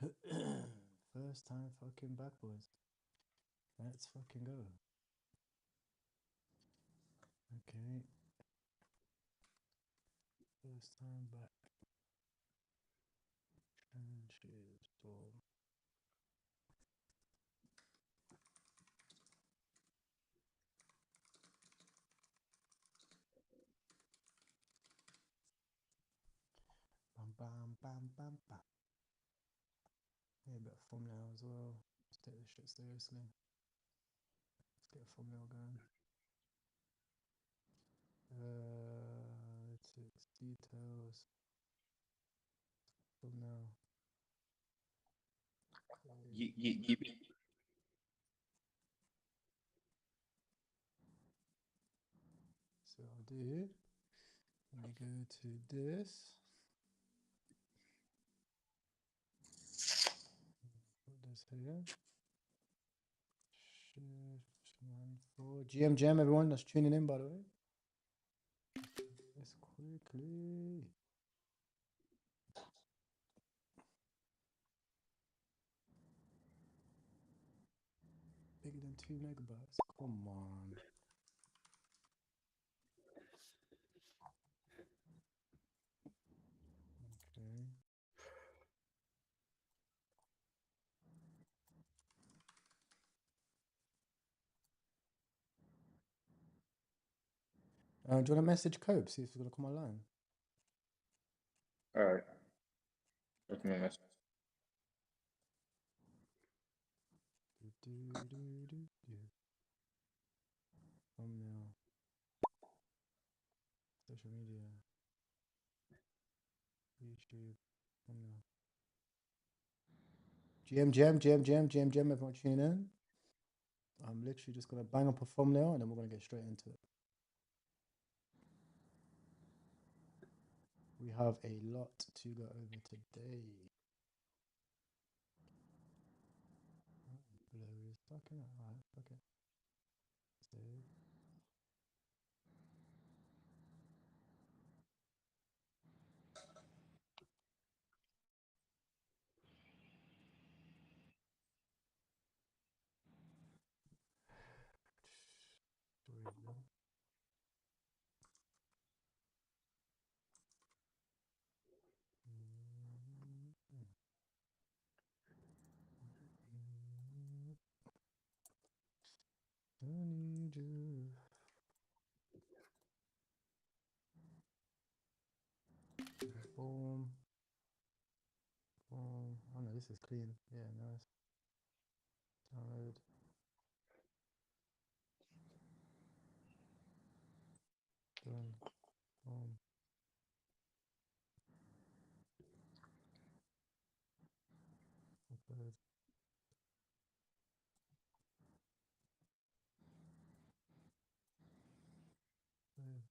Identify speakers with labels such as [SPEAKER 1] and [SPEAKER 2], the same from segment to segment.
[SPEAKER 1] First time fucking back, boys. Let's fucking go. Okay. First time back. Trenches. Storm. Bam, bam, bam, bam, bam. Yeah, a bit of thumbnail as well. Let's take this shit seriously. Let's get a thumbnail going. It's details. Thumbnail. So I'll do. Let me go to this. Put this here. Shift 1 4. GM Jam, everyone that's tuning in, by the way. Let's quickly. Bigger than 2 megabytes. Come on. Okay. Do you want to message Cope? See if he's gonna come online.
[SPEAKER 2] All right. Look me a message.
[SPEAKER 1] Thumbnail. Social media. YouTube. Thumbnail. GM, everyone tuning in. I'm literally just gonna bang up a thumbnail and then we're gonna get straight into it. We have a lot to go over today. Blurry as fucking alright, fuck it. Save. I need you. Boom. Boom. Oh no, this is clean. Yeah, nice. Download. Done. Boom. Upload. Save.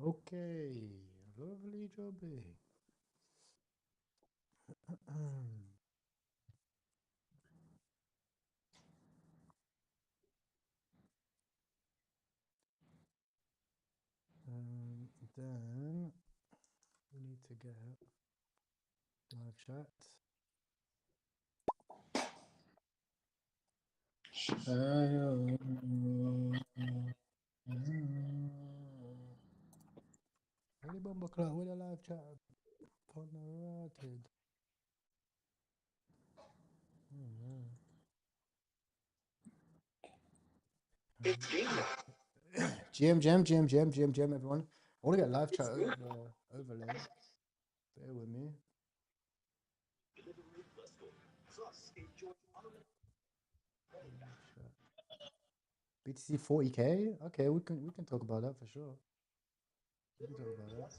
[SPEAKER 1] Okay. Lovely jobby. Then we need to get live chat. Really bumble clock with a live chat partner rated. GM, everyone. I want to get live chat overlay. Bear with me. BTC 40K. Okay, we can talk about that for sure. We can talk about that.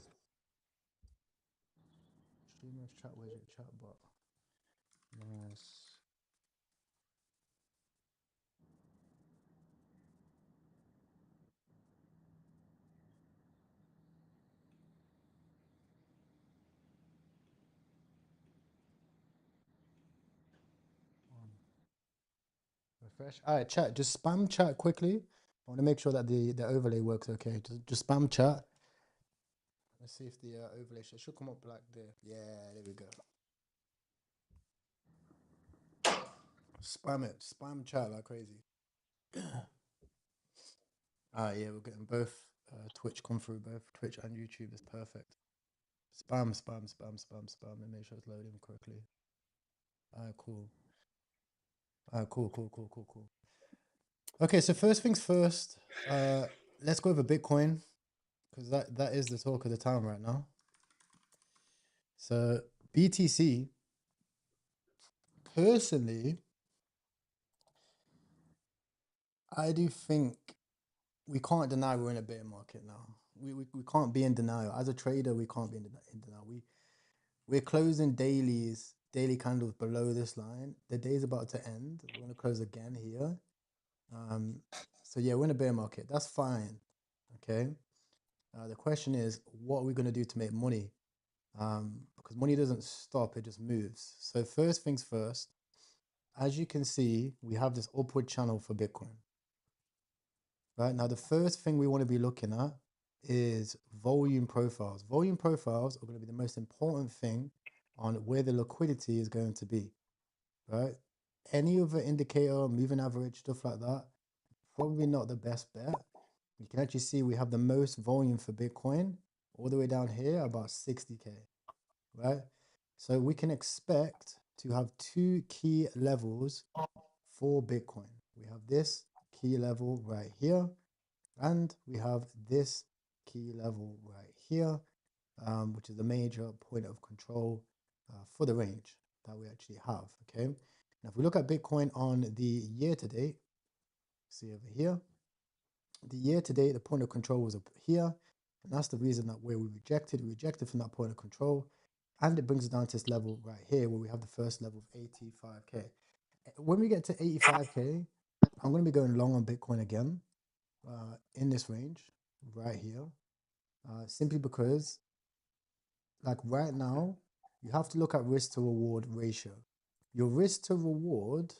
[SPEAKER 1] Streamers chat widget chatbot. Nice. Refresh. All right, chat. Just spam chat quickly. I want to make sure that the overlay works okay. Just spam chat. Let's see if the overlay should come up like the. Yeah, there we go. Spam it. Spam chat like crazy. Yeah, we're getting both Twitch come through, both Twitch and YouTube. Is perfect. Spam, spam, spam, spam, spam, and make sure it's loading quickly. Cool. Cool. Okay, so first things first, let's go over Bitcoin, because that is the talk of the town right now. So BTC, personally, I do think we can't deny we're in a bear market now. We can't be in denial. As a trader, we can't be in denial. We're closing daily candles below this line. The day's about to end. We're going to close again here. So yeah, we're in a bear market. That's fine. Okay. The question is, what are we going to do to make money? Because money doesn't stop, it just moves. So first things first, as you can see, we have this upward channel for Bitcoin. Right now, the first thing we want to be looking at is volume profiles. Volume profiles are going to be the most important thing on where the liquidity is going to be, right? Any other indicator, moving average, stuff like that, probably not the best bet. You can actually see we have the most volume for Bitcoin all the way down here, about 60K, right? So we can expect to have two key levels for Bitcoin. We have this key level right here, and we have this key level right here, which is the major point of control for the range that we actually have, okay? Now, if we look at Bitcoin on the year to date, see over here, the year to date, the point of control was up here, and that's the reason that where we rejected from that point of control, and it brings us down to this level right here where we have the first level of 85K. When we get to 85K, I'm going to be going long on Bitcoin again in this range right here, simply because like right now, you have to look at risk to reward ratio. Your risk to reward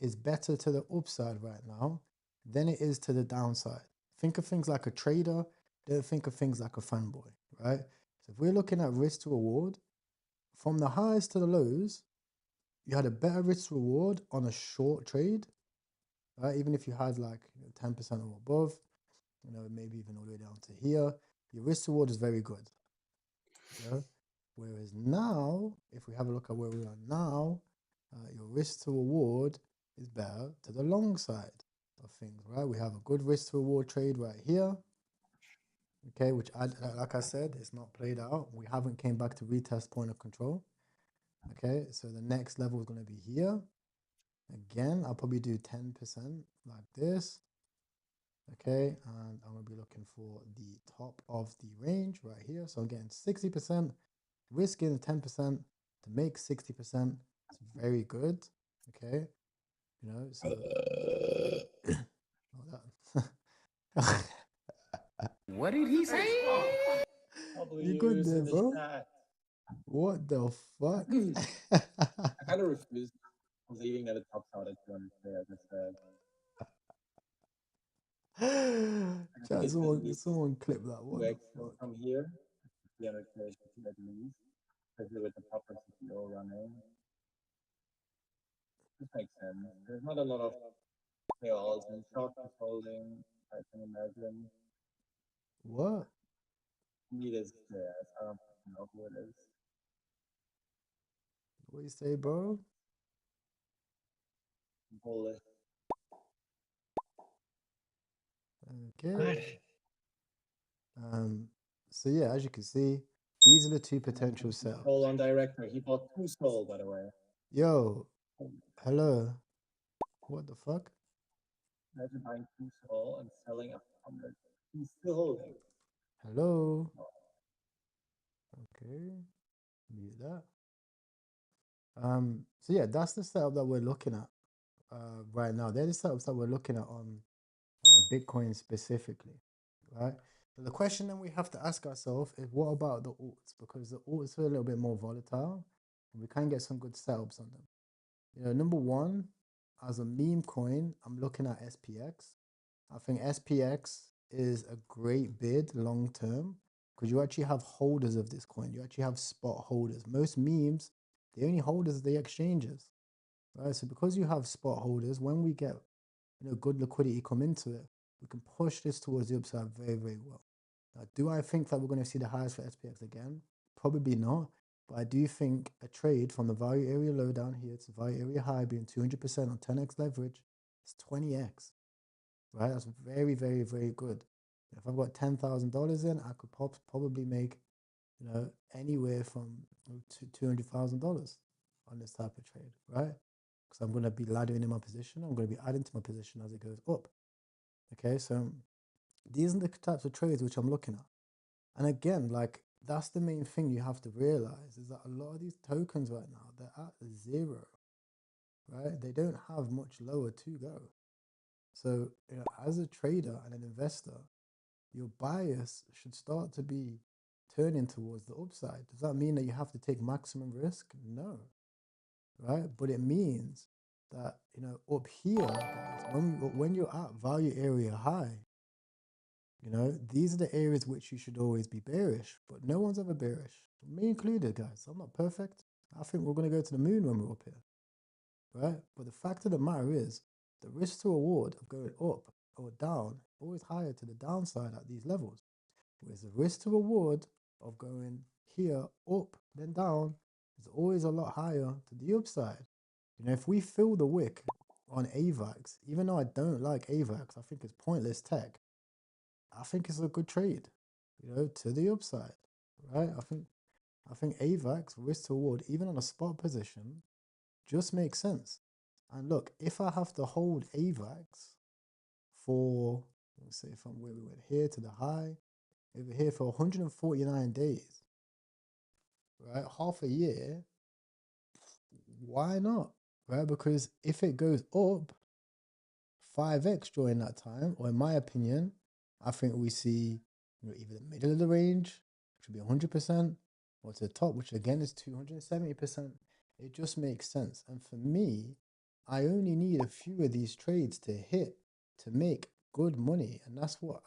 [SPEAKER 1] is better to the upside right now than it is to the downside. Think of things like a trader, don't think of things like a fanboy, right? So if we're looking at risk to reward, from the highs to the lows, you had a better risk to reward on a short trade, right? Even if you had like 10% or above, maybe even all the way down to here, your risk to reward is very good. Yeah? Whereas now, if we have a look at where we are now, your risk to reward is better to the long side of things, right? We have a good risk to reward trade right here. Okay, which like I said, it's not played out. We haven't came back to retest point of control. Okay, so the next level is going to be here. Again, I'll probably do 10% like this. Okay, and I'm going to be looking for the top of the range right here. So I'm getting 60%, risking 10% to make 60%. It's very good. Okay, so
[SPEAKER 3] What did he say?
[SPEAKER 1] You good there, bro? What the fuck?
[SPEAKER 2] I kind of refused leaving at a top out at 200K. I just
[SPEAKER 1] Chat, someone clip that. What the fuck?
[SPEAKER 2] From here, 300K should at least, especially with the proper CPO running. This makes sense. There's not a lot of chaos and short holding, I can imagine.
[SPEAKER 1] What?
[SPEAKER 2] Need is there. I don't know who it is.
[SPEAKER 1] What you say, bro?
[SPEAKER 2] Bullish.
[SPEAKER 1] Okay. So yeah, as you can see, these are the two potential setups.
[SPEAKER 2] Soul on director. He bought 2 Soul, by the way.
[SPEAKER 1] Yo, hello. What the fuck?
[SPEAKER 2] Imagine buying 2 Soul and selling up 100. He's still holding.
[SPEAKER 1] Hello. Okay. Mute that. So yeah, that's the setup that we're looking at right now. They're the setups that we're looking at on Bitcoin specifically, right? So the question then we have to ask ourselves is, what about the alts? Because the alts are a little bit more volatile, and we can get some good setups on them. Number one, as a meme coin, I'm looking at SPX. I think SPX is a great bid long term because you actually have holders of this coin. You actually have spot holders. Most memes, the only holders are the exchanges. right? So because you have spot holders, when we get good liquidity come into it, we can push this towards the upside very, very well. Now, do I think that we're going to see the highs for SPX again? Probably not. But I do think a trade from the value area low down here to the value area high being 200% on 10x leverage is 20x, right? That's very, very, very good. If I've got $10,000 in, I could probably make, anywhere from $200,000 on this type of trade, right? Because I'm going to be laddering in my position. I'm going to be adding to my position as it goes up. Okay, so these are the types of trades which I'm looking at. And again, like, that's the main thing you have to realize is that a lot of these tokens right now, they're at zero, right? They don't have much lower to go. So, as a trader and an investor, your bias should start to be turning towards the upside. Does that mean that you have to take maximum risk? No, right? But it means that, up here, guys, when you're at value area high, these are the areas which you should always be bearish, but no one's ever bearish, me included, guys. I'm not perfect. I think we're going to go to the moon when we're up here, right? But the fact of the matter is, the risk to reward of going up or down always higher to the downside at these levels, whereas the risk to reward of going here up then down is always a lot higher to the upside. If we fill the wick on AVAX, even though I don't like AVAX, I think it's pointless tech, I think it's a good trade, to the upside, right? I think AVAX risk to reward, even on a spot position, just makes sense. And look, if I have to hold AVAX for, let's say, from where we went here to the high, over here for 149 days, right? Half a year, why not, right? Because if it goes up 5x during that time, or in my opinion, I think we see either the middle of the range, which would be 100%, or to the top, which again is 270%. It just makes sense. And for me, I only need a few of these trades to hit to make good money, and that's why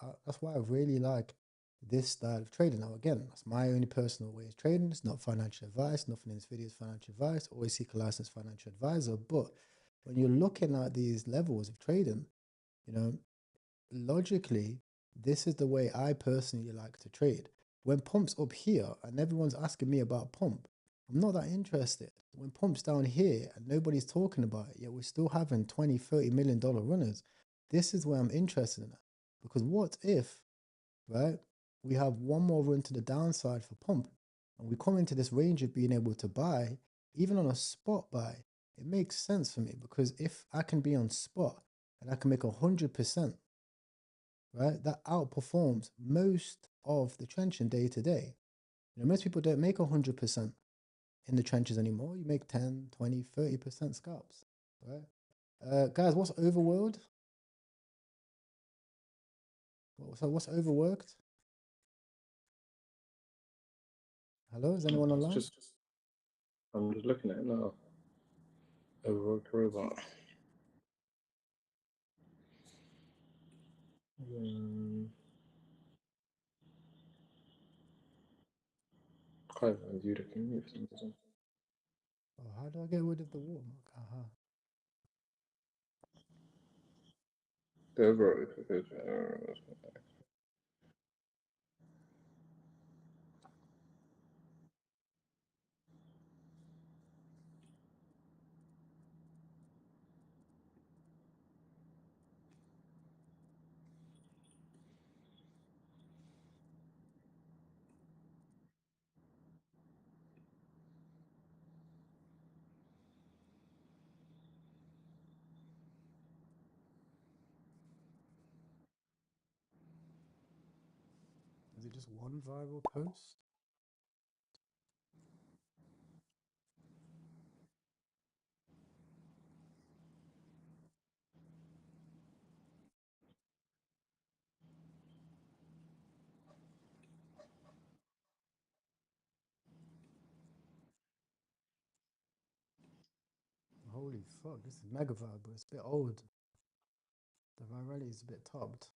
[SPEAKER 1] I really like this style of trading. Now, again, that's my only personal way of trading. It's not financial advice. Nothing in this video is financial advice. Always seek a licensed financial advisor. But when you're looking at these levels of trading, logically, this is the way I personally like to trade. When pump's up here and everyone's asking me about pump, I'm not that interested. When pump's down here and nobody's talking about it, yet we're still having $20-30 million runners, this is where I'm interested in it. Because what if, right, we have one more run to the downside for pump and we come into this range of being able to buy, even on a spot buy, it makes sense for me, because if I can be on spot and I can make 100%, right, that outperforms most of the trenching day to day. Most people don't make 100% in the trenches anymore. You make 10, 20, 30% scalps, right? Guys, what's overworld? So what's overworked? Hello, is anyone online?
[SPEAKER 2] I'm just looking at it now. Overworked robot. Can't even view the community for some reason.
[SPEAKER 1] Oh, how do I get rid of the watermark? Aha.
[SPEAKER 2] The overworked because
[SPEAKER 1] Is it just one viral post? Holy fuck, this is mega viral, but it's a bit old. The virality is a bit topped.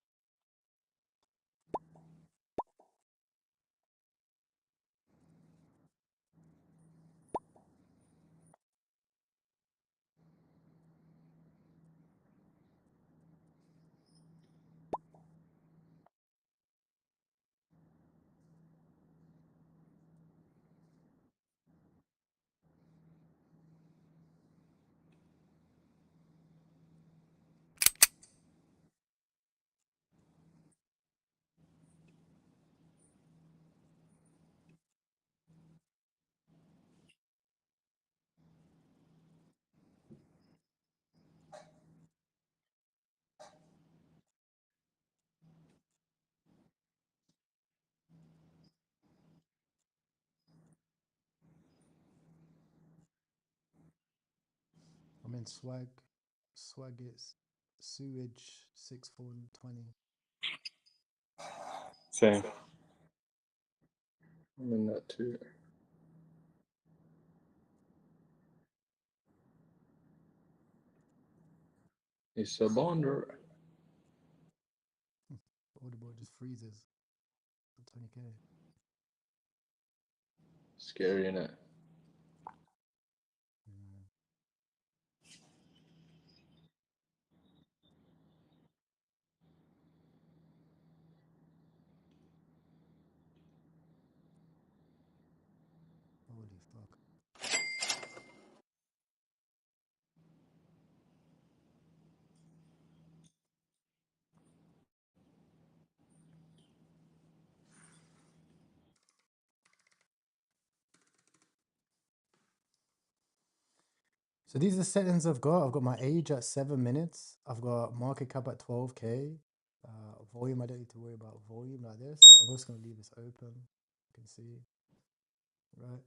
[SPEAKER 1] I'm in swag. Swag it's sewage 6420.
[SPEAKER 2] Same. I'm in that too. It's a bonder.
[SPEAKER 1] Order board just freezes for 20k.
[SPEAKER 2] Scary, innit?
[SPEAKER 1] Holy fuck. So these are the settings I've got. I've got my age at 7 minutes. I've got market cap at 12k. Volume, I don't need to worry about volume like this. I'm just going to leave this open. You can see, right?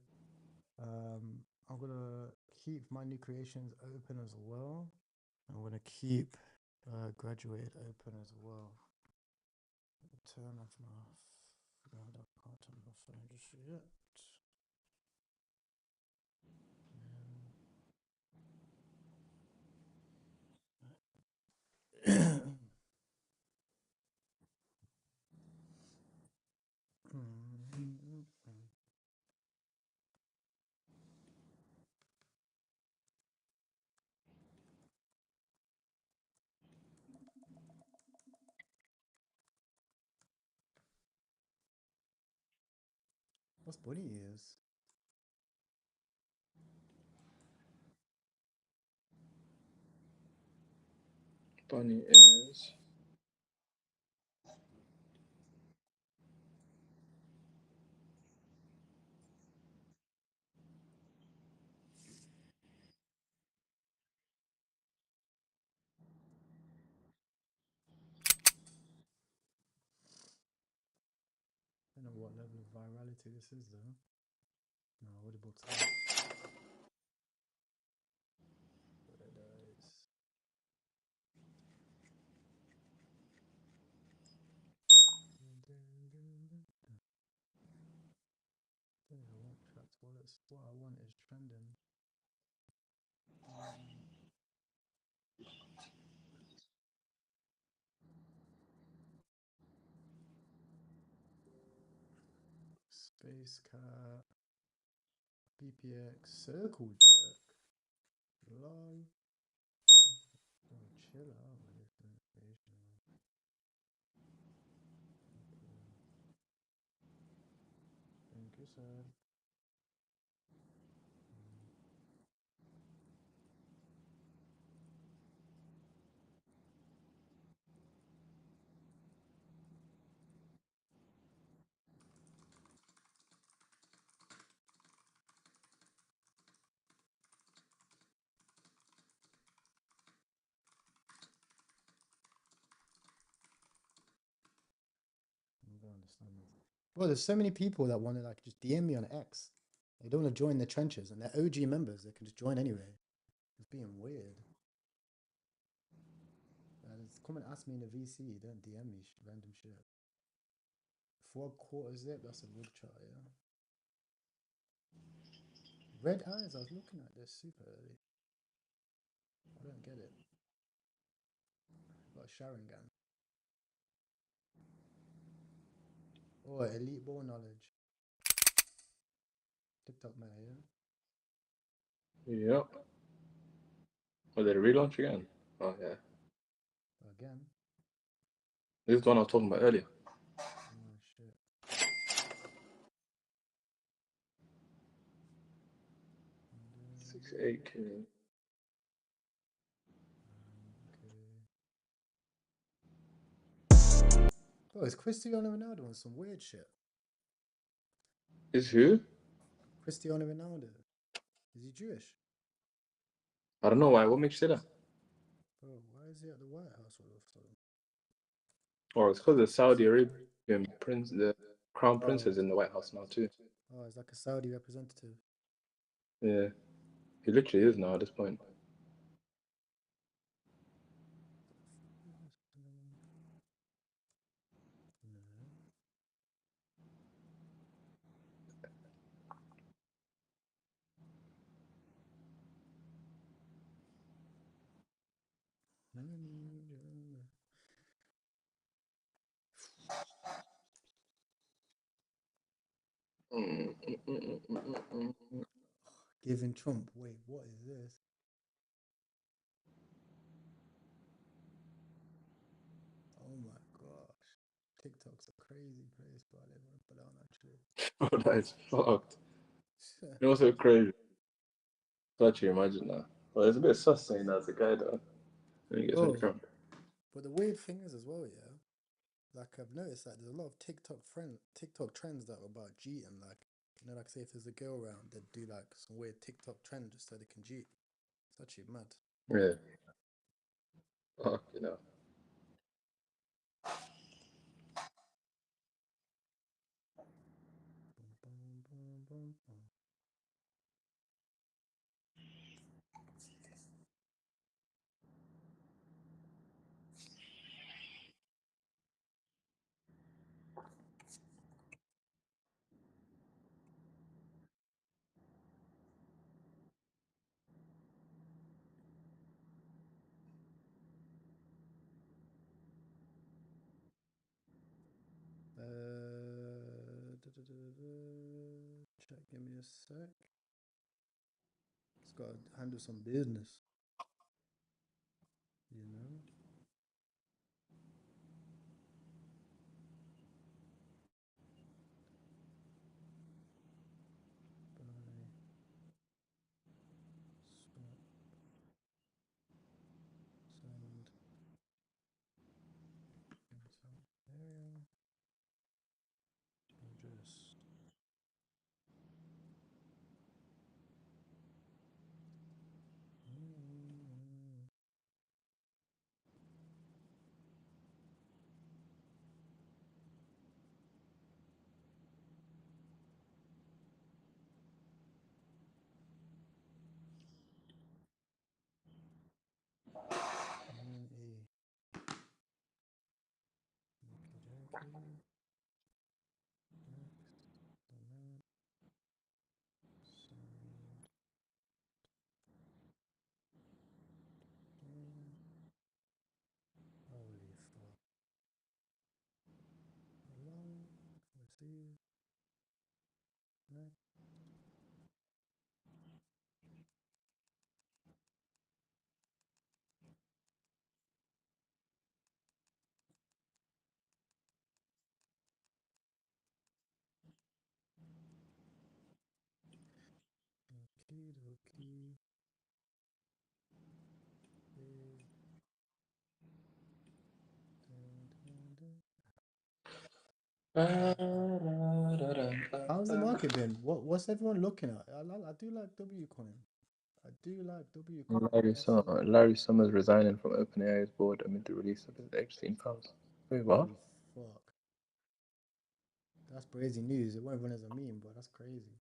[SPEAKER 1] I'm going to keep my new creations open as well. I'm going to keep graduated open as well. Turn off my... No, I can't turn off phone just yet. What's bunny ears?
[SPEAKER 2] Bunny is.
[SPEAKER 1] I don't know what level of virality this is though. No, audible time. What I want is trending. Space cat, BPX, circle jerk. Lol. Oh, chill out with this information. Thank you, sir. I don't understand this. Well, there's so many people that want to like just DM me on X. They don't want to join the trenches, and they're OG members. They can just join anyway. It's being weird. Come and ask me in the VC. Don't DM me random shit. 4/4 zip. That's a wood chart, yeah. Red eyes. I was looking at this super early. I don't get it. Got a Sharingan. Oh, elite ball knowledge. TikTok man, yeah.
[SPEAKER 2] Yep. Oh, did it relaunch again? Oh, yeah.
[SPEAKER 1] Again.
[SPEAKER 2] This is the one I was talking about earlier.
[SPEAKER 1] Oh, shit.
[SPEAKER 2] 6-8K.
[SPEAKER 1] Okay. Oh, it's Cristiano Ronaldo on some weird shit.
[SPEAKER 2] Is who?
[SPEAKER 1] Cristiano Ronaldo. Is he Jewish?
[SPEAKER 2] I don't know why. What makes you say that?
[SPEAKER 1] Bro, why is he at the White House all of a sudden?
[SPEAKER 2] Oh, it's because the Saudi Arabian prince, the crown prince, is in the White House now too.
[SPEAKER 1] Oh, he's like a Saudi representative.
[SPEAKER 2] Yeah, he literally is now at this point.
[SPEAKER 1] Giving Trump. Wait, what is this? Oh my gosh. TikTok's a crazy place, but I never put on actually.
[SPEAKER 4] Bro, that is fucked. You know what's so crazy? Actually, imagine that. Well, it's a bit sus saying that as a guy, though. When he gets really drunk.
[SPEAKER 1] But the weird thing is as well, yeah. Like I've noticed that there's a lot of TikTok trends that are about cheating. Like, you know, like say if there's a girl around, they'd do like some weird TikTok trend just so they can cheat. It's actually mad.
[SPEAKER 4] Yeah. Fuck, you know.
[SPEAKER 1] Check, give me a sec. It's got to handle some business. You know? Holy fuck. Let's see. Next. Okie dokie. How's the market been? What's everyone looking at? I do like W coin. I do like W coin.
[SPEAKER 4] Larry Summers resigning from OpenAI's board amid the release of his Epstein files. Wait, what?
[SPEAKER 1] Holy fuck. That's crazy news. It won't run as a meme, but that's crazy.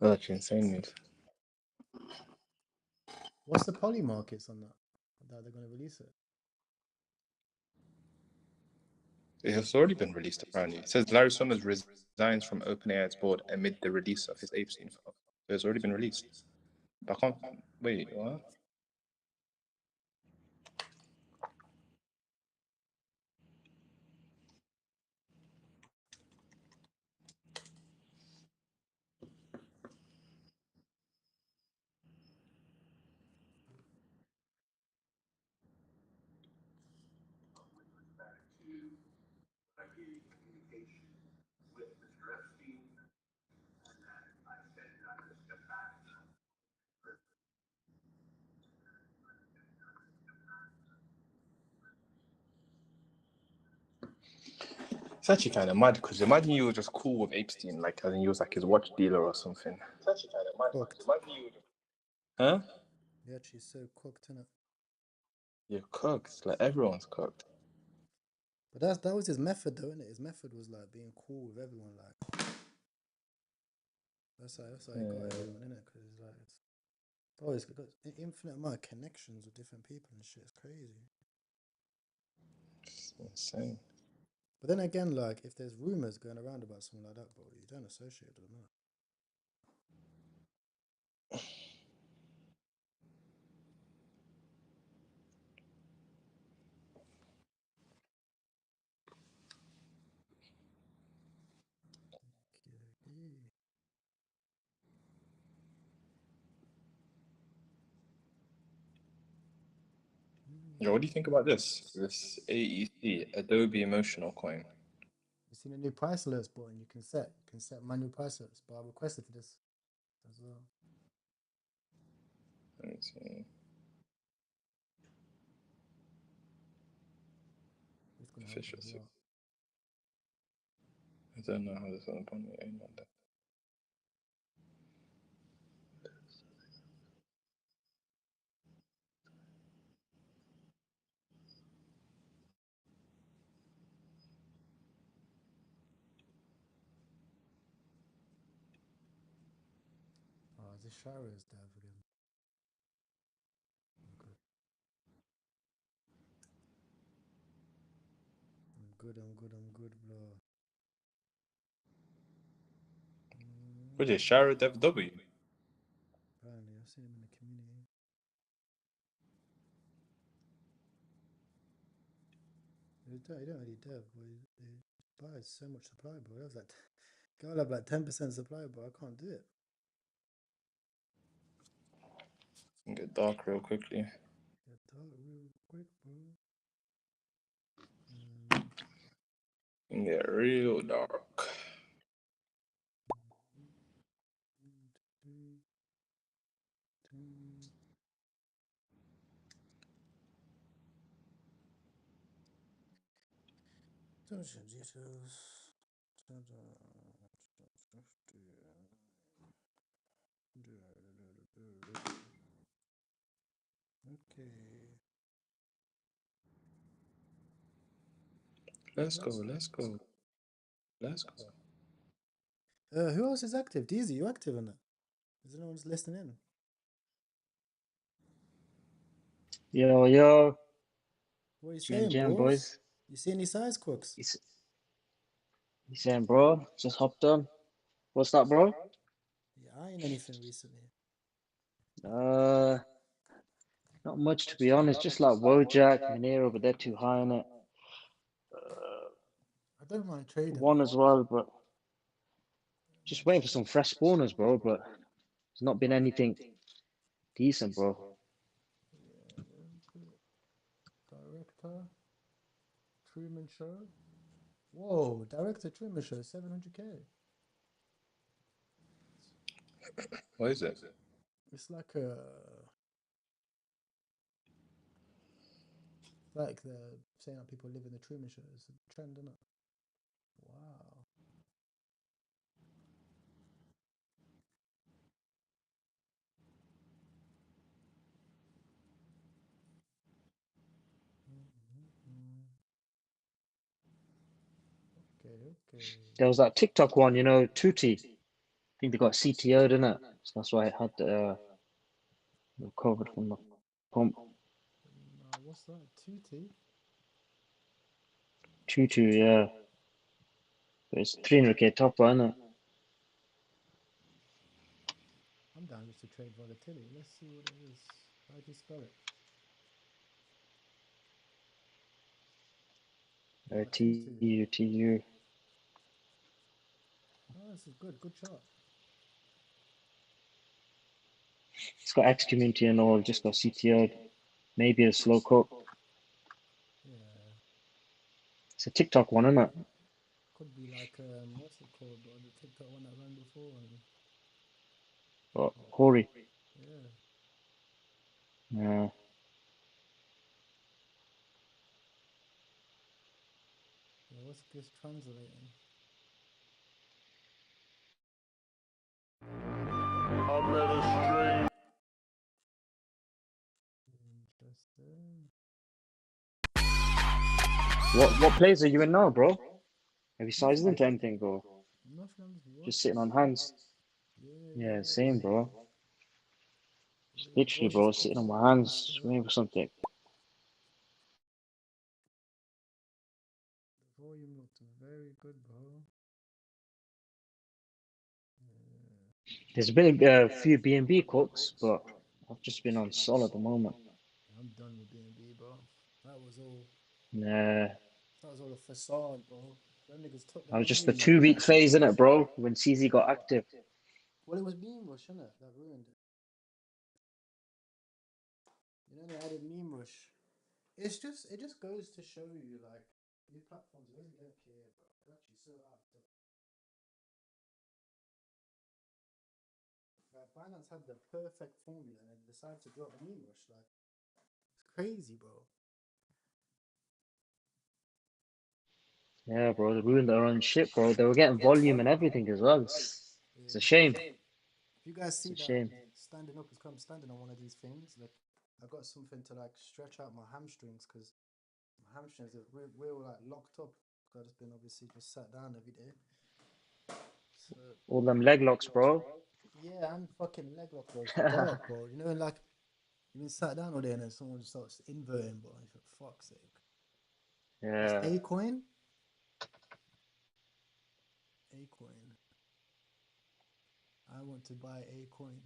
[SPEAKER 4] That's actually insane news.
[SPEAKER 1] What's the poly markets on that? That they're going to release it?
[SPEAKER 4] It has already been released, apparently. It says Larry Summers resigns from OpenAI's board amid the release of his Epstein files. So it's already been released. But I can't. Wait, what? It's actually kind of mad because imagine you were just cool with Epstein, like as in he was like his watch dealer or something. It's actually kind of mad because imagine you were just... Huh?
[SPEAKER 1] Yeah, she's so cooked, innit?
[SPEAKER 4] You're cooked. Like everyone's cooked.
[SPEAKER 1] But that was his method, though, innit? His method was like being cool with everyone, like. That's how he got everyone, innit? Because it's got an infinite amount of connections with different people and shit. It's crazy.
[SPEAKER 4] It's insane.
[SPEAKER 1] But then again, like, if there's rumors going around about something like that, bro, you don't associate with them, innit?
[SPEAKER 4] Yo, what do you think about this? This AEC, Adobe Emotional Coin.
[SPEAKER 1] You seen a new price alerts button? You can set manual price alerts, but I requested for this as well.
[SPEAKER 4] Let me see.
[SPEAKER 1] It's gonna help
[SPEAKER 4] Official.
[SPEAKER 1] us a lot.
[SPEAKER 4] I don't know how this one upon me. Ain't that.
[SPEAKER 1] Oh, is this Shara's dev again? I'm good, bro.
[SPEAKER 4] What is Shara Dev W?
[SPEAKER 1] Apparently, I've seen him in the community. He don't really dev, but he buys so much supply, bro. That was like, gotta have like 10% supply, bro. I can't do it.
[SPEAKER 4] Get dark real quickly.
[SPEAKER 1] Get dark real quick, bro.
[SPEAKER 4] Get real dark.
[SPEAKER 1] Okay.
[SPEAKER 4] Let's go.
[SPEAKER 1] Who else is active? DZ, you active on that? Is anyone just listening in?
[SPEAKER 5] Yo.
[SPEAKER 1] What are you
[SPEAKER 5] Jam
[SPEAKER 1] saying,
[SPEAKER 5] Jam,
[SPEAKER 1] bros?
[SPEAKER 5] boys.
[SPEAKER 1] You see any size crooks?
[SPEAKER 5] You saying, bro? Just hopped on. What's that, bro?
[SPEAKER 1] Yeah, I ain't anything recently.
[SPEAKER 5] Not much to be honest. Just like Wojak, Monero, but they're too high on it.
[SPEAKER 1] I don't mind trading.
[SPEAKER 5] One as well, but just waiting for some fresh spawners, bro. But there's not been anything decent, bro.
[SPEAKER 1] Director Truman Show. Whoa, Director Truman Show, 700K.
[SPEAKER 4] What is it?
[SPEAKER 1] It's like a. Like they're saying that people live in the Truman Show. It's a trend, isn't it? Wow. Okay.
[SPEAKER 5] There was that TikTok one, Tutti. I think they got CTO'd, didn't it? So that's why it had recovered from the pump.
[SPEAKER 1] What's that? Tutti?
[SPEAKER 5] Tutu, yeah. But it's 300K top, isn't it?
[SPEAKER 1] I'm down just to trade volatility. Let's see what it is. How do you spell it?
[SPEAKER 5] TU.
[SPEAKER 1] Oh, this is good. Good chart.
[SPEAKER 5] It's got X community and all, just got CTO'd. Maybe a slow cook.
[SPEAKER 1] Yeah.
[SPEAKER 5] It's a TikTok one, isn't it?
[SPEAKER 1] Could be like what's it called, bro? The TikTok one that ran before.
[SPEAKER 5] Hori.
[SPEAKER 1] Yeah.
[SPEAKER 5] Yeah.
[SPEAKER 1] What's this translating? Interesting.
[SPEAKER 5] What plays are you in now, bro? Have you sized into anything, bro?
[SPEAKER 1] Nothing.
[SPEAKER 5] Just sitting on hands. Yeah, same, bro. Literally, bro, sitting on my hands, just waiting for something.
[SPEAKER 1] The volume looked very good, bro.
[SPEAKER 5] There's been a few BNB cooks, but I've just been on Sol at the moment.
[SPEAKER 1] I'm done with BNB, bro. That was all.
[SPEAKER 5] Nah.
[SPEAKER 1] That was all a facade, bro. Them niggas took the
[SPEAKER 5] I was
[SPEAKER 1] money.
[SPEAKER 5] just the 2-week phase in it, bro, when CZ got active.
[SPEAKER 1] Well, it was Meme Rush, innit? That ruined it. You know they added Meme Rush. it just goes to show you like these platforms really don't care, bro. They're actually so out of touch. Like Binance had the perfect formula and they decided to drop meme rush. Like it's crazy, bro.
[SPEAKER 5] Yeah, bro, they ruined their own shit, bro. They were getting volume and everything as well. It's a shame.
[SPEAKER 1] If you guys see
[SPEAKER 5] It's a
[SPEAKER 1] that
[SPEAKER 5] shame.
[SPEAKER 1] standing up is come standing on one of these things, like I got something to like stretch out my hamstrings because my hamstrings we're all like locked up. Cause I've just been obviously just sat down every day. So
[SPEAKER 5] All them leg locks, bro.
[SPEAKER 1] yeah, and fucking leg lock, bro. It's dark, bro. You know, like you've been sat down all day and then someone just starts inverting, bro. For fuck's sake. It's
[SPEAKER 5] Yeah.
[SPEAKER 1] Acoin. Acoin. I want to buy a coin.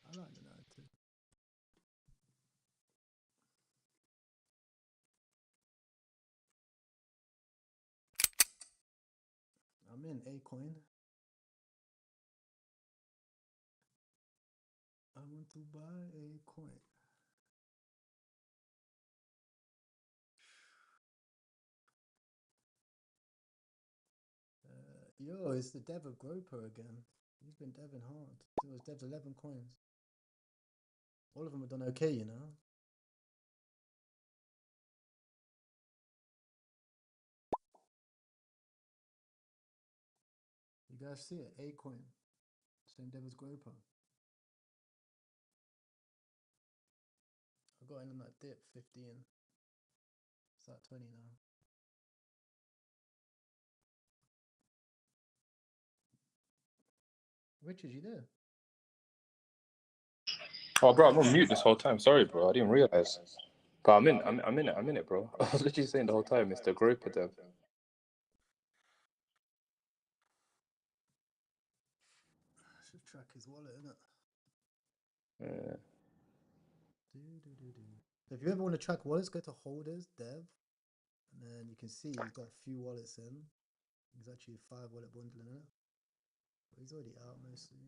[SPEAKER 1] I like the narrative. I'm in Acoin. I want to buy a coin. Yo, it's the dev of Groper again. He's been deving hard. It was devs 11 coins. All of them have done okay, you know. You guys see it? A coin. Same dev as Groper. I got in on that dip 15. It's at 20 now. Richard, you there?
[SPEAKER 4] Oh, bro, I'm on mute this whole time. Sorry, bro. I didn't realize. But I'm in it, bro. I was literally saying the whole time, it's the Groper dev.
[SPEAKER 1] I should track his wallet, innit?
[SPEAKER 4] Yeah.
[SPEAKER 1] So if you ever want to track wallets, go to holders, dev, and then you can see he's got a few wallets in. He's actually 5 wallet bundle in it. But he's already out mostly.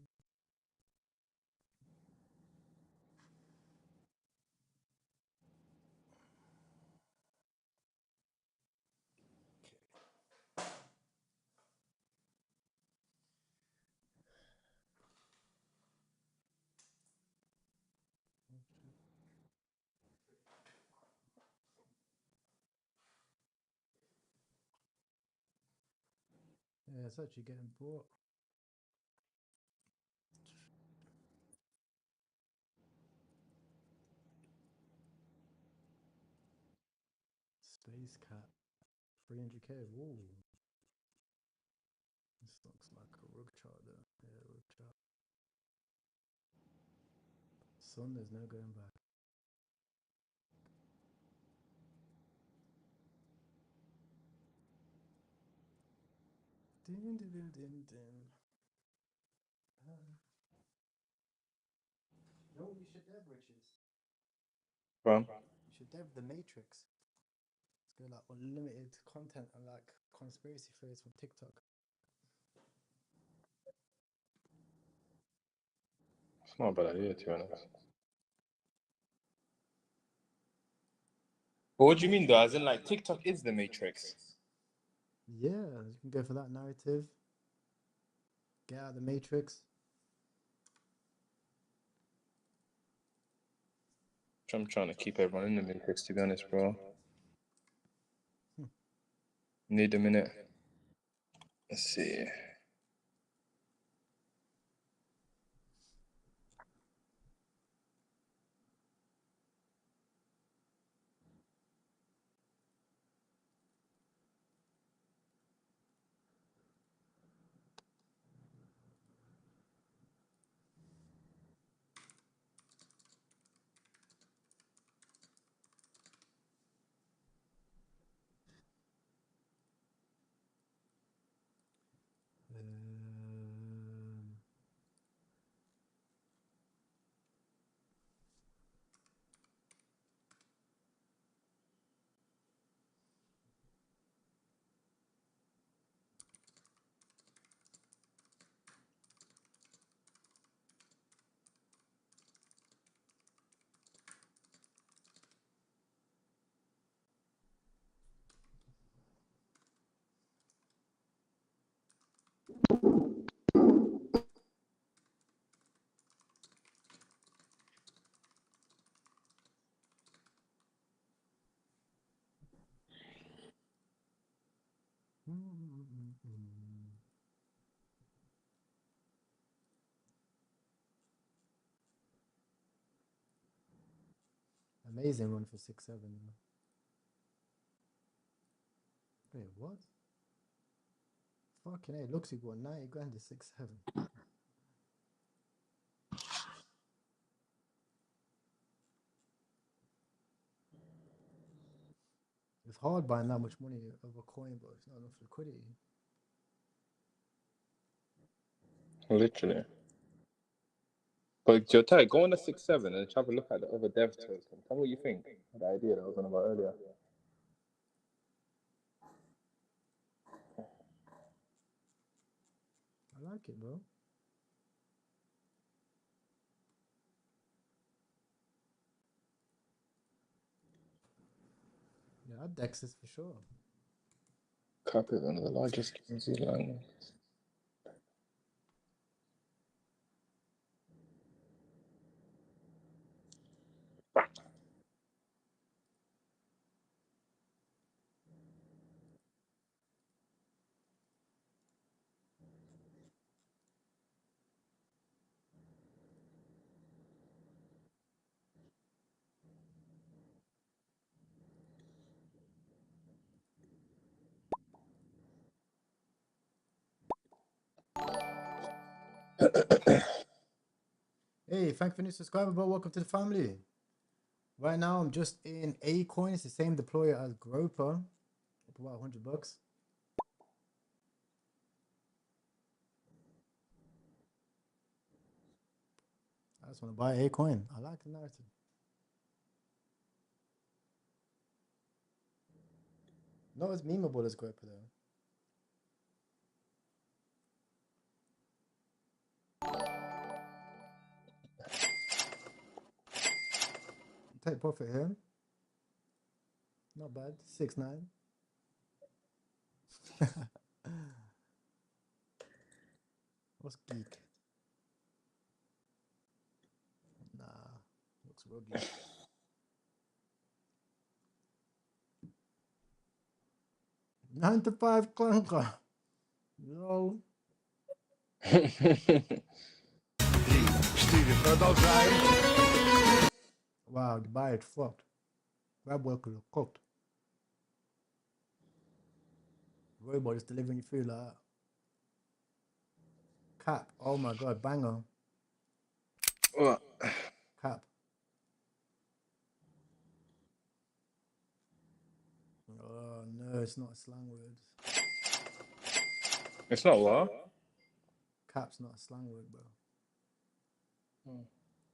[SPEAKER 1] Yeah, it's actually getting bought. Space Cat, 300k. Whoa. This looks like a rug chart though. Yeah, rug chart. Sun, there's no going back. Din, din, din, din, din. You know what you should dev, Riches?
[SPEAKER 4] Bro.
[SPEAKER 1] You should dev the Matrix. It's got like unlimited content and like conspiracy theories from TikTok.
[SPEAKER 4] It's not a bad idea, to be honest. But what do you mean, though? As in, like, TikTok is the Matrix.
[SPEAKER 1] Yeah, you can go for that narrative. Get out of the Matrix.
[SPEAKER 4] I'm trying to keep everyone in the Matrix, to be honest, bro. Need a minute. Let's see.
[SPEAKER 1] Amazing run for 6-7. Wait, what? Fucking hey, looks like what 90 grand to 6-7. It's hard buying that much money of a coin, but it's not enough liquidity.
[SPEAKER 4] Literally. But Jotai, go on a 6-7 and have a look at the other dev token. Tell me what you think. The idea that I was on about earlier.
[SPEAKER 1] I like it, bro. Yeah, Dex is for sure.
[SPEAKER 4] Cap is one of the largest in New Zealand.
[SPEAKER 1] Hey, thank you for new subscriber, bro. Welcome to the family. Right now, I'm just in Acoin. It's the same deployer as Groper. Up about $100. I just want to buy Acoin. I like the narrative. Not as memeable as Groper though. Take profit here. Not bad. 6-9. What's geek? Nah, looks real geek. Nine to 5 clunker. Yo. Wow, the buy it fucked. That boy could have cooked. Robot is delivering you food like that. Cap. Oh my god, banger.
[SPEAKER 4] What?
[SPEAKER 1] Cap. Oh no, it's not a slang word.
[SPEAKER 4] It's not what?
[SPEAKER 1] Cap's not a slang word, bro.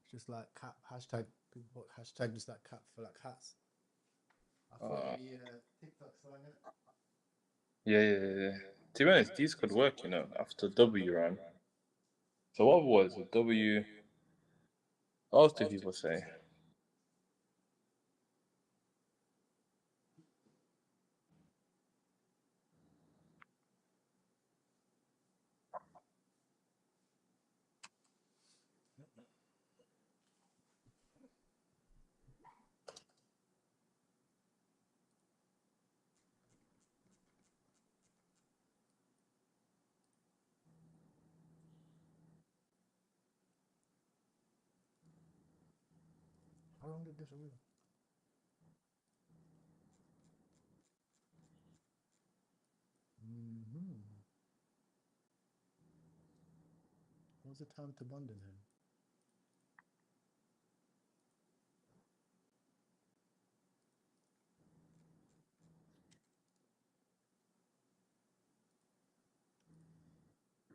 [SPEAKER 1] It's just like cap hashtag. People put hashtag just like cap for like hats. I thought it'd be TikTok slang.
[SPEAKER 4] Yeah. To be honest, these could work, you know, after W ran. So what was it? W? What else do people say?
[SPEAKER 1] How long did this run? What's the time to bond in him?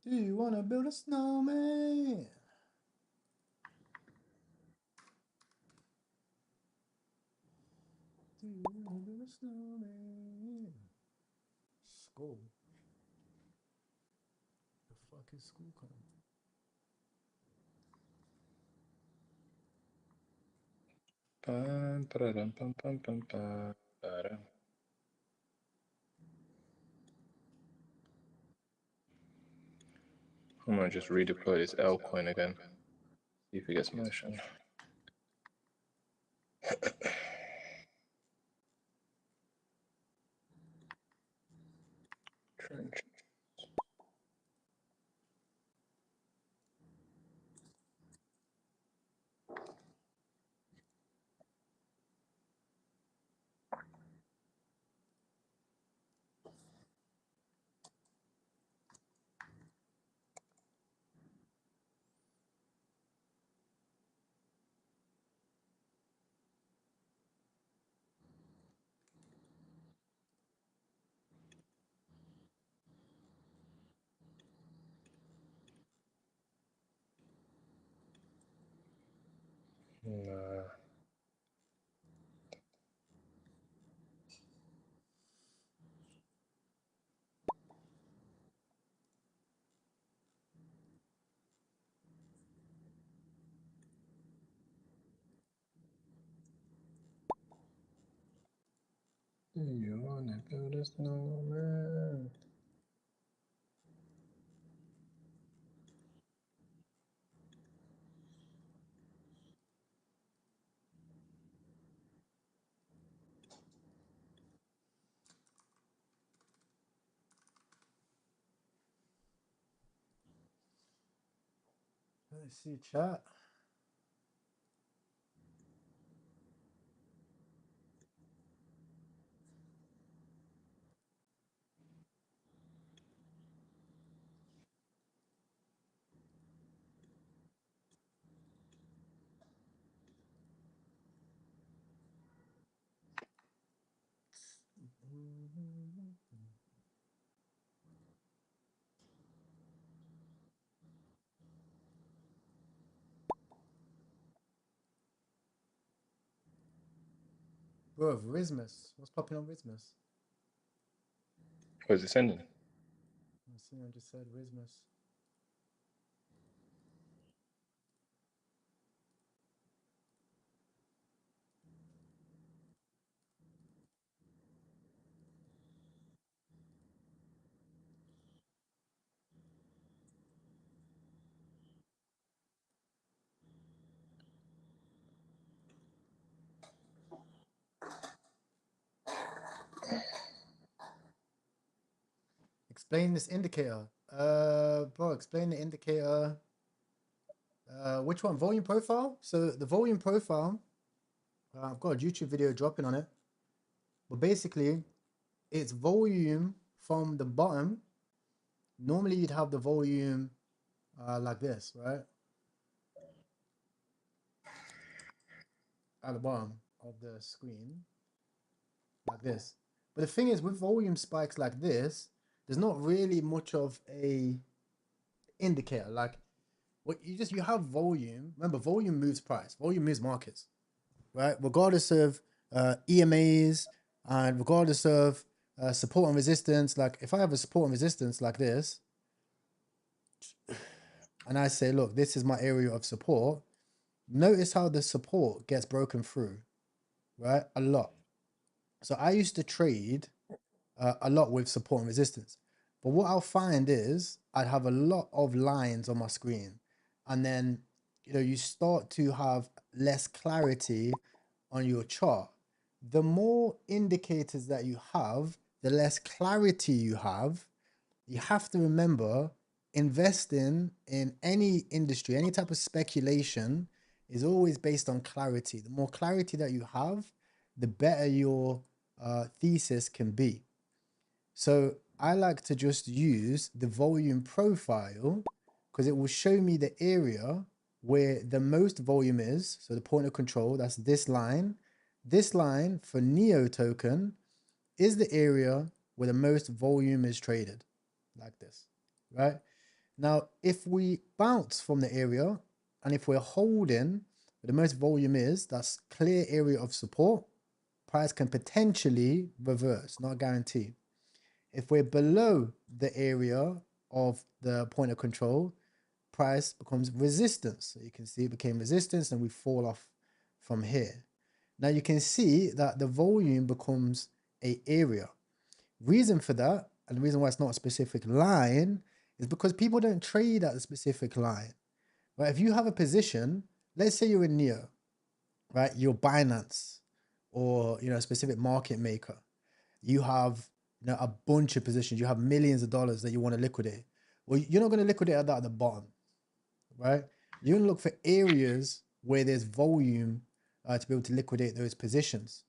[SPEAKER 1] Do you want to build a snowman? Do you want to build a snowman? School. The fuck is school coming?
[SPEAKER 4] Pam, pararam, pam, pam, pam, pam, pararam. I'm gonna just redeploy this Altcoin again. See if it gets motion. Trench. Nah. You wanna build a snowman?
[SPEAKER 1] Let's see chat. Bro, Rismus. What's popping on Rismus?
[SPEAKER 4] Where's it sending?
[SPEAKER 1] I see I just said Rismus. Explain this indicator. Bro, explain the indicator. Which one? Volume profile? So the volume profile, I've got a YouTube video dropping on it. But basically, it's volume from the bottom. Normally you'd have the volume like this, right? At the bottom of the screen, like this. But the thing is, with volume spikes like this, there's not really much of a indicator. Like, what you have volume. Remember, volume moves price. Volume moves markets, right? Regardless of EMAs and regardless of support and resistance. Like, if I have a support and resistance like this, and I say, look, this is my area of support. Notice how the support gets broken through, right? A lot. So I used to trade a lot with support and resistance. But what I'll find is I'd have a lot of lines on my screen. And then, you start to have less clarity on your chart. The more indicators that you have, the less clarity you have. You have to remember, investing in any industry, any type of speculation is always based on clarity. The more clarity that you have, the better your thesis can be. So I like to just use the volume profile because it will show me the area where the most volume is. So the point of control, that's this line. This line for Neo token is the area where the most volume is traded, like this, right? Now, if we bounce from the area and if we're holding where the most volume is, that's clear area of support, price can potentially reverse, not guaranteed. If we're below the area of the point of control, price becomes resistance. So you can see it became resistance and we fall off from here. Now you can see that the volume becomes an area. Reason for that, and the reason why it's not a specific line, is because people don't trade at a specific line, right? If you have a position, let's say you're in Neo, right? You're Binance or, you know, a specific market maker. You have, you know, a bunch of positions. You have millions of dollars that you want to liquidate. Well, you're not going to liquidate that at the bottom, right? You're going to look for areas where there's volume to be able to liquidate those positions.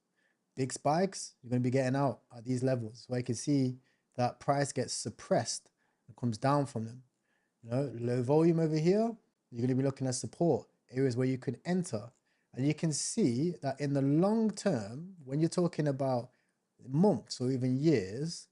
[SPEAKER 1] Big spikes, you're going to be getting out at these levels where you can see that price gets suppressed and comes down from them. You know, low volume over here, you're going to be looking at support, areas where you can enter. And you can see that in the long term, when you're talking about months or even years,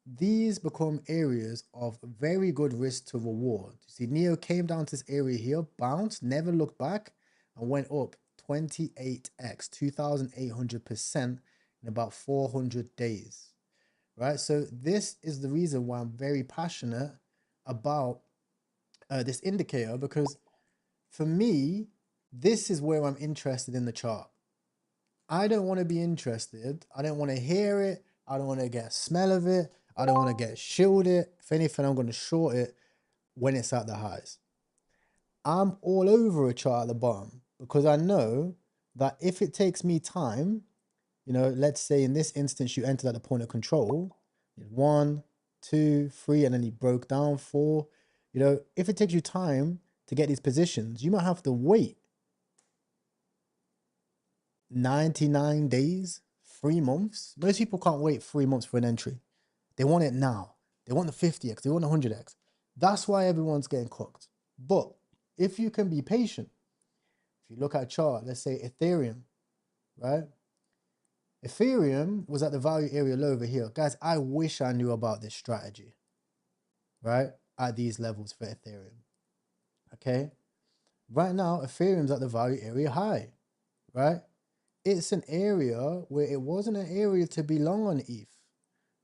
[SPEAKER 1] these become areas of very good risk to reward. You see, Neo came down to this area here, bounced, never looked back, and went up 28x, 2,800% in about 400 days, right? So this is the reason why I'm very passionate about this indicator, because for me, this is where I'm interested in the chart. I don't want to be interested. I don't want to hear it. I don't want to get a smell of it. I don't want to get shielded. If anything, I'm going to short it when it's at the highs. I'm all over a chart at the bottom because I know that if it takes me time, you know, let's say in this instance, you entered at the point of control, 1, 2, 3, and then you broke down 4. You know, if it takes you time to get these positions, you might have to wait 99 days, 3 months. Most people can't wait 3 months for an entry. They want it now. They want the 50x, they want the 100x. That's why everyone's getting cooked. But if you can be patient, if you look at a chart, let's say Ethereum, right? Ethereum was at the value area low over here. Guys, I wish I knew about this strategy, right? At these levels for Ethereum, okay? Right now, Ethereum's at the value area high, right? It's an area where it wasn't an area to be long on ETH,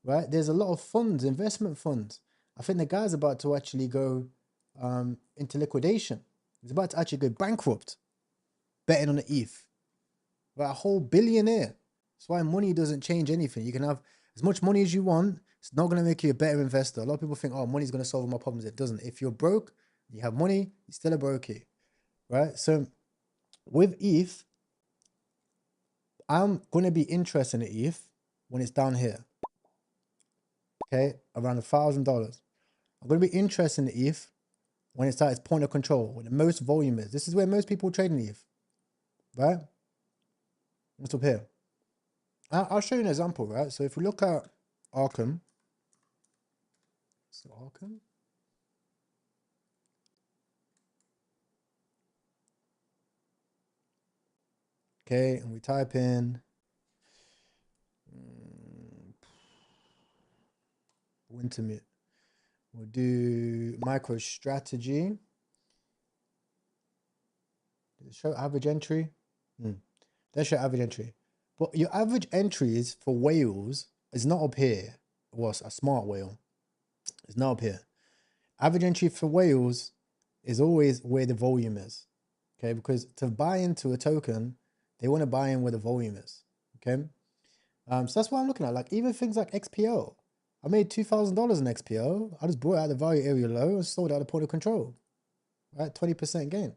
[SPEAKER 1] right? There's a lot of funds, investment funds. I think the guy's about to actually go into liquidation. He's about to actually go bankrupt betting on the ETH. Right? A whole billionaire. That's why money doesn't change anything. You can have as much money as you want. It's not going to make you a better investor. A lot of people think, oh, money's going to solve all my problems. It doesn't. If you're broke, you have money, you're still a brokey, right? So with ETH, I'm going to be interested in ETH when it's down here, okay, around $1,000. I'm going to be interested in ETH when it's at its point of control, when the most volume is. This is where most people trade in ETH, right? What's up here? I'll show you an example, right? So if we look at Arkham, so Arkham, okay, and we type in Wintermute. We'll do MicroStrategy. Does it show average entry? Let's show average entry. But your average entries for whales is not up here. Well, a smart whale. It's not up here. Average entry for whales is always where the volume is. Okay, because to buy into a token, they want to buy in where the volume is. Okay. So that's what I'm looking at. Like even things like XPO. I made $2,000 in XPO. I just bought it at the value area low and sold it at the point of control. Right? 20% gain.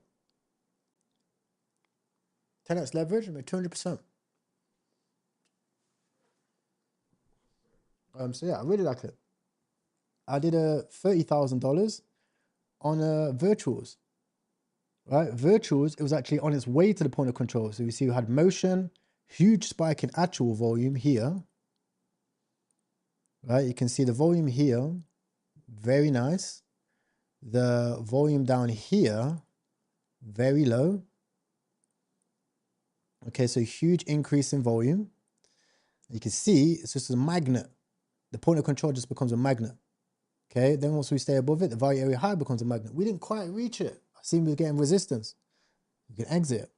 [SPEAKER 1] 10x leverage, I made 200%. So yeah, I really like it. I did a $30,000 on virtuals. Right? Virtuals, it was actually on its way to the point of control. So you see we had motion, huge spike in actual volume here. Right? You can see the volume here, very nice. The volume down here, very low. Okay, so huge increase in volume. You can see it's just a magnet. The point of control just becomes a magnet. Okay, then once we stay above it, the value area high becomes a magnet. We didn't quite reach it. I seem to be getting resistance. You can exit.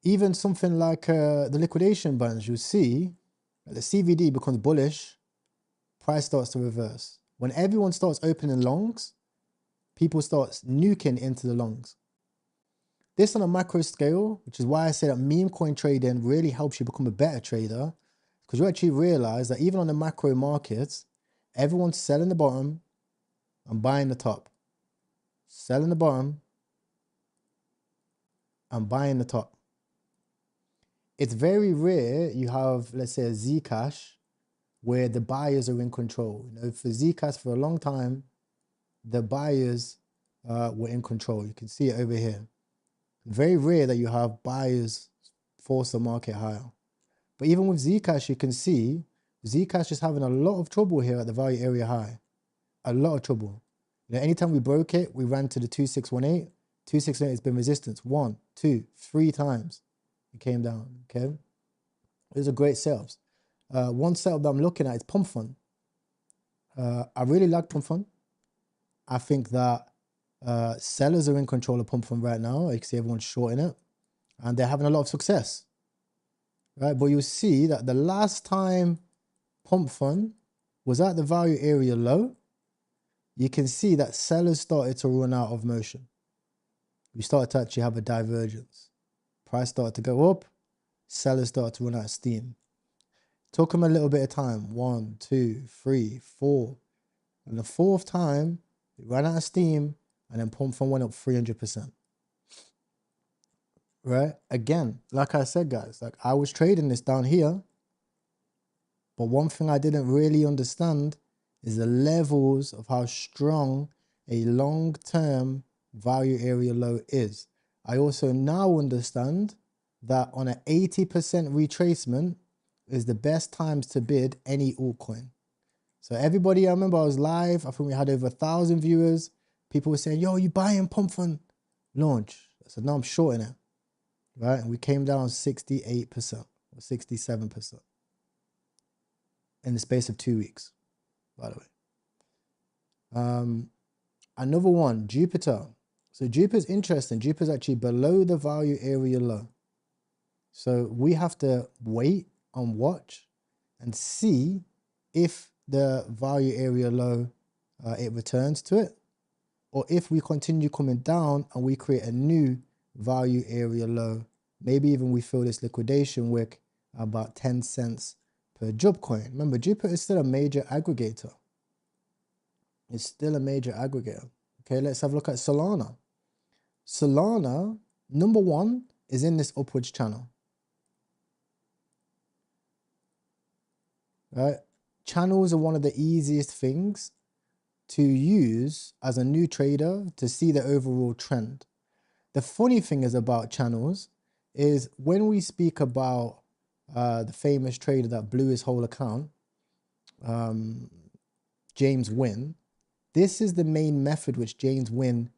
[SPEAKER 1] Even something like the liquidation bands, you'll see the CVD becomes bullish, price starts to reverse. When everyone starts opening longs, people start nuking into the longs. This on a macro scale, which is why I say that meme coin trading really helps you become a better trader, because you actually realize that even on the macro markets, everyone's selling the bottom, and buying the top, selling the bottom and buying the top. It's very rare you have, let's say, a Zcash where the buyers are in control. You know, for Zcash for a long time, the buyers were in control. You can see it over here. Very rare that you have buyers force the market higher. But even with Zcash, you can see Zcash is having a lot of trouble here at the value area high. A lot of trouble. You know, anytime we broke it, we ran to the 2618. 2618 has been resistance 1, 2, 3 times. It came down. Okay. Those are great setups. One setup that I'm looking at is Pump Fund. I really like Pump Fund. I think that sellers are in control of Pump Fund right now. You can see everyone's shorting it. And they're having a lot of success. Right? But you'll see that the last time Pump Fund was at the value area low, you can see that sellers started to run out of motion. We started to actually have a divergence. Price started to go up. Sellers started to run out of steam. Took them a little bit of time. 1, 2, 3, 4. And the fourth time, it ran out of steam and then Pump Fund went up 300%. Right? Again, like I said, guys, like I was trading this down here. But one thing I didn't really understand is the levels of how strong a long-term value area low is. I also now understand that on an 80% retracement is the best times to bid any altcoin. So everybody, I remember I was live. I think we had over 1,000 viewers. People were saying, yo, you buying Pump Fund launch? I said, no, I'm shorting it. Right? And we came down 68% or 67% in the space of 2 weeks, by the way. Another one, Jupiter. So Jupiter's interesting. Jupiter's actually below the value area low. So we have to wait and watch and see if the value area low, it returns to it, or if we continue coming down and we create a new value area low. Maybe even we fill this liquidation wick about 10 cents per job coin. Remember, Jupiter is still a major aggregator. It's still a major aggregator. Okay, let's have a look at Solana. Solana, number one, is in this upwards channel. Right? Channels are one of the easiest things to use as a new trader to see the overall trend. The funny thing is about channels is when we speak about the famous trader that blew his whole account, James Wynn, this is the main method which James Wynn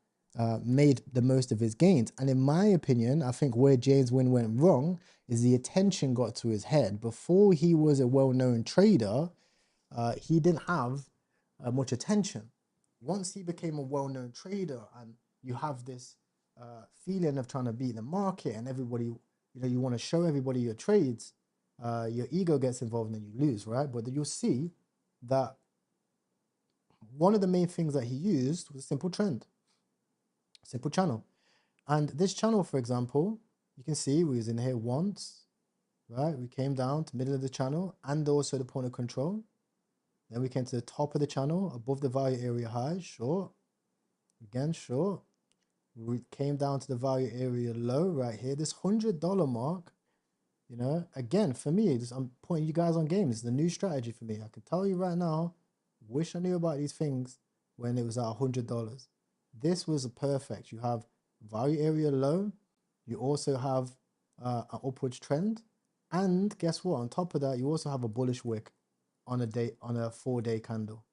[SPEAKER 1] made the most of his gains. And in my opinion, I think where James Wynn went wrong is the attention got to his head. Before he was a well-known trader, he didn't have much attention. Once he became a well-known trader and you have this feeling of trying to beat the market and everybody, you know, you want to show everybody your trades, your ego gets involved and you lose, right? But you'll see that one of the main things that he used was a simple trend, simple channel. And this channel, for example, you can see we was in here once, right? We came down to middle of the channel and also the point of control. Then we came to the top of the channel above the value area high, short. Again, short. We came down to the value area low right here, this $100 mark. You know, again, for me, I'm pointing you guys on game. It's the new strategy for me. I can tell you right now, wish I knew about these things when it was at $100. This was perfect. You have value area low. You also have an upwards trend. And guess what? On top of that, you also have a bullish wick on a 4-day candle.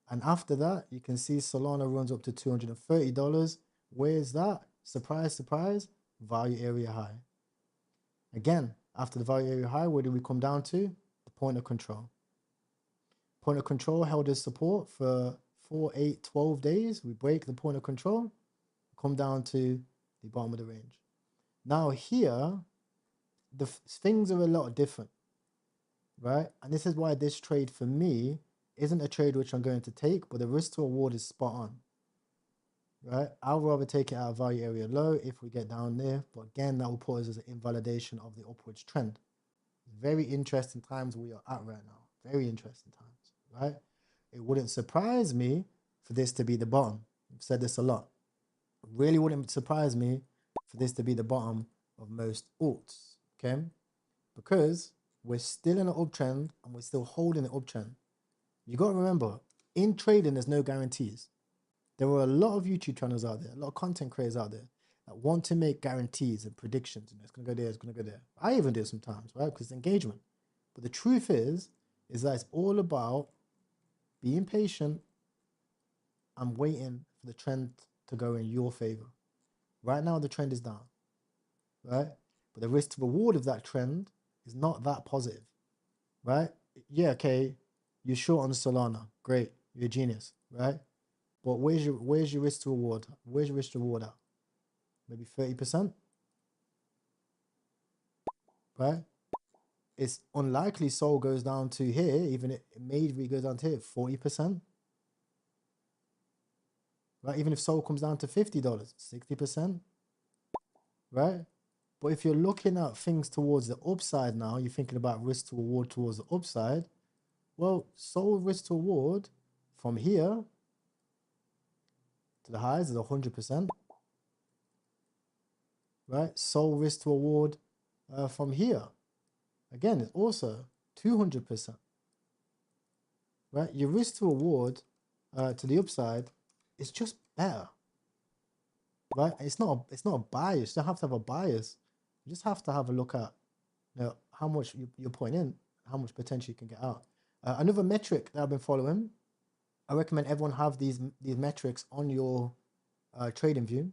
[SPEAKER 1] And after that, you can see Solana runs up to $230. Where's that? Surprise, surprise, value area high. Again, after the value area high, where do we come down to? The point of control. Point of control held as support for 4, 8, 12 days. We break the point of control, come down to the bottom of the range. Now here, the things are a lot different, right? And this is why this trade for me isn't a trade which I'm going to take, but the risk to reward is spot on, right? I'll rather take it out of value area low if we get down there. But again, that will put us as an invalidation of the upwards trend. Very interesting times we are at right now. Very interesting times, right? it wouldn't surprise me for this to be the bottom. I've said this a lot. It really wouldn't surprise me for this to be the bottom of most alts, okay? Because we're still in an uptrend and we're still holding the uptrend. You got to remember, in trading, there's no guarantees. There are a lot of YouTube channels out there, a lot of content creators out there that want to make guarantees and predictions. You know, it's going to go there, it's going to go there. I even do it sometimes, right? Because it's engagement. But the truth is that it's all about being patient and waiting for the trend to go in your favor. Right now, the trend is down, right? But the risk to reward of that trend is not that positive, right? Yeah, okay, you're short on Solana. Great, you're a genius, right? But where's your risk to reward? Where's your risk to reward at? Maybe 30%, right? It's unlikely Sol goes down to here, even it maybe goes down to here, 40%. Right? Even if Sol comes down to $50, 60%. Right? But if you're looking at things towards the upside now, you're thinking about risk to reward towards the upside. Well, Sol risk to reward from here to the highs is 100%. Right? Sol risk to reward from here, again, it's also 200%. Right? Your risk to reward to the upside is just better. Right? It's not a bias. You don't have to have a bias. You just have to have a look at, you know, how much you're putting in, how much potential you can get out. Another metric that I've been following, I recommend everyone have these metrics on your trading view.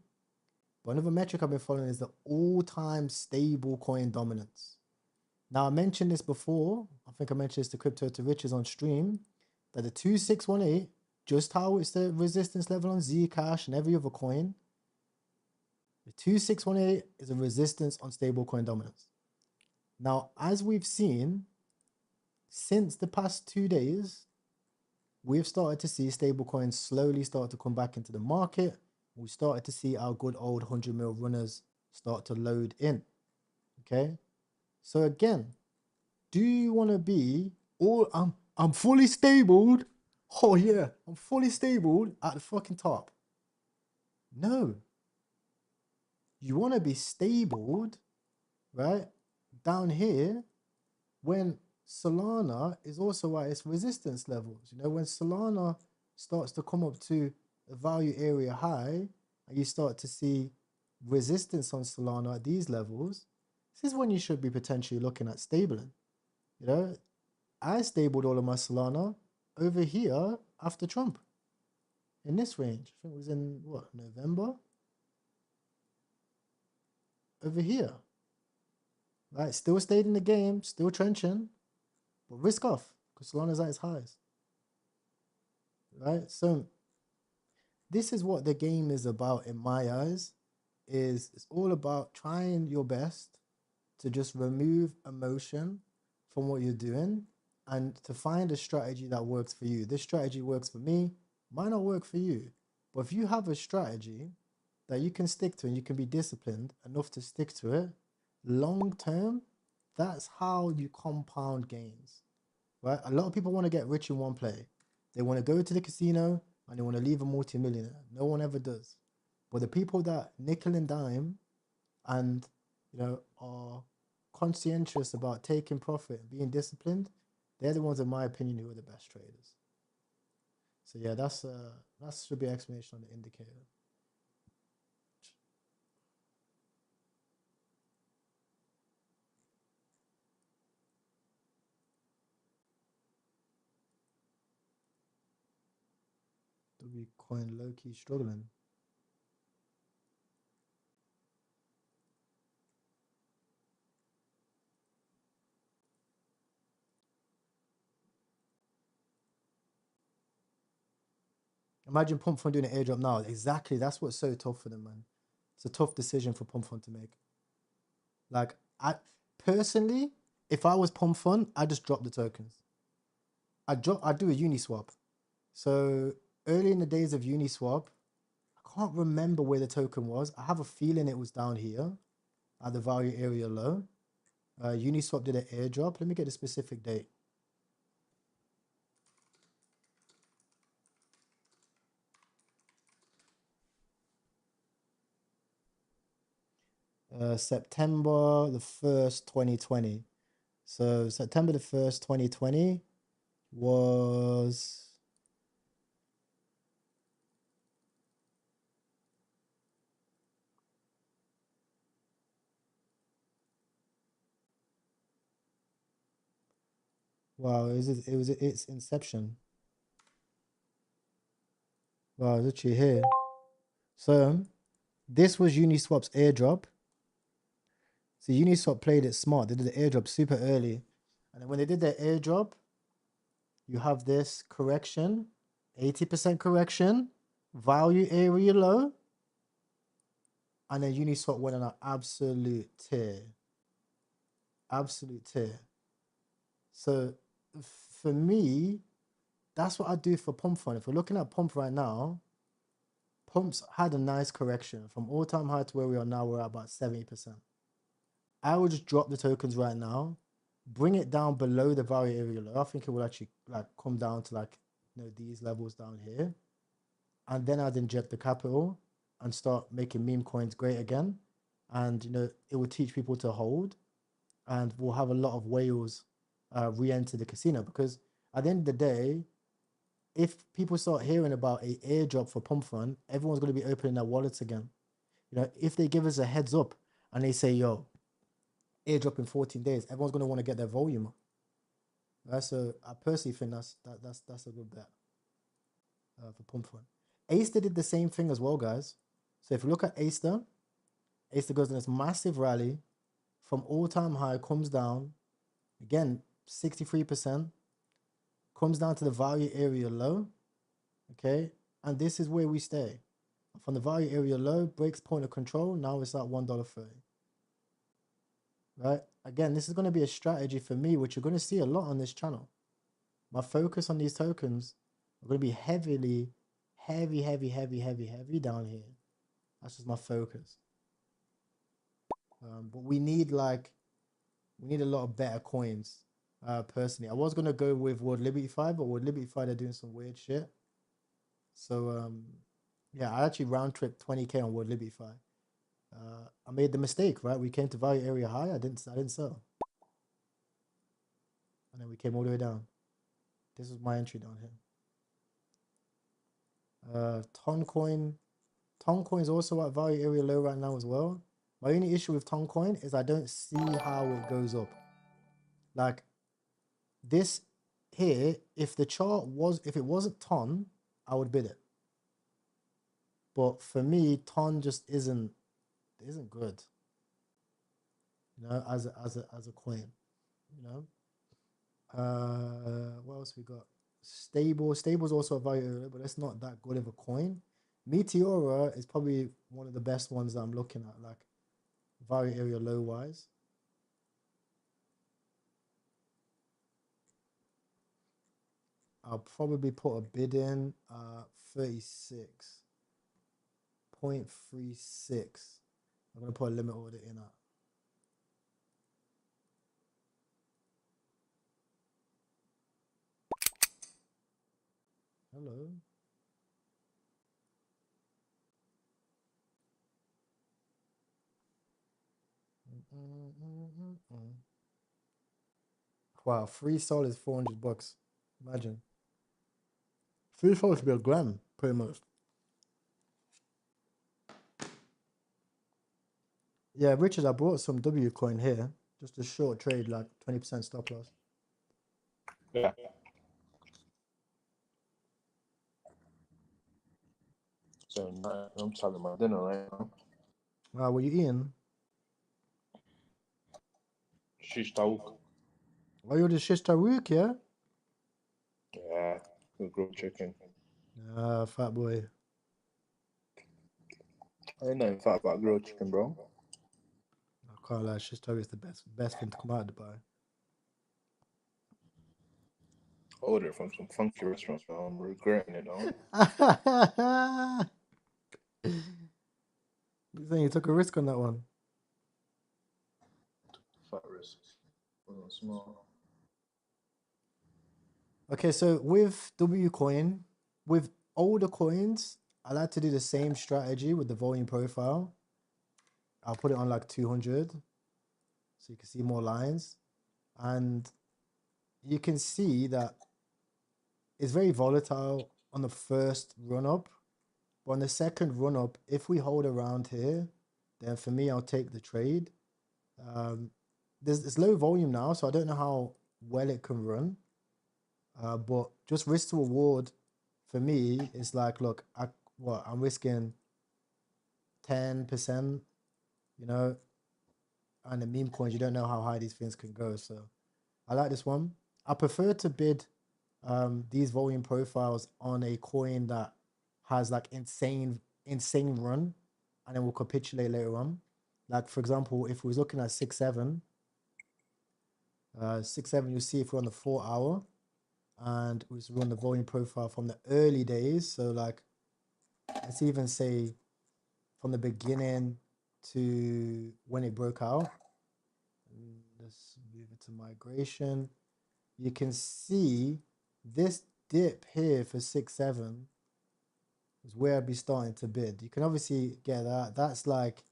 [SPEAKER 1] But another metric I've been following is the all-time stable coin dominance. Now, I mentioned this before. I think I mentioned this to Crypto to Riches on stream, that the 2618, just how it's the resistance level on Zcash and every other coin, the 2618 is a resistance on stablecoin dominance. Now, as we've seen, since the past 2 days, we've started to see stablecoins slowly start to come back into the market. We started to see our good old 100 mil runners start to load in. Okay? So again, do you want to be all I'm fully stabled? Oh yeah, I'm fully stabled at the fucking top. No. You want to be stabled, right, down here when Solana is also at its resistance levels. You know, when Solana starts to come up to a value area high and you start to see resistance on Solana at these levels, this is when you should be potentially looking at stabling. You know, I stabled all of my Solana over here after Trump in this range. I think it was in what, November? Over here. Right, still stayed in the game, still trenching, but risk off because Solana's at its highs. Right, so this is what the game is about in my eyes. It's all about trying your best to just remove emotion from what you're doing and to find a strategy that works for you. This strategy works for me, might not work for you, but if you have a strategy that you can stick to and you can be disciplined enough to stick to it long term, that's how you compound gains, right? A lot of people want to get rich in one play. They want to go to the casino and they want to leave a multimillionaire. No one ever does. But the people that nickel and dime and, you know, are conscientious about taking profit and being disciplined, they're the ones, in my opinion, who are the best traders. So yeah, that should be an explanation on the indicator. W coin low key struggling. Imagine Pump Fund doing an airdrop now. Exactly. That's what's so tough for them, man. It's a tough decision for Pump Fund to make. Like, I personally, if I was Pump Fund, I'd just drop the tokens. I'd do a Uniswap. So early in the days of Uniswap, I can't remember where the token was. I have a feeling it was down here at the value area low. Uniswap did an airdrop. Let me get the specific date. September the 1st, 2020. So September the 1st, 2020 was... Wow, it was its inception. Wow, it's actually here. So this was Uniswap's airdrop. So Uniswap played it smart. They did the airdrop super early. And then when they did their airdrop, you have this correction, 80% correction, value area low. And then Uniswap went on an absolute tear. Absolute tear. So for me, that's what I do for Pump Fund. If we're looking at Pump right now, Pump's had a nice correction from all-time high to where we are now. We're at about 70%. I will just drop the tokens right now, bring it down below the value area low. I think it will actually like come down to like, you know, these levels down here. And then I'd inject the capital and start making meme coins great again. And, you know, it will teach people to hold, and we'll have a lot of whales re-enter the casino, because at the end of the day, if people start hearing about a airdrop for Pump Fund, everyone's going to be opening their wallets again. You know, if they give us a heads up and they say, yo, airdrop in 14 days, everyone's going to want to get their volume up. Right? So I personally think that's a good bet for Pump Fund. Aster did the same thing as well, guys. So if you look at Aster goes in this massive rally from all-time high, comes down, again, 63%, comes down to the value area low, okay? And this is where we stay. From the value area low, breaks point of control, now it's at $1.30. Right? Again, this is going to be a strategy for me, which you're going to see a lot on this channel. My focus on these tokens are going to be heavy down here. That's just my focus. But we need a lot of better coins. Personally, I was going to go with World Liberty 5, but World Liberty 5, they're doing some weird shit. So, yeah, I actually round tripped 20K on World Liberty 5. I made the mistake, right? We came to value area high. I didn't sell. And then we came all the way down. This is my entry down here. Toncoin is also at value area low right now as well. My only issue with Toncoin is I don't see how it goes up. Like this here, if it wasn't Ton, I would bid it. But for me, Ton just isn't good. You know, as a coin. You know. What else we got? Stable's also a value area, but it's not that good of a coin. Meteora is probably one of the best ones that I'm looking at, like value area low wise. I'll probably put a bid in 36.36. I'm gonna put a limit order in at. Hello. Wow, free sol is $400. Imagine. Free sol should be $1,000, pretty much. Yeah, Richard, I bought some W coin here. Just a short trade, like 20% stop loss.
[SPEAKER 4] Yeah. So I'm having my dinner right now.
[SPEAKER 1] Wow, what you eating?
[SPEAKER 4] Shish taouk.
[SPEAKER 1] Oh, you're the shish taouk, yeah?
[SPEAKER 4] Yeah, with grilled chicken.
[SPEAKER 1] Fat boy.
[SPEAKER 4] I ain't nothing fat about grilled chicken, bro.
[SPEAKER 1] I can't lie, shish taouk is the best thing to come out of Dubai.
[SPEAKER 4] I ordered it from some funky restaurants, but I'm regretting it now.
[SPEAKER 1] You saying you took a risk on that one?
[SPEAKER 4] Fat risk. Wasn't smart.
[SPEAKER 1] Okay, so with W coin, with older coins, I like to do the same strategy with the volume profile. I'll put it on like 200 so you can see more lines, and you can see that it's very volatile on the first run up, but on the second run up, if we hold around here, then for me, I'll take the trade. It's low volume now, so I don't know how well it can run. But just risk to reward for me is like, look, I'm risking 10%, you know, and the meme coins, you don't know how high these things can go. So I like this one. I prefer to bid these volume profiles on a coin that has like insane run, and then we'll capitulate later on. Like for example, if we was looking at 6-7, 6-7, you'll see if we're on the 4 hour, and we run the volume profile from the early days. So like, let's even say from the beginning to when it broke out. Let's move it to migration. You can see this dip here for 6-7 is where I'd be starting to bid. You can obviously get that. That's like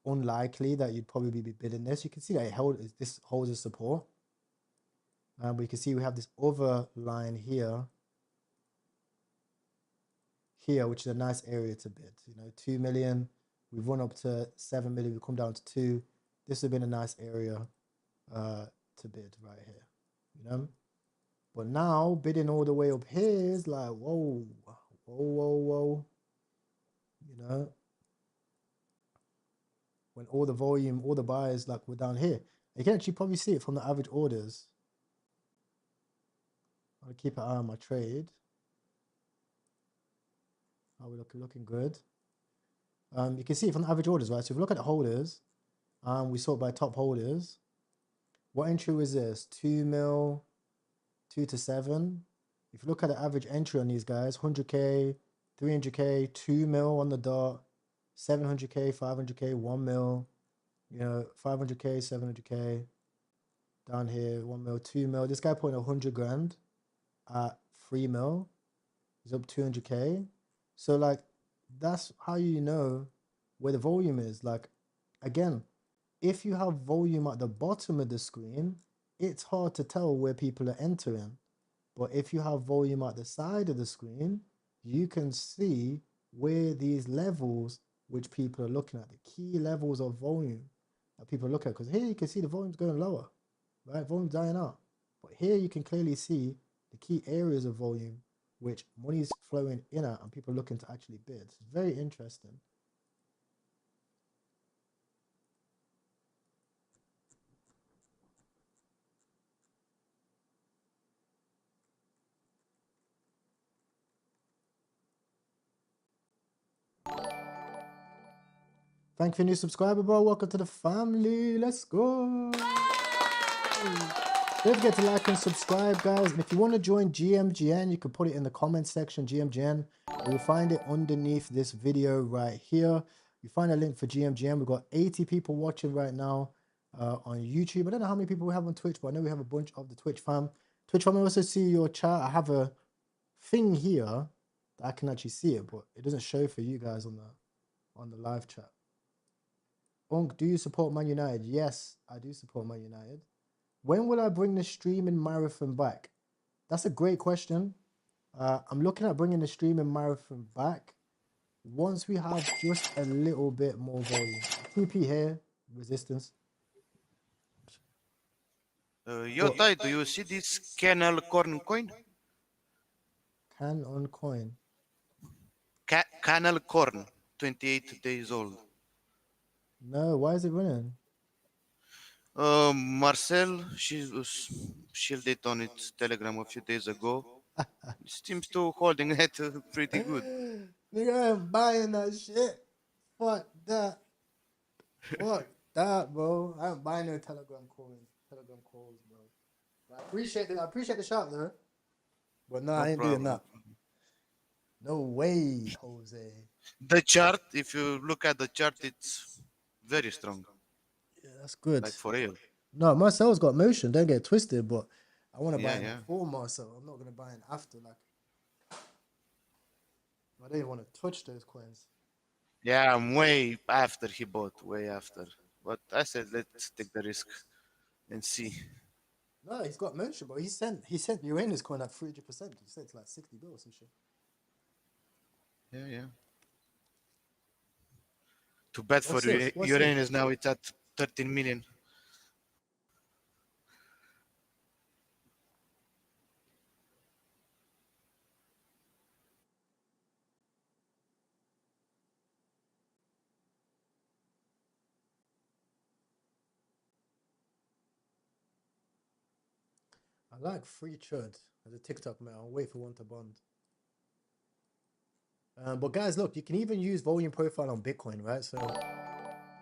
[SPEAKER 1] unlikely that you'd probably be bidding this. You can see that this holds a support. But you can see we have this other line here, which is a nice area to bid. You know, 2 million. We've run up to 7 million. We've come down to 2. This would have been a nice area to bid right here. You know, but now bidding all the way up here is like, whoa. You know, when all the volume, all the buyers like were down here. You can actually probably see it from the average orders. I'll keep an eye on my trade. How we looking good. You can see it from the average orders, right? So if we look at the holders, we sort by top holders. What entry was this? 2 mil, 2 to 7. If you look at the average entry on these guys, 100K, 300K, 2 mil on the dot, 700K, 500K, 1 mil, you know, 500K, 700K, down here, 1 mil, 2 mil. This guy put in 100 grand at 3 mil. He's up 200K. So like, that's how you know where the volume is. Like, again, if you have volume at the bottom of the screen, it's hard to tell where people are entering. But if you have volume at the side of the screen, you can see where these levels, which people are looking at, the key levels of volume that people look at. Because here you can see the volume's going lower, right? Volume's dying out. But here you can clearly see the key areas of volume, which money is flowing in at and people are looking to actually bid. It's very interesting. Thank you for your new subscriber, bro. Welcome to the family. Let's go. Don't forget to like and subscribe, guys. And if you want to join GMGN, you can put it in the comment section, GMGN. You'll find it underneath this video right here. You find a link for GMGN. We've got 80 people watching right now on YouTube. I don't know how many people we have on Twitch, but I know we have a bunch of the Twitch fam. Twitch fam, I also see your chat. I have a thing here that I can actually see it, but it doesn't show for you guys on the live chat. Unk, do you support Man United? Yes, I do support Man United. When will I bring the streaming marathon back? That's a great question. I'm looking at bringing the streaming marathon back once we have just a little bit more volume. TP here, resistance.
[SPEAKER 3] Yotai, do you see this canal corn coin?
[SPEAKER 1] Can on coin.
[SPEAKER 3] Canal corn, 28 days old.
[SPEAKER 1] No, why is it running?
[SPEAKER 3] Marcel, she was shielded on its Telegram a few days ago. It seems to holding it pretty good.
[SPEAKER 1] Nigga, I ain't buying that shit. Fuck that. Fuck that, bro. I ain't buying no Telegram calls, bro. But I appreciate the shot though. But no, I ain't doing that. No way, Jose.
[SPEAKER 3] The chart, if you look at the chart, it's very strong.
[SPEAKER 1] Yeah, that's good.
[SPEAKER 3] Like for real.
[SPEAKER 1] No, Marcel's got motion. Don't get it twisted. But I want to buy it before Marcel. I'm not gonna buy it after. Like, I don't even want to touch those coins.
[SPEAKER 3] Yeah, I'm way after he bought, way after. But I said, let's take the risk and see.
[SPEAKER 1] No, he's got motion, bro. He sent Uranus coin at 300%. He said it's like 60 bills and shit.
[SPEAKER 3] Yeah, yeah. Too bad for
[SPEAKER 1] What's this? What's this?
[SPEAKER 3] Uranus now. It's at 13 million.
[SPEAKER 1] I like free chud as a TikTok man. I'll wait for one to bond. But guys, look, you can even use volume profile on Bitcoin, right? So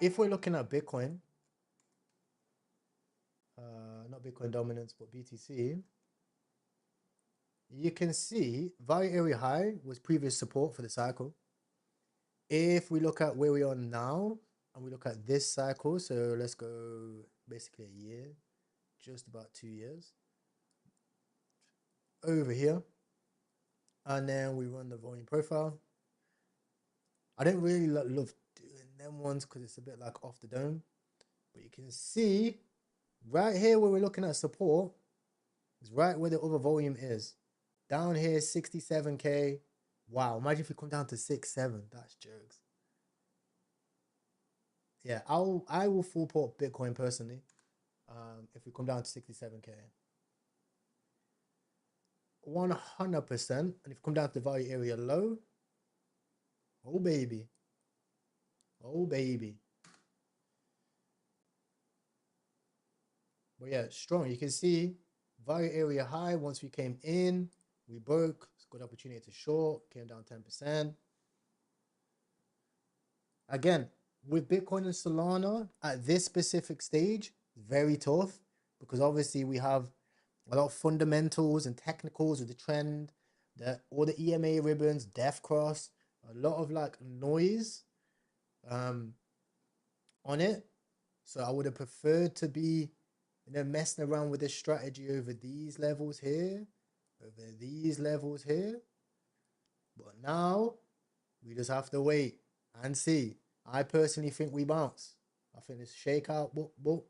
[SPEAKER 1] if we're looking at Bitcoin, not Bitcoin dominance, but BTC, you can see value area high was previous support for the cycle. If we look at where we are now and we look at this cycle, so let's go basically a year, just about 2 years over here, and then we run the volume profile. I don't really love doing them ones because it's a bit like off the dome, but you can see right here where we're looking at support is right where the other volume is. Down here, 67K. Wow, imagine if we come down to 6-7. That's jokes. Yeah, I will full port Bitcoin personally. If we come down to 67K. 100%. And if you come down to the value area low, oh baby. Oh baby. But yeah, strong. You can see value area high. Once we came in, we broke. It's a good opportunity to short. Came down 10%. Again, with Bitcoin and Solana at this specific stage, very tough because obviously we have a lot of fundamentals and technicals with the trend, all the EMA ribbons, death cross, a lot of like noise on it. So I would have preferred to be, messing around with this strategy over these levels here, over these levels here. But now we just have to wait and see. I personally think we bounce. I think this shakeout, boop, boop.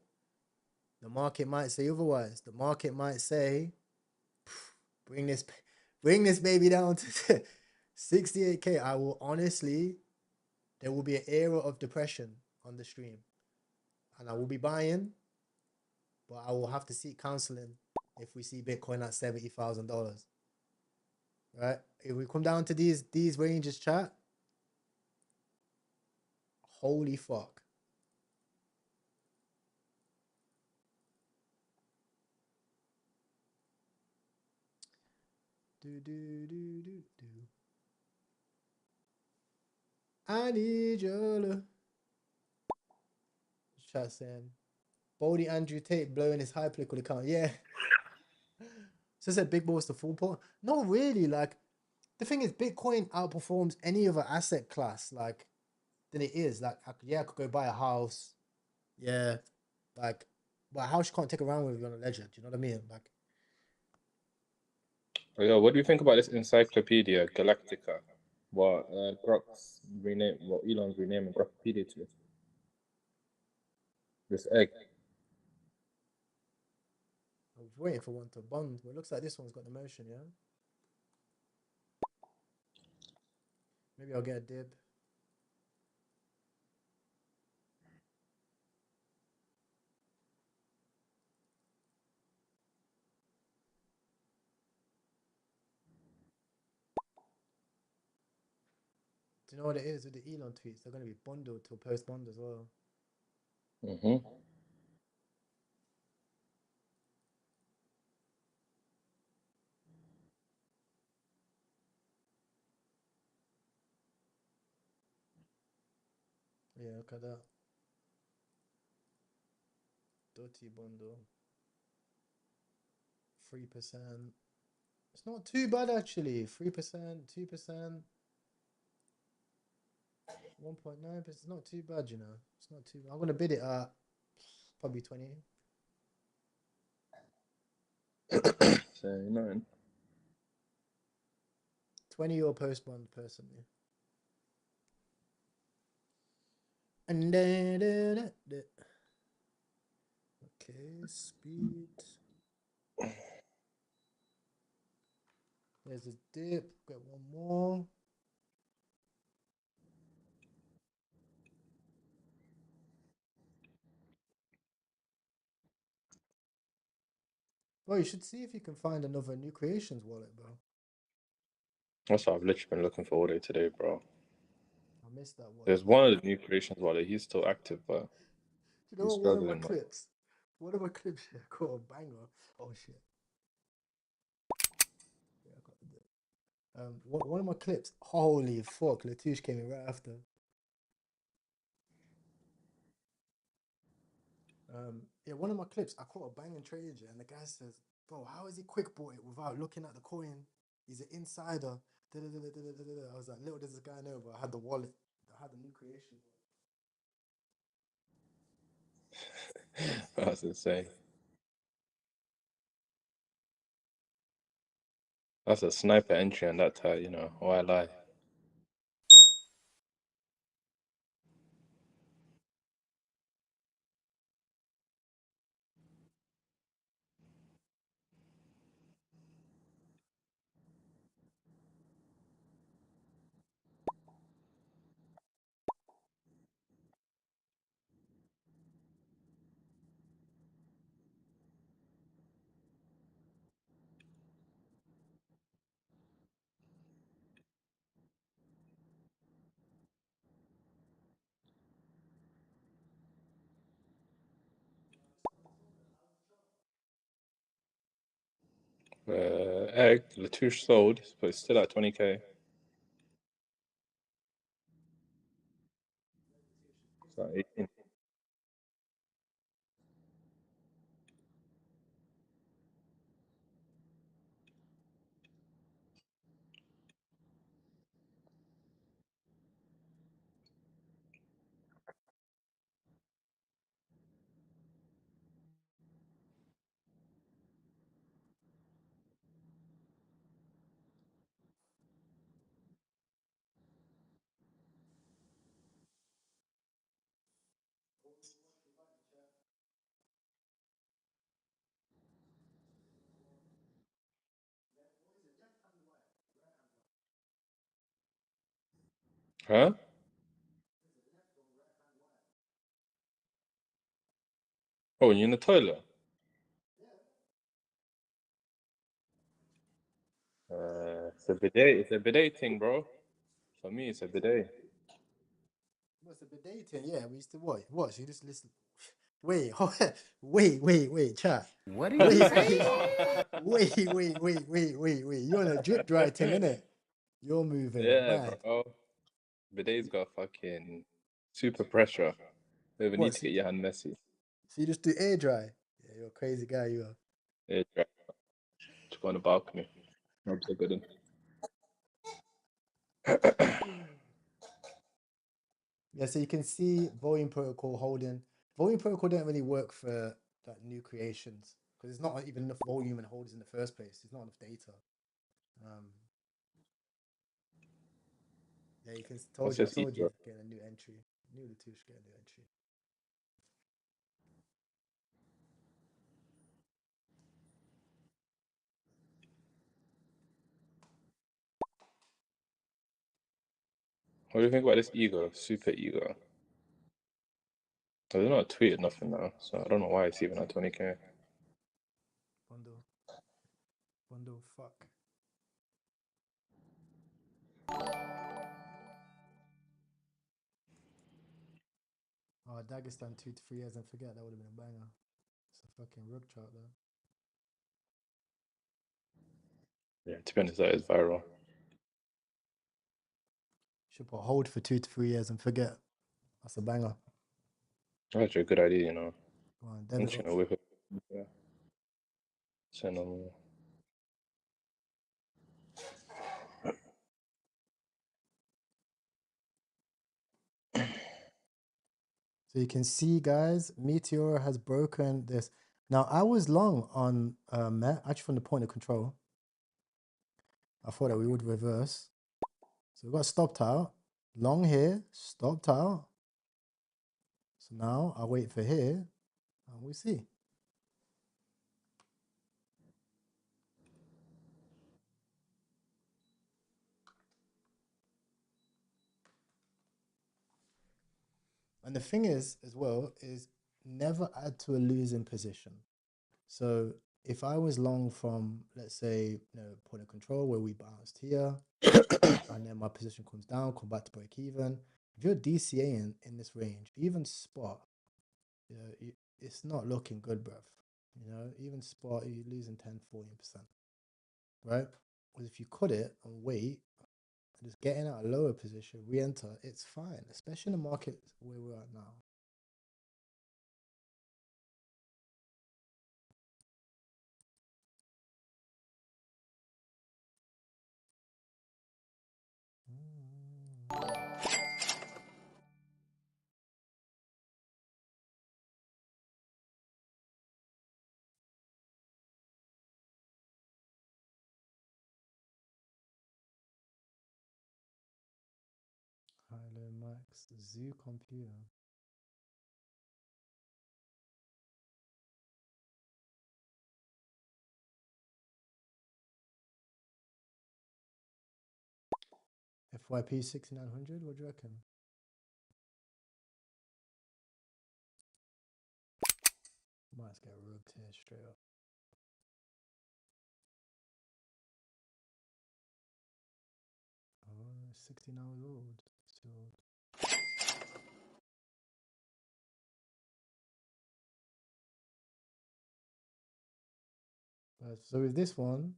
[SPEAKER 1] The market might say otherwise. The market might say, bring this baby down to 68K. I will honestly, there will be an era of depression on the stream. And I will be buying, but I will have to seek counseling if we see Bitcoin at $70,000. Right? If we come down to these ranges, chat, holy fuck. Do. I need your love. Chat saying, Baldy Andrew Tate blowing his high political account. Yeah. So I said big balls to full port. No, really. Like, the thing is, Bitcoin outperforms any other asset class, like, than it is. Like, I could go buy a house. Yeah. Like, but a house you can't take around with you on a ledger. Do you know what I mean? Like,
[SPEAKER 4] Oh, yeah, what do you think about this Encyclopedia Galactica? What Elon's renaming Grokpedia to? This egg.
[SPEAKER 1] I was waiting for one to bond, but it looks like this one's got the motion, yeah? Maybe I'll get a dib. Do you know what it is with the Elon tweets? They're going to be bundled to a post bond as well.
[SPEAKER 4] Mm-hmm.
[SPEAKER 1] Yeah, look at that. Dirty bundle. 3%. It's not too bad actually. 3%, 2%, 1.9%. It's not too bad, you know. It's not too bad. I'm gonna bid it at probably 20.
[SPEAKER 4] So, you know.
[SPEAKER 1] 20 or post bond personally. Okay, speed. There's a dip. Got one more. Bro, you should see if you can find another New Creations wallet, bro.
[SPEAKER 4] That's what I've literally been looking for all day today, bro.
[SPEAKER 1] I missed that wallet.
[SPEAKER 4] There's one of the New Creations wallet. He's still active, but
[SPEAKER 1] You know
[SPEAKER 4] he's
[SPEAKER 1] what? One of my
[SPEAKER 4] struggling, man.
[SPEAKER 1] clips. One of my clips here caught a banger. Oh shit. Yeah, I got the dip. One of my clips. Holy fuck! Latouche came in right after. Yeah, one of my clips. I caught a banging trade, and the guy says, "Bro, how is he quick bought it without looking at the coin? He's an insider." I was like, "Little does this guy know," but I had the wallet. I had the New Creation.
[SPEAKER 4] That's insane. That's a sniper entry on that tag, you know. Why lie? Egg, Latouche sold, but it's still at 20k. It's at 18. Huh? Oh, you're in the toilet? It's a bidet. It's a bidet thing, bro. For me, it's a bidet.
[SPEAKER 1] What's a bidet thing? Yeah, we used to what? What? You just listen. Wait, wait, chat.
[SPEAKER 6] What are you
[SPEAKER 1] Wait,
[SPEAKER 6] saying?
[SPEAKER 1] wait. You're on a drip dry thing, innit? You're moving
[SPEAKER 4] Yeah,
[SPEAKER 1] mad.
[SPEAKER 4] bro. Bidet's got fucking super pressure. Don't even need
[SPEAKER 1] What?
[SPEAKER 4] to get your hand messy.
[SPEAKER 1] So you just do air dry? Yeah, you're a crazy guy, you are.
[SPEAKER 4] Yeah, just go on the balcony. Rubs are good.
[SPEAKER 1] Yeah, so you can see volume protocol holding. Volume protocol don't really work for like new creations because there's not even enough volume and holders in the first place. There's not enough data. Yeah, you can.
[SPEAKER 4] What's
[SPEAKER 1] I
[SPEAKER 4] this
[SPEAKER 1] told you,
[SPEAKER 4] Ether?
[SPEAKER 1] getting a new entry. New Latouche getting a new entry.
[SPEAKER 4] What do you think about this ego? Super ego. They're not tweeted nothing now, so I don't know why it's even at 20k.
[SPEAKER 1] Bundle, fuck. Oh, Dagestan 2 to 3 years and forget that would have been a banger. It's a fucking rug chart though.
[SPEAKER 4] Yeah, to be honest, that is viral.
[SPEAKER 1] Should put hold for 2 to 3 years and forget. That's a banger.
[SPEAKER 4] That's actually a good idea, you know.
[SPEAKER 1] Go on,
[SPEAKER 4] I'm
[SPEAKER 1] debit
[SPEAKER 4] just
[SPEAKER 1] up.
[SPEAKER 4] gonna whip it. Yeah. Send them.
[SPEAKER 1] So you can see, guys, Meteor has broken this. Now, I was long on Met, actually from the point of control. I thought that we would reverse. So we got stopped out. Long here, stopped out. So now I'll wait for here and we'll see. And the thing is, as well, is never add to a losing position. So if I was long from, let's say, point of control where we bounced here, and then my position comes down, come back to break even. If you're DCAing in this range, even spot, it's not looking good, bruv. Even spot, you're losing 10, 14%, right? Because if you cut it and wait, and just getting out a lower position, re-enter, it's fine, especially in the market where we're at now. Hello, Max. Zoo computer. FYP 6900, what do you reckon? Might get rugged here straight up. Oh, 16 hours old. Still. So with this one,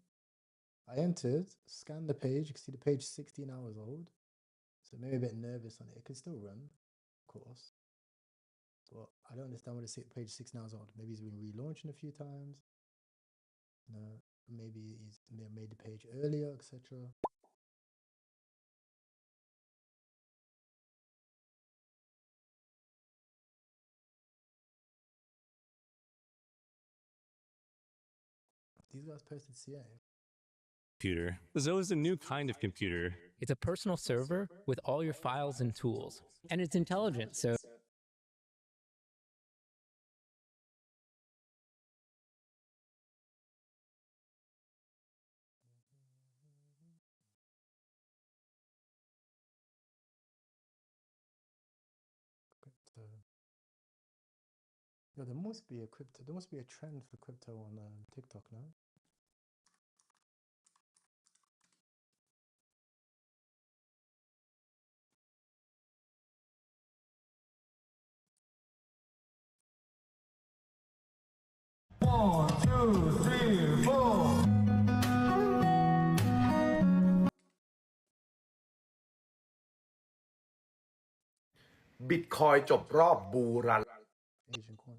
[SPEAKER 1] I entered, scanned the page. You can see the page 16 hours old. So maybe a bit nervous on it. It could still run, of course. But I don't understand what the page 16 hours old. Maybe he's been relaunching a few times. Maybe he's made the page earlier, etc. These guys posted CA.
[SPEAKER 6] Computer. Zoe is a new kind of computer.
[SPEAKER 7] It's a personal server with all your files and tools, and it's intelligent, so
[SPEAKER 1] Crypto. Yo, there must be a crypto. There must be a trend for crypto on TikTok now. One, two, three, four.
[SPEAKER 8] Bitcoin จบรอบบูรัน
[SPEAKER 1] Asian coin.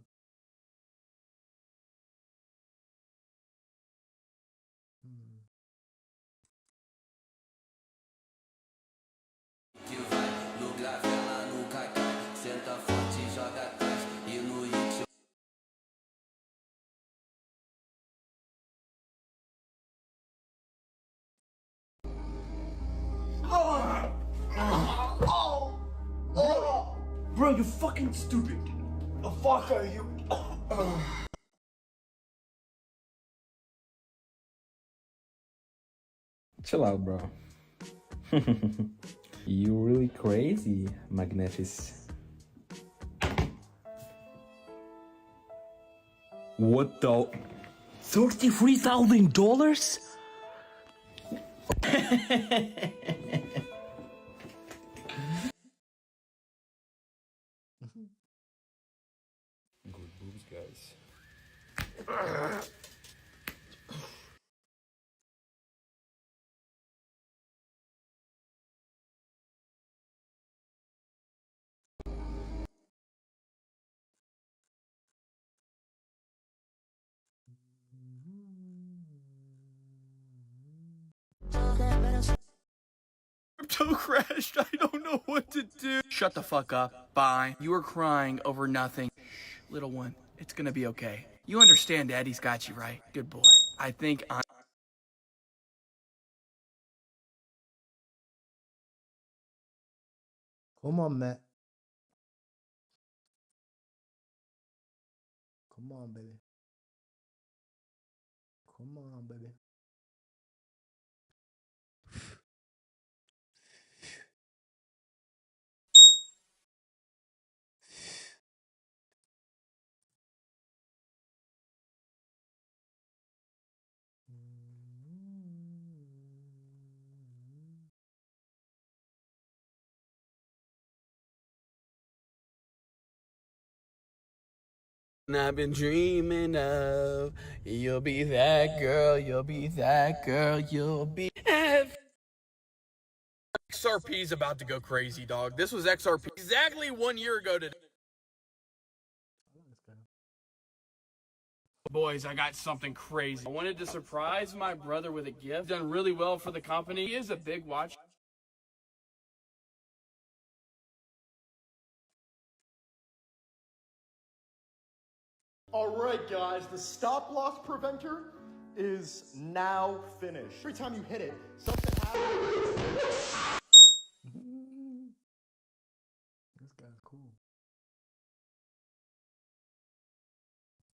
[SPEAKER 8] Bro, you're fucking stupid. The fuck are you?
[SPEAKER 9] Chill out, bro. You really crazy, Magnetis. What the? $33,000? Good moves, guys.
[SPEAKER 8] Crypto crashed. I don't know what to do. Shut the fuck up. Bye. You were crying over nothing. Little one, it's gonna be okay. You understand Daddy's got you, right? Good boy. I think I'm...
[SPEAKER 1] Come on, Matt. Come on, baby. Come on, baby.
[SPEAKER 8] I've been dreaming of. You'll be that girl, you'll be that girl, you'll be. XRP is about to go crazy, dog. This was XRP exactly 1 year ago today. Boys, I got something crazy. I wanted to surprise my brother with a gift. Done really well for the company. He is a big watch.
[SPEAKER 10] Alright guys, the stop loss preventer is now finished. Every time you hit it, something happens.
[SPEAKER 1] This guy's cool.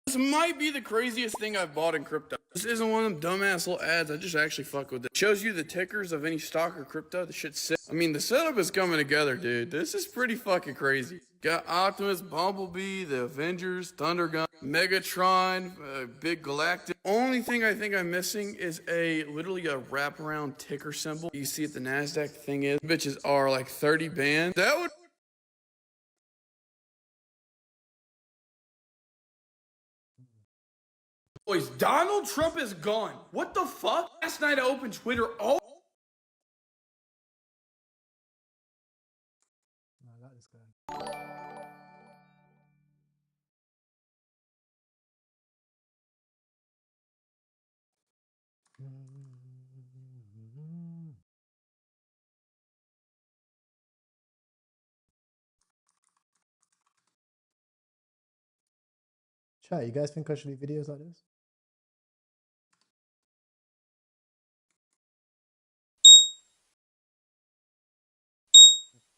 [SPEAKER 8] This might be the craziest thing I've bought in crypto. This isn't one of them dumbass little ads. I just actually fuck with it. Shows you the tickers of any stock or crypto. The shit's sick. I mean, the setup is coming together, dude. This is pretty fucking crazy. Got Optimus, Bumblebee, the Avengers, Thundergun, Megatron, Big Galactic. Only thing I think I'm missing is literally a wraparound ticker symbol. You see at the NASDAQ thing is, bitches are like 30 bands. That would. Boys, Donald Trump is gone. What the fuck? Last night I opened Twitter. Oh.
[SPEAKER 1] I like this guy. Chat, you guys think I should do videos like this?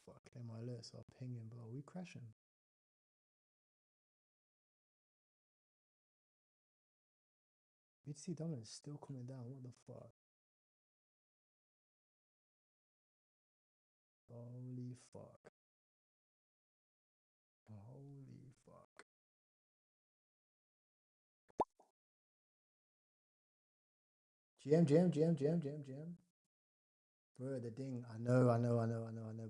[SPEAKER 1] Fuck, in my alerts are pinging, bro. We crashing. BTC dominance is still coming down. What the fuck? Holy fuck. Holy fuck. GM. Bro, the ding. I know.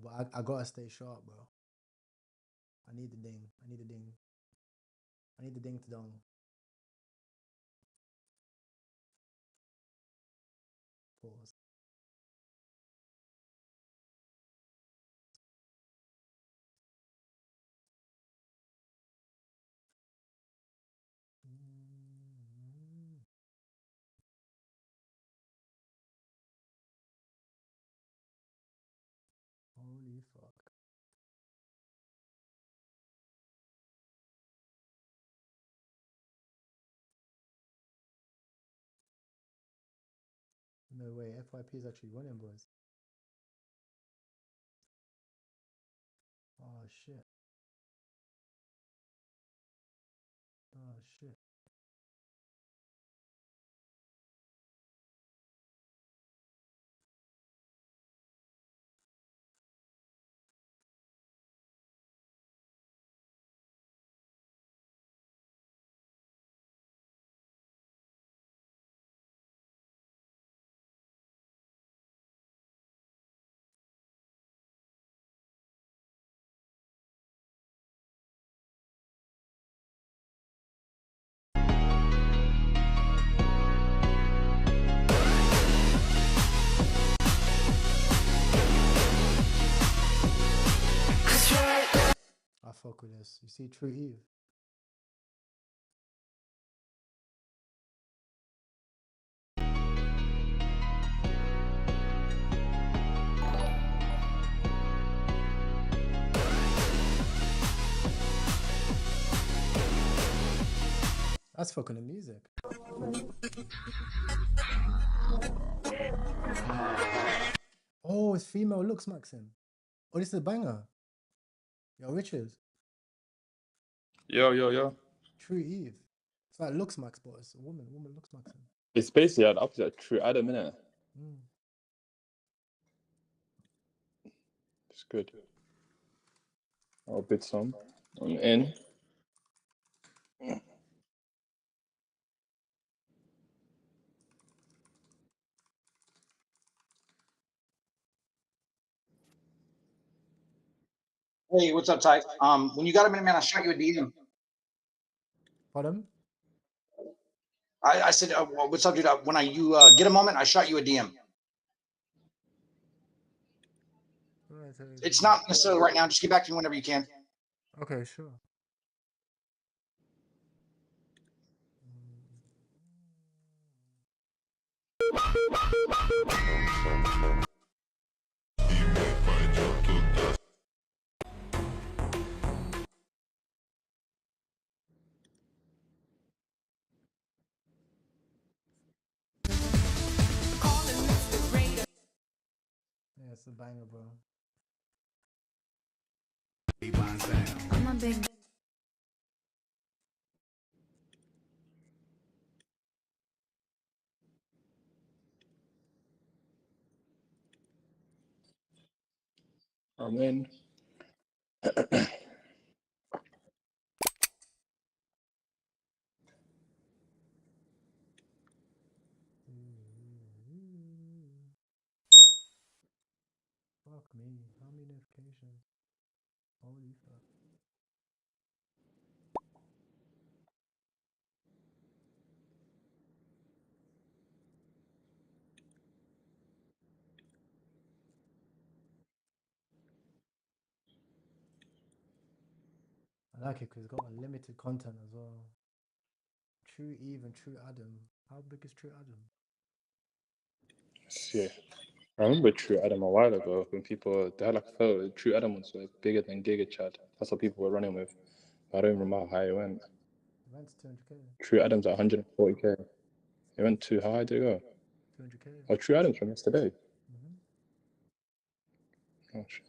[SPEAKER 1] But I gotta stay sharp, bro. I need the ding. I need the ding to dong. Pause. Holy fuck. No way, FYP is actually running, boys. Oh shit. Oh shit. I fuck with this. You see True Eve? That's fucking the music. Oh, it's female looks, Maxim. Oh, this is a banger. Yo, Richards.
[SPEAKER 4] Yo.
[SPEAKER 1] True Eve. It's like looks max, but it's a woman. Woman looks max.
[SPEAKER 4] It's basically the opposite of True Adam, innit? It's good. I'll bid some. I'm in.
[SPEAKER 11] Hey, what's up, Ty? When you got a minute, man, I shot you a DM.
[SPEAKER 1] Pardon?
[SPEAKER 11] I said, what's up, dude? When you get a moment, I shot you a DM. It's not necessarily right now. Just get back to me whenever you can.
[SPEAKER 1] Okay, sure. Yeah, it's a banger, bro.
[SPEAKER 12] I'm a big
[SPEAKER 4] I'm in.
[SPEAKER 1] Fuck me. How many notifications? Holy fuck. I like it because it's got unlimited content as well. True Eve and True Adam. How big is True Adam?
[SPEAKER 4] Yeah. I remember True Adam a while ago when people, they had like a photo, True Adam was like bigger than Giga Chad. That's what people were running with. I don't remember how high it went.
[SPEAKER 1] It went to 200k.
[SPEAKER 4] True Adam's at 140k. It went too high, did it go?
[SPEAKER 1] 200k.
[SPEAKER 4] Oh, True Adam's from yesterday. Oh, shit.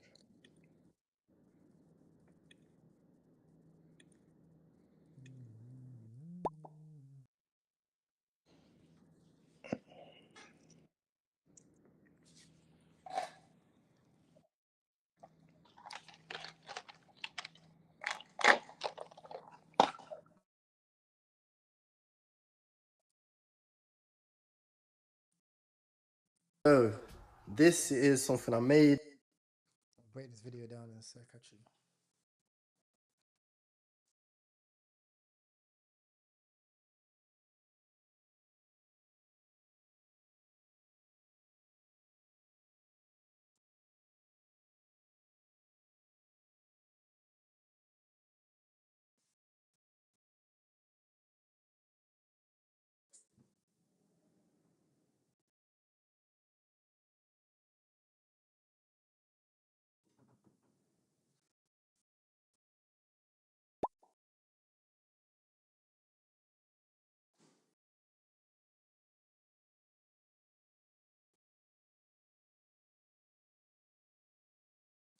[SPEAKER 10] So, this is something I made.
[SPEAKER 1] I'll break this video down in a sec, actually.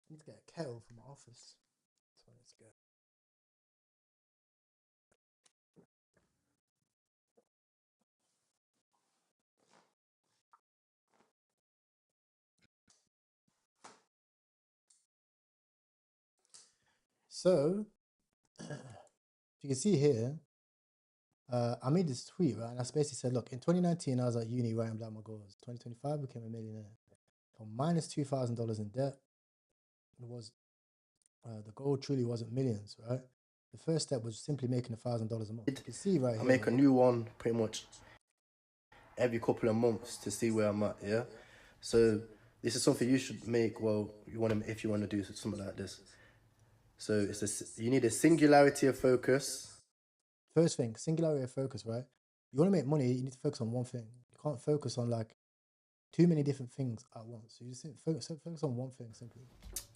[SPEAKER 1] I need to get a kettle for my office. That's what I need to get. So, you can see here, I made this tweet, right? And I basically said, look, in 2019, I was at uni writing down my goals. 2025, I became a millionaire. So minus $2,000 in debt. It was, the goal truly wasn't millions, right? The first step was simply making $1,000 a month. You can see right here.
[SPEAKER 10] I make a new one pretty much every couple of months to see where I'm at, yeah? So this is something you should make, well, if you want to do something like this. So you need a singularity of focus.
[SPEAKER 1] First thing, singularity of focus, right? You want to make money, you need to focus on one thing. You can't focus on like too many different things at once. So you just focus on one thing simply.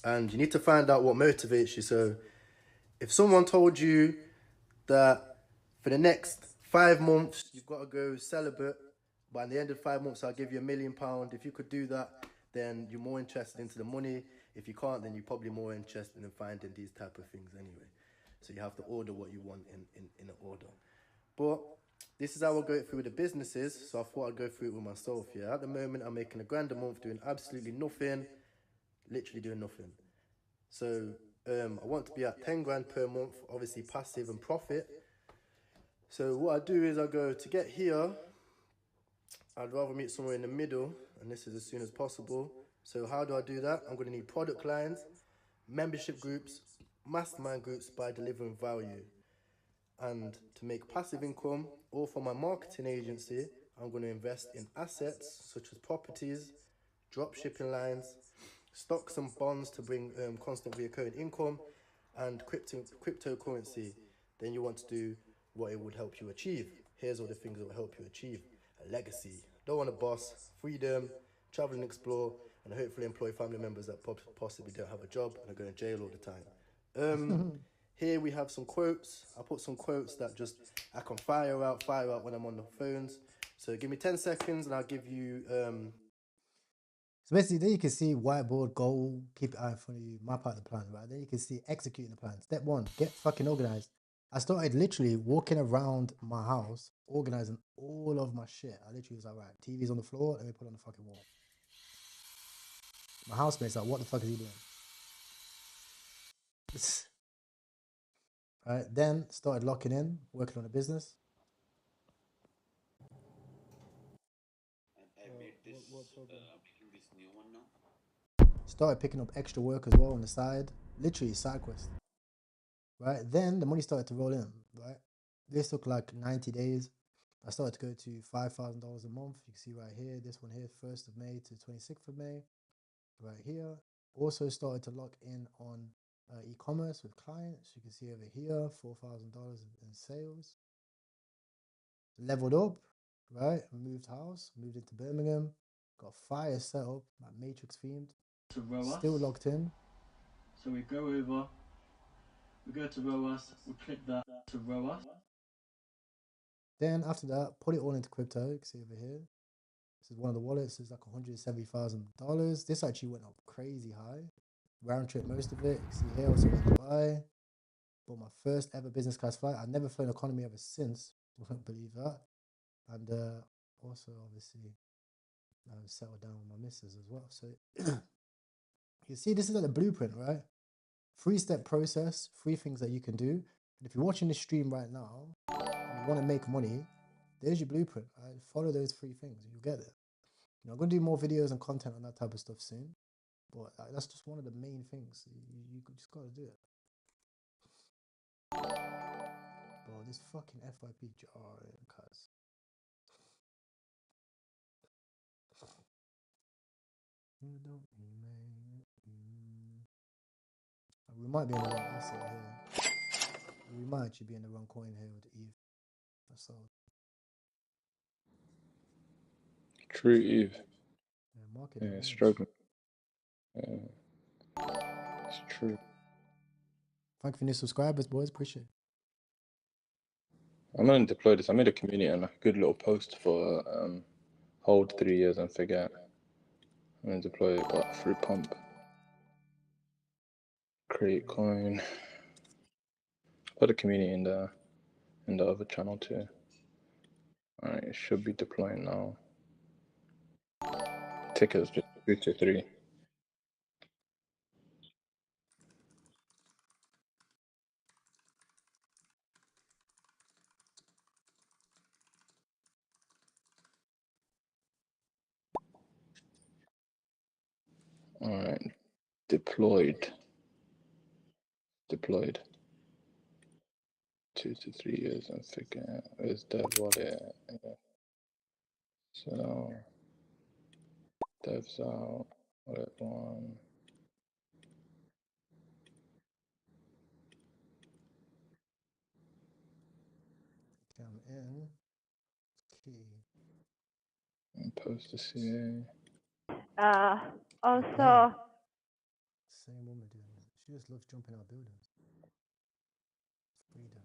[SPEAKER 10] And you need to find out what motivates you. So if someone told you that for the next 5 months, you've got to go celibate, but at the end of 5 months, I'll give you £1 million. If you could do that, then you're more interested into the money. If you can't, then you're probably more interested in finding these type of things anyway. So you have to order what you want in an order. But this is how I'll go through with the businesses. So I thought I'd go through it with myself. Yeah, at the moment I'm making $1,000 a month doing absolutely nothing, literally doing nothing. So I want to be at 10 grand per month, obviously passive and profit. So what I do is I go to get here. I'd rather meet somewhere in the middle, and this is as soon as possible. So how do I do that? I'm going to need product lines, membership groups, mastermind groups by delivering value. And to make passive income, or for my marketing agency, I'm going to invest in assets such as properties, drop shipping lines, stocks and bonds to bring constant recurring income, and cryptocurrency. Then you want to do what it would help you achieve. Here's all the things that will help you achieve a legacy. Don't want a boss, freedom, travel and explore, and hopefully employ family members that possibly don't have a job and are going to jail all the time. Here we have some quotes. I put some quotes that just I can fire out when I'm on the phones. So give me 10 seconds and I'll give you
[SPEAKER 1] So basically, there you can see whiteboard, goal, keep it eye in front of you, map out the plan, right? Then you can see executing the plan. Step 1, get fucking organized. I started literally walking around my house, organizing all of my shit. I literally was like, right, TV's on the floor, let me put it on the fucking wall. My housemate's like, what the fuck is he doing? Right, then started locking in, working on a business. Started picking up extra work as well on the side, literally side quest. Right, then the money started to roll in. Right, this took like 90 days. I started to go to $5,000 a month. You can see right here, this one here, 1st of May to 26th of May. Right here, also started to lock in on e-commerce with clients. You can see over here, $4,000 in sales. Leveled up, right? Moved house, moved into Birmingham. Got fire set up, my Matrix themed. Still locked in.
[SPEAKER 13] So we go over, we go to ROAS, we click that to ROAS.
[SPEAKER 1] Then after that, put it all into crypto. You can see over here. This is one of the wallets. It's like $170,000. This actually went up crazy high. Round trip most of it. You can see here, also went to Dubai. Bought my first ever business class flight. I've never flown economy ever since. You won't believe that. And also, obviously, settled down with my missus as well. So you see, this is like the blueprint, right? 3-step process, 3 things that you can do. And if you're watching this stream right now, and you want to make money, there's your blueprint, right? Follow those 3 things, you'll get it. You know, I'm going to do more videos and content on that type of stuff soon. But that's just one of the main things. You just got to do it. Bro, this fucking FYP jarring, cuz. We might be in the wrong asset here. We might actually be in the wrong coin here with Eve. That's all.
[SPEAKER 4] True Eve.
[SPEAKER 1] Yeah, market.
[SPEAKER 4] Yeah, struggling. Yeah, it's true.
[SPEAKER 1] Thank you for new subscribers, boys. Appreciate it.
[SPEAKER 4] I'm gonna deploy this. I made a community and a good little post for hold 3 years and forget. I'm gonna deploy it, but through pump. Create coin. Put a community in the other channel too. Alright, it should be deploying now. Tickers just 2 to 3. Alright, deployed. 2 to 3 years and forget. Where's dev wallet? Yeah. So devs out. Wallet 1.
[SPEAKER 1] Come in. Key.
[SPEAKER 4] And post to CA.
[SPEAKER 14] Also.
[SPEAKER 1] Same woman doing it. She just loves jumping out buildings. Freedom.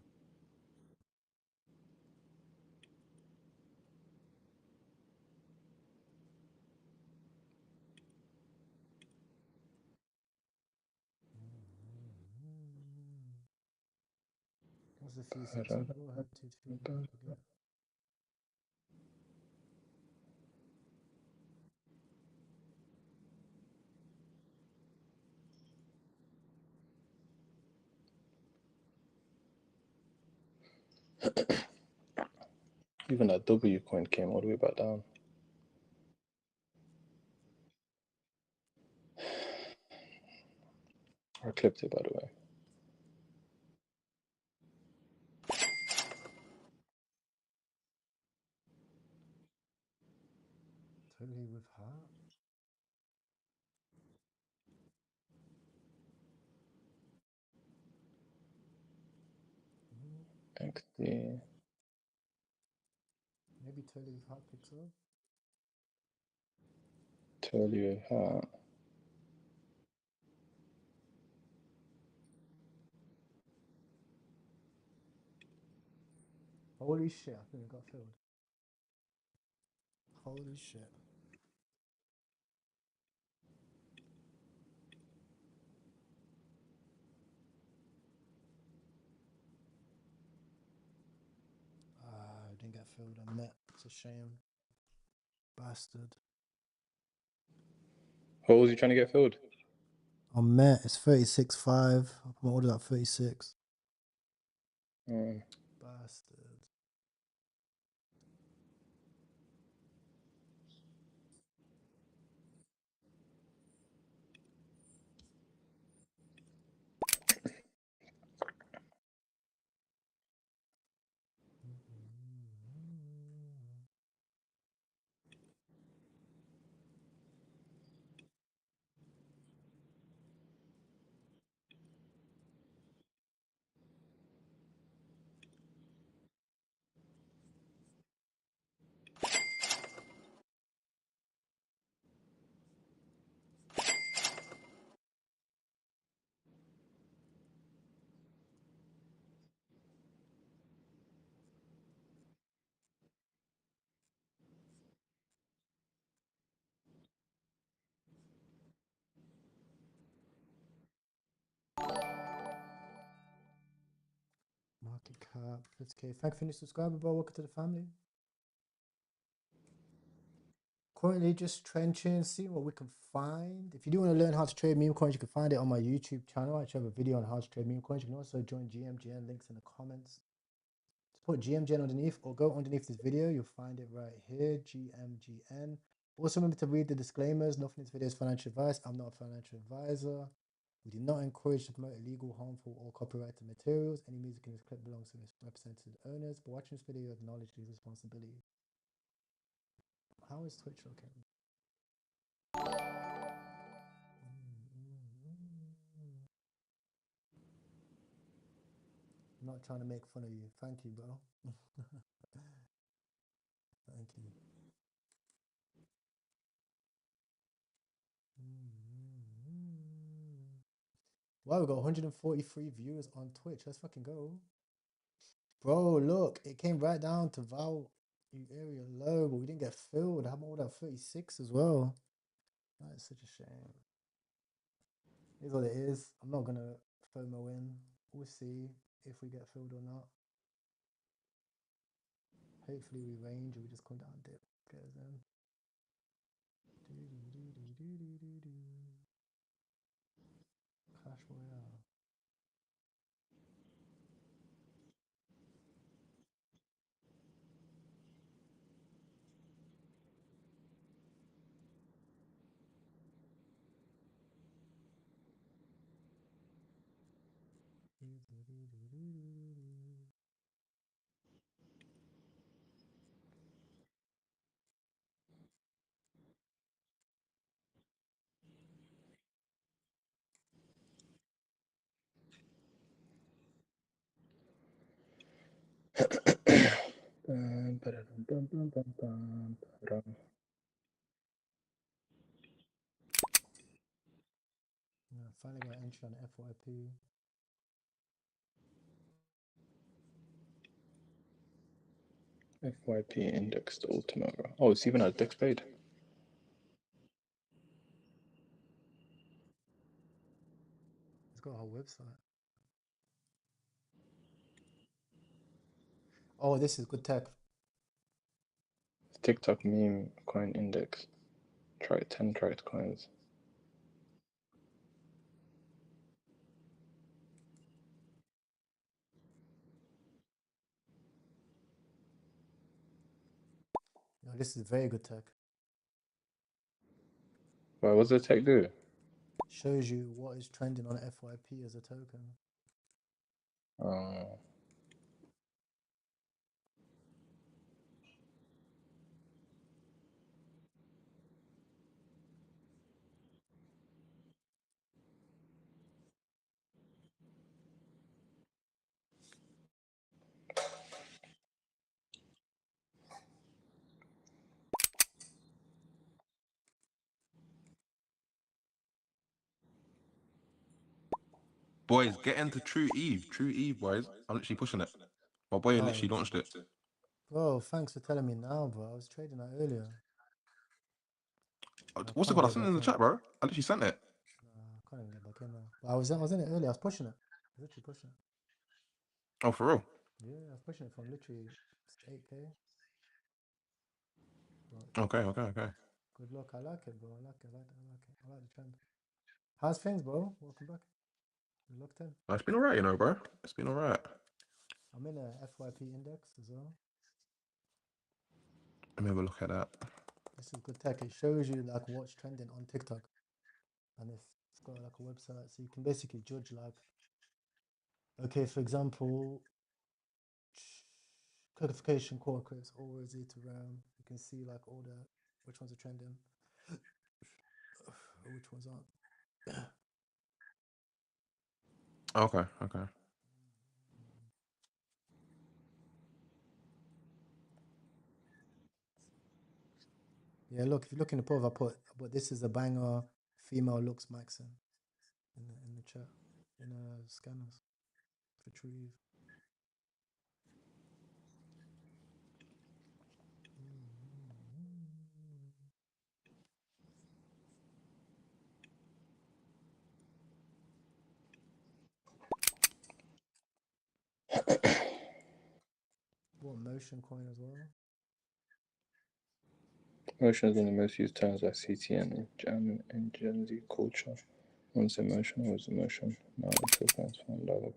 [SPEAKER 1] What's the fee section? Go ahead, 2 2. Forget.
[SPEAKER 4] Even that W coin came all the way back down. I clipped it, by the way.
[SPEAKER 1] Totally with heart.
[SPEAKER 4] XD.
[SPEAKER 1] Maybe totally with heart picks up.
[SPEAKER 4] Totally with heart.
[SPEAKER 1] Holy shit, I think it got filled. Holy shit. Didn't get filled on net. It's a shame. Bastard.
[SPEAKER 4] What was he trying to get filled?
[SPEAKER 1] On Met, it's 36.5. I ordered at 36. Bastard. Market cap, 50k. Thank you for your subscriber, bro. Welcome to the family. Currently just trenching, seeing what we can find. If you do want to learn how to trade meme coins, you can find it on my YouTube channel. I actually have a video on how to trade meme coins. You can also join GMGN, links in the comments. Just put GMGN underneath or go underneath this video. You'll find it right here, GMGN. Also remember to read the disclaimers. Nothing in this video is financial advice. I'm not a financial advisor. We do not encourage to promote illegal, harmful, or copyrighted materials. Any music in this clip belongs to its representative owners. But watching this video, you acknowledge these responsibilities. How is Twitch looking? I'm not trying to make fun of you. Thank you, bro. Thank you. Wow, we got 143 viewers on Twitch. Let's fucking go. Bro, look, it came right down to Val area low, but we didn't get filled. I have more than 36 as well. That is such a shame. Here's what it is. I'm not gonna FOMO in. We'll see if we get filled or not. Hopefully we range or we just come down dip. Goes in. Clash Royale. Yeah, finally got entry on FYP.
[SPEAKER 4] FYP indexed ultimate. Oh, it's even at Dex paid.
[SPEAKER 1] It's got a whole website. Oh, this is good tech.
[SPEAKER 4] TikTok meme coin index. Try 10 tracked coins.
[SPEAKER 1] Yo, this is very good tech.
[SPEAKER 4] Well, what's the tech do?
[SPEAKER 1] Shows you what is trending on FYP as a token.
[SPEAKER 14] Boys, get into True Eve. True Eve, boys. I'm literally pushing it. My boy literally launched it.
[SPEAKER 1] Bro, thanks for telling me now, bro. I was trading that earlier.
[SPEAKER 14] What's it called? I sent it in the chat, bro. I literally sent it.
[SPEAKER 1] I can't even get back in now. But I was in it earlier. I was pushing it. I was literally pushing it.
[SPEAKER 14] Oh, for real?
[SPEAKER 1] Yeah, I was pushing it from literally 8K.
[SPEAKER 14] Okay.
[SPEAKER 1] Good luck. I like it, bro. I like it. I like the trend. How's things, bro? Welcome back. You locked in?
[SPEAKER 14] It's been alright, you know, bro. It's been alright.
[SPEAKER 1] I'm in a FYP index as well.
[SPEAKER 14] Let me have a look at that.
[SPEAKER 1] This is good tech. It shows you like what's trending on TikTok, and it's got like a website, so you can basically judge like, okay, for example, codification core crypts always eat around. You can see like all the which ones are trending, or which ones aren't.
[SPEAKER 14] Okay.
[SPEAKER 1] Yeah, look, if you look in the poll, I put this is a banger. Female looks maxing in the chat in scanners for True Eve. What motion coin as well?
[SPEAKER 4] Motion is one of the most used terms by CTN in Gen Z culture. Once emotion, always emotion. Now until fans find out.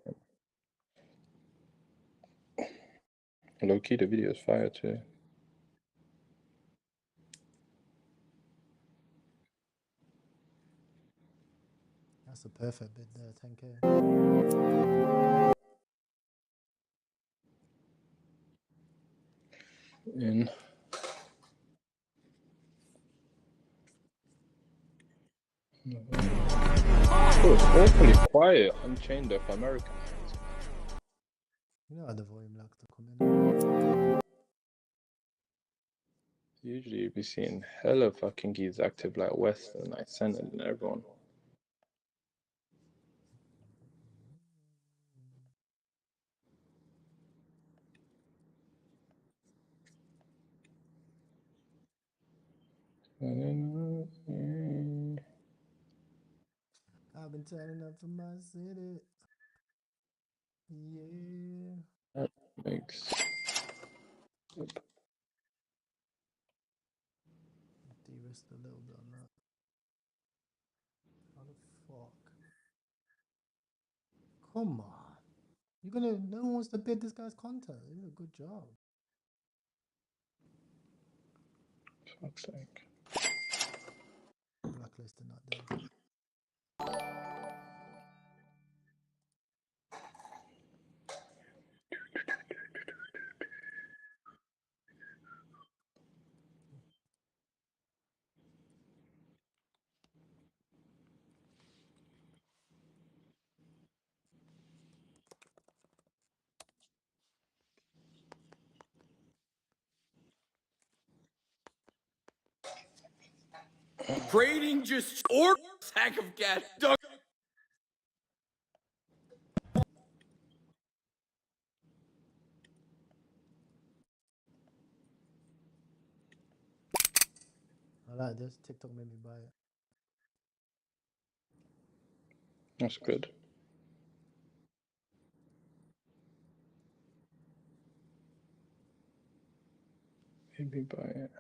[SPEAKER 4] Low key, the video is fire too.
[SPEAKER 1] That's a perfect bid there, 10K.
[SPEAKER 4] In. Oh, it's awfully quiet, unchained off American.
[SPEAKER 1] You know how the volume likes to come in.
[SPEAKER 4] Usually you'd be seeing hella fucking geese active like Western, like Senate and everyone.
[SPEAKER 1] I've been turning up for my city. Yeah.
[SPEAKER 4] That makes.
[SPEAKER 1] De-risk a little bit on that. How the fuck? Come on. No one wants to bid this guy's content. He did a good job.
[SPEAKER 4] Fuck's sake.
[SPEAKER 1] Blacklisted, not dead.
[SPEAKER 8] Trading just or sack of cash.
[SPEAKER 1] I like this. TikTok made me buy it.
[SPEAKER 4] That's good. Maybe buy it.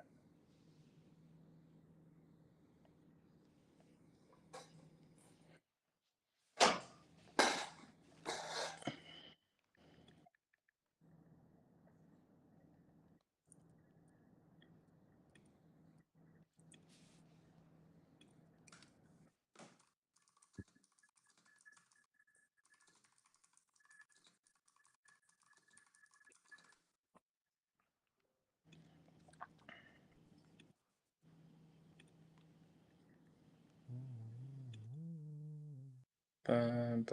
[SPEAKER 4] I'm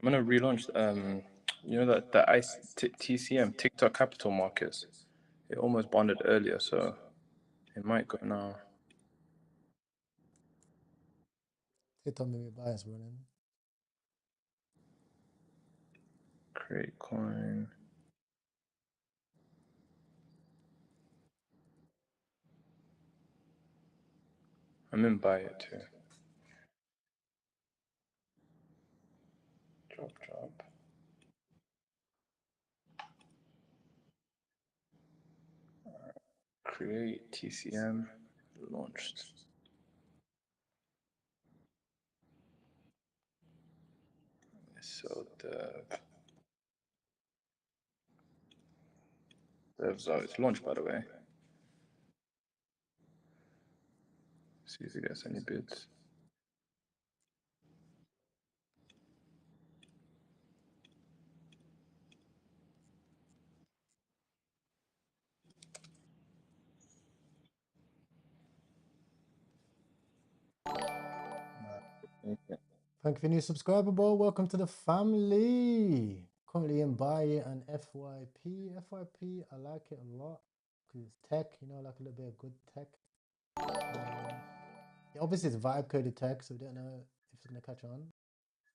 [SPEAKER 4] gonna relaunch you know that TCM, TikTok Capital Markets. It almost bonded earlier, so it might go now.
[SPEAKER 1] TikTok made me bias running.
[SPEAKER 4] KRYPTOKIng. I'm in buy it too. Drop. Create TCM launched. So it's launched, by the way. See if it gets any bids.
[SPEAKER 1] Thank you for new subscriber, bro. Welcome to the family. Currently in buy it and FYP. FYP, I like it a lot because it's tech. You know, I like a little bit of good tech. Obviously, it's vibe coded tech, so we don't know if it's gonna catch on.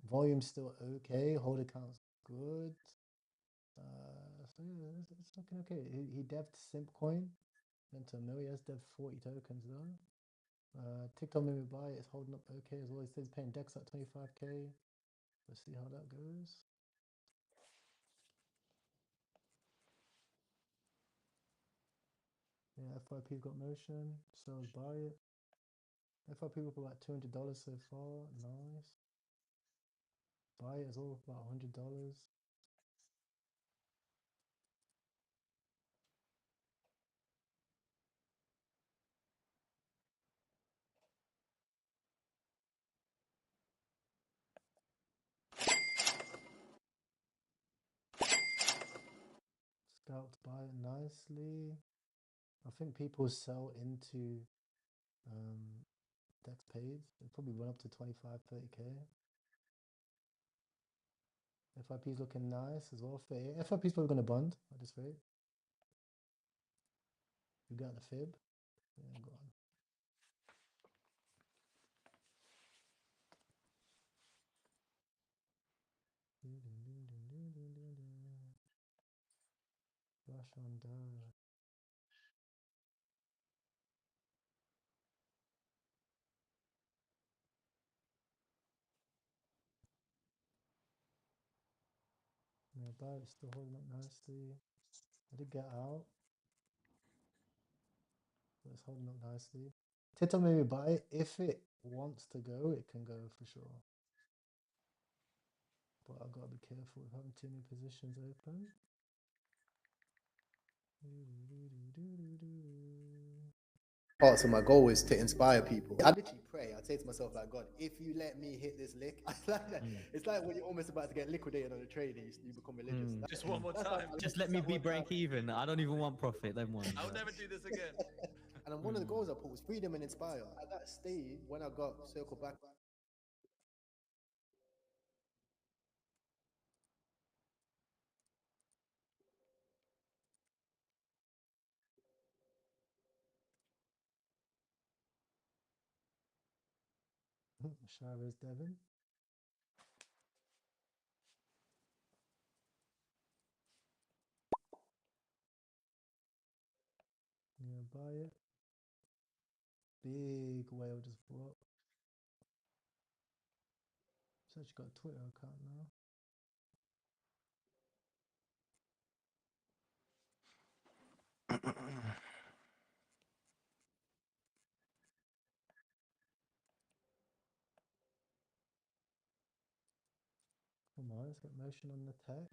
[SPEAKER 1] Volume's still okay. Hold account's good. So yeah, it's looking okay. He devved Simpcoin into a mill. He has devved 40 tokens though. TikTok made me buy it. It's holding up okay as well. He says paying Dex at 25k. Let's see how that goes. Yeah, FYP's got motion. So buy it. FYP up about $200 so far. Nice. Buy it as well for about $100. Scalped buy it nicely. I think people sell into Dex paid. They probably run up to 25, 30k. FYP's looking nice as well. FYP's probably gonna bond at this rate. You got the fib. Yeah, go on. Rush on down. Yeah, but it's still holding up nicely. I did get out. But it's holding up nicely. TikTok maybe buy it. If it wants to go, it can go for sure. But I've got to be careful with having too many positions open. So my goal is to inspire people. I literally pray. I say to myself, like, God, if you let me hit this lick, it's like when you're almost about to get liquidated on a trade and you become religious.
[SPEAKER 15] Just one more time. Just let me be break even. I don't even want profit. Then one.
[SPEAKER 3] I'll never do this again.
[SPEAKER 1] And one of the goals I put was freedom and inspire. At that stage, when I got circle back. Chavez Devin. Yeah, buy it. Big whale just bought. It's actually got a Twitter account now. Come on, let's get motion on the tech.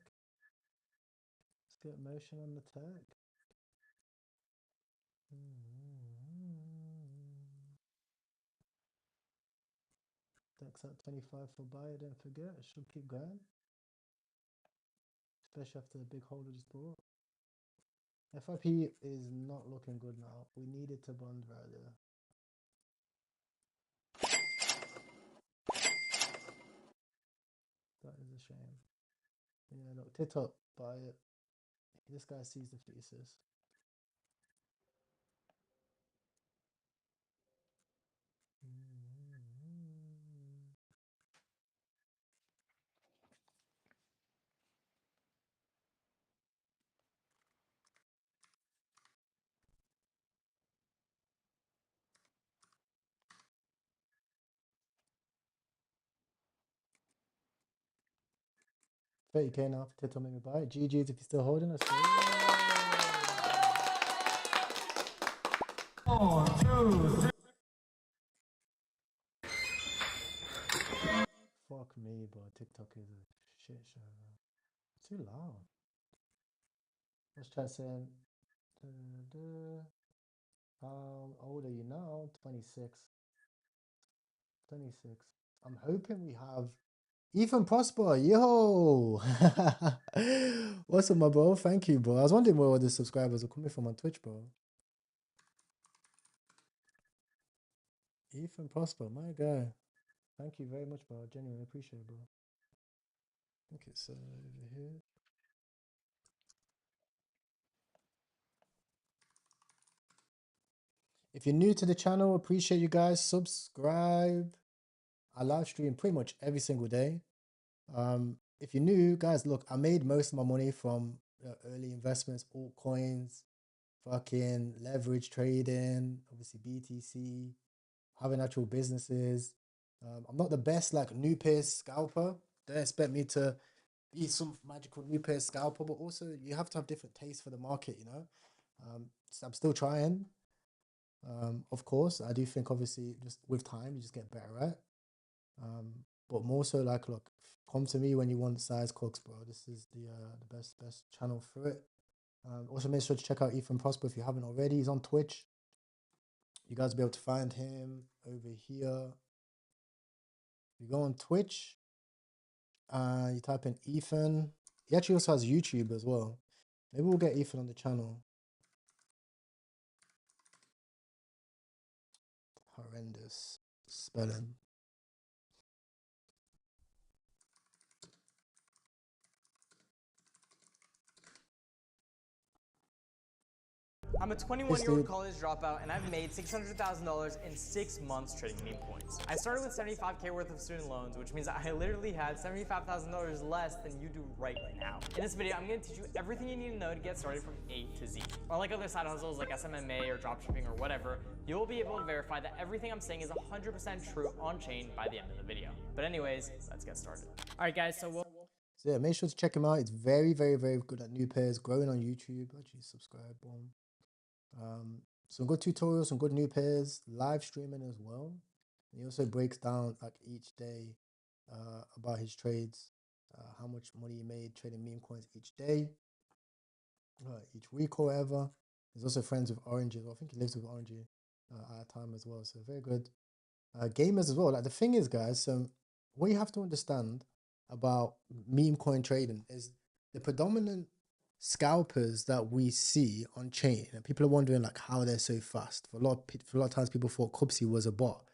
[SPEAKER 1] Let's get motion on the tech. Tech's at 25 for buy, don't forget. It should keep going. Especially after the big holder just bought. FIP is not looking good now. We needed to bond right there. That is a shame. Yeah, look, tit up, buy it. This guy sees the thesis. $30K now for Tito, make me buy it. GG's if you're still holding us. 1, 2, 3. Fuck me, bro. TikTok is a shit show, man. It's too loud. What's chat saying? How old are you now? 26. 26. I'm hoping we have Ethan Prosper. Yo! What's up, my bro? Thank you, bro. I was wondering where all the subscribers are coming from on Twitch, bro. Ethan Prosper, my guy. Thank you very much, bro. I genuinely appreciate it, bro. I think it's over here. If you're new to the channel, appreciate you guys. Subscribe. I live stream pretty much every single day. If you're new, guys, look, I made most of my money from early investments, altcoins, fucking leverage trading, obviously BTC, having actual businesses. I'm not the best like new pair scalper. Don't expect me to be some magical new pair scalper, but also you have to have different tastes for the market, you know. So I'm still trying. Of course, I do think obviously just with time you just get better at. But more so like, look, come to me when you want size cooks, bro. This is the best channel for it. Also make sure to check out Ethan Prosper if you haven't already. He's on Twitch. You guys will be able to find him over here. You go on Twitch, you type in Ethan. He actually also has YouTube as well. Maybe we'll get Ethan on the channel. Horrendous spelling.
[SPEAKER 16] I'm a 21-year-old college dropout, and I've made $600,000 in 6 months trading meme coins. I started with $75K worth of student loans, which means I literally had $75,000 less than you do right now. In this video, I'm going to teach you everything you need to know to get started from A to Z. Unlike other side hustles like SMMA or dropshipping or whatever, you'll be able to verify that everything I'm saying is 100% true on-chain by the end of the video. But anyways, let's get started. All right, guys, so
[SPEAKER 1] yeah, make sure to check him out. It's very, very, very good at new pairs, growing on YouTube. Actually, subscribe, boom. Some good tutorials, some good new pairs, live streaming as well. He also breaks down like each day about his trades, how much money he made trading meme coins each day, each week or whatever. He's also friends with Orangey. I think he lives with Orangey at a time as well. So very good. Gamers as well. Like the thing is, guys, what you have to understand about meme coin trading is the predominant scalpers that we see on chain, and people are wondering like how they're so fast. For a lot of times, people thought Cubsy was a bot.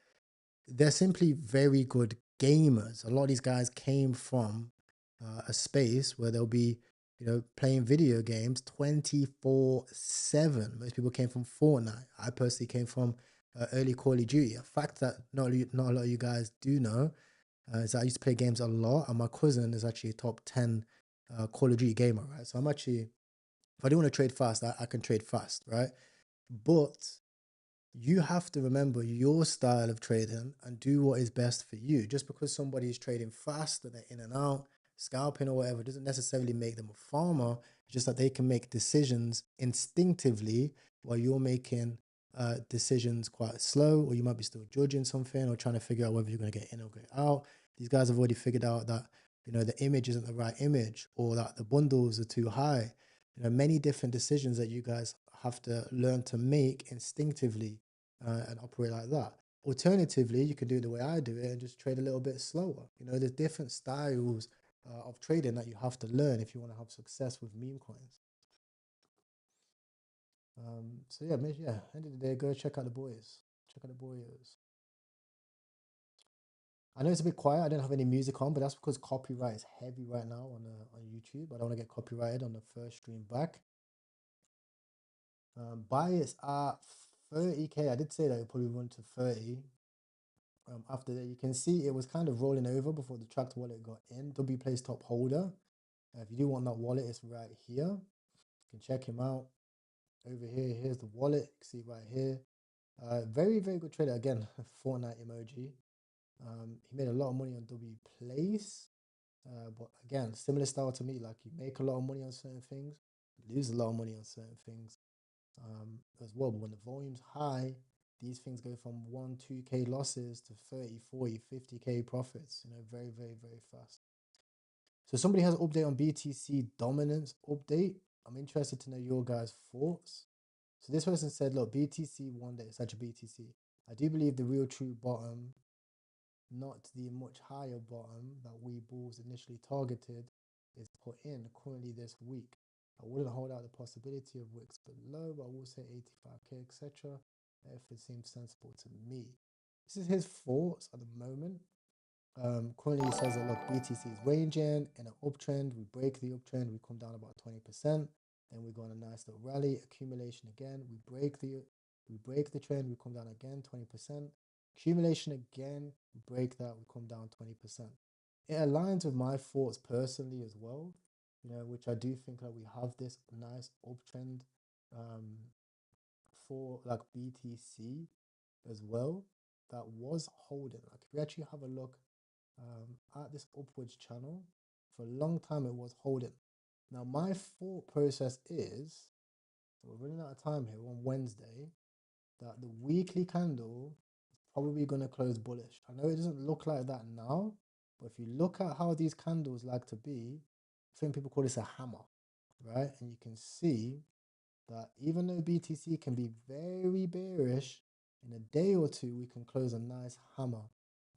[SPEAKER 1] They're simply very good gamers. A lot of these guys came from a space where they'll be, you know, playing video games 24/7. Most people came from Fortnite. I personally came from early Call of Duty. A fact that not a lot of you guys do know is that I used to play games a lot, and my cousin is actually a top 10 Call of Duty gamer, right? So I'm actually, if I do want to trade fast, I can trade fast, right? But you have to remember your style of trading and do what is best for you. Just because somebody is trading fast and they're in and out scalping or whatever doesn't necessarily make them a farmer. It's just that they can make decisions instinctively while you're making decisions quite slow, or you might be still judging something or trying to figure out whether you're going to get in or get out. These guys have already figured out that, you know, the image isn't the right image, or that the bundles are too high. You know, many different decisions that you guys have to learn to make instinctively and operate like that. Alternatively, you can do it the way I do it and just trade a little bit slower. You know, there's different styles of trading that you have to learn if you want to have success with meme coins. So yeah, end of the day, go check out the boys. Check out the boys. I know it's a bit quiet. I don't have any music on, but that's because copyright is heavy right now on YouTube. I don't want to get copyrighted on the first stream back. Bias at 30k. I did say that it probably run to 30. After that, you can see it was kind of rolling over before the tracked wallet got in. W plays top holder. If you do want that wallet, it's right here. You can check him out over here. Here's the wallet. You can see it right here. Very, very good trader. Again, Fortnite emoji. He made a lot of money on W Place. But again, similar style to me. Like, you make a lot of money on certain things, you lose a lot of money on certain things as well. But when the volume's high, these things go from 1-2k losses to 30, 40, 50k profits, you know, very, very, very fast. So somebody has an update on BTC dominance update. I'm interested to know your guys' thoughts. So this person said, look, BTC one day, such a BTC. I do believe the real true bottom, not the much higher bottom that we bulls initially targeted, is put in currently this week. I wouldn't hold out the possibility of wicks below, but I will say 85k, etc. if it seems sensible to me. This is his thoughts at the moment. Currently he says that, look, BTC is ranging in an uptrend. We break the uptrend, we come down about 20%, then we go on a nice little rally, accumulation again, we break the trend, we come down again 20%, accumulation again, we break that, we come down 20%. It aligns with my thoughts personally as well, you know, which I do think that we have this nice uptrend for like BTC as well that was holding. Like, if we actually have a look at this upwards channel, for a long time it was holding. Now my thought process is, we're running out of time here on Wednesday, that the weekly candle is probably going to close bullish. I know it doesn't look like that now, but if you look at how these candles like to be, I think people call this a hammer, right? And you can see that even though BTC can be very bearish, in a day or two we can close a nice hammer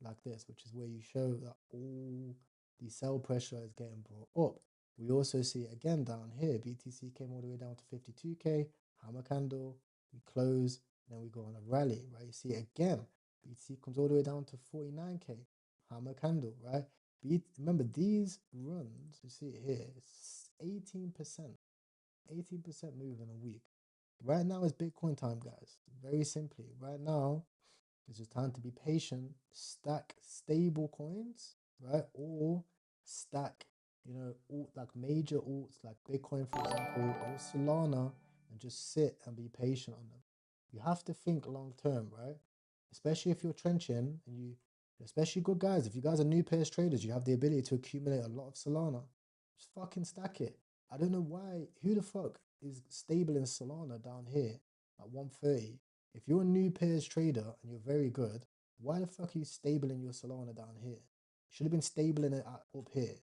[SPEAKER 1] like this, which is where you show that all the sell pressure is getting brought up. We also see it again down here. BTC came all the way down to 52k, hammer candle, we close, then we go on a rally, right? You see it again. BTC comes all the way down to 49k, hammer candle, right? Remember, these runs, you see it here, it's 18% move in a week. Right now is Bitcoin time, guys. Very simply, right now it's just time to be patient, stack stable coins, right? Or stack, you know, like major alts like Bitcoin, for example, or Solana, and just sit and be patient on them. You have to think long term, right? Especially if you're trenching, and you, especially good guys, if you guys are new pairs traders, you have the ability to accumulate a lot of Solana. Just fucking stack it. I don't know why, who the fuck is stable in Solana down here at 130? If you're a new pairs trader and you're very good, why the fuck are you stable in your Solana down here? You should have been stable in it up here,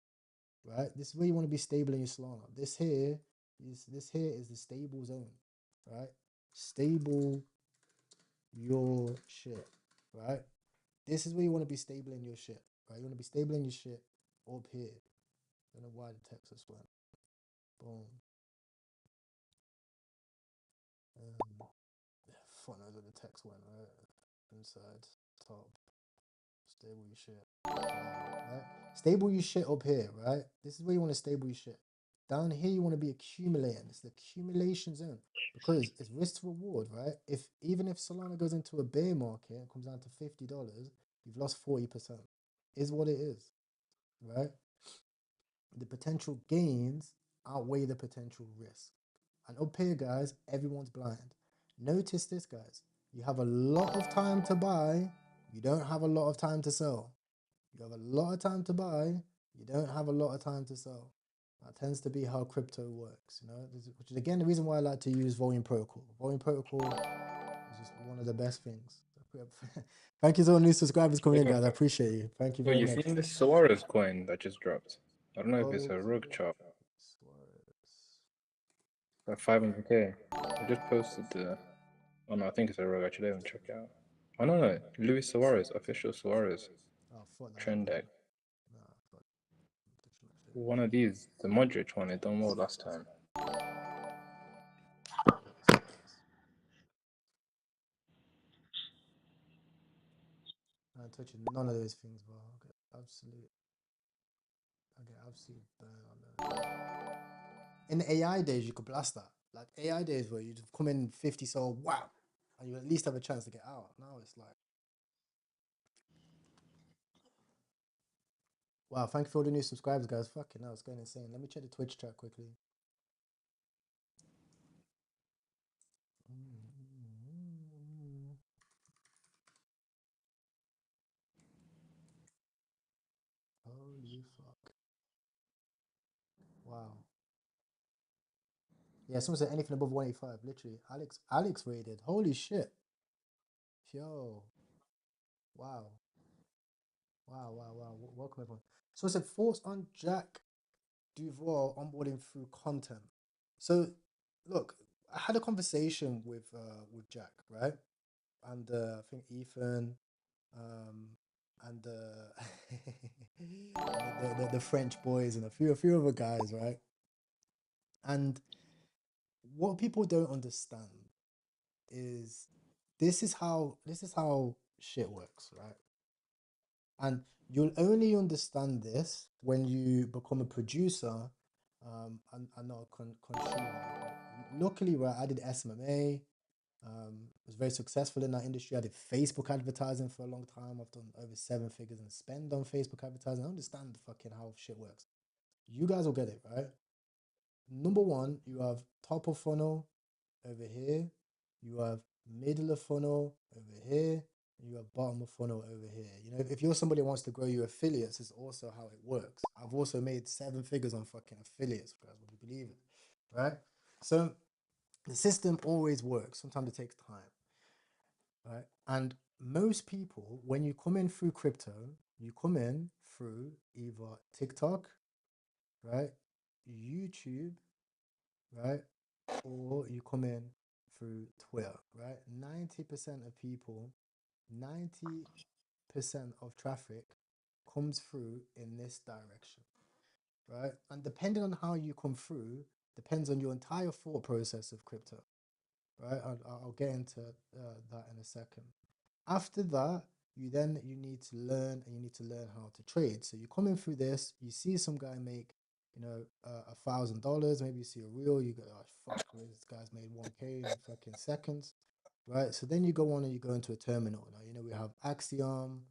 [SPEAKER 1] right? This is where you want to be stable in your Solana. This here is the stable zone, right? Stable your shit, right? This is where you want to be stable in your shit, right? You want to be stable in your shit up here. I don't know why the Texas went. Boom. Fuck knows where the text went, right? Inside, top, stable your shit, right? Stable your shit up here, right? This is where you want to stable your shit. Down here, you want to be accumulating. It's the accumulation zone because it's risk to reward, right? Even if Solana goes into a bear market and comes down to $50, you've lost 40%. Is what it is, right? The potential gains outweigh the potential risk. And up here, guys, everyone's blind. Notice this, guys. You have a lot of time to buy. You don't have a lot of time to sell. You have a lot of time to buy. You don't have a lot of time to sell. That tends to be how crypto works, you know, which is again the reason why I like to use volume protocol. Volume protocol is just one of the best things. Thank you to all new subscribers coming in, guys. I appreciate you. Thank you
[SPEAKER 4] Wait,
[SPEAKER 1] very
[SPEAKER 4] you
[SPEAKER 1] much.
[SPEAKER 4] seen this Suarez coin that just dropped? I don't know if it's
[SPEAKER 1] Oh,
[SPEAKER 4] a rug chart.
[SPEAKER 1] Suarez.
[SPEAKER 4] Like 500k. I just posted the. Oh no, I think it's a rug. Actually, let me check it out. Oh no, Luis Suarez, official Suarez
[SPEAKER 1] Oh, fuck that.
[SPEAKER 4] trend deck.
[SPEAKER 1] Nah, fuck.
[SPEAKER 4] One of these, the Modric one, it done well last time.
[SPEAKER 1] I'm touching none of those things, bro. Okay, absolute. Okay, absolute burn on that. In the AI days, you could blast that. Like AI days where you'd come in 50 sold, wow, and you at least have a chance to get out. Now it's like, wow, thank you for all the new subscribers, guys. Fucking hell, it's going insane. Let me check the Twitch chat quickly. Holy fuck. Wow. Yeah, someone said anything above 185, literally. Alex rated. Holy shit. Yo. Wow. Wow, wow, wow. Welcome everyone. So it said thoughts on Jack Duval onboarding through content. So look, I had a conversation with Jack, right? And I think Ethan, and the French boys and a few other guys, right? And what people don't understand is this is how shit works, right? And you'll only understand this when you become a producer, and not a consumer. Luckily, right, I did SMMA. Was very successful in that industry. I did Facebook advertising for a long time. I've done over 7 figures in spend on Facebook advertising. I understand fucking how shit works. You guys will get it, right? Number one, you have top of funnel over here. You have middle of funnel over here. And you have bottom of funnel over here. You know, if you're somebody who wants to grow your affiliates, it's also how it works. I've also made 7 figures on fucking affiliates, guys. Would you believe it? Right? So the system always works. Sometimes it takes time. Right? And most people, when you come in through crypto, you come in through either TikTok, right? YouTube, right? Or you come in through Twitter, right? 90% of people, 90% of traffic comes through in this direction, right? And depending on how you come through, depends on your entire thought process of crypto, right? I'll get into that in a second. After that, you need to learn, and you need to learn how to trade. So you come in through this, you see some guy make, you know, $1,000. Maybe you see a reel, you go, oh fuck, this guy's made 1K in fucking seconds, right? So then you go on and you go into a terminal. Now, you know, we have Axiom,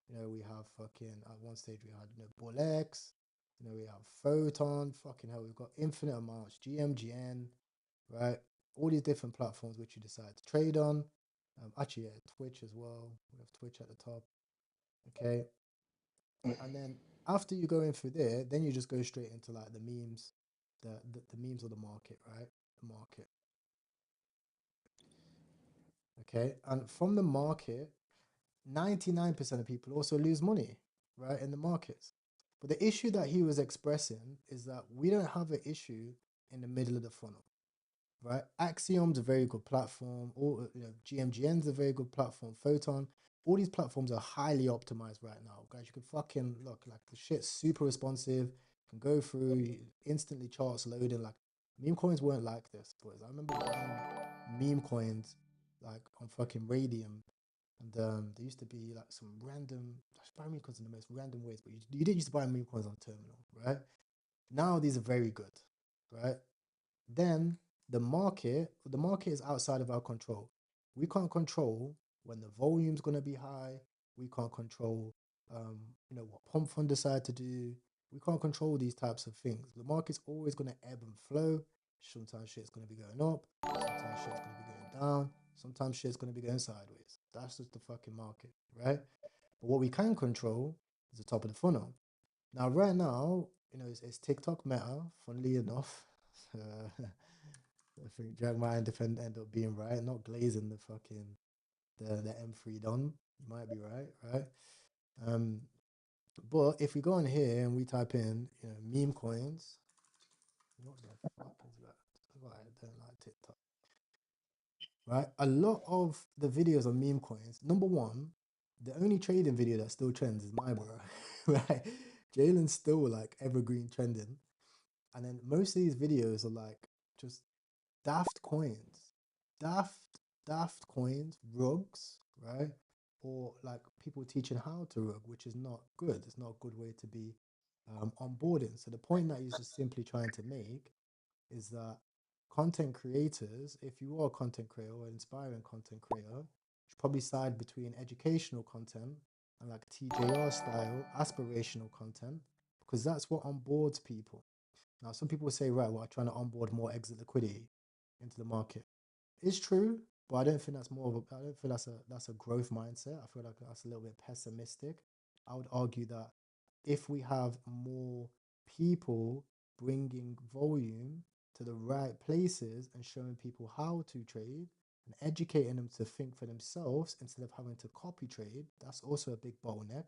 [SPEAKER 1] you know, we have fucking, at one stage we had, you know, BullX, you know, we have Photon, fucking hell, we've got infinite amounts, GMGN, right? All these different platforms which you decide to trade on. Actually, yeah, Twitch as well. We have Twitch at the top. Okay. And then after you go in through there, then you just go straight into like the memes, the memes of the market, right? The market. Okay. And from the market, 99% of people also lose money, right? In the markets. But the issue that he was expressing is that we don't have an issue in the middle of the funnel. Right, Axiom's a very good platform. Or you know, GMGN's a very good platform. Photon, all these platforms are highly optimized right now, guys. You can fucking look like the shit's super responsive. Can go through instantly, charts loading. Like meme coins weren't like this, boys. I remember buying meme coins like on fucking Radium, and there used to be like some random. I buy meme coins in the most random ways, but you did used to buy meme coins on Terminal, right? Now these are very good, right? Then the market is outside of our control. We can't control when the volume's going to be high. We can't control you know, what pump fund decide to do. We can't control these types of things. The market's always going to ebb and flow. Sometimes shit's going to be going up, sometimes shit's going to be going down, sometimes shit's going to be going sideways. That's just the fucking market, right? But what we can control is the top of the funnel. Now, right now, you know, it's TikTok Meta, funnily enough. I think Jack might end up being right, not glazing the fucking the M3 Don. You might be right? But if we go on here and we type in, you know, meme coins, what the fuck is that? That's why I don't like TikTok. Right? A lot of the videos on meme coins, number one, the only trading video that still trends is my bro, right? Jalen's still like evergreen trending. And then most of these videos are like just daft coins, daft coins, rugs, right? Or like people teaching how to rug, which is not good. It's not a good way to be onboarding. So the point that he's just simply trying to make is that content creators, if you are a content creator or inspiring content creator, you should probably side between educational content and like TJR style aspirational content, because that's what onboards people. Now, some people say, right, well, I'm trying to onboard more exit liquidity into the market. It's true, but I don't think that's more of a. I don't feel that's a growth mindset. I feel like that's a little bit pessimistic. I would argue that if we have more people bringing volume to the right places and showing people how to trade and educating them to think for themselves instead of having to copy trade, that's also a big bottleneck.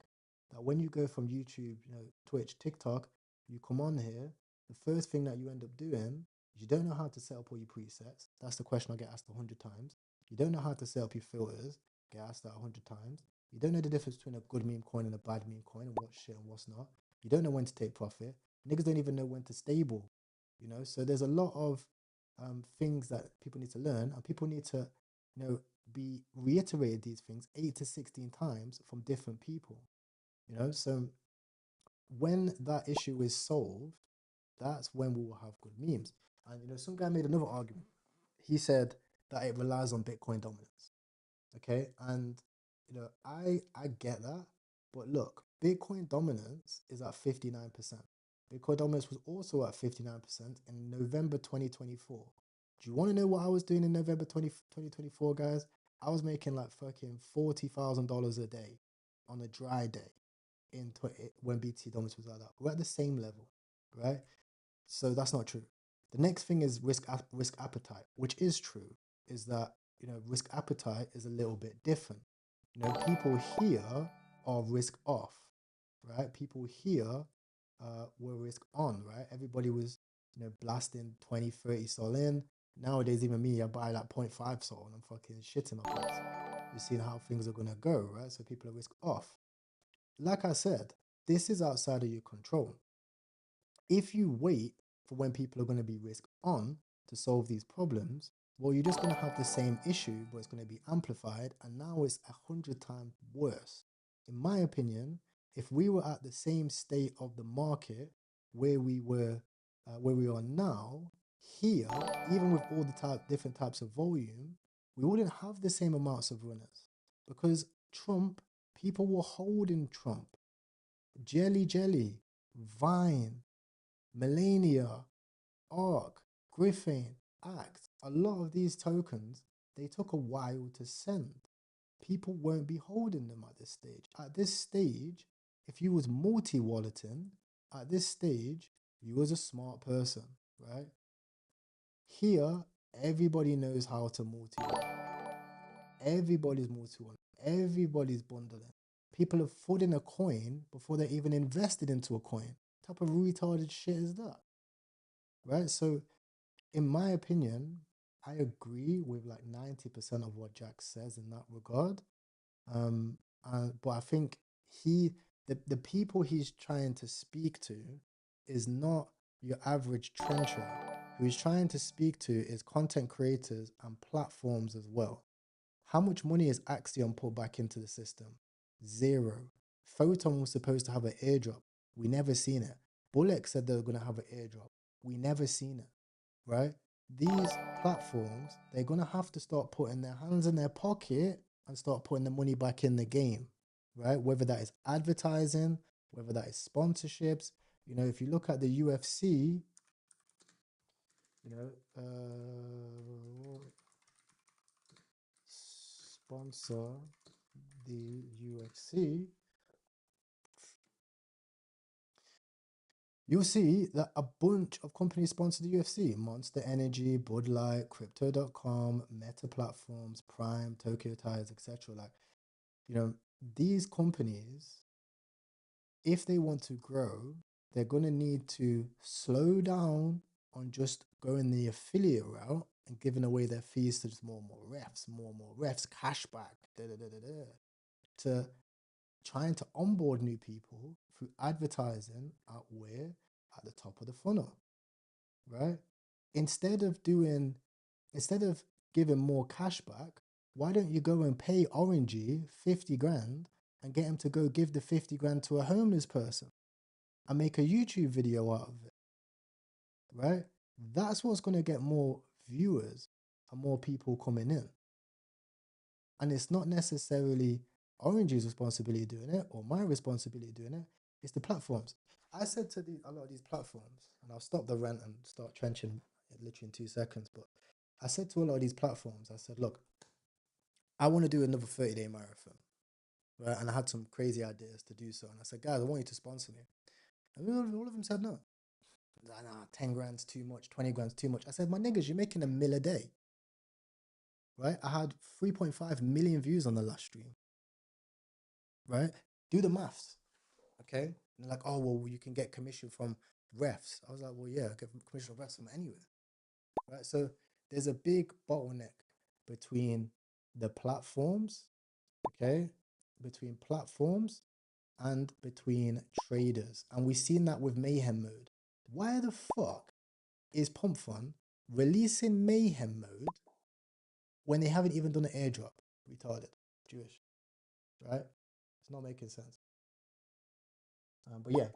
[SPEAKER 1] That when you go from YouTube, you know, Twitch, TikTok, you come on here, the first thing that you end up doing is you don't know how to set up all your presets. That's the question I get asked 100 times. You don't know how to set up your filters, get asked that 100 times. You don't know the difference between a good meme coin and a bad meme coin and what's shit and what's not. You don't know when to take profit. Niggas don't even know when to stable, you know? So there's a lot of things that people need to learn, and people need to, you know, be reiterated these things 8 to 16 times from different people, you know? So when that issue is solved, that's when we will have good memes. And, you know, some guy made another argument. He said that it relies on Bitcoin dominance. Okay. And, you know, I get that. But look, Bitcoin dominance is at 59%. Bitcoin dominance was also at 59% in November 2024. Do you want to know what I was doing in November 2024, guys? I was making like fucking $40,000 a day on a dry day when BT dominance was like that. We're at the same level, right? So that's not true. The next thing is risk appetite, which is true, is that, you know, risk appetite is a little bit different. You know, people here are risk off, right? People here were risk on, right? Everybody was, you know, blasting 20, 30 sol in. Nowadays, even me, I buy like 0.5 sol and I'm fucking shitting my pants. You're seeing how things are going to go, right? So people are risk off. Like I said, this is outside of your control. If you wait for when people are going to be risk on to solve these problems, well, you're just going to have the same issue, but it's going to be amplified, and now it's 100 times worse. In my opinion, if we were at the same state of the market where we are now, here, even with all the different types of volume, we wouldn't have the same amounts of runners, because Trump, people were holding Trump. Jelly, Vine, Melania, Arc, Griffin, Act, a lot of these tokens, they took a while to send. People won't be holding them at this stage. At this stage, if you was multi-walleting, at this stage, you was a smart person, right? Here, everybody knows how to multi-wallet. Everybody's multi-wallet. Everybody's bundling. People have put in a coin before they even invested into a coin. What type of retarded shit is that? Right? So, in my opinion, I agree with like 90% of what Jack says in that regard. But I think the people he's trying to speak to is not your average trencher. Who he's trying to speak to is content creators and platforms as well. How much money is Axiom put back into the system? Zero. Photon was supposed to have an airdrop. We never seen it. Bullock said they were going to have an airdrop. We never seen it, right? These platforms, they're going to have to start putting their hands in their pocket and start putting the money back in the game, right? Whether that is advertising, whether that is sponsorships. You know, if you look at the UFC, you know, sponsor the UFC. you'll see that a bunch of companies sponsor the UFC. Monster Energy, Bud Light, Crypto.com, Meta Platforms, Prime, Tokyo Tires, etc. Like, you know, these companies, if they want to grow, they're going to need to slow down on just going the affiliate route and giving away their fees to just more and more refs, cashback, to trying to onboard new people through advertising out where at the top of the funnel, right? Instead of giving more cashback, why don't you go and pay Orangey 50 grand and get him to go give the 50 grand to a homeless person and make a YouTube video out of it, right? That's what's going to get more viewers and more people coming in. And it's not necessarily Orangey's responsibility doing it or my responsibility doing it. It's the platforms. I said to a lot of these platforms, and I'll stop the rant and start trenching literally in 2 seconds, but I said to a lot of these platforms, I said, look, I want to do another 30-day marathon, right? And I had some crazy ideas to do so. And I said, guys, I want you to sponsor me. And all of them said no. Nah, 10 grand's too much, 20 grand's too much. I said, my niggas, you're making $1 million a day, right? I had 3.5 million views on the last stream, right? Do the maths, okay? And they're like, oh, well, you can get commission from refs. I was like, well, yeah, I get commission from refs from anywhere, right? So there's a big bottleneck between the platforms, okay? Between platforms and between traders. And we've seen that with Mayhem Mode. Why the fuck is Pump Fun releasing Mayhem Mode when they haven't even done an airdrop? Retarded. Jewish. Right? It's not making sense. But yeah,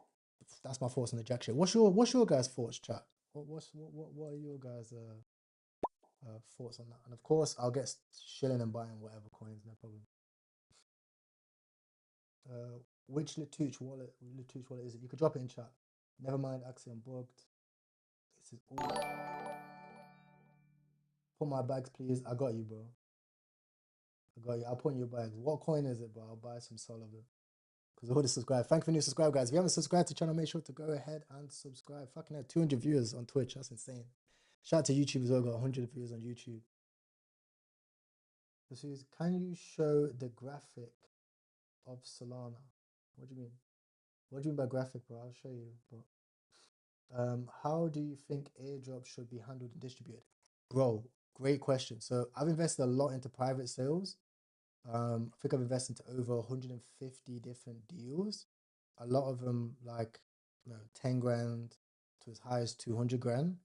[SPEAKER 1] that's my thoughts on the jack shit. What's your guys' thoughts, chat? What are your guys' thoughts on that? And of course, I'll get shilling and buying whatever coins, no problem. Which Latouche wallet is it? You could drop it in chat. Never mind, Axiom bugged. This is all. Put my bags, please. I got you, bro. I got you. I'll put in your bags. What coin is it, bro? I'll buy some Solana. Because all the subscribe. Thank you for new subscribe, guys. If you haven't subscribed to the channel, make sure to go ahead and subscribe. Fucking hell, 200 viewers on Twitch. That's insane. Shout out to YouTube as well. Got 100 viewers on YouTube. This is, can you show the graphic of Solana? What do you mean? What do you mean by graphic, bro? I'll show you, bro. How do you think airdrop should be handled and distributed? Bro, great question. So I've invested a lot into private sales. I think I've invested into over 150 different deals. A lot of them like 10 grand to as high as 200 grand.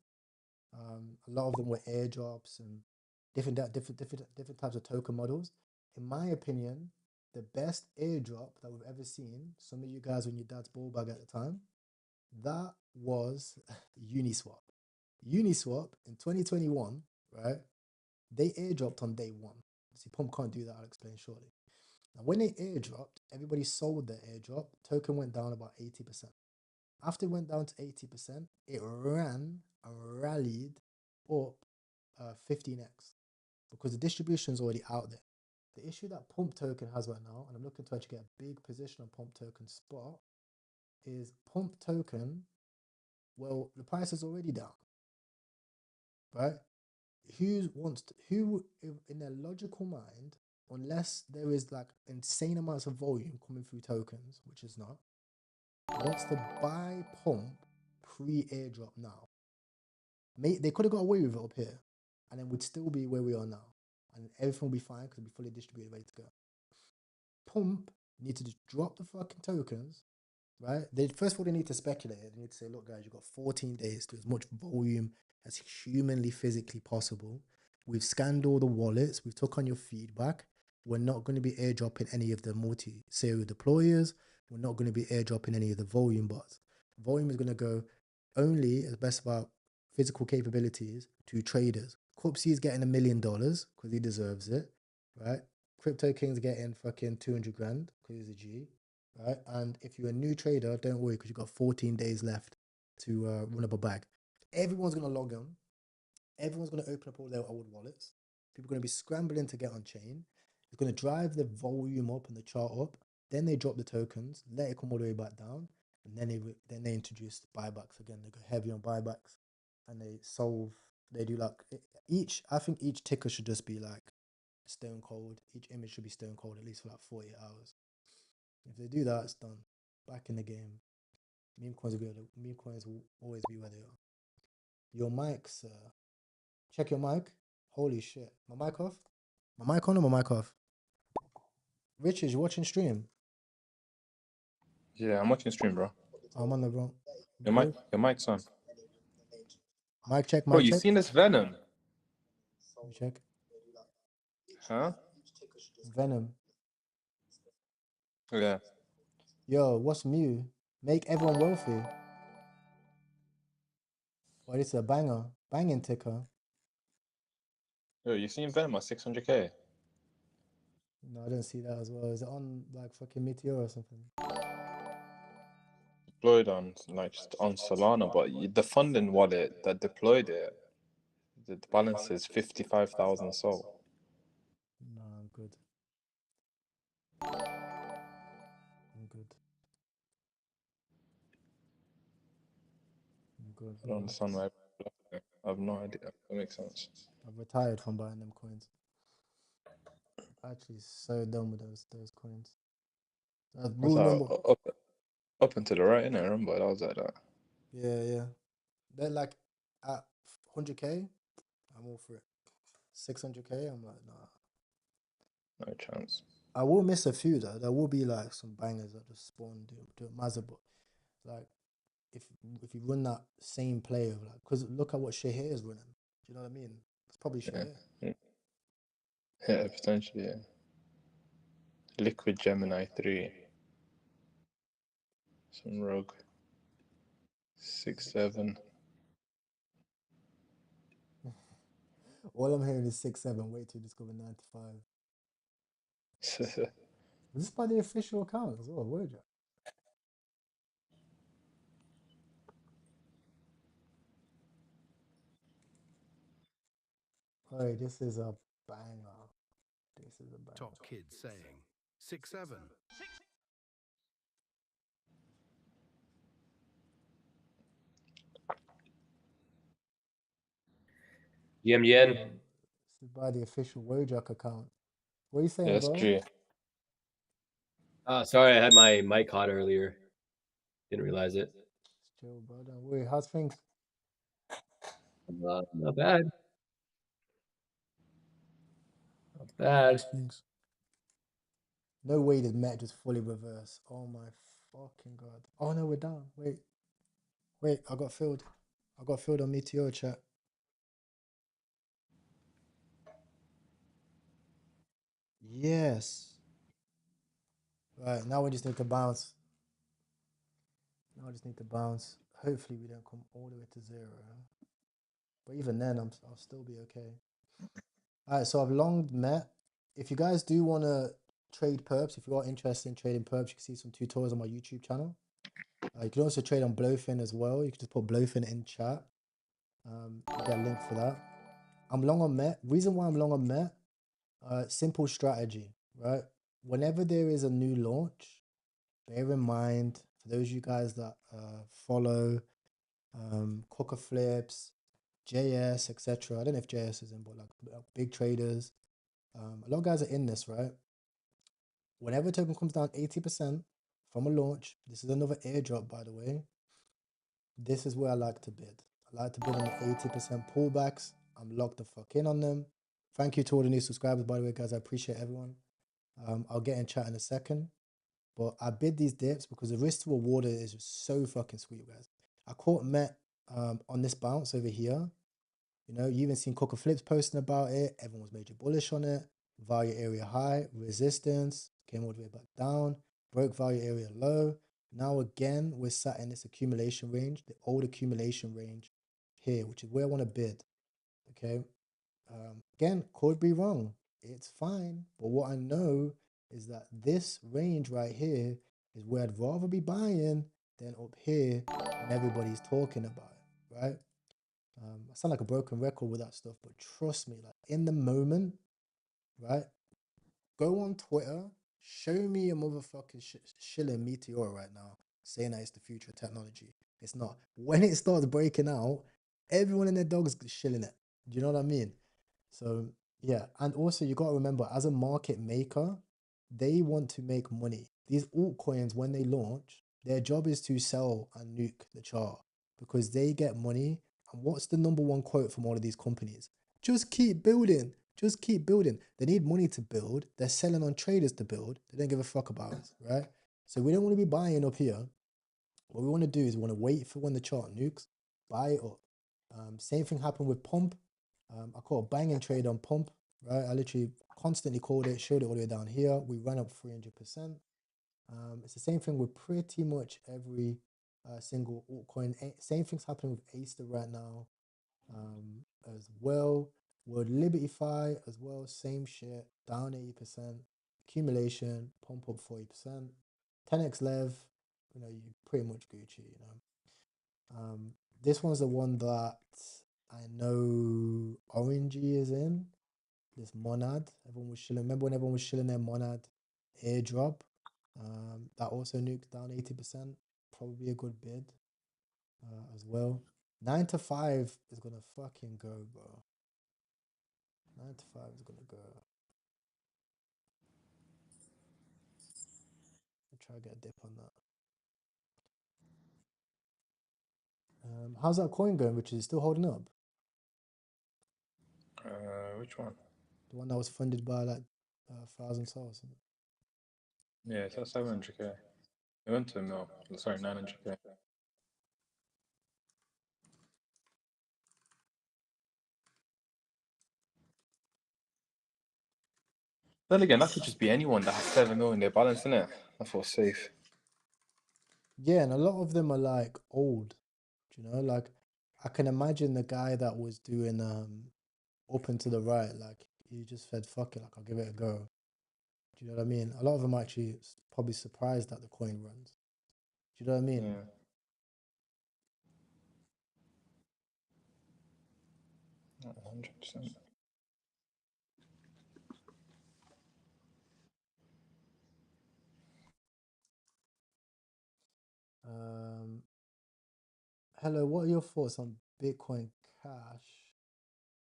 [SPEAKER 1] A lot of them were airdrops and different types of token models. In my opinion, the best airdrop that we've ever seen, some of you guys were in your dad's ball bag at the time, that was Uniswap. Uniswap in 2021, right? They airdropped on day one. See, Pump can't do that, I'll explain shortly. Now, when they airdropped, everybody sold their airdrop. Token went down about 80%. After it went down to 80%, it ran and rallied up 15x because the distribution is already out there. The issue that Pump token has right now, and I'm looking to actually get a big position on Pump token spot, is Pump token, well, the price is already down, right? Who in their logical mind, unless there is like insane amounts of volume coming through tokens, which is not, wants to buy Pump pre-airdrop now? They could have got away with it up here, and then we'd still be where we are now, and everything will be fine because it'll be fully distributed, ready to go. Pump need to just drop the fucking tokens, right? First of all, they need to speculate. They need to say, look, guys, you've got 14 days to as much volume as humanly, physically possible. We've scanned all the wallets. We've took on your feedback. We're not going to be airdropping any of the multi-serial deployers. We're not going to be airdropping any of the volume bots. Volume is going to go only, as best of our physical capabilities, to traders. Corpsey is getting $1 million because he deserves it, right? KRYPTOKIng's getting fucking 200 grand because he's a G, right? And if you're a new trader, don't worry because you've got 14 days left to run up a bag. Everyone's going to log on. Everyone's going to open up all their old wallets. People are going to be scrambling to get on chain. It's going to drive the volume up and the chart up. Then they drop the tokens, let it come all the way back down. And then they introduced buybacks again. They go heavy on buybacks, and they do like each. I think each ticker should just be like stone cold. Each image should be stone cold at least for like 48 hours. If they do that, it's done. Back in the game. Meme coins will always be where they are. Your mics, check your mic. Holy shit. My mic off? My mic on or my mic off? Richard, you watching stream?
[SPEAKER 4] Yeah, I'm watching stream, bro.
[SPEAKER 1] I'm on the wrong.
[SPEAKER 4] Your mic's on.
[SPEAKER 1] Mic check,
[SPEAKER 4] Bro,
[SPEAKER 1] mic
[SPEAKER 4] you
[SPEAKER 1] check.
[SPEAKER 4] seen this Venom?
[SPEAKER 1] Check.
[SPEAKER 4] Huh?
[SPEAKER 1] Venom.
[SPEAKER 4] Yeah.
[SPEAKER 1] Yo, what's new? Make everyone wealthy. Well, it's a banger. Banging ticker.
[SPEAKER 4] Yo, you seen Venom at 600k?
[SPEAKER 1] No, I didn't see that as well. Is it on like fucking Meteor or something?
[SPEAKER 4] Deployed on like just on Solana, but the funding wallet that deployed it, the balance is 55,000 SOL.
[SPEAKER 1] No, I'm good. I'm good. I'm good.
[SPEAKER 4] I don't understand why. I have no idea. That makes sense.
[SPEAKER 1] I've retired from buying them coins. I'm actually so done with those coins.
[SPEAKER 4] What's that? Up and to the right, innit? I remember that was like that.
[SPEAKER 1] Yeah. They're like at 100k, I'm all for it. 600k, I'm like, nah.
[SPEAKER 4] No chance.
[SPEAKER 1] I will miss a few though. There will be like some bangers that just spawn do Mazza, but like if you run that same play of like, because look at what Shahir is running. Do you know what I mean? It's probably Shahir.
[SPEAKER 4] Yeah, potentially, yeah. Liquid Gemini 3. Some rogue. 6-7.
[SPEAKER 1] All I'm hearing is 6-7. Wait till you discover 95. Is this by the official account as well? Word you? Alright, this is a banger. This is a banger.
[SPEAKER 17] Top kids saying 6-7.
[SPEAKER 1] This is by the official Wojak account. What are you saying,
[SPEAKER 4] Yes,
[SPEAKER 1] bro?
[SPEAKER 4] G.
[SPEAKER 18] Sorry, I had my mic hot earlier. Didn't realize it.
[SPEAKER 1] Chill, bro. Don't worry. How's things?
[SPEAKER 18] Not bad. Not bad.
[SPEAKER 1] No way did Met just fully reverse. Oh my fucking god. Oh no, we're down. Wait, I got filled. I got filled on Meteor chat. Yes. Right, now we just need to bounce. Now I just need to bounce. Hopefully we don't come all the way to 0. But even then, I'll still be okay. Alright, so I've longed Met. If you guys do want to trade perps, if you are interested in trading perps, you can see some tutorials on my YouTube channel. You can also trade on Blowfin as well. You can just put Blowfin in chat. You get a link for that. I'm long on Met. Reason why I'm long on Met, simple strategy, right? Whenever there is a new launch, bear in mind, for those of you guys that follow Coca Flips, JS, etc. I don't know if JS is in, but like big traders. A lot of guys are in this, right? Whenever a token comes down 80% from a launch, this is another airdrop, by the way. This is where I like to bid. I like to bid on the 80% pullbacks. I'm locked the fuck in on them. Thank you to all the new subscribers, by the way, guys. I appreciate everyone. I'll get in chat in a second. But I bid these dips because the risk to reward is just so fucking sweet, guys. I caught Met on this bounce over here. You know, you even seen Coca Flips posting about it. Everyone was major bullish on it. Value area high, resistance, came all the way back down, broke value area low. Now again, we're sat in this accumulation range, the old accumulation range here, which is where I want to bid. Okay. Again, could be wrong. It's fine. But what I know is that this range right here is where I'd rather be buying than up here when everybody's talking about it, right? I sound like a broken record with that stuff, but trust me, like in the moment, right? Go on Twitter, show me a motherfucking shilling Meteor right now. saying that it's the future of technology. It's not. When it starts breaking out, everyone and their dog's shilling it. Do you know what I mean? So yeah, and also you got to remember, as a market maker, they want to make money. These altcoins, when they launch, their job is to sell and nuke the chart because they get money. And what's the number one quote from all of these companies? Just keep building. Just keep building. They need money to build. They're selling on traders to build. They don't give a fuck about us, right? So we don't want to be buying up here. What we want to do is we want to wait for when the chart nukes, buy it up. Same thing happened with Pump. I caught a banging trade on Pump, right? I literally constantly called it, showed it all the way down here. We ran up 300%. It's the same thing with pretty much every single altcoin. Same thing's happening with Aster right now as well. World Liberty Fi as well, same shit, down 80%. Accumulation, pump up 40%. 10x Lev, you know, you pretty much Gucci, you know. This one's the one that I know Orangey is in. This Monad, everyone was shilling. Remember when everyone was shilling their Monad airdrop? That also nuked down 80%. Probably a good bid as well. 9 to 5 is gonna fucking go, bro. 9 to 5 is gonna go. I'll try to get a dip on that. How's that coin going, Richard? Is it still holding up?
[SPEAKER 4] Which one?
[SPEAKER 1] The one that was funded by like 1,000 souls.
[SPEAKER 4] Yeah, it's at 700k. It went to no, sorry, 900k. Then again, that could just be anyone that has 7 mil in their balance, innit? I thought safe.
[SPEAKER 1] Yeah, and a lot of them are like old. Do you know? Like I can imagine the guy that was doing up and to the right, like he just said, fuck it, like I'll give it a go. Do you know what I mean? A lot of them are actually probably surprised that the coin runs. Do you know what I mean?
[SPEAKER 4] Yeah. 100%.
[SPEAKER 1] Hello, what are your thoughts on Bitcoin Cash?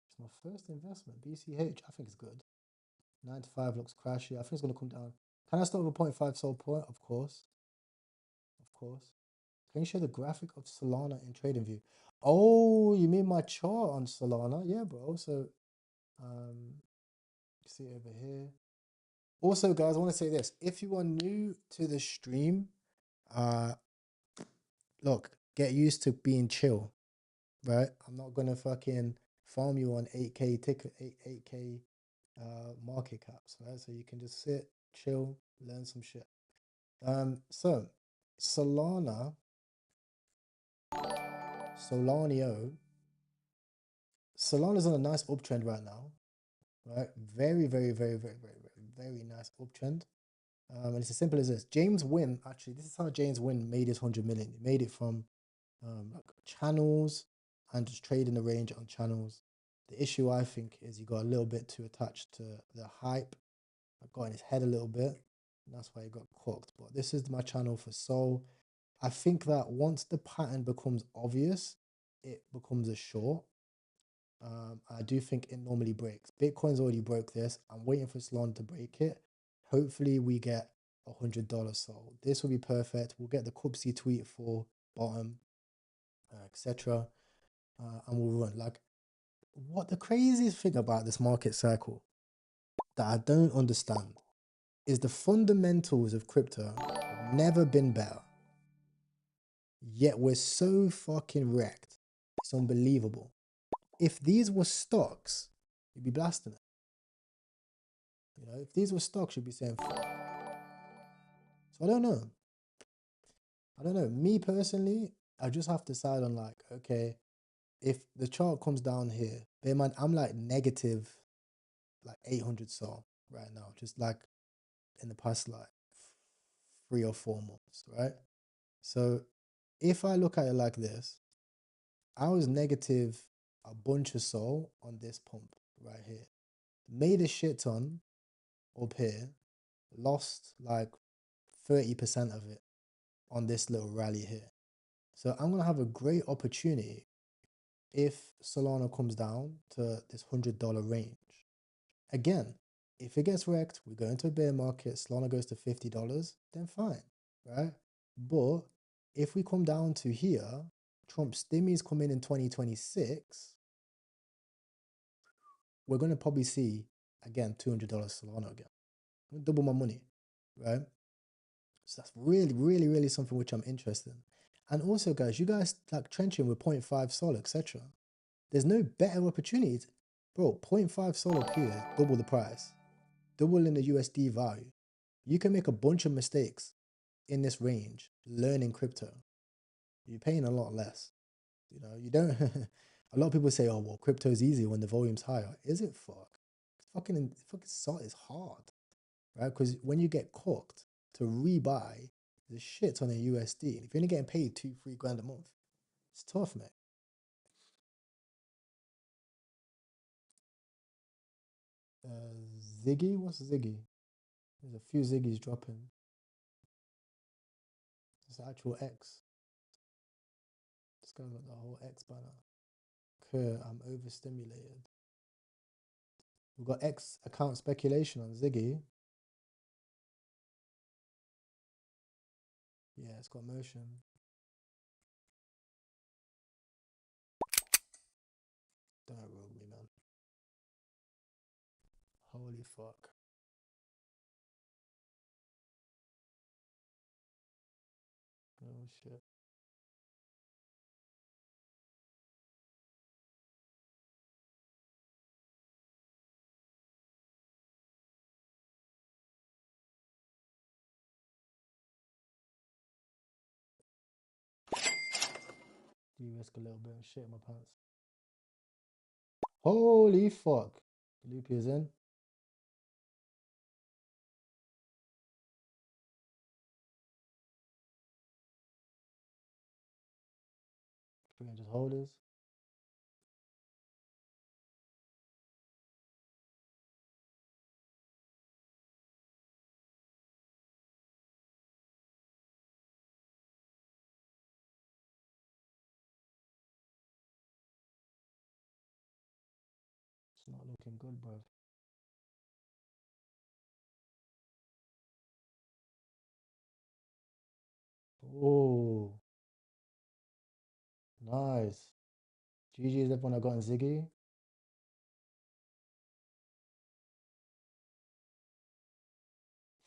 [SPEAKER 1] It's my first investment. BCH, I think it's good. 9 to 5 looks crashy. I think it's going to come down. Can I start with a 0.5 soul point? Of course. Of course. Can you show the graphic of Solana in TradingView? Oh, you mean my chart on Solana? Yeah, bro. So, see it over here. Also, guys, I want to say this. If you are new to the stream, look, get used to being chill, right? I'm not going to fucking farm you on 8K ticket, 8K market caps, right? So you can just sit, chill, learn some shit. So Solanio, Solana's on a nice uptrend right now, right? Very, very, very, very, very, very, very nice uptrend. And it's as simple as this. James Wynn, actually, this is how James Wynn made his 100 million. He made it from like channels and just trading the range on channels. The issue, I think, is he got a little bit too attached to the hype. I got in his head a little bit, and that's why he got cooked. But this is my channel for Sol. I think that once the pattern becomes obvious, it becomes a short. I do think it normally breaks. Bitcoin's already broke this. I'm waiting for Solana to break it. Hopefully we get $100 Sol. This will be perfect. We'll get the Cubsy tweet for bottom, etc. And we'll run. Like, what the craziest thing about this market cycle that I don't understand is the fundamentals of crypto have never been better. Yet we're so fucking wrecked. It's unbelievable. If these were stocks, you'd be blasting it. You know, if these were stocks, you'd be saying, fuck. So I don't know. I don't know. Me personally, I just have to decide on like, okay, if the chart comes down here, bear in mind, I'm like negative like 800 SOL right now, just like in the past like 3 or 4 months, right? So if I look at it like this, I was negative a bunch of SOL on this pump right here. Made a shit ton up here, lost like 30% of it on this little rally here. So I'm going to have a great opportunity if Solana comes down to this $100 range. Again, if it gets wrecked, we go into a bear market, Solana goes to $50, then fine, right? But if we come down to here, Trump's stimmies come in 2026, we're going to probably see, again, $200 Solana again. I'm gonna double my money, right? So that's really, really, really something which I'm interested in. And also, guys, you guys like trenching with 0.5 Sol, etc. There's no better opportunity. Bro, 0.5 Sol up here is double the price, double in the USD value. You can make a bunch of mistakes in this range learning crypto. You're paying a lot less. You know, you don't. A lot of people say, oh, well, crypto is easier when the volume's higher. Is it? Fucking Sol is hard, right? Because when you get cooked to rebuy the shit on a USD, and if you're only getting paid $2-3 grand a month, it's tough, mate. Ziggy? What's Ziggy? There's a few Ziggies dropping. It's actual X. This guy's got the whole X banner. Okay, I'm overstimulated. We've got X account speculation on Ziggy. Yeah, it's got motion. Don't roll me, man. Holy fuck. Oh shit. You risk a little bit of shit in my pants. Holy fuck. Loopy is in. $300 holders. It's not looking good, bro. Oh, nice. GG's everyone I got in Ziggy.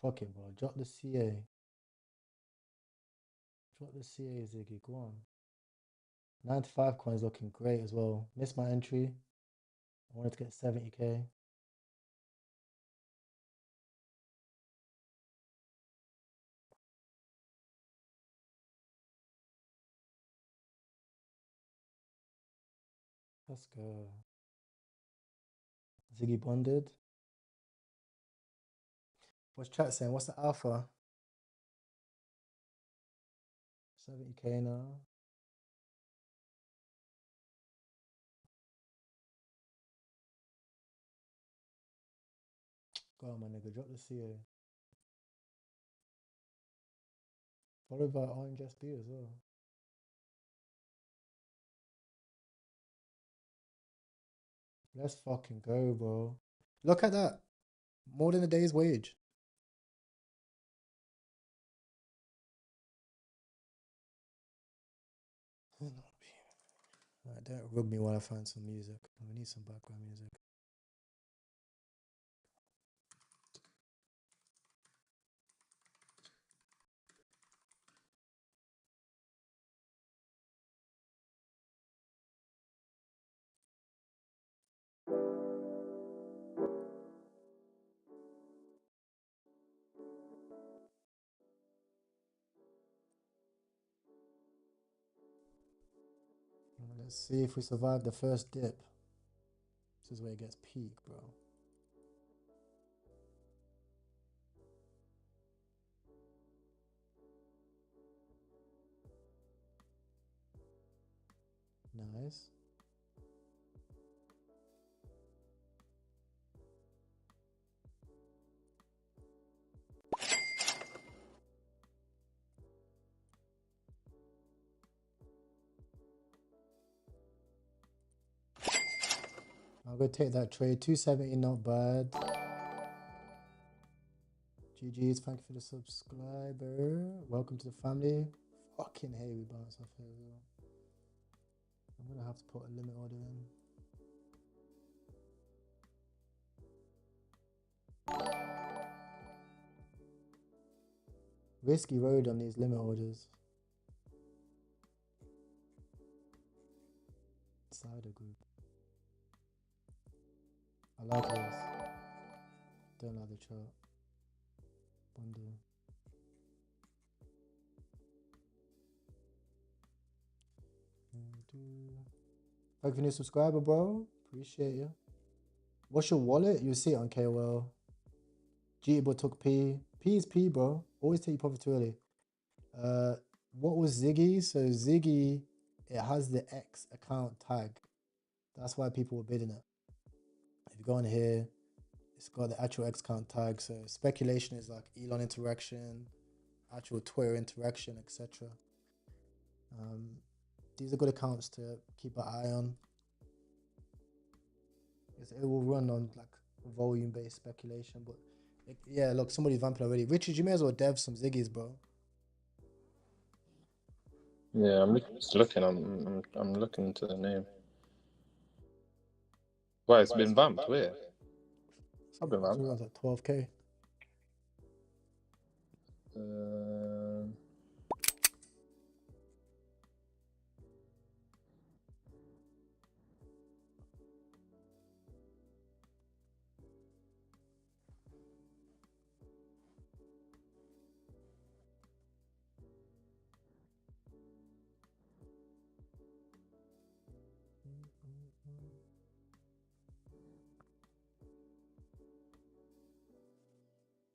[SPEAKER 1] Fuck it, bro. Drop the CA. Drop the CA, Ziggy. Go on. 95 coins looking great as well. Missed my entry. I wanted to get 70k. Let's go. Ziggy bonded. What's chat saying? What's the alpha? 70k now. Go on, my nigga. Drop the CA. Followed by Orange SB as well. Let's fucking go, bro. Look at that. More than a day's wage. Alright, don't rub me while I find some music. We need some background music. Let's see if we survive the first dip. This is where it gets peak, bro. Nice. I'll go take that trade. 270, not bad. GG's, thank you for the subscriber. Welcome to the family. Fucking hey, we bounce off here as well. I'm gonna have to put a limit order in. Risky road on these limit orders. Cider group. I like this. Don't like the chart. Bundle. Thank you for new subscriber, bro. Appreciate you. What's your wallet? You'll see it on KOL. G-Bo took P. P is P, bro. Always take your profit too early. What was Ziggy? So Ziggy, it has the X account tag. That's why people were bidding it. If you go on here, it's got the actual X account tag. So speculation is like Elon interaction, actual Twitter interaction, etc. These are good accounts to keep an eye on. It will run on like volume-based speculation, but yeah, look, somebody's vamping already. Richard, you may as well dev some Ziggies, bro.
[SPEAKER 4] Yeah, I'm just looking. I'm looking into the name. Why it's been vamped? Where? I've been vamped.
[SPEAKER 1] It's at 12K.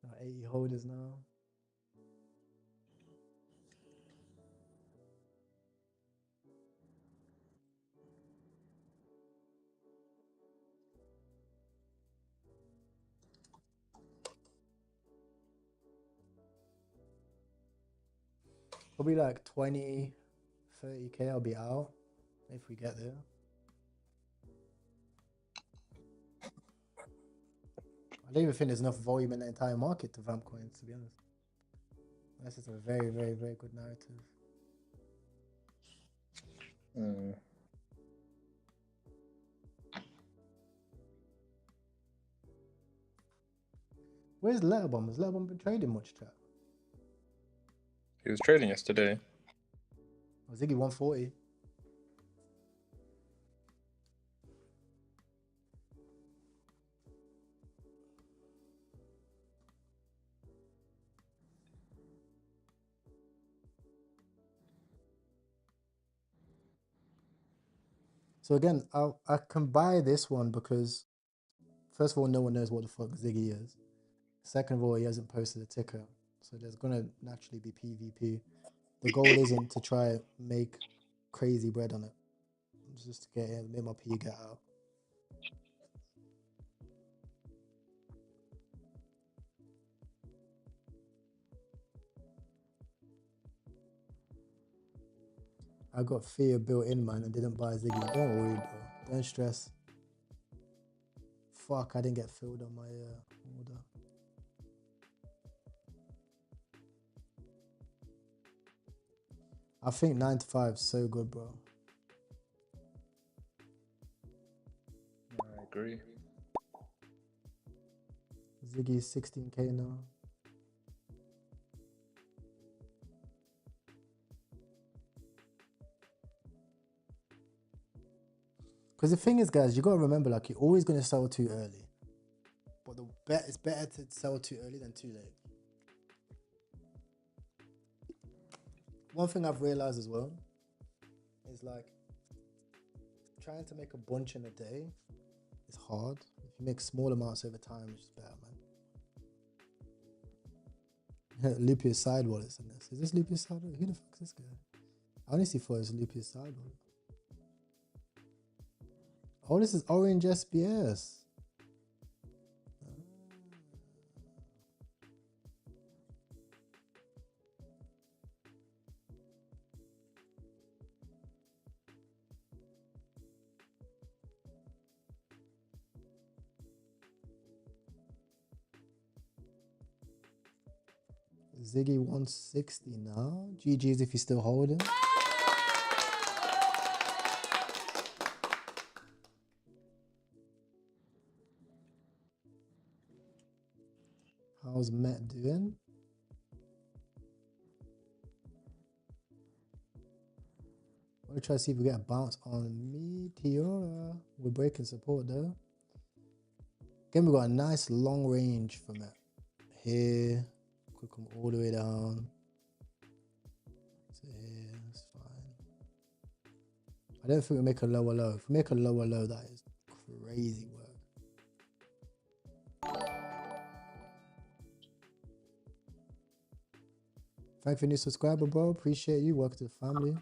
[SPEAKER 1] Got 80 holders now. Probably like 20, 30K I'll be out if we get there. I don't even think there's enough volume in the entire market to vamp coins, to be honest. This is a very, very, very good narrative. Where's Letterbomb? Has Letterbomb been trading much, chat?
[SPEAKER 4] He was trading yesterday.
[SPEAKER 1] Oh, Ziggy 140. So again, I can buy this one because, first of all, no one knows what the fuck Ziggy is. Second of all, he hasn't posted a ticker. So there's going to naturally be PvP. The goal isn't to try make crazy bread on it. It's just to get in, make my P get out. I got fear built in, man, and didn't buy Ziggy. Don't worry, bro. Don't stress. Fuck, I didn't get filled on my order. I think 9 to 5 is so good, bro.
[SPEAKER 4] I agree.
[SPEAKER 1] Ziggy's 16K now. Because the thing is, guys, you got to remember, like, you're always going to sell too early. But it's better to sell too early than too late. One thing I've realized as well is, like, trying to make a bunch in a day is hard. If you make small amounts over time, it's just better, man. Lupia's side wallets in this. Is this Lupia's side wallet? Who the fuck is this guy? I honestly thought it was Lupia's side wallet. Oh, this is Orange SBS. Ziggy 160 now. GG's if you're still holding. How's Matt doing? I'm gonna try to see if we get a bounce on Meteora. We're breaking support though. Again, we got a nice long range from it. Here, could come all the way down to here. That's fine. I don't think we make a lower low. If we make a lower low, that is crazy work. Thank you for new subscriber, bro. Appreciate you. Welcome to the family.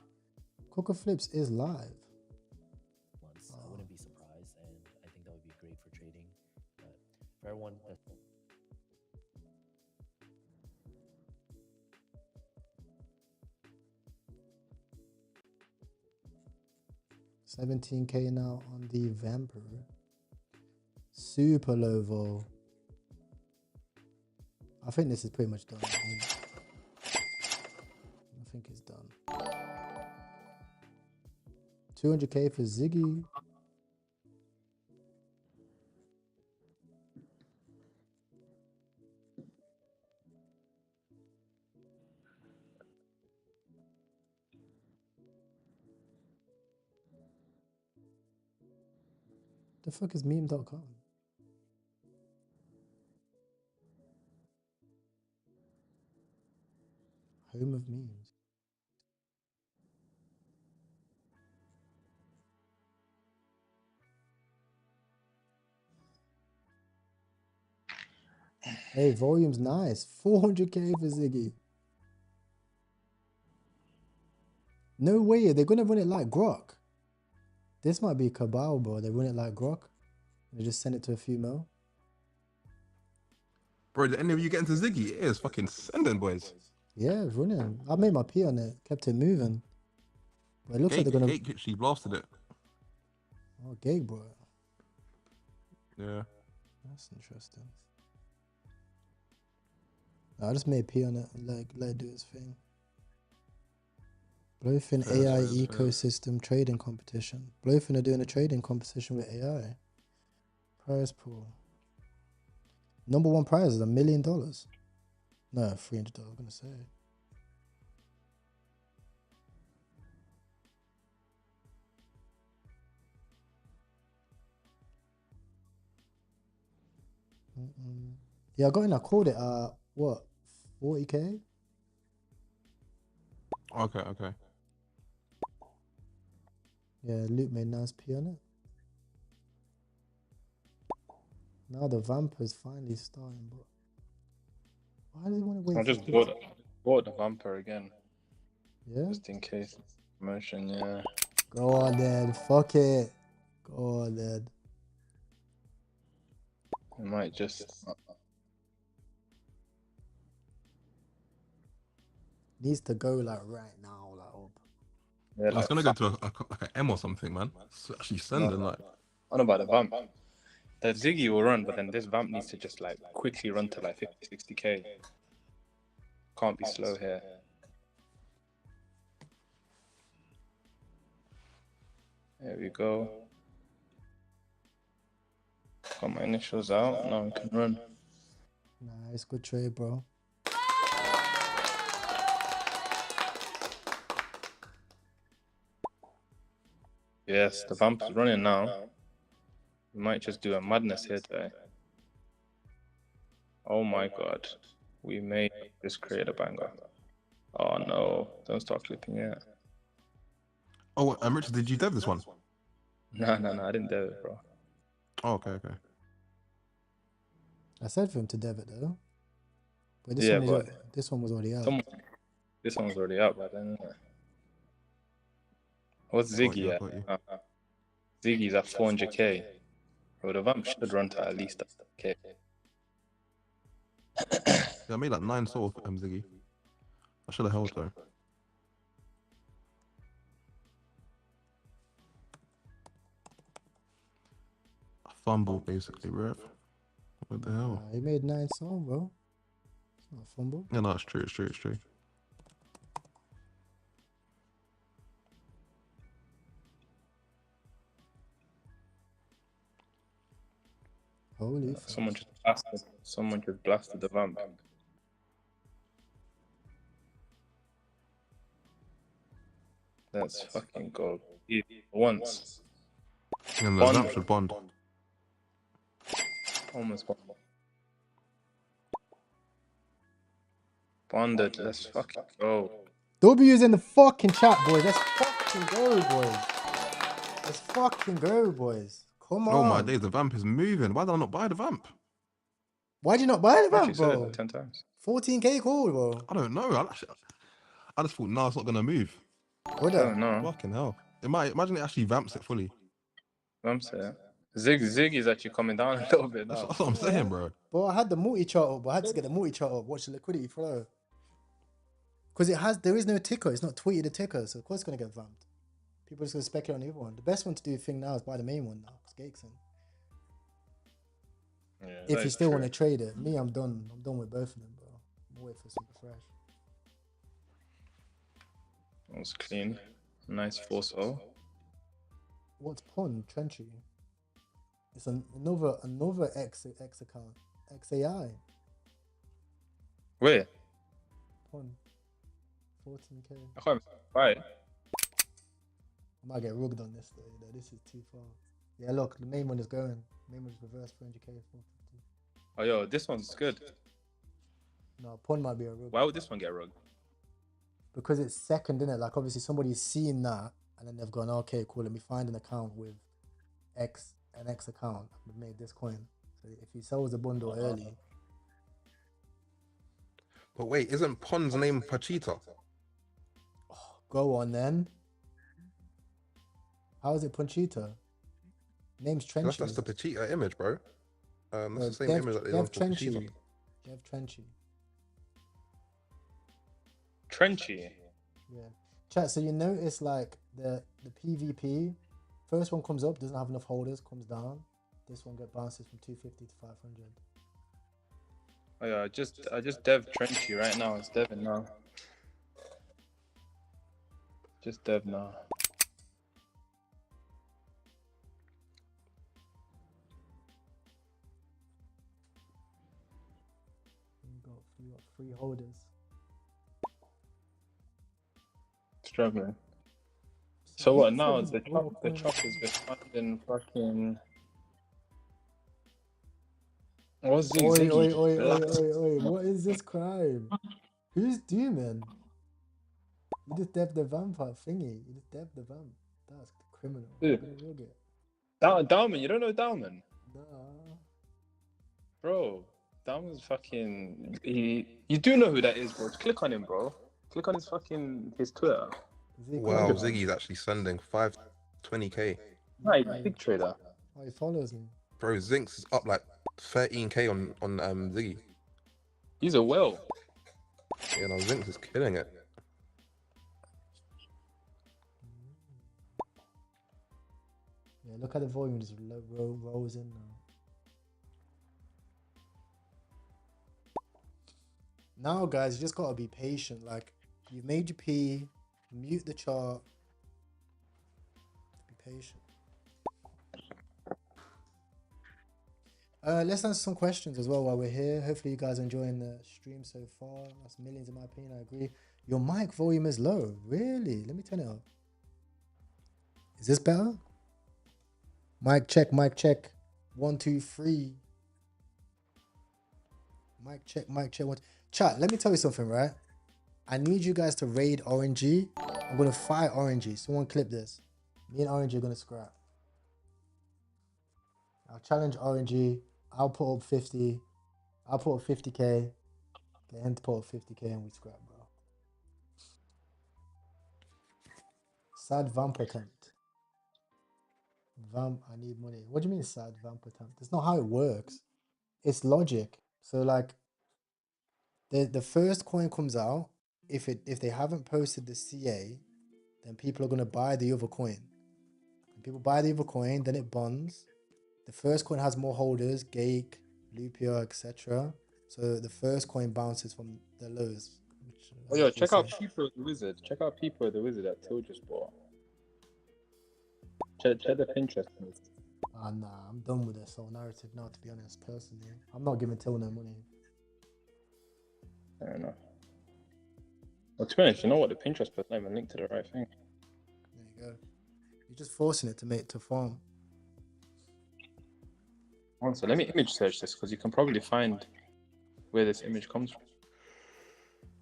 [SPEAKER 1] Coca Flips is live.
[SPEAKER 19] I wouldn't be surprised, and I think that would be great for trading. But for everyone that's
[SPEAKER 1] 17K now on the Vamper. Super low vol. I think this is pretty much done. I think it's done. 200K for Ziggy. The fuck is meme.com? Home of memes. Hey, volume's nice. 400K for Ziggy. No way, they're gonna run it like Grok. This might be Cabal, bro. They run it like Grok. They just send it to a few mil.
[SPEAKER 14] Bro, did any of you get into Ziggy? It is fucking sending, boys.
[SPEAKER 1] Yeah, it's running. I made my P on it, kept it moving. But it looks like they're gonna.
[SPEAKER 14] Gate literally blasted it.
[SPEAKER 1] Oh, Gate, bro.
[SPEAKER 14] Yeah.
[SPEAKER 1] That's interesting. I just made P on it and let it do its thing. Blowfin AI ecosystem trading competition. Blowfin are doing a trading competition with AI. Prize pool. Number one prize is $1 million. No, $300. I'm gonna say. Yeah, I got in. I called it. What? 40K.
[SPEAKER 14] Okay.
[SPEAKER 1] Yeah, Luke made nice P on it. Now the Vamper's finally starting, but why does he want to wait?
[SPEAKER 4] I just bought the Vamper again.
[SPEAKER 1] Yeah?
[SPEAKER 4] Just in case. Promotion, yeah.
[SPEAKER 1] Go on then. Fuck it. Go on then.
[SPEAKER 4] I might just...
[SPEAKER 1] Needs to go like right now, like up.
[SPEAKER 4] Yeah,
[SPEAKER 14] I was gonna go to like an M or something, man. It's actually sending like.
[SPEAKER 4] I don't know about the Vamp. The Ziggy will run, but then this Vamp needs to just like quickly run to like 50, 60K. Can't be slow here. There we go. Got my initials out. Now we can run.
[SPEAKER 1] Nice, good trade, bro.
[SPEAKER 4] Yes, the Vamp is running now. We might just do a madness here today. Oh my god. We may just create a banger. Oh no. Don't start clipping yet.
[SPEAKER 14] Oh, Richard, did you dev this one?
[SPEAKER 4] No, I didn't dev it, bro.
[SPEAKER 14] Oh, okay.
[SPEAKER 1] I said for him to dev it though. But this one was already out.
[SPEAKER 4] This one was already out by then, isn't it? What's Ziggy at? Ziggy's at 400K. Bro, the Vamp should run to at least 100K.
[SPEAKER 14] Yeah, I made like 9 souls for Ziggy. I should have held though. A fumble basically, bro. What the hell?
[SPEAKER 1] He made 9 souls, bro. It's Not fumble.
[SPEAKER 14] Yeah, no, it's true. It's true. It's true.
[SPEAKER 1] Holy
[SPEAKER 4] Someone just blasted. Someone just blasted the vamp. That's fucking gold. Once.
[SPEAKER 14] And the vamp should bond.
[SPEAKER 4] Almost bond. Bonded. Let's fucking go.
[SPEAKER 1] W's in the fucking chat, boys. Let's fucking go, boys. Let's fucking go, boys. Come on.
[SPEAKER 14] Oh my days, the vamp is moving. Why did I not buy the vamp?
[SPEAKER 1] Why did you not buy the vamp,
[SPEAKER 4] Actually said it
[SPEAKER 1] bro?
[SPEAKER 4] like 10 times.
[SPEAKER 1] 14k call, bro.
[SPEAKER 14] I don't know. I just thought, no, it's not gonna move.
[SPEAKER 1] Would
[SPEAKER 4] I don't know.
[SPEAKER 14] Fucking hell. It might, imagine it actually vamps it fully.
[SPEAKER 4] Vamps it. Zig is actually coming down a little bit now.
[SPEAKER 14] That's what I'm saying, bro.
[SPEAKER 1] Bro, I had the multi-chart up, but I had to get the multi-chart up. Watch the liquidity flow. Because there is no ticker. It's not tweeted a ticker, so of course it's going to get vamped. People are just going to speculate on the other one. The best one to do thing now is buy the main one now, because Gake's in.
[SPEAKER 4] Yeah,
[SPEAKER 1] If you still want to trade it. Me, I'm done. I'm done with both of them, bro. I'm waiting for super fresh.
[SPEAKER 4] That was clean. Nice 4-0.
[SPEAKER 1] What's Pun? Trenchy? It's another X account. XAI.
[SPEAKER 4] Where?
[SPEAKER 1] Pun. 14k.
[SPEAKER 4] I can't buy it.
[SPEAKER 1] I might get rugged on this though. You know, this is too far. Yeah, look, the main one is going. The main one is reverse 300k. 450.
[SPEAKER 4] Oh, yo, this one's good.
[SPEAKER 1] No, Pun might be a rug.
[SPEAKER 4] Why would this one get rugged?
[SPEAKER 1] Because it's second, innit? Like, obviously, somebody's seen that, and then they've gone, okay, cool, let me find an account with an X account. We've made this coin. So if he sells the bundle early.
[SPEAKER 14] But wait, isn't Pon's name Pachita?
[SPEAKER 1] Go on then. How is it Punchita? Name's Trenchy.
[SPEAKER 14] That's the Pachita image, bro. That's
[SPEAKER 1] No,
[SPEAKER 14] the same
[SPEAKER 1] Dev
[SPEAKER 14] image that they done for
[SPEAKER 1] Trenchy.
[SPEAKER 14] Pachita.
[SPEAKER 1] Dev Trenchy.
[SPEAKER 4] Trenchy.
[SPEAKER 1] Yeah. Chat, so you notice like the PvP, first one comes up, doesn't have enough holders, comes down. This one bounces from 250 to 500.
[SPEAKER 4] Oh yeah, I just dev Trenchy right now. It's deving now. Just dev now.
[SPEAKER 1] You got 3 holders.
[SPEAKER 4] Struggling. So what now? The chop is just finding fucking. What's Ziggy?
[SPEAKER 1] Oi. What is this crime? Who's doing? You just dev the vampire thingy. You just dev the vamp. That's criminal.
[SPEAKER 4] Dude. Dalman, you don't know Dalman?
[SPEAKER 1] Nah.
[SPEAKER 4] Bro, Dalman's fucking. You do know who that is, bro. Click on him, bro. Click on his Twitter.
[SPEAKER 14] Wow, Ziggy's actually sending 520k.
[SPEAKER 4] Right, big trader.
[SPEAKER 1] Oh, he follows me.
[SPEAKER 14] Bro, Zinx is up like 13k on Ziggy.
[SPEAKER 4] He's a whale.
[SPEAKER 14] Yeah, no, Zinx is killing it.
[SPEAKER 1] Yeah, look at the volume just rolls in now. Now, guys, you just gotta be patient. Like, you've made your P, mute the chart. Be patient. Let's answer some questions as well while we're here. Hopefully you guys are enjoying the stream so far. That's millions in my opinion, I agree. Your mic volume is low. Really? Let me turn it up. Is this better? Mic check, mic check. 1, 2, 3. Mic check, mic check. Chat, let me tell you something, right? I need you guys to raid RNG. I'm going to fight RNG. Someone clip this. Me and RNG are going to scrap. I'll challenge RNG. I'll put up 50. I'll put up 50k. Get him to put up 50k and we scrap, bro. Sad vamp attempt. Vamp, I need money. What do you mean sad vamp attempt? That's not how it works. It's logic. So like, the first coin comes out. If they haven't posted the CA, then people are gonna buy the other coin. When people buy the other coin, then it bonds. The first coin has more holders, Gake, Lupia, etc. So the first coin bounces from the lows. Which,
[SPEAKER 4] Oh, yo, check out People the Wizard. Check out People the Wizard that Till just bought. Check the Pinterest post.
[SPEAKER 1] Ah, nah, I'm done with this whole narrative now, to be honest, personally. I'm not giving Till no money.
[SPEAKER 4] Fair enough. Well, to be honest, you know what? The Pinterest post not even linked to the right thing.
[SPEAKER 1] There you go. You're just forcing it to farm.
[SPEAKER 4] Also, let me image search this because you can probably find where this image comes from.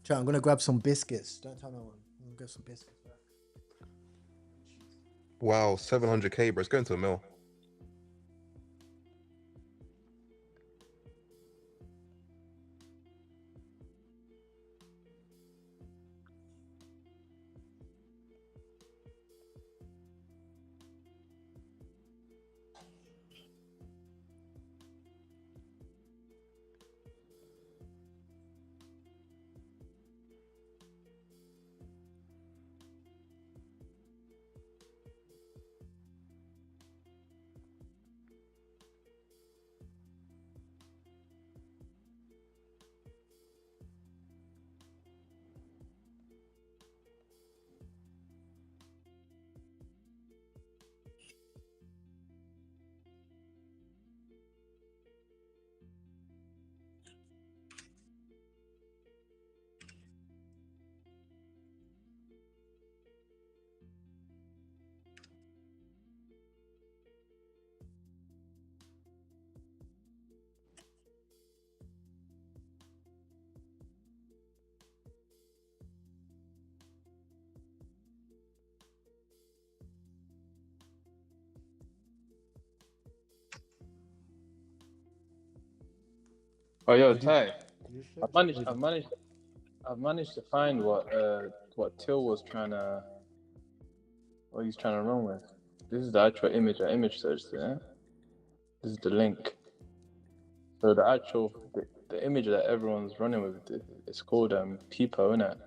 [SPEAKER 1] Chat, I'm gonna grab some biscuits. Don't tell no one. I'm gonna grab some biscuits.
[SPEAKER 20] Wow, 700k, bro. It's going to a mil.
[SPEAKER 4] Oh, yo, Ty. I've managed to find what Till was what he's trying to run with. This is the actual image I image searched there. This is the link. So the image that everyone's running with, it's called Peepo, innit?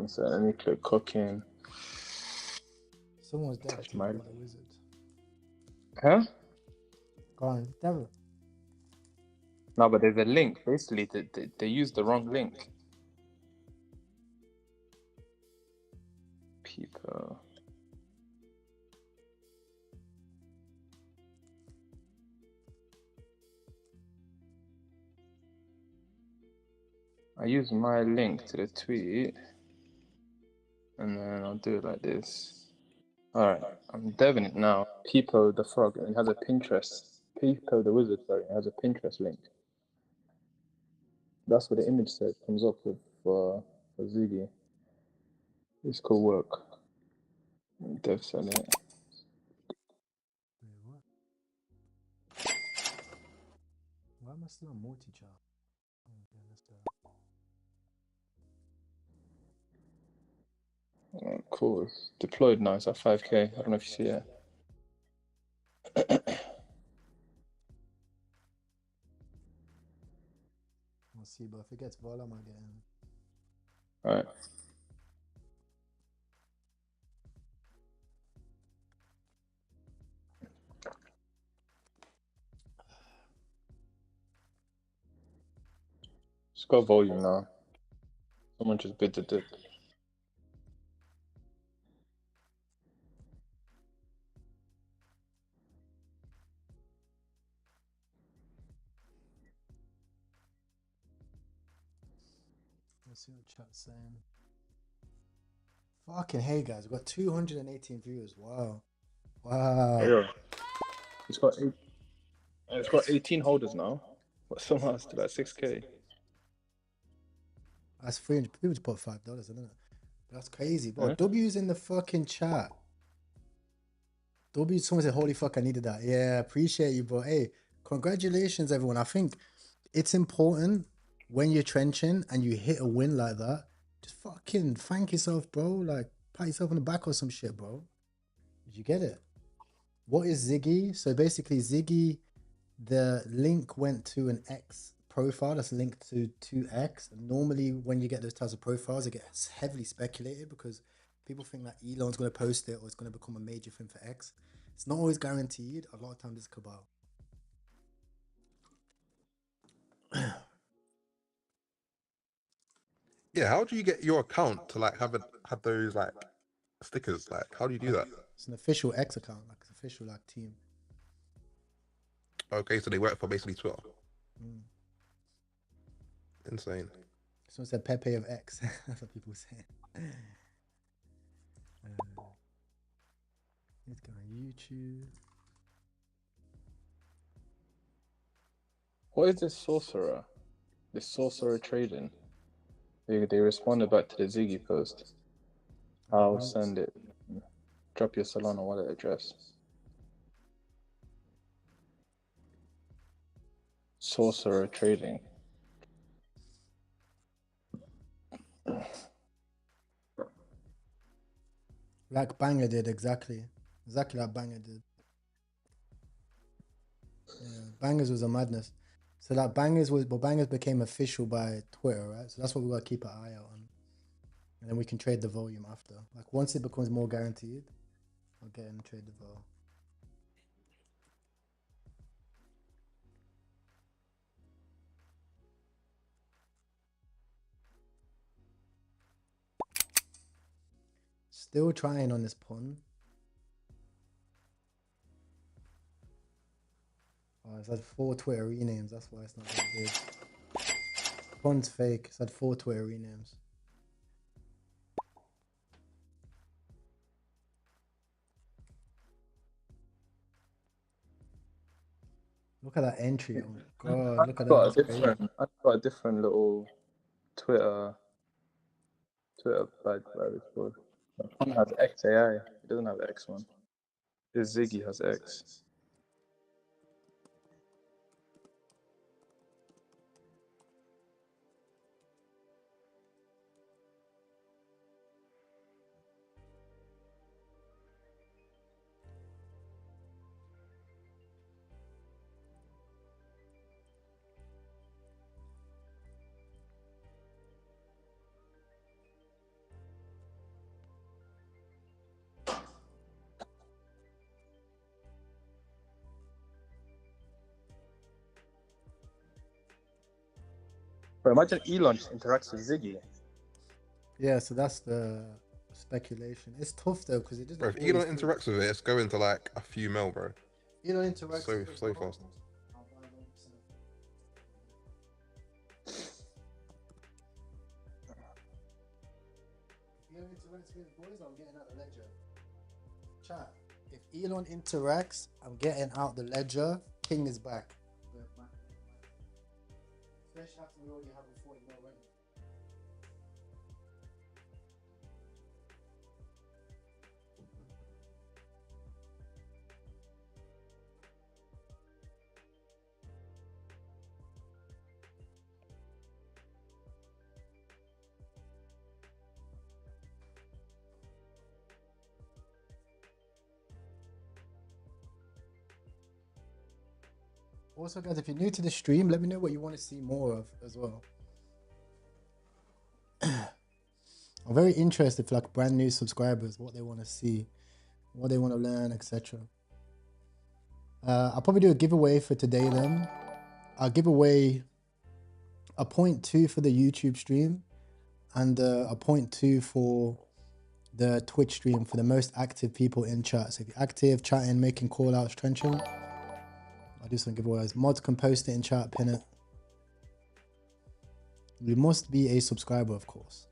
[SPEAKER 4] So let me click cooking.
[SPEAKER 1] Someone's dead.
[SPEAKER 4] Touch my...
[SPEAKER 1] The wizard.
[SPEAKER 4] Huh?
[SPEAKER 1] Go on, devil.
[SPEAKER 4] No, but there's a link. Basically, they used the wrong link. People. I use my link to the tweet, and then I'll do it like this. Alright, I'm deving it now. Peepo the Frog, and it has a Pinterest. Peepo the Wizard, sorry, it has a Pinterest link. That's what the image search comes up with for Ziggy. This could work. Dev sell it.
[SPEAKER 1] Why am I still on multi-chart?
[SPEAKER 4] Oh, cool. It's deployed now. It's at 5k. I don't know if you see it.
[SPEAKER 1] We'll see, but if it gets vol, I might get in.
[SPEAKER 4] Alright. Just got volume now. Someone just bid the dip.
[SPEAKER 1] Let's see what chat's saying. Fucking hey guys, we've got 218 viewers. Wow. Wow.
[SPEAKER 4] Yeah. It's got 18 holders now. But somehow it's still at 6k.
[SPEAKER 1] That's 300 people to put $5, isn't it? That's crazy. Bro,
[SPEAKER 4] Yeah.
[SPEAKER 1] W's in the fucking chat. W, someone said, holy fuck, I needed that. Yeah, appreciate you, bro. Hey, congratulations, everyone. I think it's important when you're trenching and you hit a win like that, just fucking thank yourself, bro. Like, pat yourself on the back or some shit, bro. Did you get it? What is Ziggy? So basically, Ziggy, the link went to an X profile that's linked to 2X. Normally, when you get those types of profiles, it gets heavily speculated because people think that Elon's going to post it or it's going to become a major thing for X. It's not always guaranteed. A lot of times it's cabal.
[SPEAKER 20] Yeah, how do you get your account to like have those like stickers? Like, how do you do that?
[SPEAKER 1] It's an official X account, like it's official like team.
[SPEAKER 20] Okay, so they work for basically Twitter.
[SPEAKER 1] Mm.
[SPEAKER 20] Insane.
[SPEAKER 1] Someone said Pepe of X. That's what people say. Let's go on YouTube.
[SPEAKER 4] What is this sorcerer? This sorcerer trading? They responded back to the Ziggy post. I'll send it. Drop your Solana wallet address. Sorcerer trading.
[SPEAKER 1] Like Banger did, exactly like Banger did. Yeah, Bangers was a madness. So that Bangers became official by Twitter, right? So that's what we gotta keep an eye out on, and then we can trade the volume after. Like once it becomes more guaranteed, I'll get in and trade the vol. Still trying on this pun. Oh, it's had 4 Twitter renames. That's why it's not that big. Pun's fake. It's had 4 Twitter renames. Look at that entry. Oh my god! Look at that.
[SPEAKER 4] I've got a different little Twitter badge, whatever it's called. One has XAI. It doesn't have the X one. This Ziggy has X. But imagine Elon just interacts with Ziggy.
[SPEAKER 1] Yeah, so that's the speculation. It's tough though because it doesn't.
[SPEAKER 20] Bro, if Elon interacts with it, it's going to like a few mil, bro.
[SPEAKER 1] Elon interacts
[SPEAKER 20] so fast.
[SPEAKER 1] Elon interacts with boys, I'm getting out the ledger. Chat. If Elon interacts, I'm getting out the ledger. King is back. Especially after we already have a 40 mil ready. Also, guys, if you're new to the stream, let me know what you want to see more of as well. I'm very interested for like brand new subscribers, what they want to see, what they want to learn, etc. I'll probably do a giveaway for today then. I'll give away a 0.2 for the YouTube stream and a 0.2 for the Twitch stream for the most active people in chat. So if you're active, chatting, making call outs, trenching, I'll do some giveaways. Mods can post it in chat, pin it. You must be a subscriber, of course.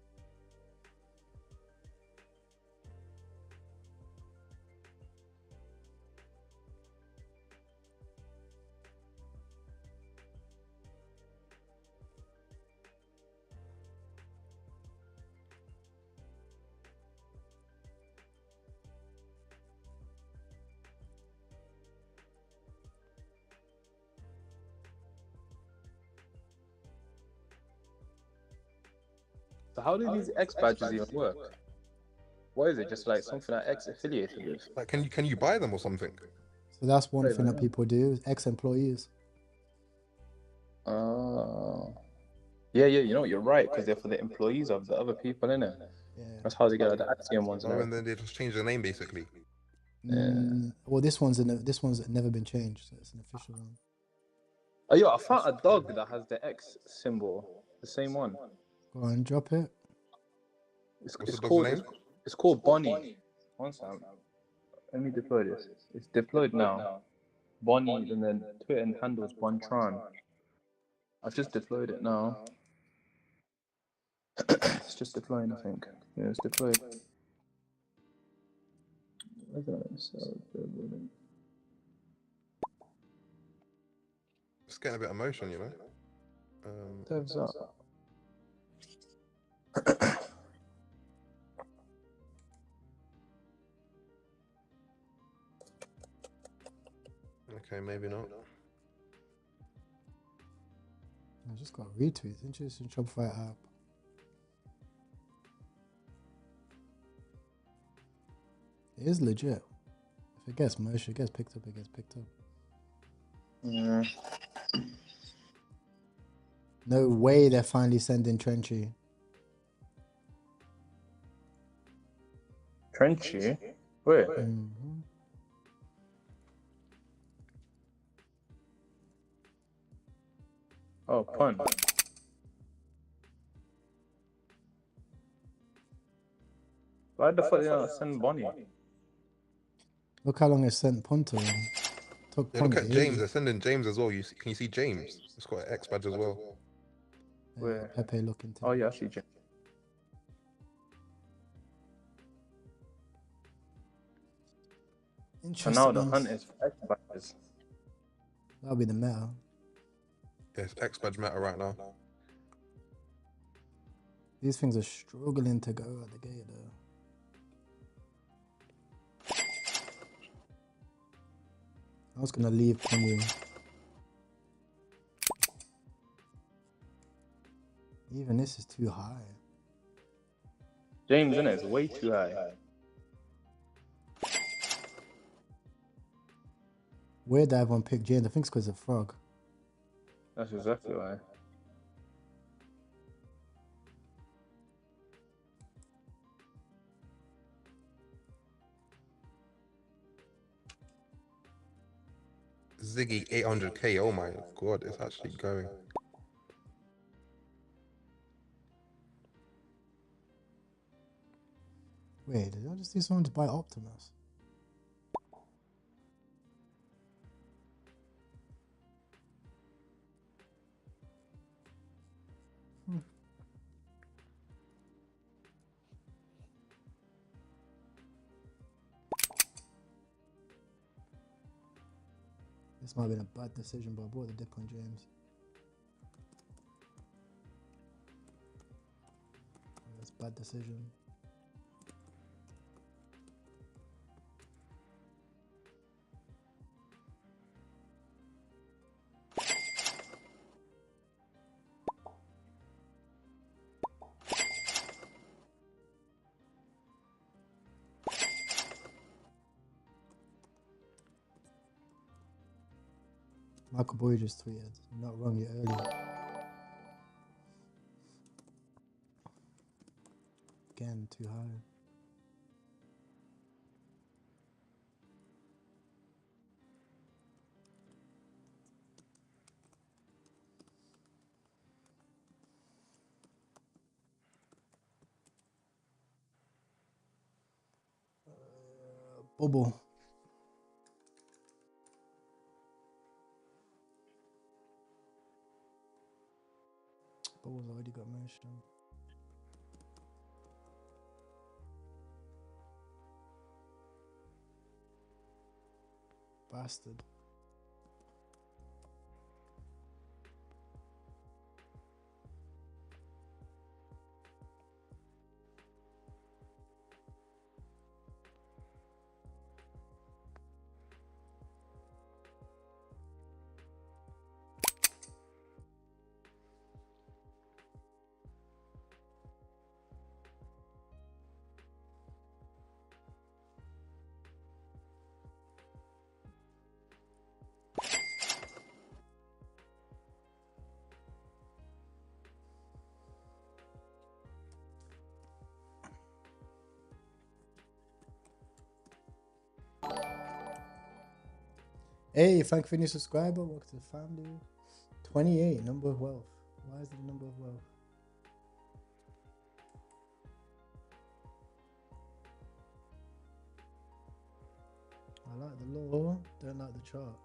[SPEAKER 4] So how do these X badges even work? What is it? Just like something that X affiliated with?
[SPEAKER 20] Like, can you buy them or something?
[SPEAKER 1] So that's one thing that people do, ex-employees.
[SPEAKER 4] Yeah, you know, you're right, because they're for the employees of the other people, innit?
[SPEAKER 1] Yeah.
[SPEAKER 4] That's how they get like, the Axiom ones.
[SPEAKER 20] Oh, and then they just change the name basically.
[SPEAKER 1] Well, this one's never been changed, so it's an official one.
[SPEAKER 4] Oh, yo, I found a dog that has the X symbol, the same one.
[SPEAKER 1] Go on, drop it.
[SPEAKER 4] It's
[SPEAKER 20] What's the dog's
[SPEAKER 4] called
[SPEAKER 20] name?
[SPEAKER 4] it's called Bonnie. One second. Let me deploy this. It's deployed now. Bonnie, and then Twitter and handles Bontron. I've just deployed it now. It's just deploying, I think. Yeah, it's deployed.
[SPEAKER 20] It's getting a bit of motion, you know.
[SPEAKER 4] Devs up.
[SPEAKER 20] Okay, maybe not.
[SPEAKER 1] I just got retweets. Interesting Shopify app. It is legit. If it gets merged, it gets picked up, it gets picked up.
[SPEAKER 4] Yeah.
[SPEAKER 1] No way they're finally sending Trenchy.
[SPEAKER 4] Trenchy? Where? Oh, pun. Why the fuck did I send Bonnie?
[SPEAKER 1] Look how long it sent Punter. Took
[SPEAKER 20] Yeah, look
[SPEAKER 1] Punter
[SPEAKER 20] at James.
[SPEAKER 1] ages.
[SPEAKER 20] They're sending James as well. Can you see James? It's got an X badge as well.
[SPEAKER 4] Where?
[SPEAKER 1] Pepe looking.
[SPEAKER 4] Oh yeah, I see James. So now the hunt is for X badges.
[SPEAKER 1] That'll be the meta.
[SPEAKER 20] Yeah, it's X badge meta right now.
[SPEAKER 1] These things are struggling to go at the gate though. I was gonna leave Ponyo. Even this is too high.
[SPEAKER 4] James, innit? It's way too high.
[SPEAKER 1] Where did everyone pick James? I think it's because of Frog.
[SPEAKER 4] That's exactly why.
[SPEAKER 20] Ziggy 800k. Oh my god, it's actually going.
[SPEAKER 1] Wait, did I just see someone to buy Optimus? This might have been a bad decision, but I bought the dip on James. That's a bad decision. Michael Boy just tweeted, "You're not wrong, you're early." Again, too high. Bubble. Bubble's already got motion. Bastard. Hey, thank you for your new subscriber. Welcome to the family. 28, number of wealth. Why is it the number of wealth? I like the law, don't like the chart.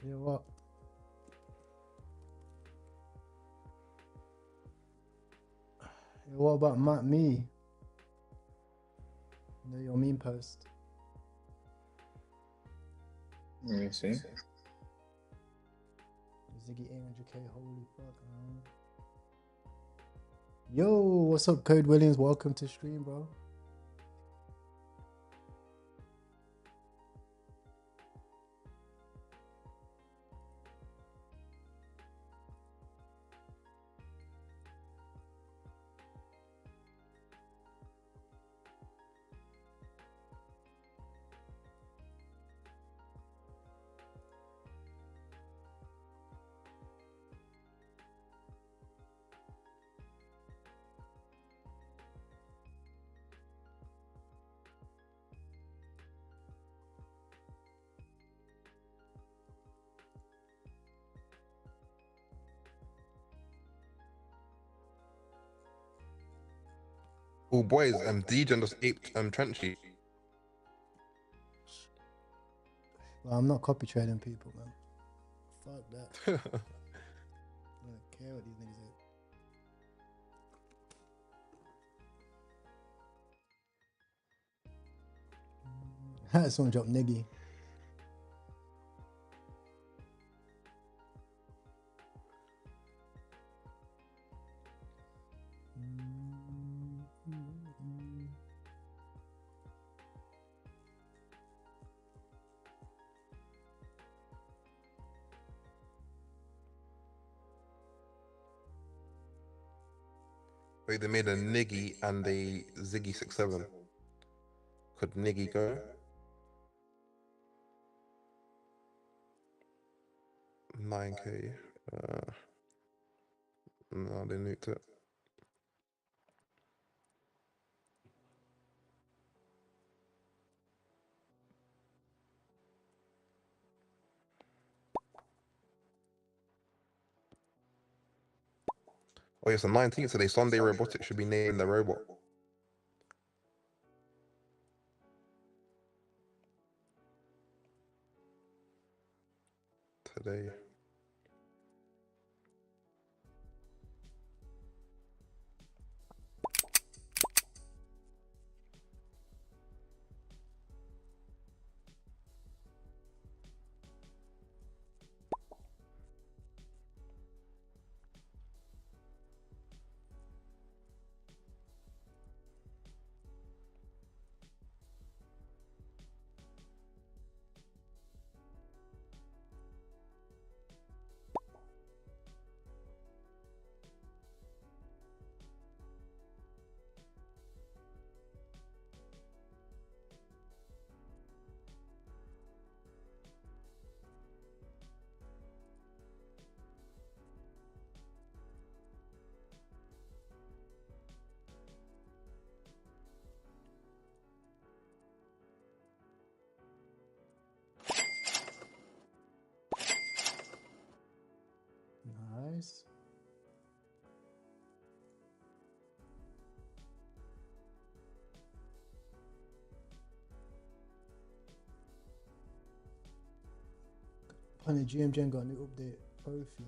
[SPEAKER 1] You know what? What about me? You know your meme post.
[SPEAKER 4] Let me see.
[SPEAKER 1] Ziggy 800k, holy fuck, man. Yo, what's up, Code Williams? Welcome to stream, bro.
[SPEAKER 20] Oh boys, Degen just aped Trenchy.
[SPEAKER 1] Well, I'm not copy trading people, man. Fuck that. I don't care what these niggas say. Someone dropped niggy.
[SPEAKER 20] Wait, they made a Niggy and a Ziggy 6-7. Could Niggy go? $9K. No, they nuked it. Oh, yes, the 19th today. Sunday Robotics should be named the robot. Today.
[SPEAKER 1] Nice. Apparently GMGN got a new update. Pro theme.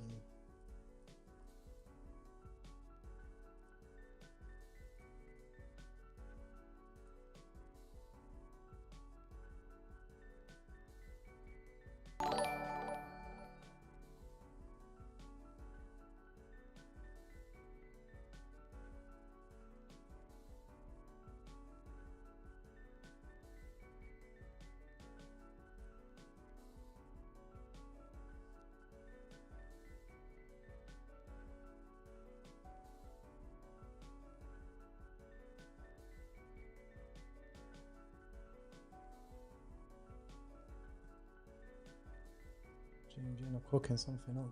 [SPEAKER 1] GMGN are cooking something up.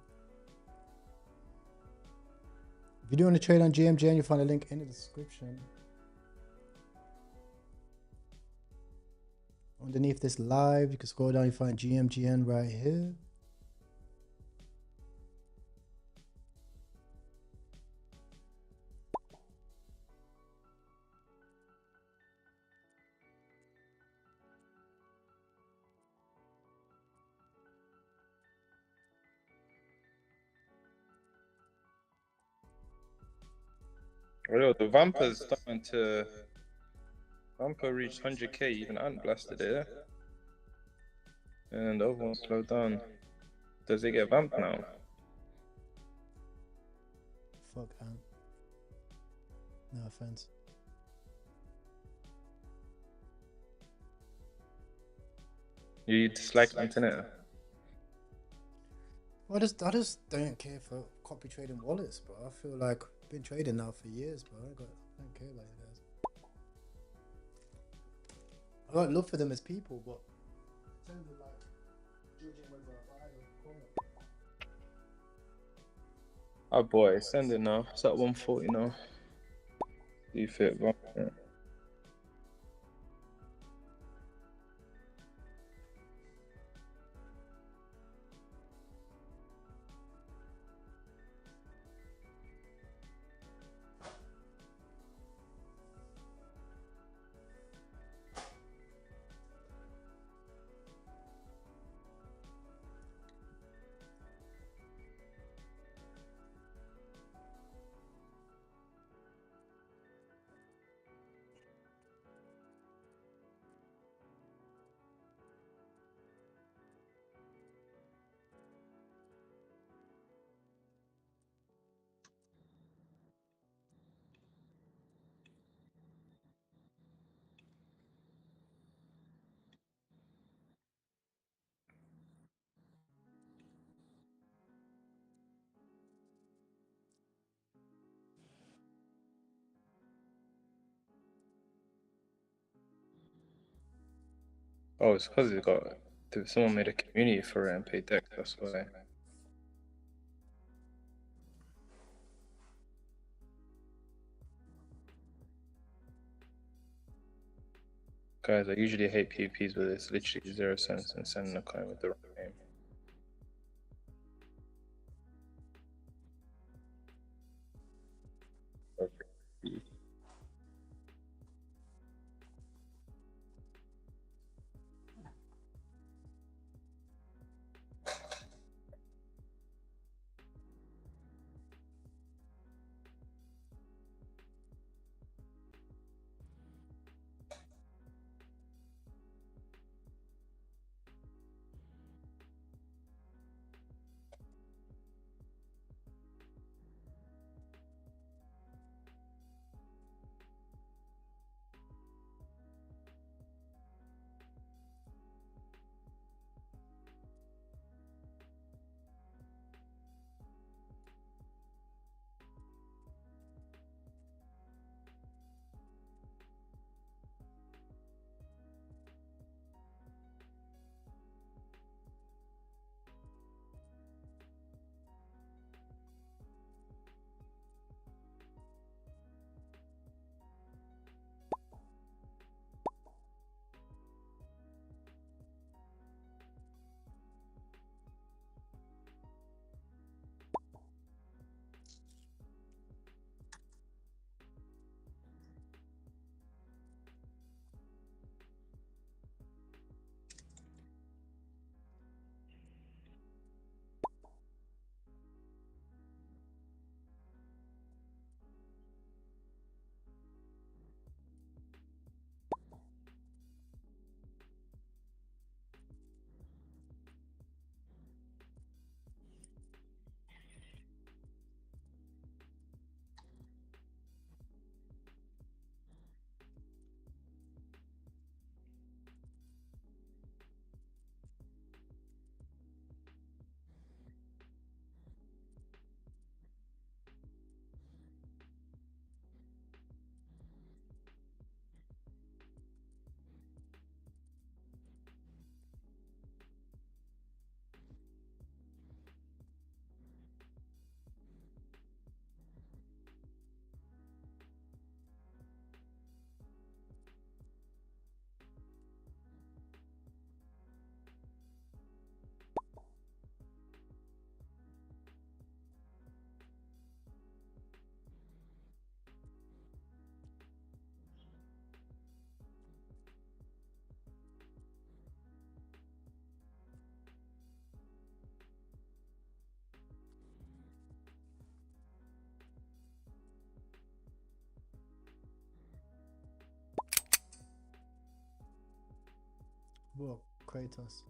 [SPEAKER 1] If you're doing a trade on GMGN, you'll find a link in the description. Underneath this live, you can scroll down, you find GMGN right here.
[SPEAKER 4] Well, the Vamper's starting to. Vamper reached 100k, even Ant blasted it. And the other one slowed down. Does it get vamped now?
[SPEAKER 1] Fuck Ant. No offense.
[SPEAKER 4] You dislike internet?
[SPEAKER 1] Well, I just don't care for copy trading wallets, bro. I feel like I've been trading now for years, bro. I don't care about you guys. I got love for them as people, but in terms of like judging whether I buy or call it.
[SPEAKER 4] Oh boy, send it now. It's at 140 now. Do you fit Vamper? Oh, it's because it got. Someone made a community for it and paid deck, that's why. Guys, I usually hate PvPs, but it's literally 0 cents and sending a coin with the wrong name.
[SPEAKER 1] What Kratos?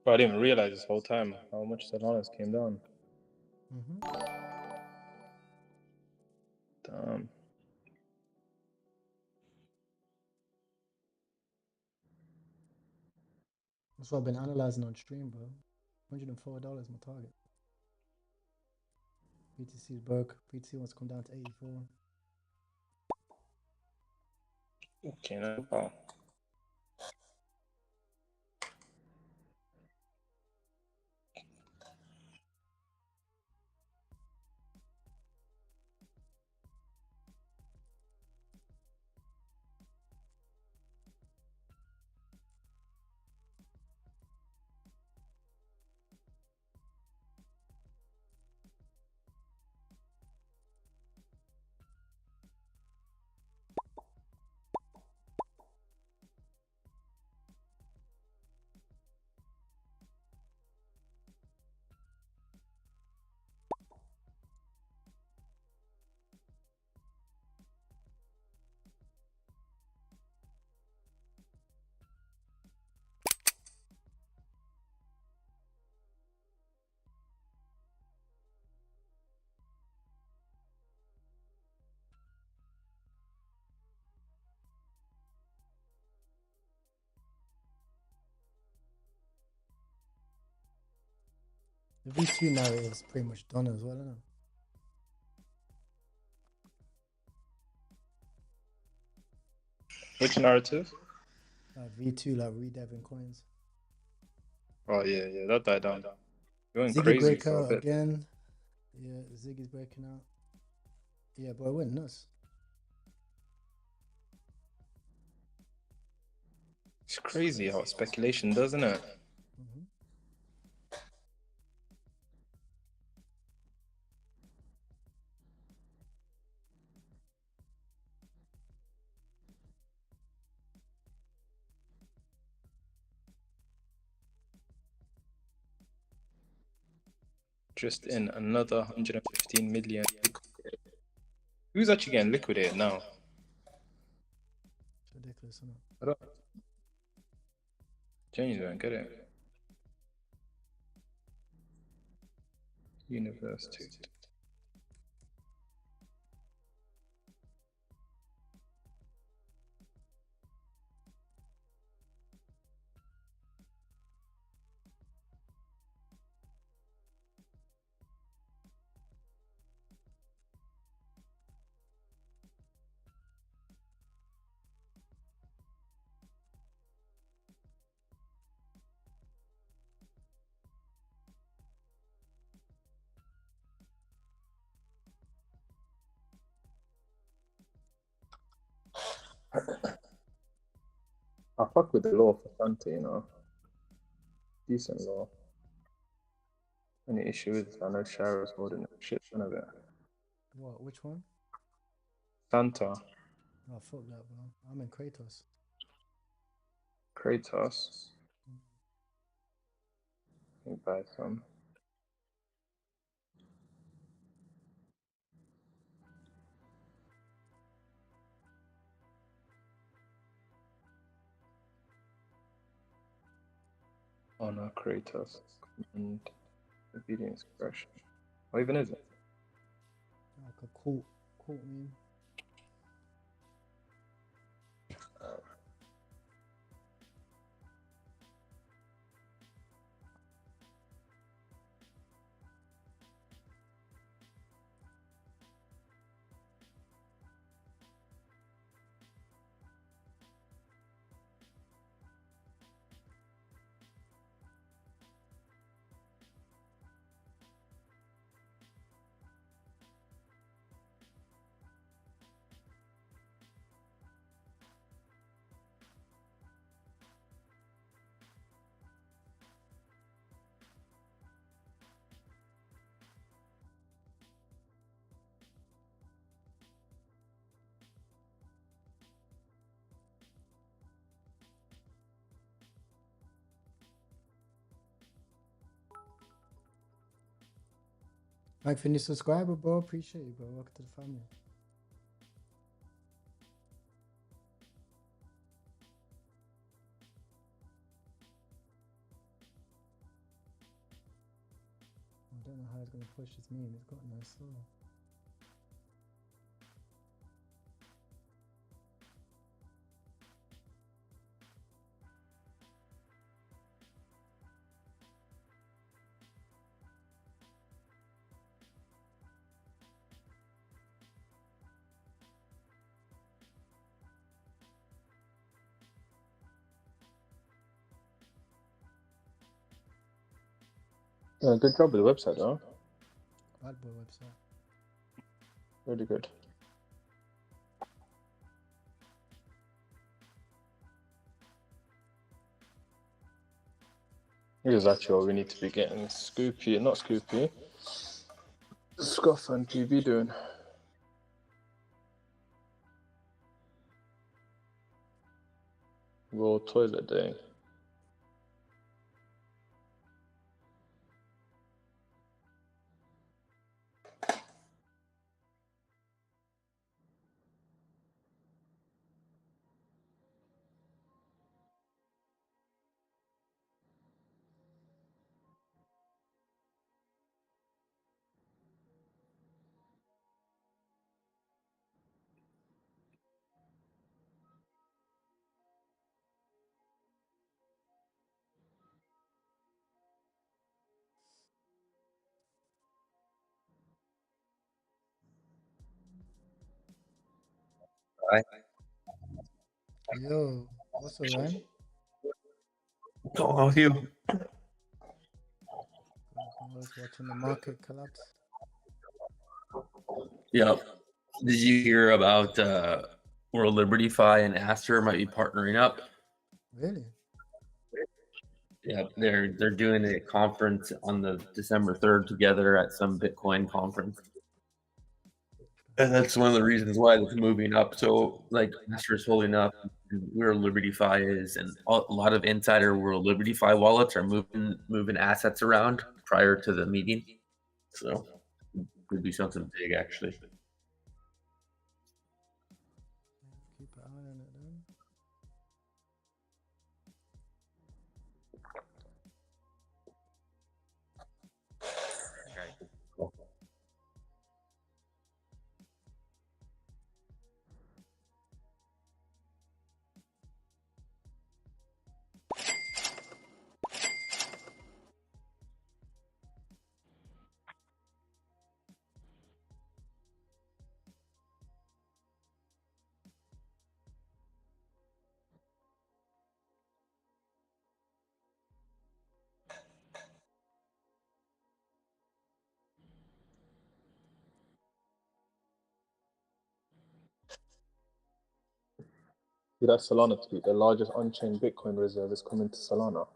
[SPEAKER 4] Bro, I didn't even realize this whole time how much Solana's came down. Damn.
[SPEAKER 1] That's what I've been analyzing on stream, bro. $104 my target. BTC's broke. BTC wants to come down to 84.
[SPEAKER 4] Okay, no problem.
[SPEAKER 1] The V2 narrative's pretty much done as well, isn't it?
[SPEAKER 4] Which narrative?
[SPEAKER 1] V2, like redeving coins.
[SPEAKER 4] Oh yeah, that died down. It went
[SPEAKER 1] Ziggy
[SPEAKER 4] crazy for a
[SPEAKER 1] breakout
[SPEAKER 4] bit.
[SPEAKER 1] again. Yeah, Ziggy's breaking out. Yeah, but it went nuts.
[SPEAKER 4] It's crazy how speculation does, isn't it? Just in another 115 million. Who's actually getting liquidated now?
[SPEAKER 1] It's ridiculous, isn't it?
[SPEAKER 4] I don't. James don't get it. Universe 2. I fuck with the law for Santa, you know. Decent law. Only issue is I know Shara's holding a shit ton of it.
[SPEAKER 1] What? Which one?
[SPEAKER 4] Santa.
[SPEAKER 1] Oh, fuck that, bro. I'm in Kratos.
[SPEAKER 4] Kratos. Let me buy some. Oh no, Kratos. And obedience expression. What even is it?
[SPEAKER 1] Like a court meme. Thanks for your subscriber, bro. Appreciate you, bro. Welcome to the family. I don't know how it's gonna push this meme. It's got no soul.
[SPEAKER 4] Yeah, good job with the website though.
[SPEAKER 1] Bad boy website.
[SPEAKER 4] Really good. This is actually what we need to be getting Scoopy, not Scoopy. Scuff and PB doing. World Toilet Day.
[SPEAKER 21] Hi.
[SPEAKER 1] Yo, what's up, Ryan?
[SPEAKER 21] Oh, how are you?
[SPEAKER 1] I was watching the market collapse.
[SPEAKER 21] Yep. Did you hear about where Liberty Fi and Aster might be partnering up?
[SPEAKER 1] Really?
[SPEAKER 21] Yeah, they're doing a conference on the December 3rd together at some Bitcoin conference. And that's one of the reasons why it's moving up. So like Aster is holding up where Liberty Fi is, and a lot of insider where Liberty Fi wallets are moving assets around prior to the meeting. So it could be something big actually.
[SPEAKER 1] Keep an eye on it then.
[SPEAKER 4] See that Solana tweet? The largest on-chain Bitcoin reserve is coming to Solana.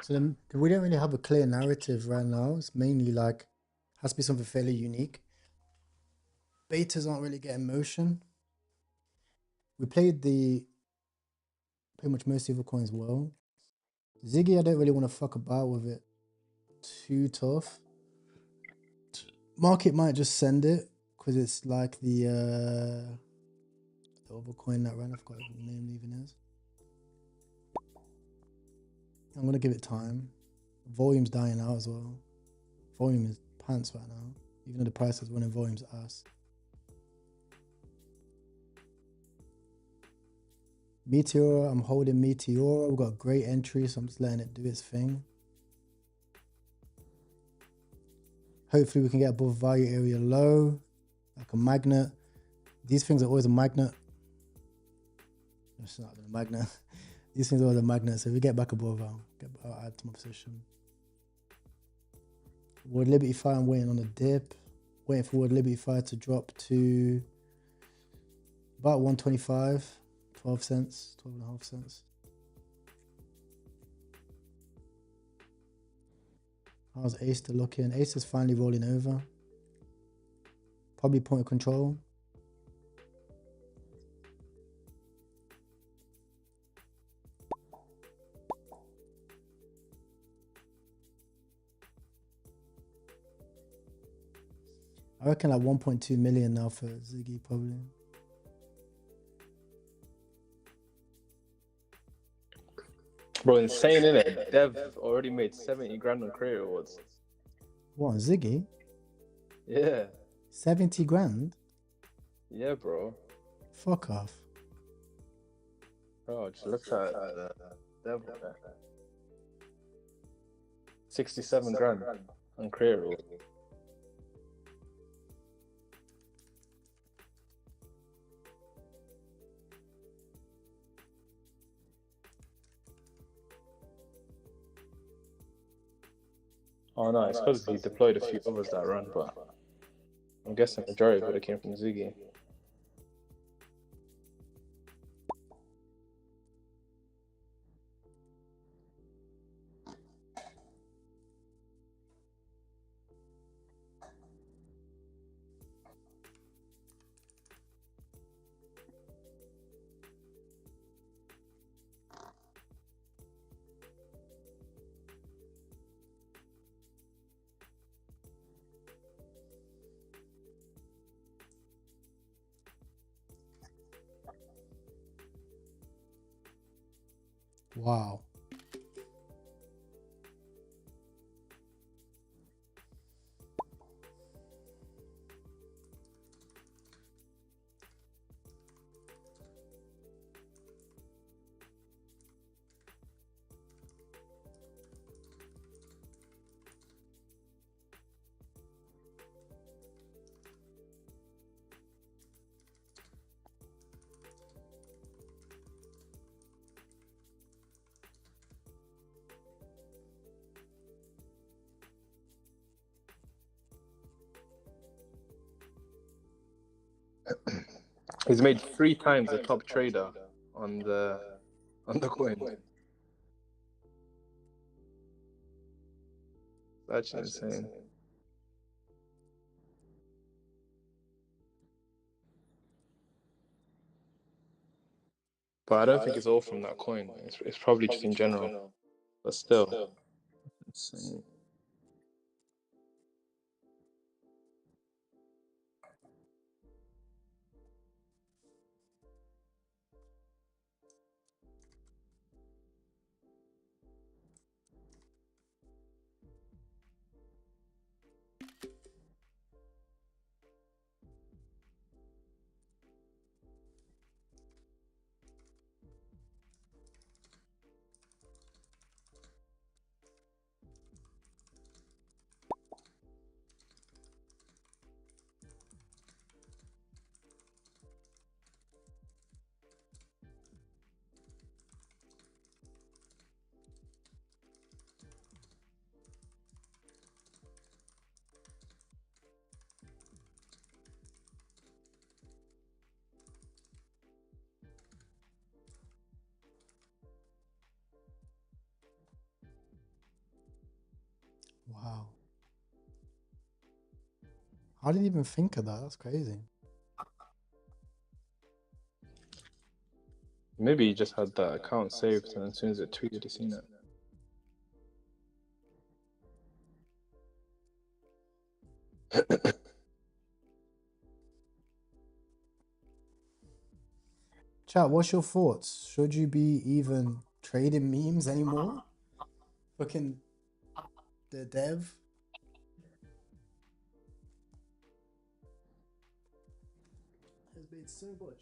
[SPEAKER 1] So then we don't really have a clear narrative right now. It's mainly like has to be something fairly unique. Betas aren't really getting motion. We played the pretty much most of the coins well. Ziggy, I don't really want to fuck about with it too tough. Market might just send it because it's like the other coin that ran. I forgot what the name even is. I'm gonna give it time. Volume's dying out as well. Volume is pants right now. Even though the price is running, volume's ass. Meteor, I'm holding Meteor. We've got a great entry, so I'm just letting it do its thing. Hopefully we can get above value area low, like a magnet. These things are always a magnet. It's not a magnet. These things are always a magnet. So if we get back above, I'll add to my position. Word Liberty Fi, I'm waiting on a dip. Waiting for Word Liberty Fi to drop to about 125, 12 cents, 12.5 cents. How's Ace to look in? Ace is finally rolling over. Probably point of control. I reckon like 1.2 million now for Ziggy probably.
[SPEAKER 4] Bro, insane, innit? Dev already made 70 grand on Creator Awards.
[SPEAKER 1] What, Ziggy?
[SPEAKER 4] Yeah.
[SPEAKER 1] 70 grand?
[SPEAKER 4] Yeah, bro.
[SPEAKER 1] Fuck off.
[SPEAKER 4] Bro, just look at the Dev there. 67 grand on Creator Awards. Oh no, it's because he deployed a few others that run, but I'm guessing the majority would have came from Ziggy.
[SPEAKER 1] Wow.
[SPEAKER 4] He's made 3 times the top trader on the coin. That's insane. But I don't think it's all from that coin. It's probably just in general. But still, insane.
[SPEAKER 1] Wow. How did you even think of that? That's crazy.
[SPEAKER 4] Maybe he just had that account saved, and as soon as it tweeted, he seen it.
[SPEAKER 1] Chat, what's your thoughts? Should you be even trading memes anymore? Fucking the dev. Has made so much.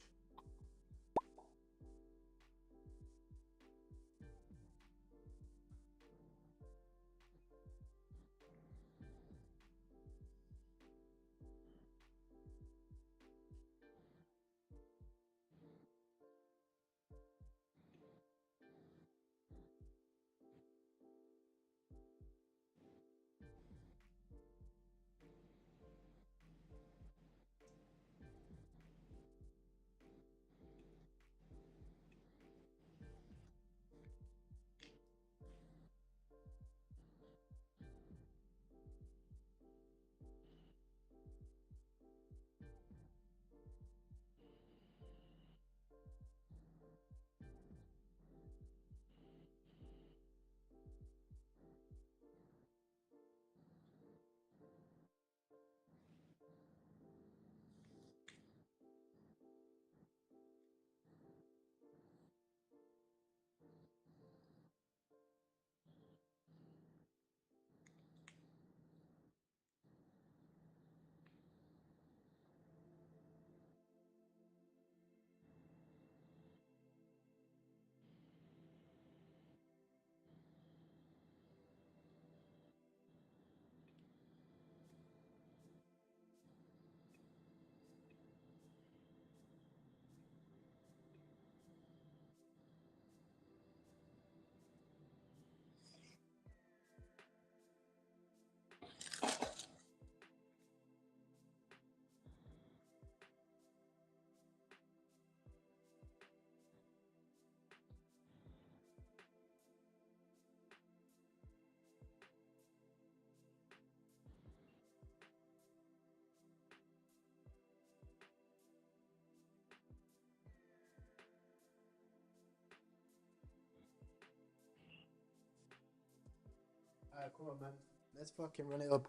[SPEAKER 1] Alright, come on, man. Let's fucking run it up.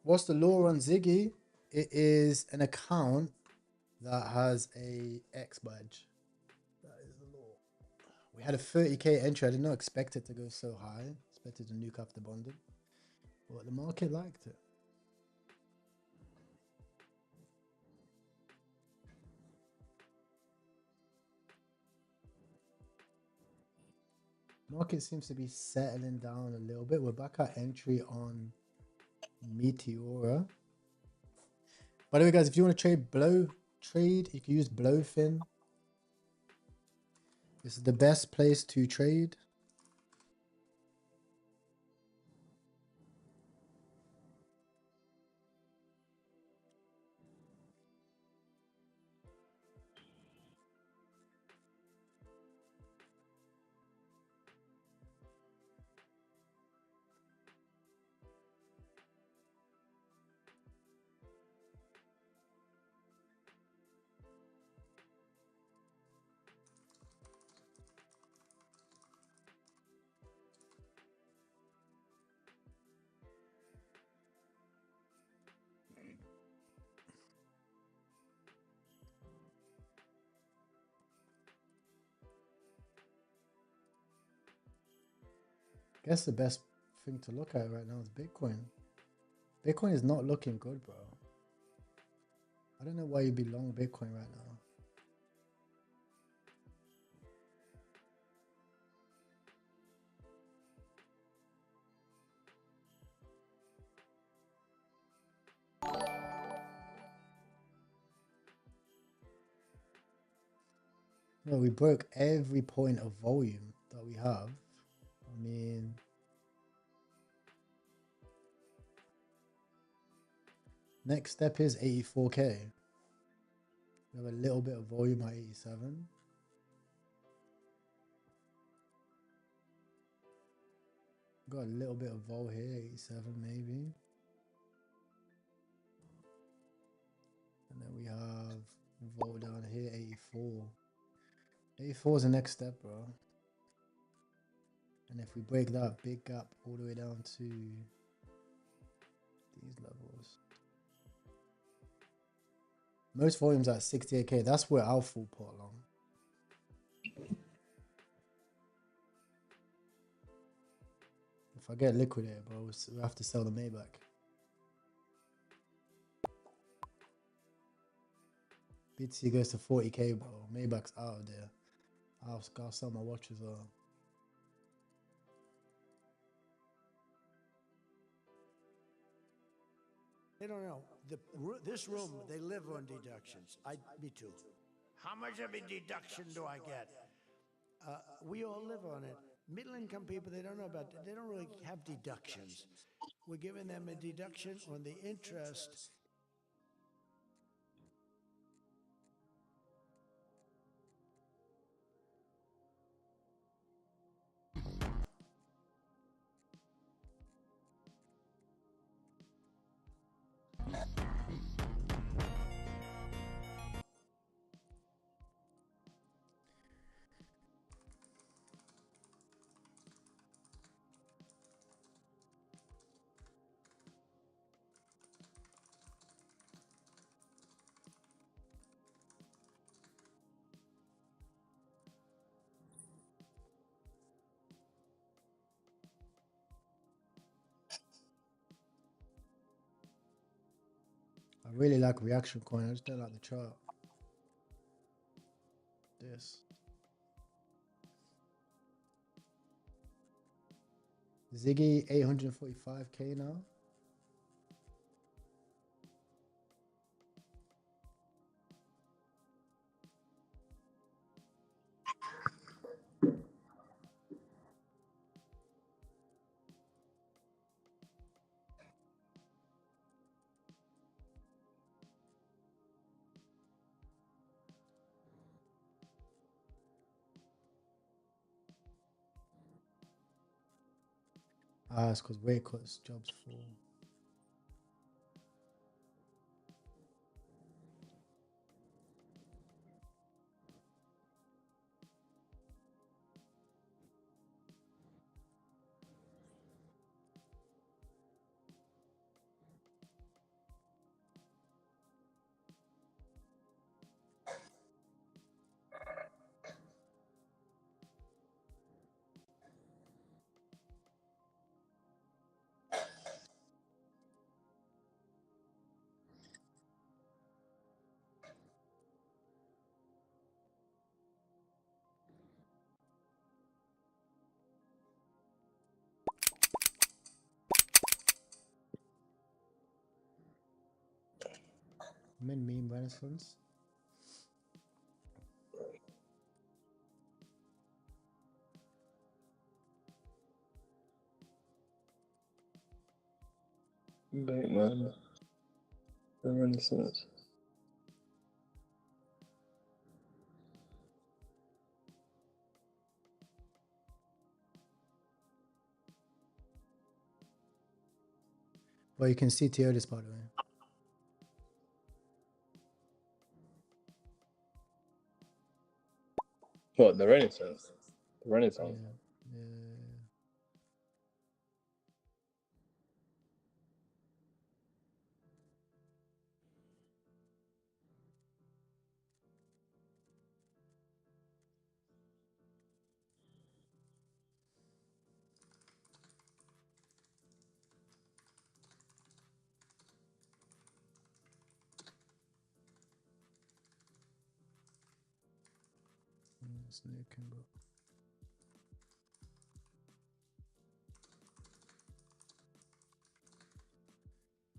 [SPEAKER 1] What's the law on Ziggy? It is an account that has a X badge. That is the law. We had a 30k entry. I did not expect it to go so high. Expected to nuke after bonding. But the market liked it. Market seems to be settling down a little bit. We're back at entry on Meteora. By the way, guys, if you want to trade, you can use Blowfin. This is the best place to trade. I guess the best thing to look at right now is Bitcoin. Bitcoin is not looking good, bro. I don't know why you'd be long Bitcoin right now. No, we broke every point of volume that we have. I mean, next step is 84k. We have a little bit of volume at 87. Got a little bit of vol here, 87 maybe. And then we have vol down here, 84. 84 is the next step, bro. And if we break that big gap all the way down to these levels. Most volumes at 68k. That's where I'll full put along. If I get liquidated, bro, we have to sell the Maybach. BTC goes to 40k, bro. Maybach's out of there. I'll sell my watch as well.
[SPEAKER 2] They don't know. This room, they live on deductions. Me too. How much of a deduction do I get? We all live on it. Middle income people, they don't know about it. They don't really have deductions. We're giving them a deduction on the interest.
[SPEAKER 1] I really like reaction coin. I just don't like the chart. This. Ziggy 845k now. Ah, it's because weight cuts jobs fall. I'm in meme renaissance.
[SPEAKER 4] Bateman. The Renaissance.
[SPEAKER 1] Well, you can CTO this, by the way.
[SPEAKER 4] What, the Renaissance? The Renaissance.
[SPEAKER 1] Yeah. Sneaking, but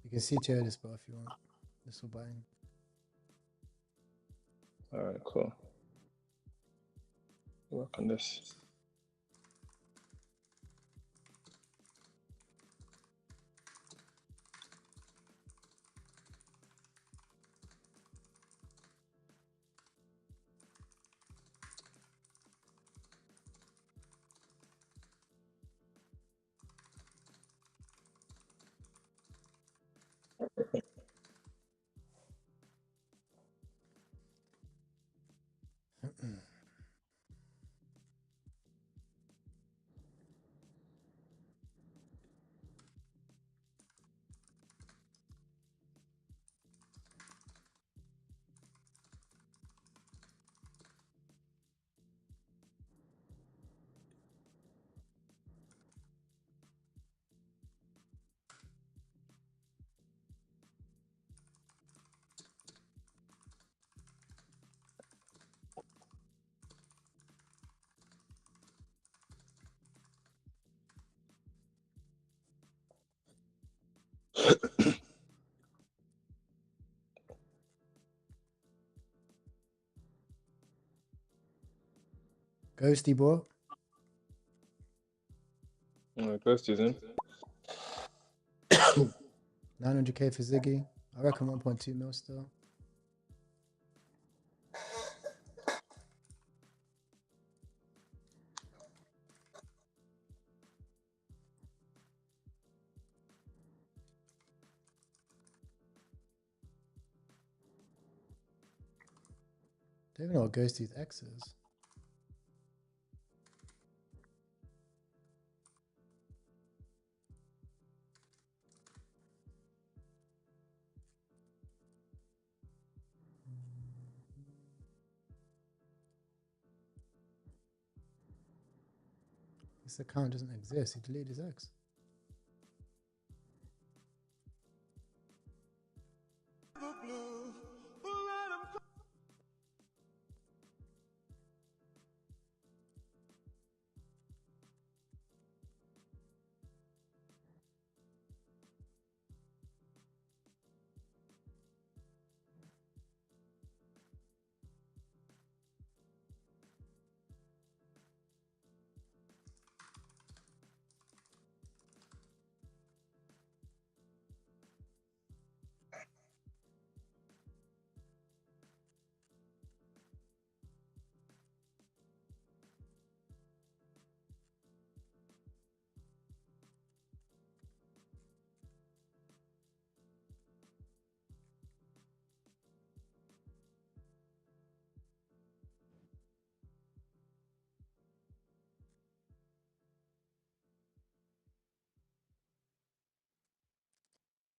[SPEAKER 1] you can CTO this, but if you want, this will bang.
[SPEAKER 4] Alright, cool. Work on this.
[SPEAKER 1] Ghosty boy.
[SPEAKER 4] 900K
[SPEAKER 1] for Ziggy. I reckon 1.2 mil still. Don't even know what Ghosty's X is. This account doesn't exist. He deleted his X.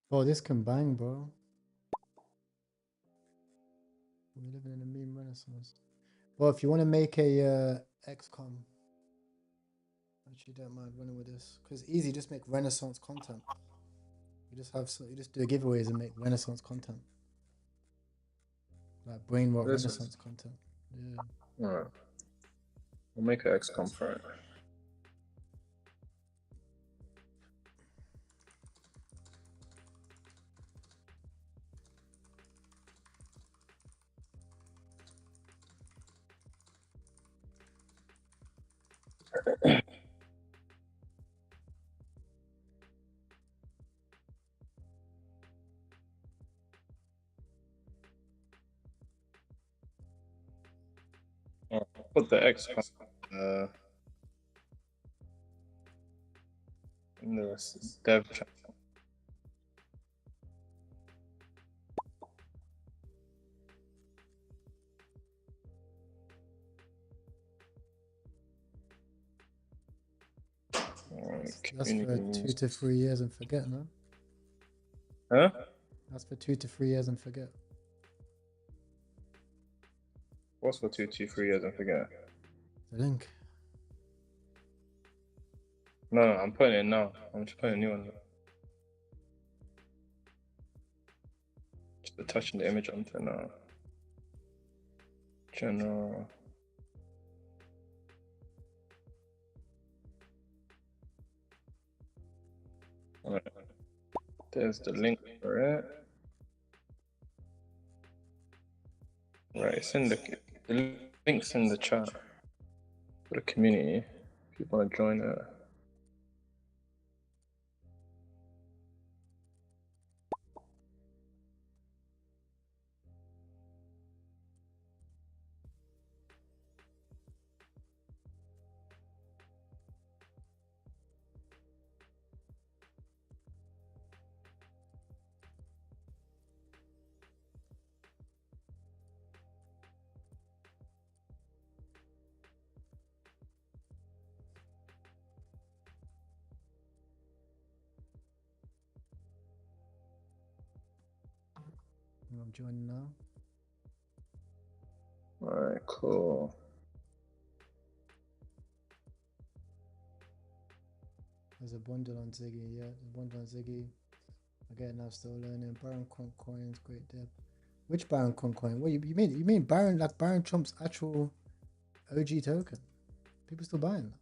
[SPEAKER 1] Oh, this can bang, bro. We're living in a meme renaissance. Well, if you want to make a XCOM, actually don't mind running with this because it's easy. Just make renaissance content. You just have you just do giveaways and make renaissance content, like brain rot
[SPEAKER 4] This
[SPEAKER 1] renaissance content. Yeah.
[SPEAKER 4] Alright. We'll make an XCOM for it. I'll put the XCOM in the dev channel.
[SPEAKER 1] That's for 2 to 3 years and forget, no?
[SPEAKER 4] Huh?
[SPEAKER 1] That's for 2 to 3 years and forget.
[SPEAKER 4] What's for 2 to 3 years and forget?
[SPEAKER 1] The link.
[SPEAKER 4] No, I'm putting it now. I'm just putting a new one. Just attaching the image onto now. General. Alright. There's the link for it. Right, it's in the link's in the chat for the community. If you want to join it.
[SPEAKER 1] I'm joining now.
[SPEAKER 4] Alright, cool.
[SPEAKER 1] There's a bundle on Ziggy, yeah, there's a bundle on Ziggy. Again, I'm still learning. Baron coins, great depth. Which Baron coin? What you mean? You mean Baron, like Baron Trump's actual OG token? People still buying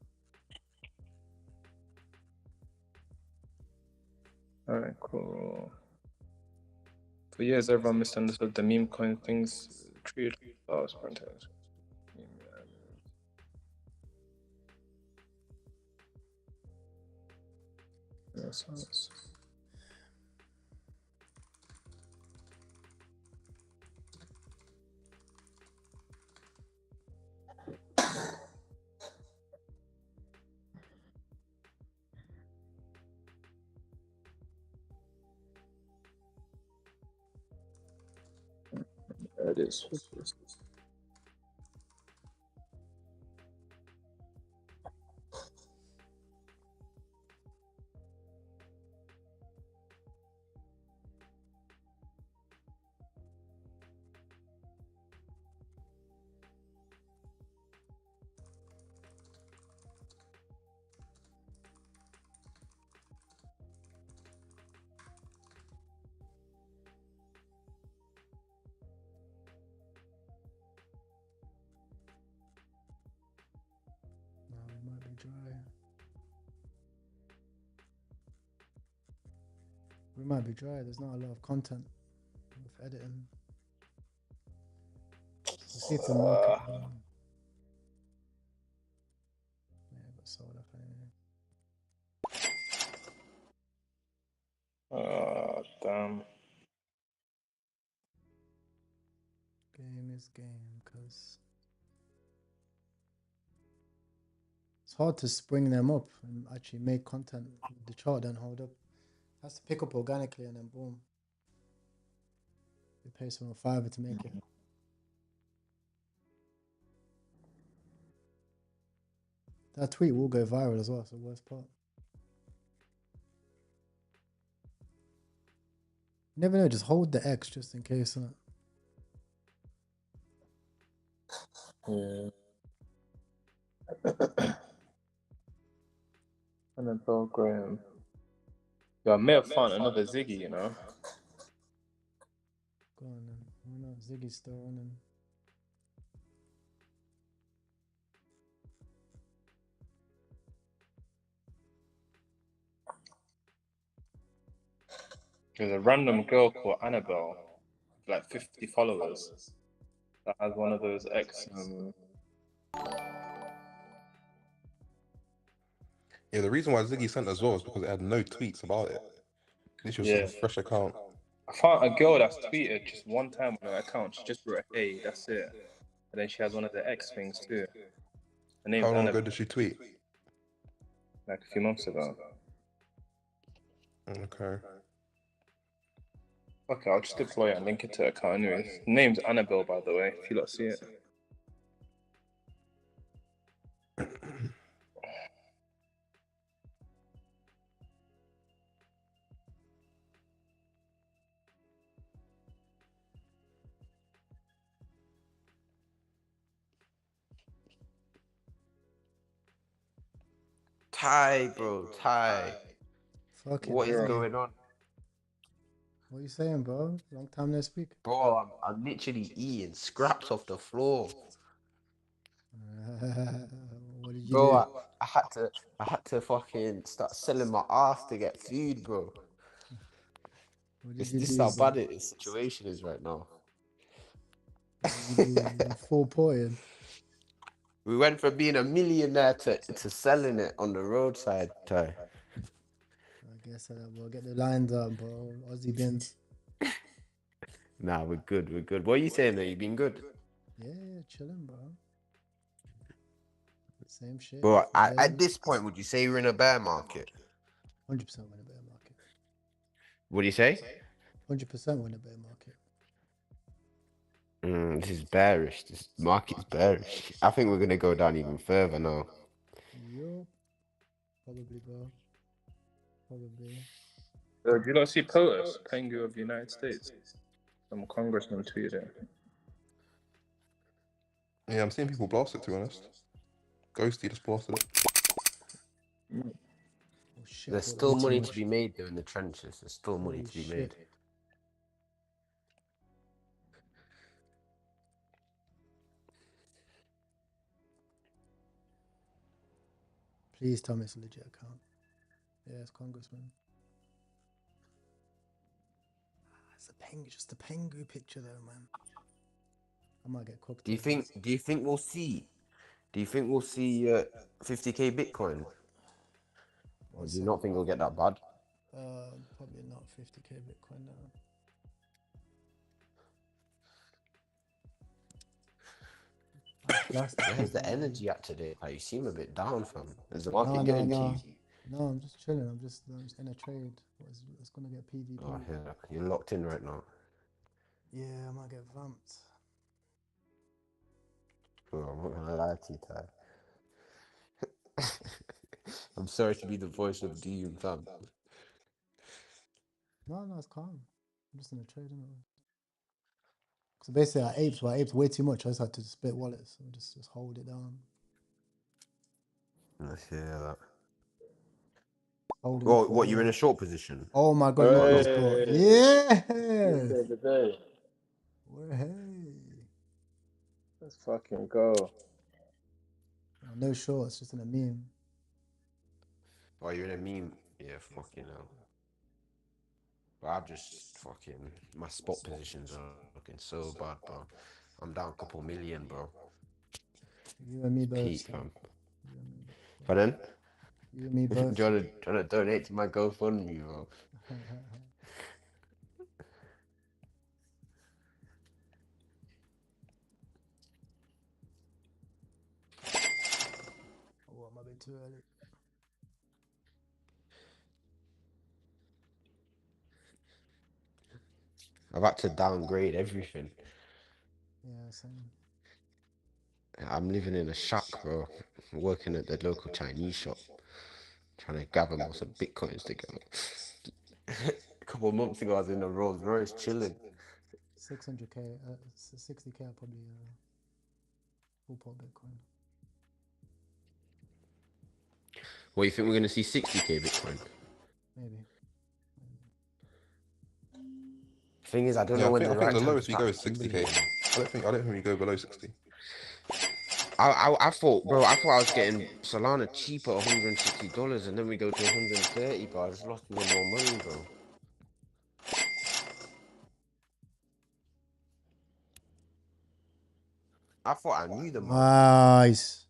[SPEAKER 1] that.
[SPEAKER 4] Alright, cool. For years, everyone misunderstood the meme coin things. Treated as content. Yes. There it is.
[SPEAKER 1] No, it might be dry. We might be dry. There's not a lot of content with editing. We'll see if the market. Yeah, but sold off anyway.
[SPEAKER 4] Damn.
[SPEAKER 1] Game is game, because it's hard to spring them up and actually make content. The chart don't hold up. It has to pick up organically and then boom. You pay someone $5 to make it. That tweet will go viral as well, it's the worst part. You never know. Just hold the X just in case.
[SPEAKER 4] Yeah. And then Bill Graham. Yeah, I may have found another Ziggy, you know.
[SPEAKER 1] Go on then. Why not? Ziggy's still running.
[SPEAKER 4] There's a random girl called Annabelle, with like 50 followers, that has one of those X.
[SPEAKER 20] Yeah, the reason why Ziggy sent as well is because it had no tweets about it. This was a fresh account.
[SPEAKER 4] I found a girl that's tweeted just one time on her account. She just wrote, "Hey, that's it." And then she has one of the X things too. Her name's
[SPEAKER 20] How long
[SPEAKER 4] Annabelle.
[SPEAKER 20] ago did she tweet?
[SPEAKER 4] Like a few months ago.
[SPEAKER 20] Okay.
[SPEAKER 4] Okay, I'll just deploy it and link it to her account anyways. Her name's Annabelle, by the way, if you lot see it.
[SPEAKER 5] Ty, bro, Ty. What is going on?
[SPEAKER 1] What are you saying, bro? Long time no speak.
[SPEAKER 5] Bro, I'm literally eating scraps off the floor.
[SPEAKER 1] What did you
[SPEAKER 5] Bro,
[SPEAKER 1] do?
[SPEAKER 5] I had to fucking start selling my ass to get food, bro.
[SPEAKER 1] What did
[SPEAKER 5] This
[SPEAKER 1] you
[SPEAKER 5] is
[SPEAKER 1] do,
[SPEAKER 5] how
[SPEAKER 1] bro?
[SPEAKER 5] bad the situation is right now.
[SPEAKER 1] What did you do? Full pointing.
[SPEAKER 5] We went from being a millionaire to selling it on the roadside, Ty.
[SPEAKER 1] I guess we'll get the lines up, bro. Aussie bins.
[SPEAKER 5] Nah, we're good. We're good. What are you saying? Though you been good?
[SPEAKER 1] Yeah, chilling, bro. Same shit.
[SPEAKER 5] Bro, at this point, would you say we're in a bear market?
[SPEAKER 1] 100% we're in a bear market.
[SPEAKER 5] What do you say?
[SPEAKER 1] 100% we're in a bear market.
[SPEAKER 5] This is bearish. This market's bearish. I think we're gonna go down even further now.
[SPEAKER 1] Yup. Probably, bro. Probably.
[SPEAKER 4] Do you not see POTUS, Pengu of the United States? Some congressman tweeted it.
[SPEAKER 20] Yeah, I'm seeing people blast it, to be honest. Ghosty just blasted it.
[SPEAKER 1] Oh, shit,
[SPEAKER 5] There's still money to be made though in the trenches. There's still money to be made.
[SPEAKER 1] Please tell me it's a legit account. Yeah, it's congressman. It's just a Pengu picture though, man. I might get cooked.
[SPEAKER 5] Do you think we'll see? Do you think we'll see 50k Bitcoin? Or do you not think it'll get that bad?
[SPEAKER 1] Probably not 50k Bitcoin now.
[SPEAKER 5] Where's the energy at today? Like, you seem a bit down, fam. Is the market getting to you?
[SPEAKER 1] No, I'm just chilling. I'm just in a trade. It's gonna get PvP.
[SPEAKER 5] Oh, yeah. You're locked in right now.
[SPEAKER 1] Yeah, I might get vamped.
[SPEAKER 5] Bro, I'm not gonna lie to you, Ty. I'm sorry to be the voice of doom, fam.
[SPEAKER 1] No, it's calm. I'm just in a trade, innit? So basically, I aped way too much. I just had to split wallets and just hold it down.
[SPEAKER 5] I hear that.
[SPEAKER 1] Holding
[SPEAKER 5] Well, what, you're in a short position?
[SPEAKER 1] Oh my god, look what he's got. Yeah! Hey.
[SPEAKER 4] Let's fucking go.
[SPEAKER 1] No shorts, just in a meme.
[SPEAKER 5] Oh, you're in a meme? Yeah, fucking hell. But I've just fucking... My spot positions are looking so bad, bro. I'm down a couple million, bro.
[SPEAKER 1] You and me both.
[SPEAKER 5] Peak, fam. Pardon?
[SPEAKER 1] You and me both.
[SPEAKER 5] Do you want to donate to my GoFundMe, bro?
[SPEAKER 1] Oh, I'm a bit too early.
[SPEAKER 5] I've had to downgrade everything.
[SPEAKER 1] Yeah, same.
[SPEAKER 5] I'm living in a shack, bro. I'm working at the local Chinese shop. Trying to gather most of Bitcoins together. couple of months ago, I was in a Rolls Royce chilling.
[SPEAKER 1] 600k, 60k probably full pot Bitcoin.
[SPEAKER 5] What, you think we're going to see 60k Bitcoin?
[SPEAKER 1] Maybe.
[SPEAKER 5] Thing is, I don't
[SPEAKER 20] Yeah,
[SPEAKER 5] know
[SPEAKER 20] I
[SPEAKER 5] when
[SPEAKER 20] think
[SPEAKER 5] the
[SPEAKER 20] I think
[SPEAKER 5] right
[SPEAKER 20] the
[SPEAKER 5] time to
[SPEAKER 20] lowest we
[SPEAKER 5] start
[SPEAKER 20] go is 60k.
[SPEAKER 5] accumulating.
[SPEAKER 20] I don't think we go below 60.
[SPEAKER 5] I thought, bro, I was getting Solana cheaper at $160, and then we go to 130, but I just lost even more money, bro. I thought I knew the market.
[SPEAKER 1] Nice.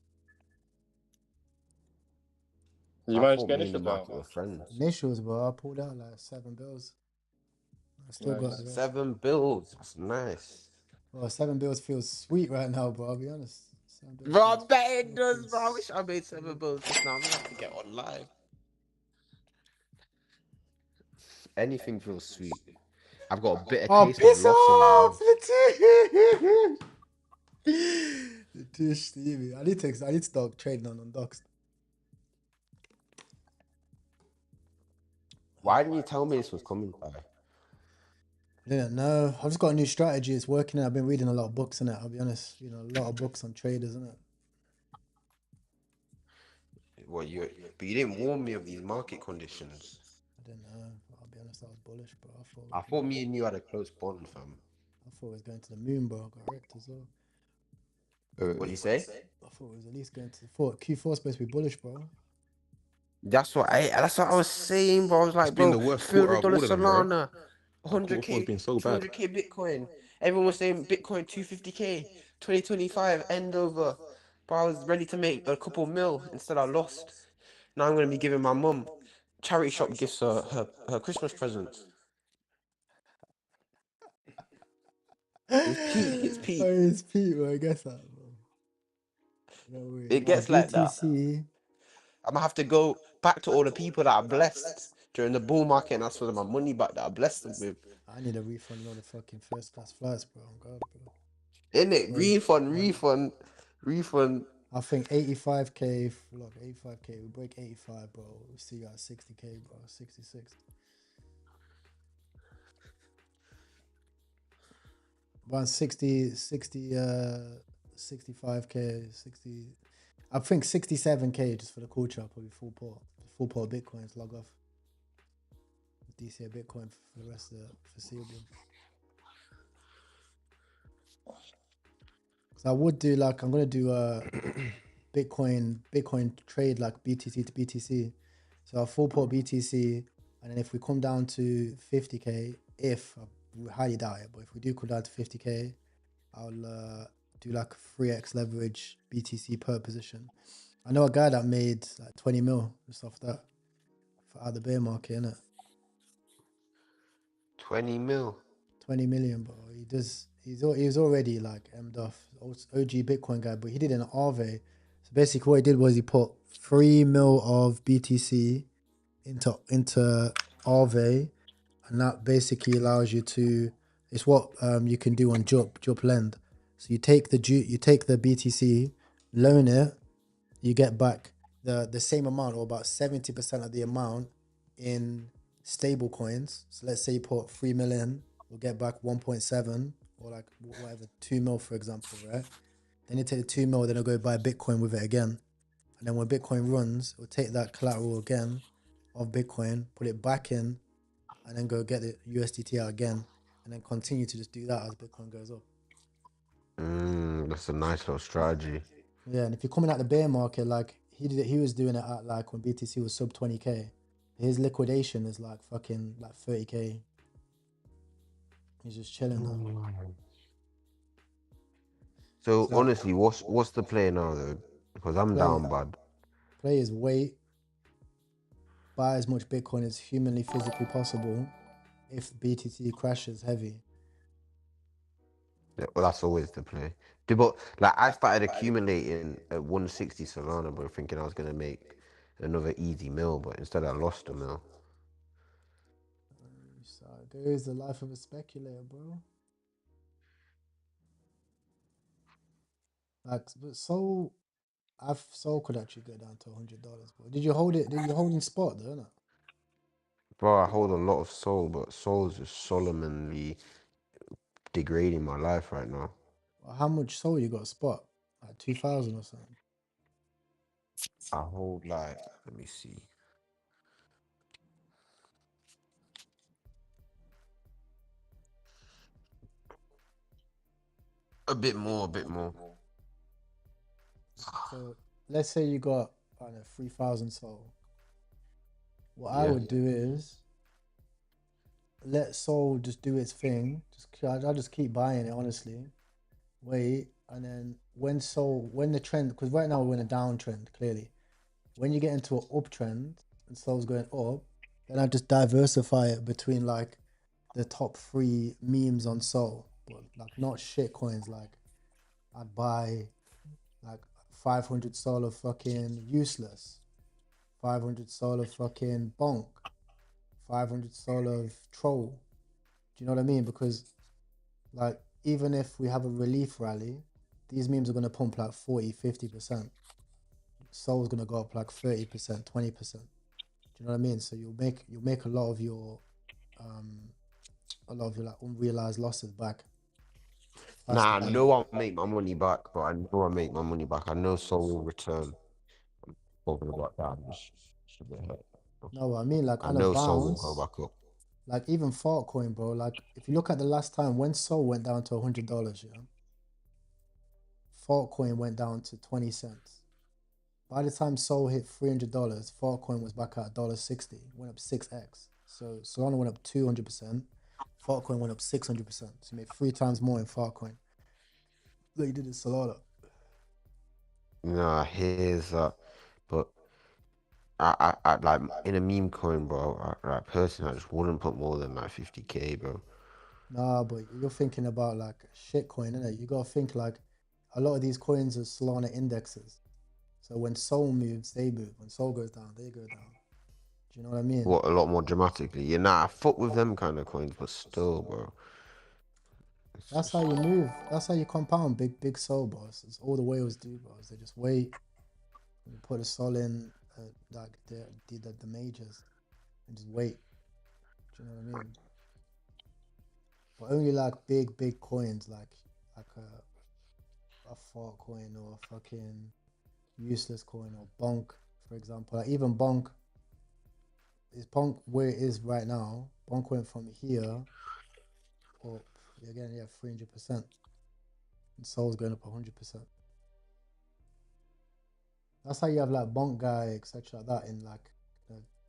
[SPEAKER 4] You
[SPEAKER 5] I
[SPEAKER 4] managed
[SPEAKER 5] thought
[SPEAKER 4] to get
[SPEAKER 5] me and the
[SPEAKER 4] initials now.
[SPEAKER 5] market were friends.
[SPEAKER 1] Initials, bro. I pulled out like 7 bills. I still got the
[SPEAKER 4] Nice.
[SPEAKER 1] rest.
[SPEAKER 5] 7 bills. That's nice.
[SPEAKER 1] Well, 7 bills feels sweet right now, bro. I'll be honest. 7 bills
[SPEAKER 5] Bro, I
[SPEAKER 1] feels
[SPEAKER 5] bet it does,
[SPEAKER 1] fucking
[SPEAKER 5] bro. I wish I made 7 bills just now. I'm gonna have to get on live. Anything feels sweet. I've got a bitter
[SPEAKER 1] Oh,
[SPEAKER 5] taste of
[SPEAKER 1] piss
[SPEAKER 5] loss in my
[SPEAKER 1] off!
[SPEAKER 5] mouth.
[SPEAKER 1] The dish, Stevie. I need to start trading on Docs.
[SPEAKER 5] Why didn't you tell me this was coming by?
[SPEAKER 1] I didn't know. I've just got a new strategy. It's working. I've been reading a lot of books in it. I'll be honest. A lot of books on traders, isn't it?
[SPEAKER 5] But you didn't warn me of these market conditions.
[SPEAKER 1] I didn't know. I'll be honest. I was bullish, bro.
[SPEAKER 5] I thought me and you had a close bond, fam.
[SPEAKER 1] I thought it was going to the moon, bro. I got wrecked as well.
[SPEAKER 5] What do you say?
[SPEAKER 1] I thought it was at least going to. Thought Q4 supposed to be bullish, bro.
[SPEAKER 5] That's what I was saying, bro. I was
[SPEAKER 20] It's
[SPEAKER 5] like,
[SPEAKER 20] been
[SPEAKER 5] bro,
[SPEAKER 20] the worst quarter
[SPEAKER 5] $300
[SPEAKER 20] of all of them, bro.
[SPEAKER 5] Solana,
[SPEAKER 20] Quarter 4 has
[SPEAKER 5] 100k,
[SPEAKER 20] been so bad.
[SPEAKER 5] 200k Bitcoin. Everyone was saying Bitcoin 250k, 2025 end over. But I was ready to make a couple mil. Instead, I lost. Now I'm gonna be giving my mum charity shop gifts her Christmas presents. It's peak. It's peak.
[SPEAKER 1] Oh, it's Pete, bro. I guess that, bro. No way.
[SPEAKER 5] It gets like that.
[SPEAKER 1] BTC.
[SPEAKER 5] I'm gonna have to go back to all the people that I blessed during the bull market and ask for my money back that I blessed them with.
[SPEAKER 1] I need a refund on all the fucking first class flights, bro. Oh God, bro.
[SPEAKER 5] Innit? Refund.
[SPEAKER 1] I think 85k. Look, 85k. We break 85, bro. We see you at 60k, bro. 66. Around 65k, 60. I think 67k just for the culture, probably full port Bitcoins, log off. DCA Bitcoin for the rest of the foreseeable. So I would do like, I'm gonna do a Bitcoin trade like BTC to BTC. So a full port BTC, and then if we come down to 50k, we highly doubt it, but if we do come down to 50k, I'll do like 3x leverage BTC per position. I know a guy that made like 20 mil just off that out of the bear market, innit?
[SPEAKER 5] 20 mil.
[SPEAKER 1] 20 million, bro. He's already like M'd off. OG Bitcoin guy, but he did an Aave. So basically what he did was he put 3 mil of BTC into Aave, and that basically allows you to, it's what you can do on Jup Lend. So you take the BTC, loan it, you get back the same amount or about 70% of the amount in stable coins. So let's say you put 3 million, you'll get back 1.7 or like whatever, 2 mil for example, right? Then you take the 2 mil, then it'll go buy Bitcoin with it again. And then when Bitcoin runs, it'll take that collateral again of Bitcoin, put it back in, and then go get the USDT out again, and then continue to just do that as Bitcoin goes up.
[SPEAKER 5] That's a nice little strategy.
[SPEAKER 1] Yeah, and if you're coming out the bear market, like he was doing it at like when BTC was sub 20k. His liquidation is like fucking like 30k. He's just chilling now.
[SPEAKER 5] So honestly, what's the play now though? Because I'm down bad.
[SPEAKER 1] Play is wait. Buy as much Bitcoin as humanly physically possible if BTC crashes heavy.
[SPEAKER 5] Yeah, well, that's always the play. But like I started accumulating at 160 Solana, bro, thinking I was gonna make another easy mil, but instead I lost a mil.
[SPEAKER 1] So there is the life of a speculator, bro. Like, but Soul could actually go down to $100, bro. Did you hold it? Did you hold in spot though? No?
[SPEAKER 5] Bro, I hold a lot of soul, but soul's just solemnly degrading my life right now.
[SPEAKER 1] Well, how much soul you got spot? Like 2,000 or something?
[SPEAKER 5] I hold like, let me see. A bit more, a bit more.
[SPEAKER 1] So let's say you got, I don't know, 3,000 soul. What I
[SPEAKER 5] Yeah.
[SPEAKER 1] would do is let soul just do its thing. I'll just keep buying it, honestly. Wait, and then when the trend, because right now we're in a downtrend, clearly. When you get into an uptrend and soul's going up, then I just diversify it between like the top 3 memes on soul, but like not shit coins. Like I'd buy like 500 soul of fucking useless, 500 soul of fucking bonk, 500 soul of troll. Do you know what I mean? Because like even if we have a relief rally, these memes are going to pump like 40, 50%. Soul's going to go up like 30%, 20%. Do you know what I mean? So you'll make a lot of your like unrealized losses back.
[SPEAKER 5] Nah, I know I'll make my money back, but I know I'll make my money back. I know soul will return. I'm talking about that. I'm just a bit hurt.
[SPEAKER 1] No, I mean like
[SPEAKER 5] I
[SPEAKER 1] on a
[SPEAKER 5] know soul will go
[SPEAKER 1] bounce,
[SPEAKER 5] back up.
[SPEAKER 1] like even Altcoin, bro. Like if you look at the last time when Soul went down to $100, yeah, Altcoin went down to 20 cents. By the time Soul hit $300, Altcoin was back at $1.60, went up 6x. So Solana went up 200%, Altcoin went up 600%. So you made 3 times more in Altcoin than you did in Solana.
[SPEAKER 5] Nah, here's that. But I like in a meme coin, bro. Like personally, I just wouldn't put more than like 50k, bro.
[SPEAKER 1] Nah, but you're thinking about like shit coin, innit? You gotta think like a lot of these coins are Solana indexes. So when Sol moves, they move. When Sol goes down, they go down. Do you know what I mean?
[SPEAKER 5] What, a lot more dramatically? Yeah, nah, I fuck with them kind of coins, but still, bro.
[SPEAKER 1] That's how you move. That's how you compound big Sol, boss. It's all the whales do, boss. They just wait and put a Sol in like the majors and just wait. Do you know what I mean? But only like big coins like a fart coin or a fucking useless coin or bonk, for example. Like even bonk is bonk where it is right now. Bonk went from here up again, yeah, 300%. And Sol's going up 100%. That's how you have like bonk guy, etc. like that in like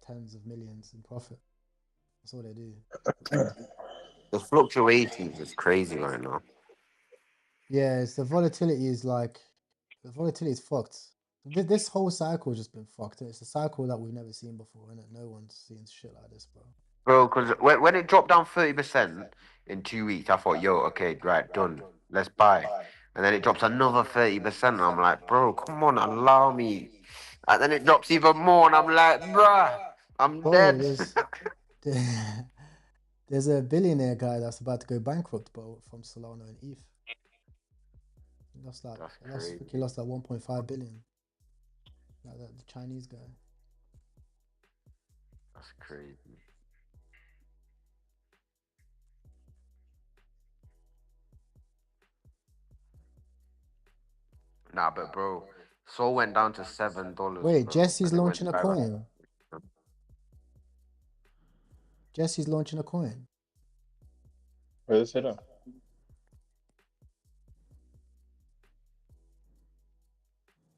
[SPEAKER 1] tens of millions in profit. That's all they do.
[SPEAKER 5] The fluctuations is crazy right now.
[SPEAKER 1] Yeah, it's the volatility is fucked. This whole cycle has just been fucked. It's a cycle that we've never seen before, and no one's seen shit like this, bro.
[SPEAKER 5] Bro, because when it dropped down 30% in 2 weeks, I thought, yo, okay, right, done. Let's buy. And then it drops another 30%. And I'm like, bro, come on, allow me. And then it drops even more. And I'm like, bruh, I'm
[SPEAKER 1] Bro,
[SPEAKER 5] dead.
[SPEAKER 1] there's a billionaire guy that's about to go bankrupt, bro, from Solana and ETH. He lost like, I think he lost like 1.5 billion. Like the Chinese guy.
[SPEAKER 5] That's crazy. Nah, but bro, Sol went down to $7.
[SPEAKER 1] Wait,
[SPEAKER 5] bro,
[SPEAKER 1] Jesse's
[SPEAKER 5] and it
[SPEAKER 1] launching a
[SPEAKER 5] went direct.
[SPEAKER 1] coin. Jesse's launching a coin.
[SPEAKER 4] Where is it at?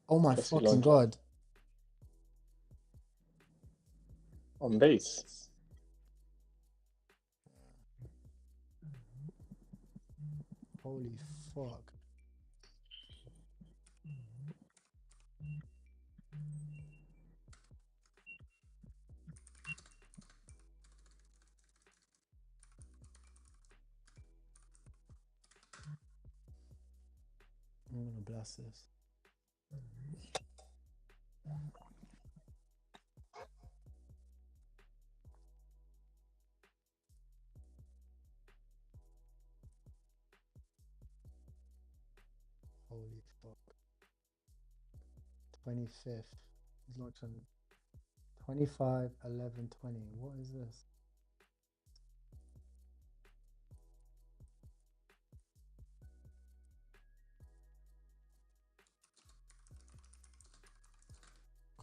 [SPEAKER 1] Oh my
[SPEAKER 4] Jesse
[SPEAKER 1] fucking
[SPEAKER 4] launching.
[SPEAKER 1] god.
[SPEAKER 4] On base.
[SPEAKER 1] Holy fuck. I'm gonna blast this. Holy fuck. 25th. He's launching 25, 11, 20. What is this?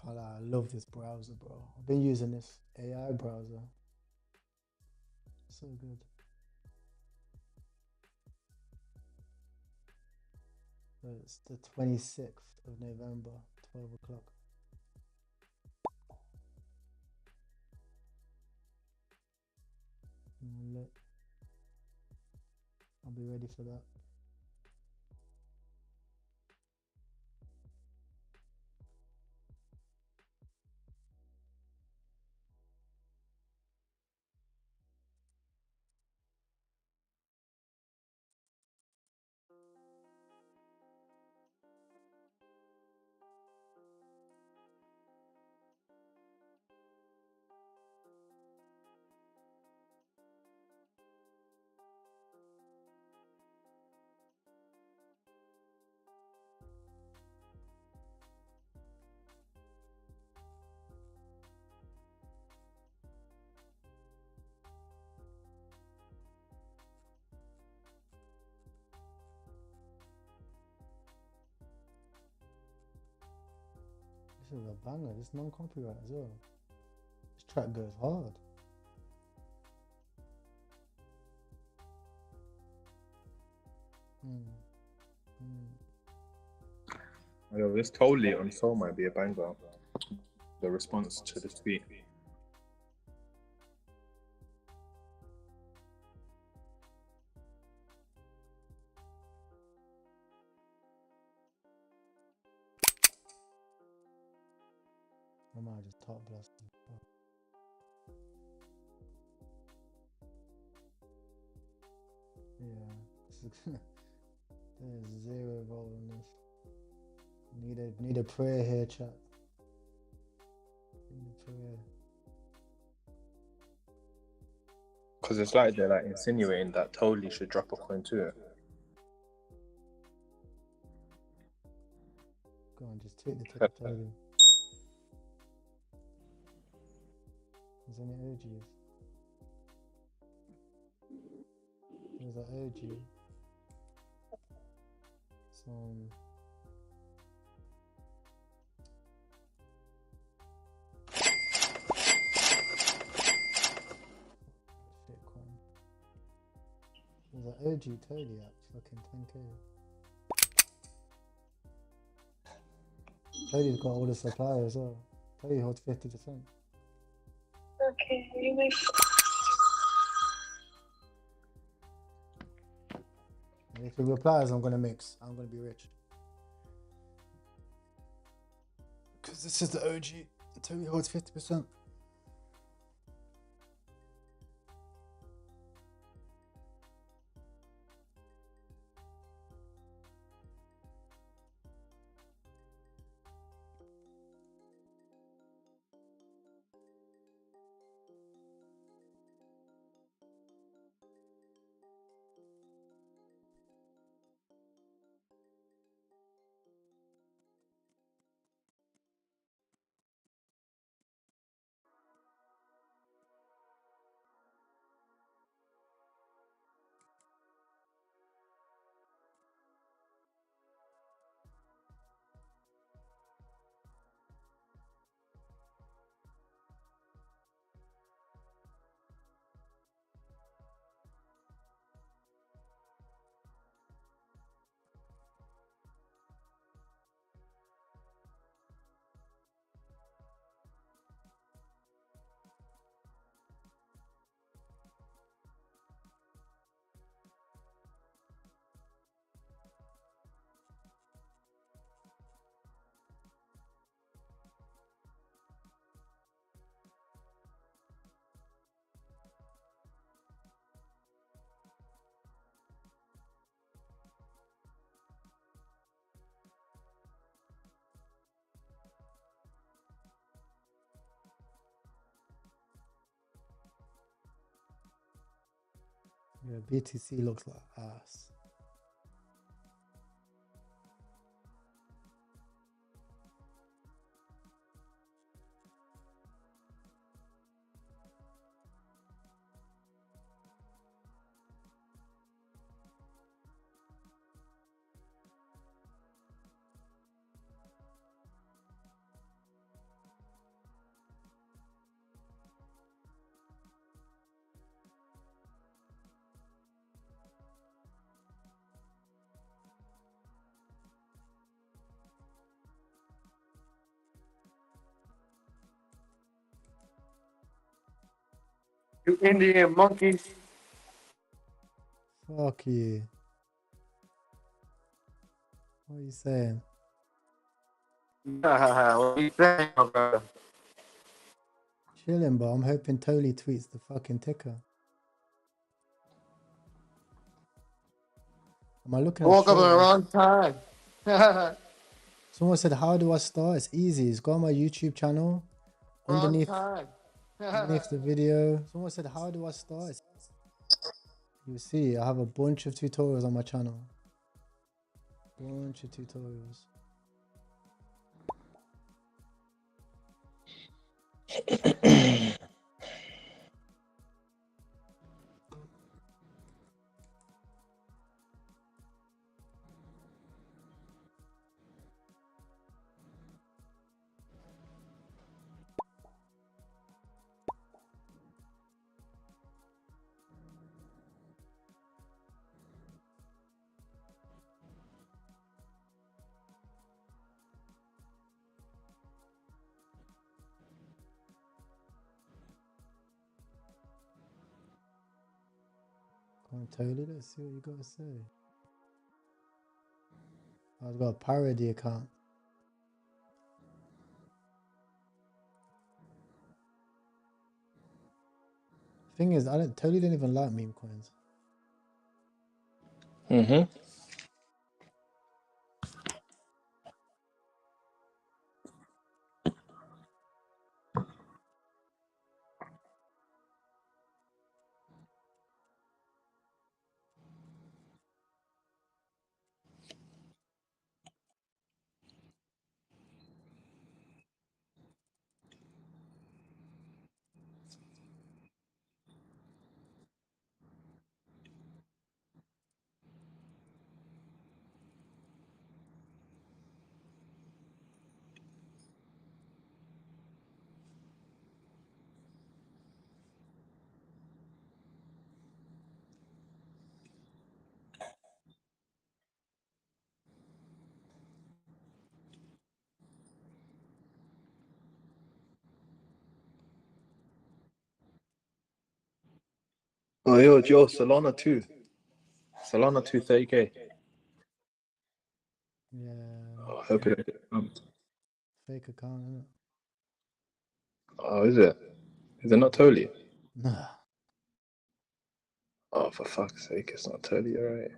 [SPEAKER 1] God, I love this browser, bro. I've been using this AI browser. So good. So it's the 26th of November, 12 o'clock. Look, I'll be ready for that. This is a banger. This non-copyright as well. This track goes hard.
[SPEAKER 4] Yo, this totally on Soul might be a banger. The response to the tweet.
[SPEAKER 1] I might just top blast them. Yeah, there's zero roll on this. Need a prayer here, chat. Need a prayer.
[SPEAKER 4] Because it's like they're like insinuating that totally should drop a coin too.
[SPEAKER 1] Go on, just take the tip totally. There's any OGs? There's an OG. Some. Shitcoin. There's an OG totally at fucking 10k. Toadie's got all the supply as well. Toadie holds 50%.
[SPEAKER 6] Okay, really.
[SPEAKER 1] And if he replies, I'm gonna mix. I'm gonna be rich. Because this is the OG. Toadie holds 50%. Yeah, BTC looks like ass.
[SPEAKER 21] You Indian monkeys.
[SPEAKER 1] Fuck you. What are you saying?
[SPEAKER 21] What are you saying, my brother?
[SPEAKER 1] Chilling, but I'm hoping Toli tweets the fucking ticker. Am I looking
[SPEAKER 21] I
[SPEAKER 1] at
[SPEAKER 21] woke up at
[SPEAKER 1] straight?
[SPEAKER 21] the wrong time.
[SPEAKER 1] Someone said, how do I start? It's easy. It's go on my YouTube channel.
[SPEAKER 21] Wrong
[SPEAKER 1] Underneath
[SPEAKER 21] time.
[SPEAKER 1] the video. Someone said, how do I start? You see, I have a bunch of tutorials on my channel. Bunch of tutorials. Come on, Toli, let's see what you got to say. I've got a parody account. Thing is, Toli didn't even like meme coins.
[SPEAKER 4] Mm-hmm. Oh, yo, Solana 2. Solana 2, 30K.
[SPEAKER 1] Yeah.
[SPEAKER 4] Oh, I hope it don't get bumped.
[SPEAKER 1] Fake account, isn't it?
[SPEAKER 4] Oh, is it? Is it not Toli?
[SPEAKER 1] Nah.
[SPEAKER 4] Oh, for fuck's sake, it's not Toli, alright.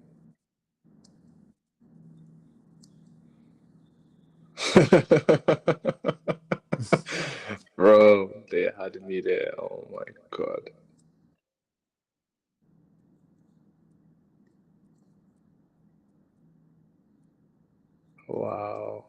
[SPEAKER 4] Bro, they had me there. Oh my god. Wow.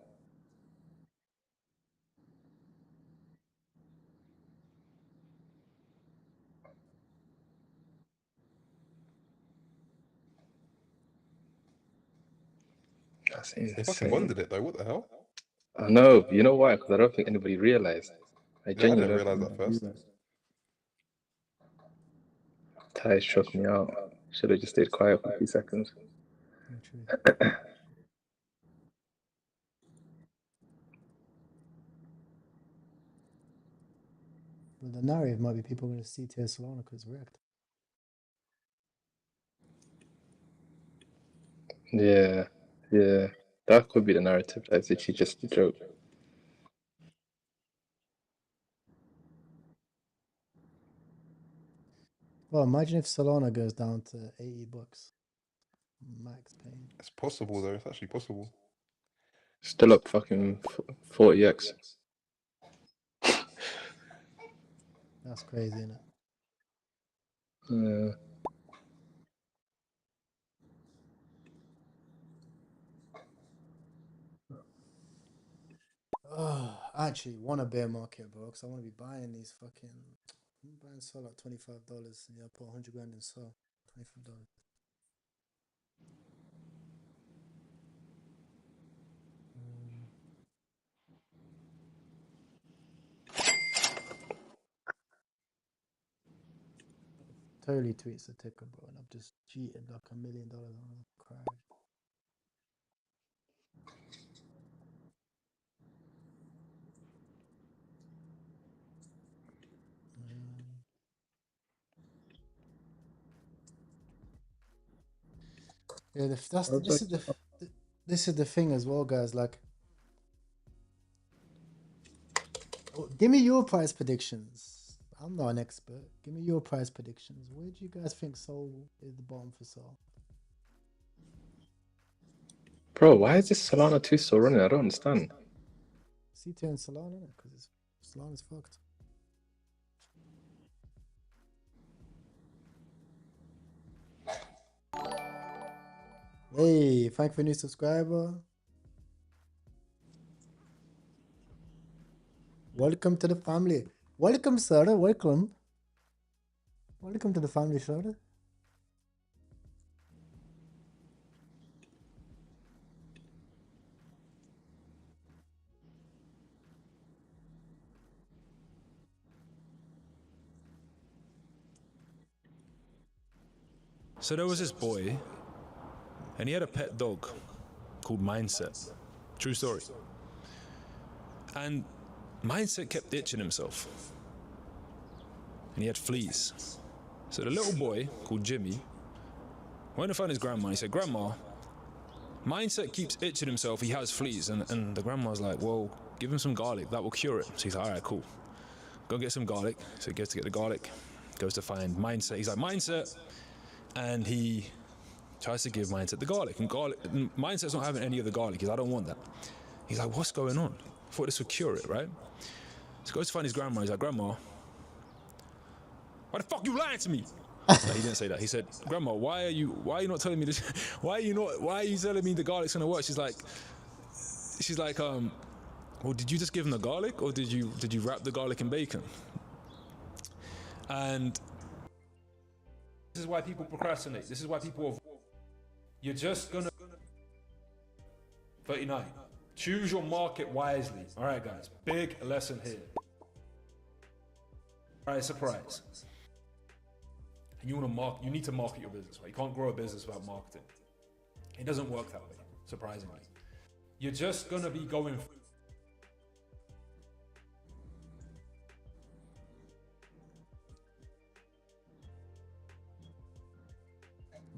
[SPEAKER 4] That's
[SPEAKER 14] They fucking bonded
[SPEAKER 4] insane.
[SPEAKER 14] it though. What the hell?
[SPEAKER 4] I know. You know why? Because I don't think anybody realized. I
[SPEAKER 14] Yeah, I
[SPEAKER 4] genuinely
[SPEAKER 14] didn't
[SPEAKER 4] don't think
[SPEAKER 14] realize that
[SPEAKER 4] anybody
[SPEAKER 14] first.
[SPEAKER 4] realized. Ty shook me out. Should have just stayed quiet for a few seconds.
[SPEAKER 1] But the narrative might be people going to see tier Solana because it's wrecked.
[SPEAKER 4] Yeah, yeah. That could be the narrative. That's literally just a joke.
[SPEAKER 1] Well, imagine if Solana goes down to $80. Max pain.
[SPEAKER 14] It's possible though. It's actually possible.
[SPEAKER 4] Still up fucking 40x.
[SPEAKER 1] That's crazy, isn't it?
[SPEAKER 4] Yeah.
[SPEAKER 1] Oh, I actually want a bear market, bro, because I want to be buying these fucking. I'm buying Sol at $25. Yeah, I put 100 grand in Sol. $25. Totally tweets the ticker, bro, and I've just cheated like $1 million on a crash. Yeah,
[SPEAKER 4] Project.
[SPEAKER 1] this is the thing as well, guys. Like, give me your price predictions. I'm not an expert. Give me your price predictions. Where do you guys think Sol is the bottom for Sol?
[SPEAKER 4] Bro, why is this Solana 2 still running? I don't understand.
[SPEAKER 1] C2 and Solana, because Solana's fucked. Hey, thank you for a new subscriber. Welcome to the family. Welcome, sir. Welcome. Welcome to the family, sir.
[SPEAKER 6] So there was this boy, and he had a pet dog called Mindset. True story. And Mindset kept itching himself. And he had fleas. So the little boy, called Jimmy, went to find his grandma and he said, "Grandma, Mindset keeps itching himself, he has fleas." And the grandma's like, "Well, give him some garlic, that will cure it." So he's like, "All right, cool. Go get some garlic." So he goes to get the garlic, goes to find Mindset. He's like, "Mindset." And he tries to give Mindset the garlic. And Mindset's not having any of the garlic. He's like, "I don't want that." He's like, "What's going on? I thought this would cure it, right?" So he goes to find his grandma. He's like, "Grandma, why the fuck you lying to me?" No, he didn't say that. He said, "Grandma, why are you not telling me this? Why are you telling me the garlic's gonna work?" She's like, "Well, did you just give him the garlic, or did you wrap the garlic in bacon?" And this is why people procrastinate. This is why people you're just gonna 39. Choose your market wisely. All right, guys. Big lesson here. Surprise. And you need to market your business, right? You can't grow a business without marketing. It doesn't work that way, surprisingly. You're just gonna be going.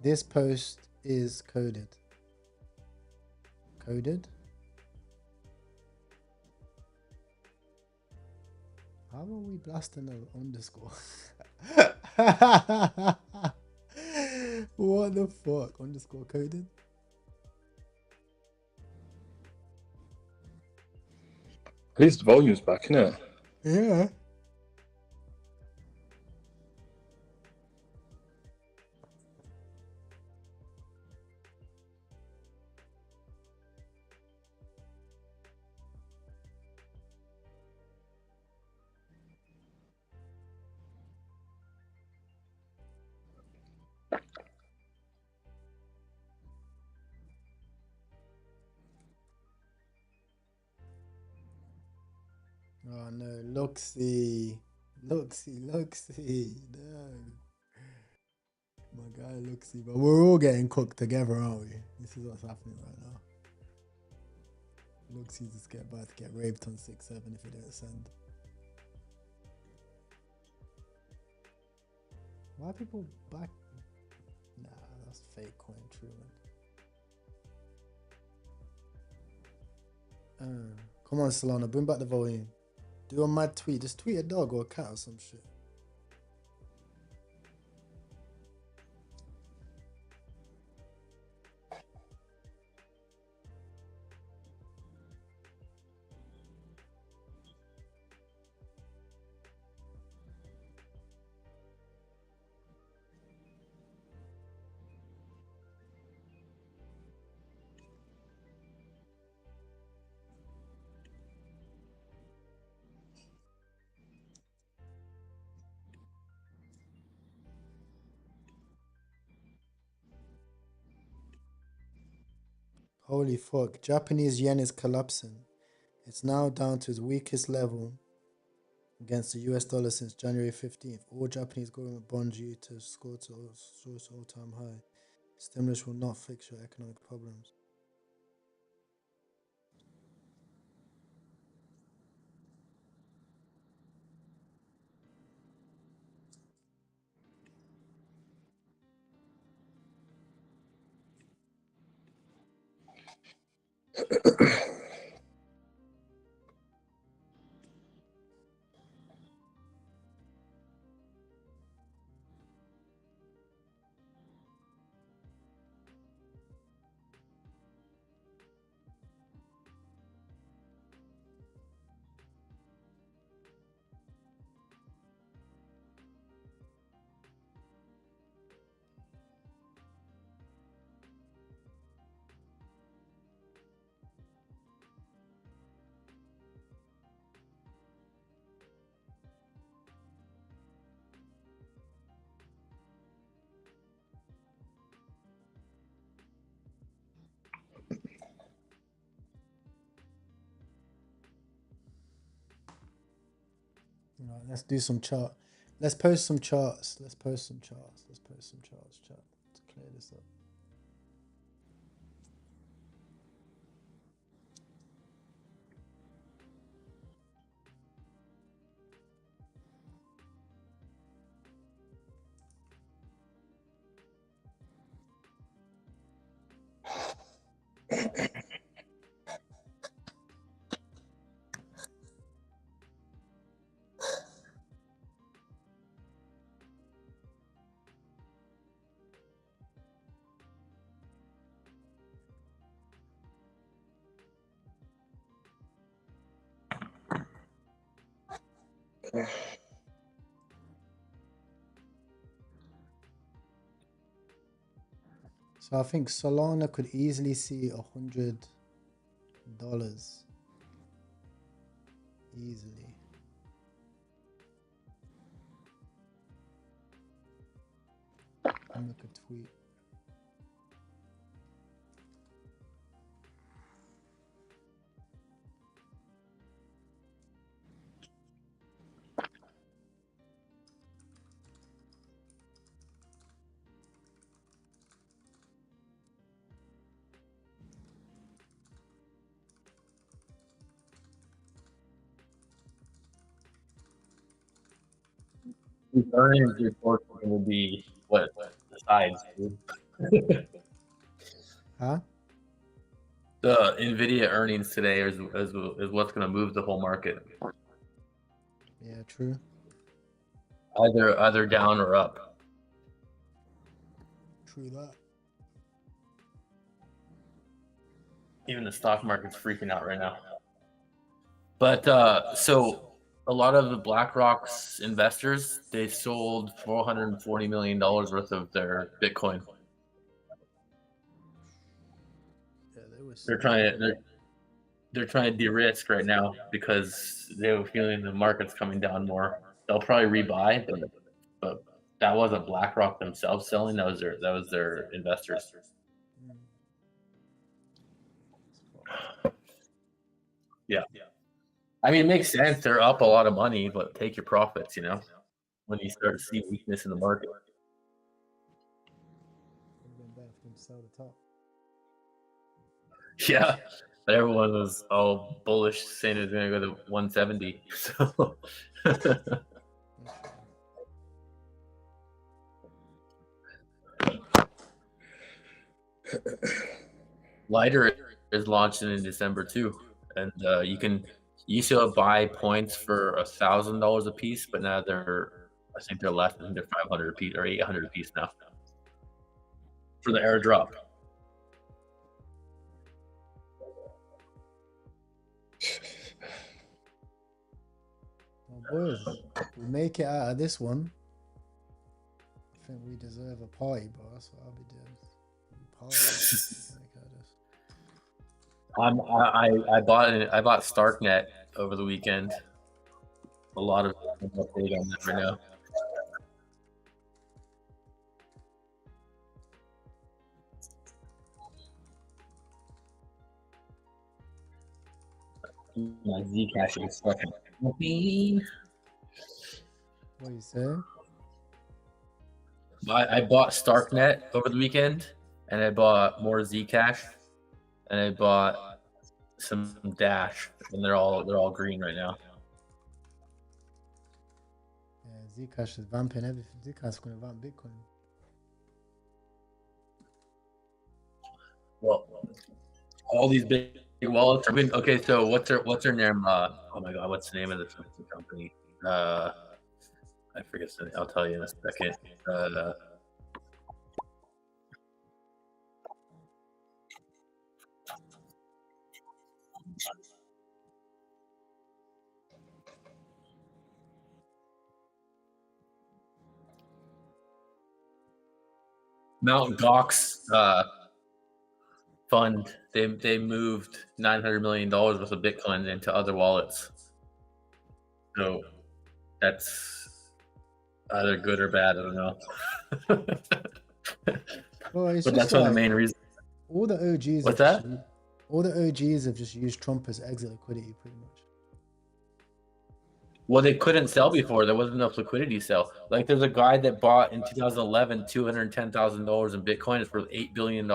[SPEAKER 1] This post is coded. Coded? How are we blasting an underscore? What the fuck? Underscore coded?
[SPEAKER 4] At least the volume's back, innit?
[SPEAKER 1] Yeah. Oh no, Luxy. Luxy. No. My guy Luxy. But we're all getting cooked together, aren't we? This is what's happening right now. Luxy's just about to get raped on 6-7 if he don't send. Why are people back? Nah, that's fake coin, Truman. Come on, Solana, bring back the volume. Do a mad tweet. Just tweet a dog or a cat or some shit. Holy fuck. Japanese yen is collapsing. It's now down to its weakest level against the US dollar since January 15th. All Japanese government bonds due to score to all-time high. Stimulus will not fix your economic problems. Right, let's do some chart. Let's post some charts. Let's post some charts. Let's post some charts. Chat to clear this up. So I think Solana could easily see $100 easily. I'll make a tweet.
[SPEAKER 21] The earnings report will be what decides.
[SPEAKER 1] Huh?
[SPEAKER 21] The Nvidia earnings today is what's going to move the whole market.
[SPEAKER 1] Yeah, true.
[SPEAKER 21] Either down or up.
[SPEAKER 1] True that.
[SPEAKER 21] Even the stock market's freaking out right now. But so a lot of the BlackRock's investors, they sold $440 million worth of their Bitcoin.
[SPEAKER 1] Yeah, they were
[SPEAKER 21] they're trying to de-risk right now because they were feeling the market's coming down more. They'll probably rebuy, but that wasn't BlackRock themselves selling. That was their investors. Yeah. I mean, it makes sense. They're up a lot of money, but take your profits, you know, when you start to see weakness in the market.
[SPEAKER 1] Would have been better for them to sell the top.
[SPEAKER 21] Yeah. But everyone was all bullish, saying it was going to go to 170. So. Lighter is launching in December too, and you used to buy points for $1,000 a piece, but now I think they're less. I think they're 500 a piece or 800 a piece now for the airdrop.
[SPEAKER 1] Well, boys, we make it out of this one. I think we deserve a party, bro. That's what I'll be doing.
[SPEAKER 21] I bought Starknet over the weekend. A lot of update on that right now. My Zcash is fucking clean.
[SPEAKER 1] What you saying?
[SPEAKER 21] I bought Starknet over the weekend, and I bought more Zcash, and I bought some Dash, and they're all green right now.
[SPEAKER 1] Yeah, Zcash is vamping everything. Zcash is going to vamp Bitcoin.
[SPEAKER 21] Well, all these big wallets. Okay, so what's their name? Oh my god, what's the name of this company? I forget the name. I'll tell you in a second. Mount Gox fund. They moved $900 million worth of Bitcoin into other wallets. So that's either good or bad. I don't know.
[SPEAKER 1] Well, it's
[SPEAKER 21] But
[SPEAKER 1] just
[SPEAKER 21] that's one of the
[SPEAKER 1] like
[SPEAKER 21] main reasons.
[SPEAKER 1] all the OGs.
[SPEAKER 21] What's
[SPEAKER 1] have
[SPEAKER 21] that?
[SPEAKER 1] just all the OGs have just used Trump as exit liquidity, pretty much.
[SPEAKER 21] Well, they couldn't sell before. There wasn't enough liquidity to sell. Like, there's a guy that bought in 2011 $210,000 in Bitcoin. It's worth $8 billion.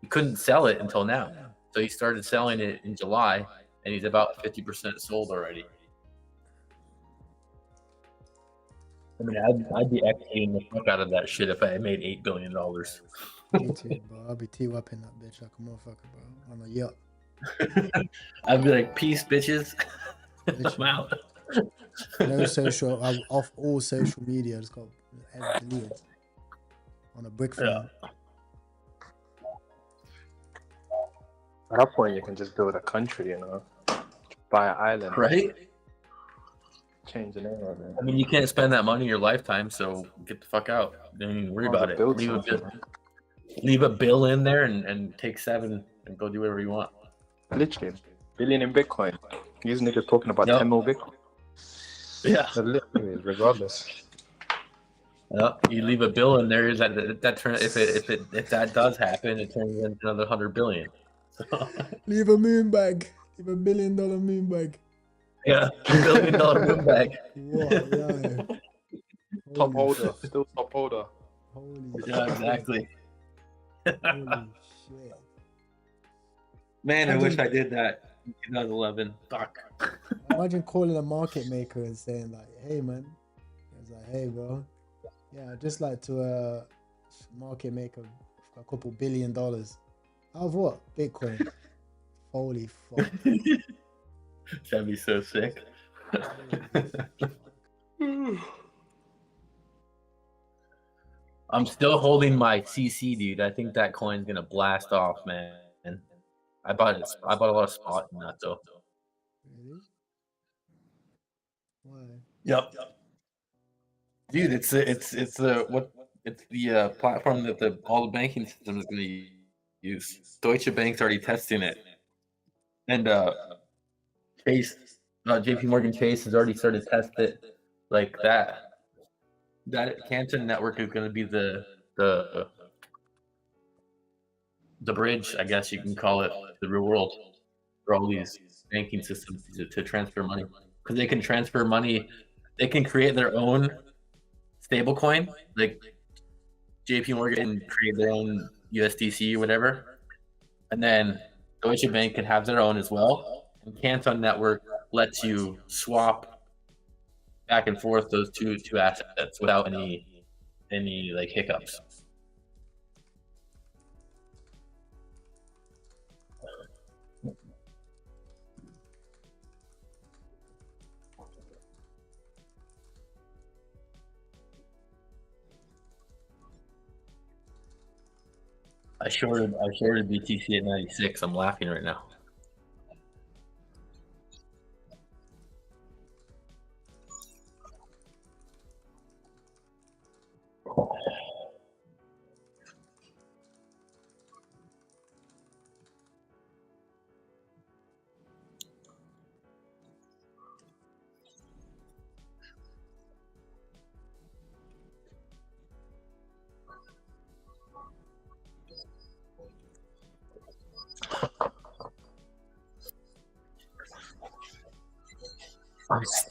[SPEAKER 21] He couldn't sell it until now. So he started selling it in July, and he's about 50% sold already. I mean, I'd be exiting the fuck out of that shit if I had made $8 billion.
[SPEAKER 1] Me too, bro. I'll be T-wapping that bitch like a motherfucker, bro. On a yacht.
[SPEAKER 21] I'd be like, peace, bitches. I'm out.
[SPEAKER 1] No social. I'm off all social media. Just got deleted on a brick phone.
[SPEAKER 4] At that point, you can just build a country, you know, buy an island,
[SPEAKER 21] Right?
[SPEAKER 4] Change the name of it.
[SPEAKER 21] I mean, you can't spend that money in your lifetime, so get the fuck out. Don't even worry about it.
[SPEAKER 4] Build
[SPEAKER 21] Leave a bill in there and take 7 and go do whatever you want.
[SPEAKER 4] Literally, billion in Bitcoin. These niggas talking about 10 more Bitcoin.
[SPEAKER 21] Yeah.
[SPEAKER 4] Literally, regardless.
[SPEAKER 21] You leave a bill in there. That turn if that does happen, it turns into another 100 billion. So.
[SPEAKER 1] Leave a moon bag. Leave $1 billion moon bag.
[SPEAKER 21] Yeah, $1 billion moon bag.
[SPEAKER 1] What? Yeah.
[SPEAKER 4] Top holder, still top holder.
[SPEAKER 1] Holy
[SPEAKER 21] yeah, exactly.
[SPEAKER 1] Holy shit.
[SPEAKER 21] Man, I wish I did that in 2011. Fuck.
[SPEAKER 1] Imagine calling a market maker and saying like, "Hey, man," I was like, "Hey, bro, yeah, I'd just like to market make a couple $1 billion out of what? Bitcoin." Holy fuck.
[SPEAKER 21] That'd be so sick. I'm still holding my CC, dude. I think that coin's gonna blast off, man. I bought a lot of spot in that though.
[SPEAKER 1] Really? Why?
[SPEAKER 21] Yep. Dude, it's the platform that all the banking system is gonna use. Deutsche Bank's already testing it, and Chase, JP Morgan Chase has already started testing it like that. That Canton network is going to be the bridge, I guess you can call it, to the real world for all these banking systems to transfer money, because they can transfer money. They can create their own stablecoin, like JP Morgan can create their own USDC or whatever, and then Deutsche Bank can have their own as well. And Canton network lets you swap back and forth those two assets without any like hiccups. I shorted BTC at 96. I'm laughing right now.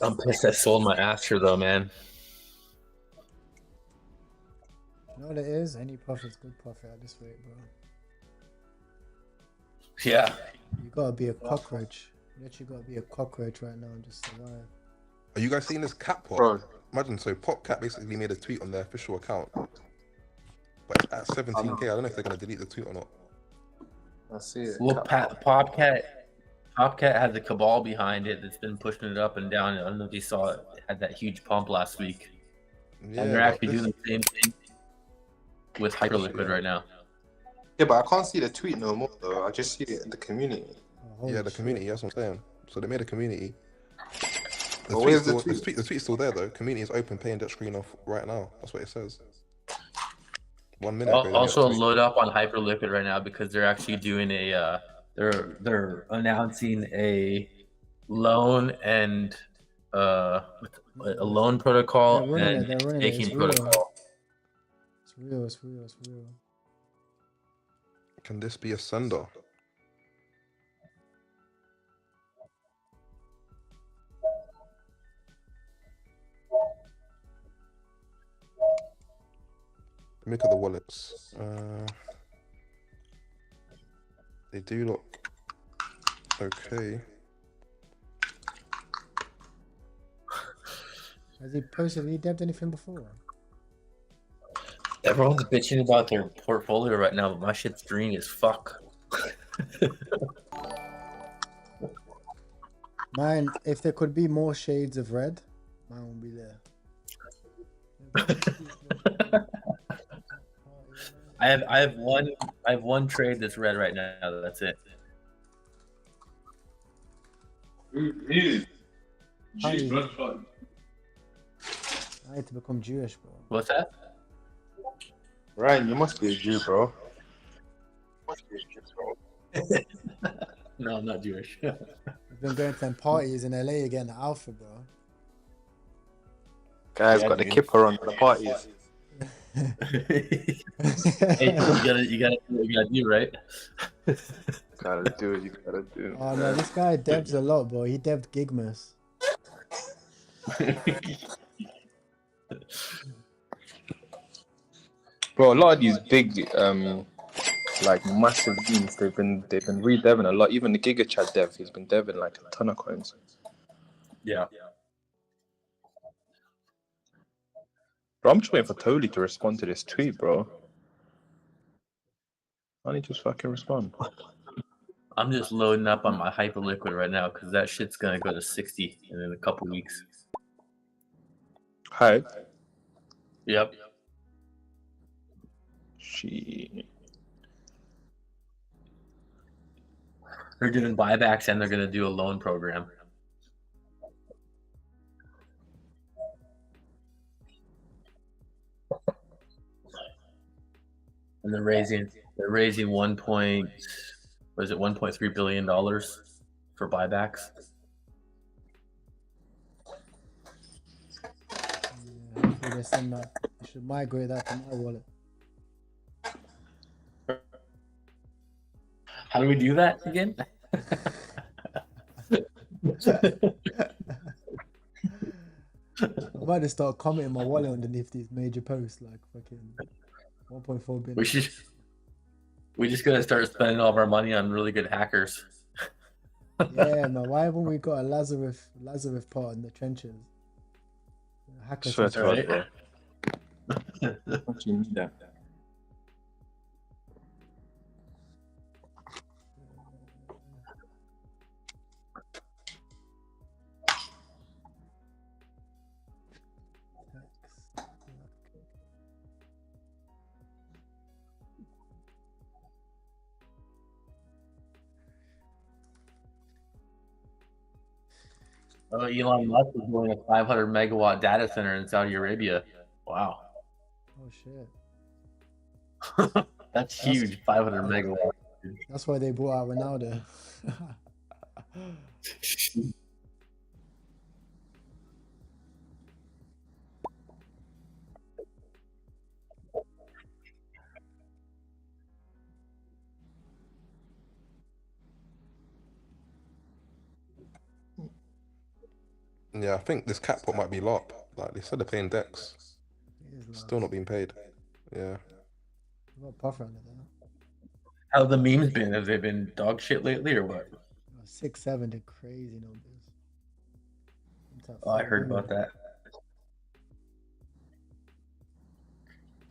[SPEAKER 21] I'm pissed I sold my Asher though, man.
[SPEAKER 1] You know what it is? Any profit's good profit at this rate, bro.
[SPEAKER 21] Yeah.
[SPEAKER 1] You gotta be a cockroach. You literally gotta be a cockroach right now and just survive.
[SPEAKER 20] Are you guys seeing this cat pop?
[SPEAKER 4] Bro.
[SPEAKER 20] Imagine, so PopCat basically made a tweet on their official account, but it's at 17k. I don't know if they're gonna delete the tweet or not.
[SPEAKER 4] I see it.
[SPEAKER 21] Well, Popcat has a cabal behind it that's been pushing it up and down. I don't know if you saw it. It had that huge pump last week.
[SPEAKER 20] Yeah,
[SPEAKER 21] And they're
[SPEAKER 20] but
[SPEAKER 21] actually doing the same thing with Hyperliquid right now.
[SPEAKER 14] Yeah, but I can't see the tweet no more though. I just see it in the community.
[SPEAKER 20] Yeah, the community. That's what I'm saying. So they made a community. The
[SPEAKER 14] But
[SPEAKER 20] tweet's
[SPEAKER 14] where's the
[SPEAKER 20] still,
[SPEAKER 14] tweet?
[SPEAKER 20] the tweet's still there though. Community is open, paying that screen off right now. That's what it says. 1 minute ago.
[SPEAKER 21] Also load up on Hyperliquid right now because they're actually doing a they're announcing a loan and a loan protocol and
[SPEAKER 1] They're running it.
[SPEAKER 21] staking
[SPEAKER 1] It's real.
[SPEAKER 21] protocol.
[SPEAKER 1] It's real. It's real. It's real.
[SPEAKER 20] Can this be a sender? Let me look at the wallets. They do look okay.
[SPEAKER 1] Has he posted? Have he debbed anything before?
[SPEAKER 21] Everyone's bitching about their portfolio right now, but my shit's green as fuck.
[SPEAKER 1] Mine, if there could be more shades of red, mine won't be there.
[SPEAKER 21] I have one trade that's red right now. That's it.
[SPEAKER 1] I need to become Jewish, bro.
[SPEAKER 21] What's that?
[SPEAKER 14] Ryan, you must be a Jew, bro.
[SPEAKER 21] No, I'm not Jewish.
[SPEAKER 1] I've been going to them parties in LA again at Alpha, bro.
[SPEAKER 14] Guys got the kipper on the parties.
[SPEAKER 21] Hey, you gotta do what you gotta do, right?
[SPEAKER 14] Gotta do what you gotta do.
[SPEAKER 1] Oh no, this guy devs a lot, bro. He devved Gigmas.
[SPEAKER 4] Bro, a lot of these big, like massive memes, they've been redeving a lot. Even the Giga Chat dev, he's been deving like a ton of coins.
[SPEAKER 21] Yeah.
[SPEAKER 4] Bro, I'm just waiting for Toli to respond to this tweet, bro. Why don't he just fucking respond?
[SPEAKER 21] I'm just loading up on my Hyperliquid right now because that shit's gonna go to 60 in a couple weeks.
[SPEAKER 4] Hi.
[SPEAKER 21] Yep. They're doing buybacks and they're gonna do a loan program. And they're raising $1.3 billion for buybacks.
[SPEAKER 1] Yeah, hopefully they send that. I should migrate that to my wallet.
[SPEAKER 21] How do we do that again?
[SPEAKER 1] I might just start commenting my wallet underneath these major posts, like fucking 1.4 billion.
[SPEAKER 21] We just gotta start spending all of our money on really good hackers.
[SPEAKER 1] Yeah, man. Why haven't we got a Lazarus part in the trenches? Hackers.
[SPEAKER 4] Swear to God, bro. What do you need that?
[SPEAKER 21] Elon Musk is building a 500 megawatt data center in Saudi Arabia. Wow.
[SPEAKER 1] Oh shit.
[SPEAKER 21] That's huge. 500 megawatt.
[SPEAKER 1] That's why they brought out Ronaldo.
[SPEAKER 20] Yeah, I think this cat pot might be LARP. Like they said they're paying Dex. Still not being paid. Yeah.
[SPEAKER 1] What puffer under there?
[SPEAKER 21] How have the memes been? Have they been dog shit lately or what?
[SPEAKER 1] 6-7 did crazy numbers.
[SPEAKER 21] Oh, I heard about that.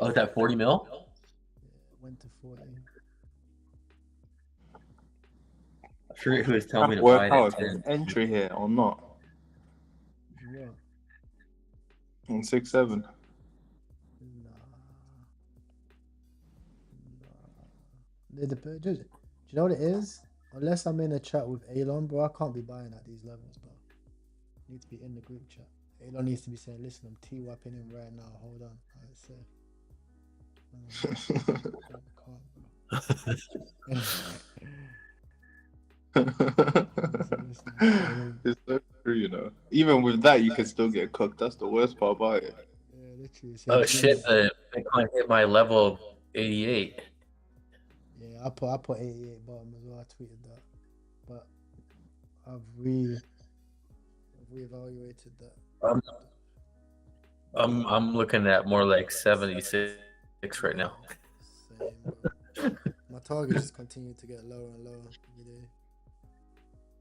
[SPEAKER 21] Oh, is that 40 mil?
[SPEAKER 1] Went to 40.
[SPEAKER 21] Fruit who was
[SPEAKER 4] I
[SPEAKER 21] telling
[SPEAKER 4] have
[SPEAKER 21] me
[SPEAKER 4] to
[SPEAKER 21] to
[SPEAKER 4] work
[SPEAKER 21] buy it
[SPEAKER 4] out
[SPEAKER 21] at
[SPEAKER 4] if there's
[SPEAKER 21] 10.
[SPEAKER 4] entry here or not.
[SPEAKER 1] Yeah.
[SPEAKER 4] On 6-7.
[SPEAKER 1] Do you know what it is? Unless I'm in a chat with Elon, bro, I can't be buying at these levels, bro. Need to be in the group chat. Elon needs to be saying, "Listen, I'm T-wapping him right now. Hold on."
[SPEAKER 4] It's so true, you know. Even with that, you can still get cooked. That's the worst part about it.
[SPEAKER 1] Yeah, literally.
[SPEAKER 21] Oh shit! The Bitcoin hit my level of 88.
[SPEAKER 1] Yeah, I put 88 bottom as well. I tweeted that, but I've reevaluated that.
[SPEAKER 21] I'm looking at more like 76 right now.
[SPEAKER 1] Same, bro. My target just continued to get lower and lower every day.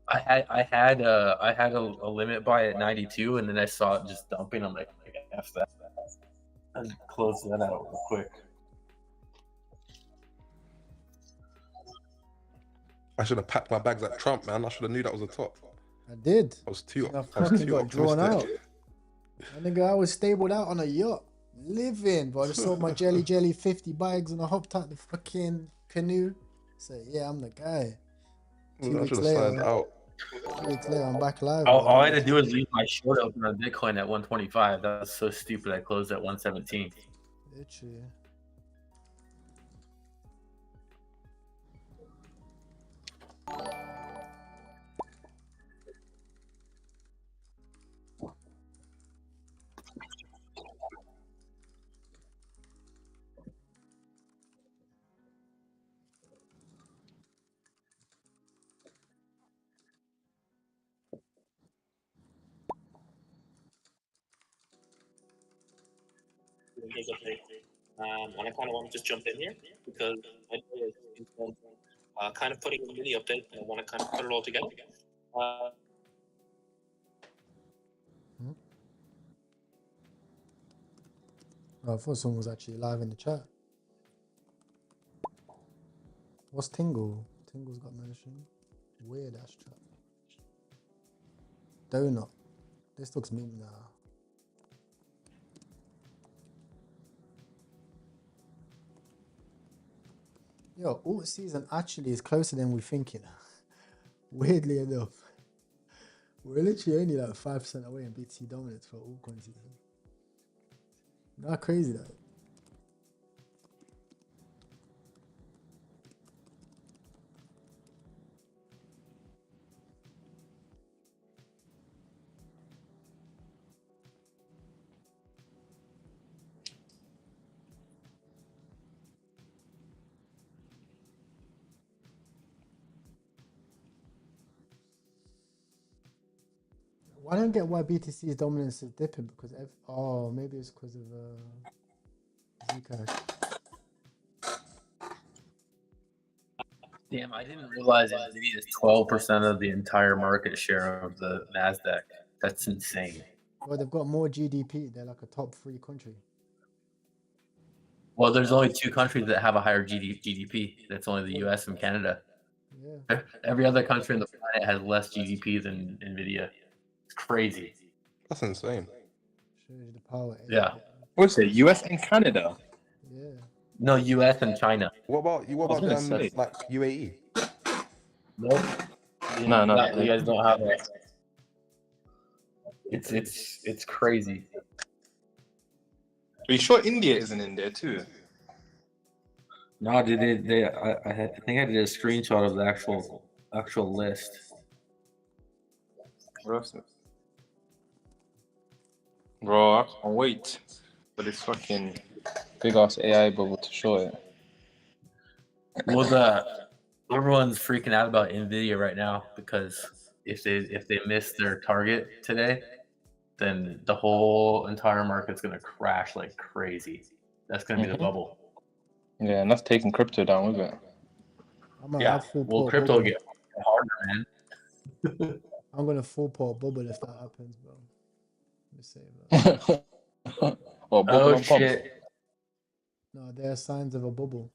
[SPEAKER 21] I had a limit buy at 92, and then I saw it just dumping. I'm like, F that. I just closed that out real quick.
[SPEAKER 20] I should have packed my bags like Trump, man. I should have knew that was a top.
[SPEAKER 1] I did.
[SPEAKER 20] I was too
[SPEAKER 1] I fucking got drawn out. I think I was stabled out on a yacht, living, bro. I just sold my jelly 50 bags and I hopped out the fucking canoe. So yeah, I'm the guy. 2 weeks later,
[SPEAKER 20] out.
[SPEAKER 1] 2 weeks later, I'm back live.
[SPEAKER 21] All I had to do was leave my short open on Bitcoin at 125. That was so stupid. I closed at 117.
[SPEAKER 1] Literally.
[SPEAKER 7] And I kind of want to just jump in here because I know it's kind of putting a mini update and I want to kind of put it all together.
[SPEAKER 1] Oh, I thought someone was actually live in the chat. What's Tingle? Tingle's got mentioned. Weird ass chat. Donut. This looks meme now. Yo, alt season actually is closer than we're thinking. Weirdly enough. We're literally only like 5% away in BTC dominance for altcoin season. Not crazy though. I don't get why BTC's dominance is dipping because maybe it's because of Zcash.
[SPEAKER 21] Damn, I didn't realize Nvidia is 12% of the entire market share of the Nasdaq. That's insane.
[SPEAKER 1] Well, they've got more GDP. They're like a top 3 country.
[SPEAKER 21] Well, there's only 2 countries that have a higher GDP. That's only the US and Canada.
[SPEAKER 1] Yeah.
[SPEAKER 21] Every other country on the planet has less GDP than Nvidia. It's crazy.
[SPEAKER 20] That's insane.
[SPEAKER 1] Shows you the power.
[SPEAKER 21] Yeah.
[SPEAKER 4] What's it? US and Canada?
[SPEAKER 1] Yeah.
[SPEAKER 21] No, US and China.
[SPEAKER 20] What about like UAE?
[SPEAKER 21] Nope.
[SPEAKER 4] No.
[SPEAKER 21] You guys don't have that. It's crazy.
[SPEAKER 4] Are you sure India isn't in there too?
[SPEAKER 21] No, I think I did a screenshot of the actual list.
[SPEAKER 4] Bro, I can't wait for this fucking big ass AI bubble to show it.
[SPEAKER 21] Well, everyone's freaking out about Nvidia right now because if they miss their target today, then the whole entire market's gonna crash like crazy. That's gonna be the bubble.
[SPEAKER 4] Yeah, and that's taking crypto down with it.
[SPEAKER 21] Yeah. Well, crypto will get harder, man.
[SPEAKER 1] I'm gonna full port bubble if that happens, bro. Let me save that.
[SPEAKER 4] Oh
[SPEAKER 21] shit.
[SPEAKER 1] No, there are signs of a bubble.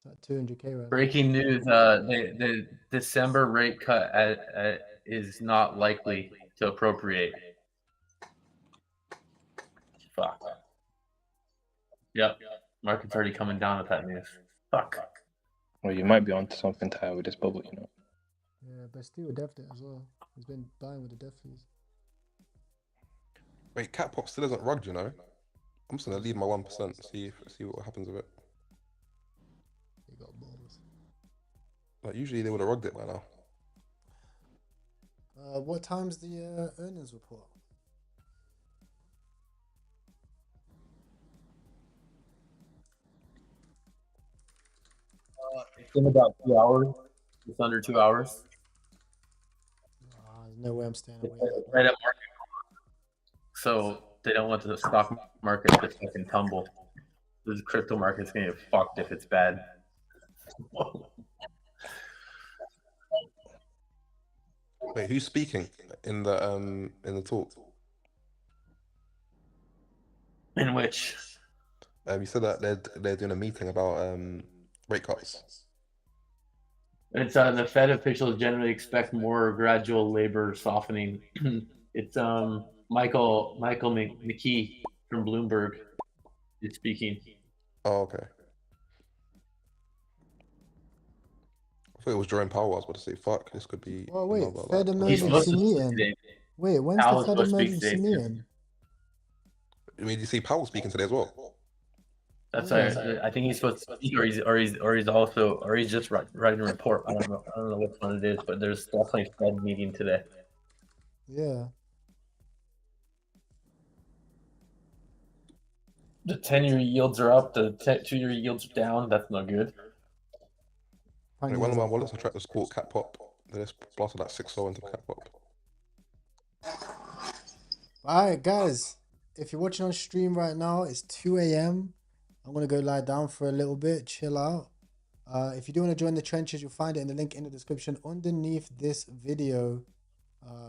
[SPEAKER 1] Like 200K right now.
[SPEAKER 21] Breaking news: the December rate cut is not likely to appropriate. Fuck. Yep. Market's already coming down with that news. Fuck.
[SPEAKER 4] Well, you might be onto something to with this bubble, you know.
[SPEAKER 1] Yeah, but still death as well. He's been buying with the death fees.
[SPEAKER 20] Wait, cat pop still isn't rugged, you know. I'm just gonna leave my 1%. See what happens with it.
[SPEAKER 1] He got balls.
[SPEAKER 20] Like usually they would have rugged it by now.
[SPEAKER 1] What time's the earnings report?
[SPEAKER 21] It's in about 2 hours. It's under 2 hours.
[SPEAKER 1] There's no way I'm staying away.
[SPEAKER 21] Right at market. So they don't want the stock market to fucking tumble. The crypto market's gonna get fucked if it's bad.
[SPEAKER 20] Wait, who's speaking in the talk?
[SPEAKER 21] In which?
[SPEAKER 20] You said that they're doing a meeting about rate cuts.
[SPEAKER 21] It's the Fed officials generally expect more gradual labor softening. It's Michael McKee from Bloomberg is speaking.
[SPEAKER 20] Oh, okay. I thought it was Jerome Powell. I was about to say, fuck, this could be.
[SPEAKER 1] Well, wait,
[SPEAKER 20] another,
[SPEAKER 1] Fed
[SPEAKER 20] like,
[SPEAKER 1] emergency meeting. Wait, when's the Fed emergency meeting?
[SPEAKER 20] I mean, you see Powell speaking today as well.
[SPEAKER 21] That's right. I think he's supposed to speak, or he's just writing a report. I don't know which one it is, but there's definitely a Fed meeting today.
[SPEAKER 1] Yeah.
[SPEAKER 21] The 10-year yields are up. The 2-year yields are down. That's not good.
[SPEAKER 20] Wait, one of my wallets I tried to sport cat pop. They just blasted that 6-0 into cat pop.
[SPEAKER 1] Alright, guys. If you're watching on stream right now, it's 2 a.m. I'm going to go lie down for a little bit, chill out. If you do want to join the trenches, you'll find it in the link in the description underneath this video,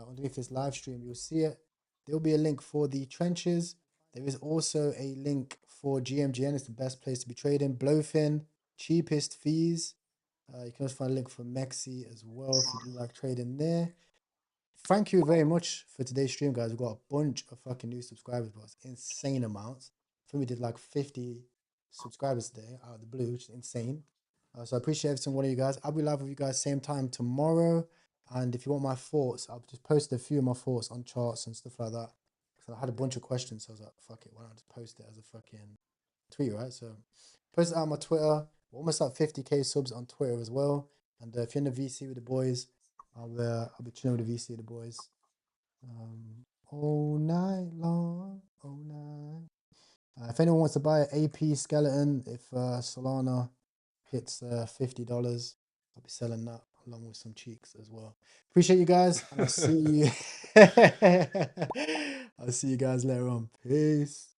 [SPEAKER 1] underneath this live stream. You'll see it. There'll be a link for the trenches. There is also a link for GMGN. It's the best place to be trading. Blowfin, cheapest fees. You can also find a link for Mexi as well if you do like trading there. Thank you very much for today's stream, guys. We've got a bunch of fucking new subscribers, but it's insane amounts. I think we did like 50 subscribers today out of the blue, which is insane. So I appreciate every single one of you guys. I'll be live with you guys same time tomorrow. And if you want my thoughts, I'll just post a few of my thoughts on charts and stuff like that. So I had a bunch of questions, so I was like, fuck it, why not just post it as a fucking tweet, right? So post it out on my Twitter. We're almost at 50K subs on Twitter as well. And if you're in the VC with the boys, I'll be chilling with the VC with the boys all night long, all night. If anyone wants to buy an AP skeleton, if Solana hits $50, I'll be selling that along with some cheeks as well. Appreciate you guys, and I'll see you. I'll see you guys later on. Peace.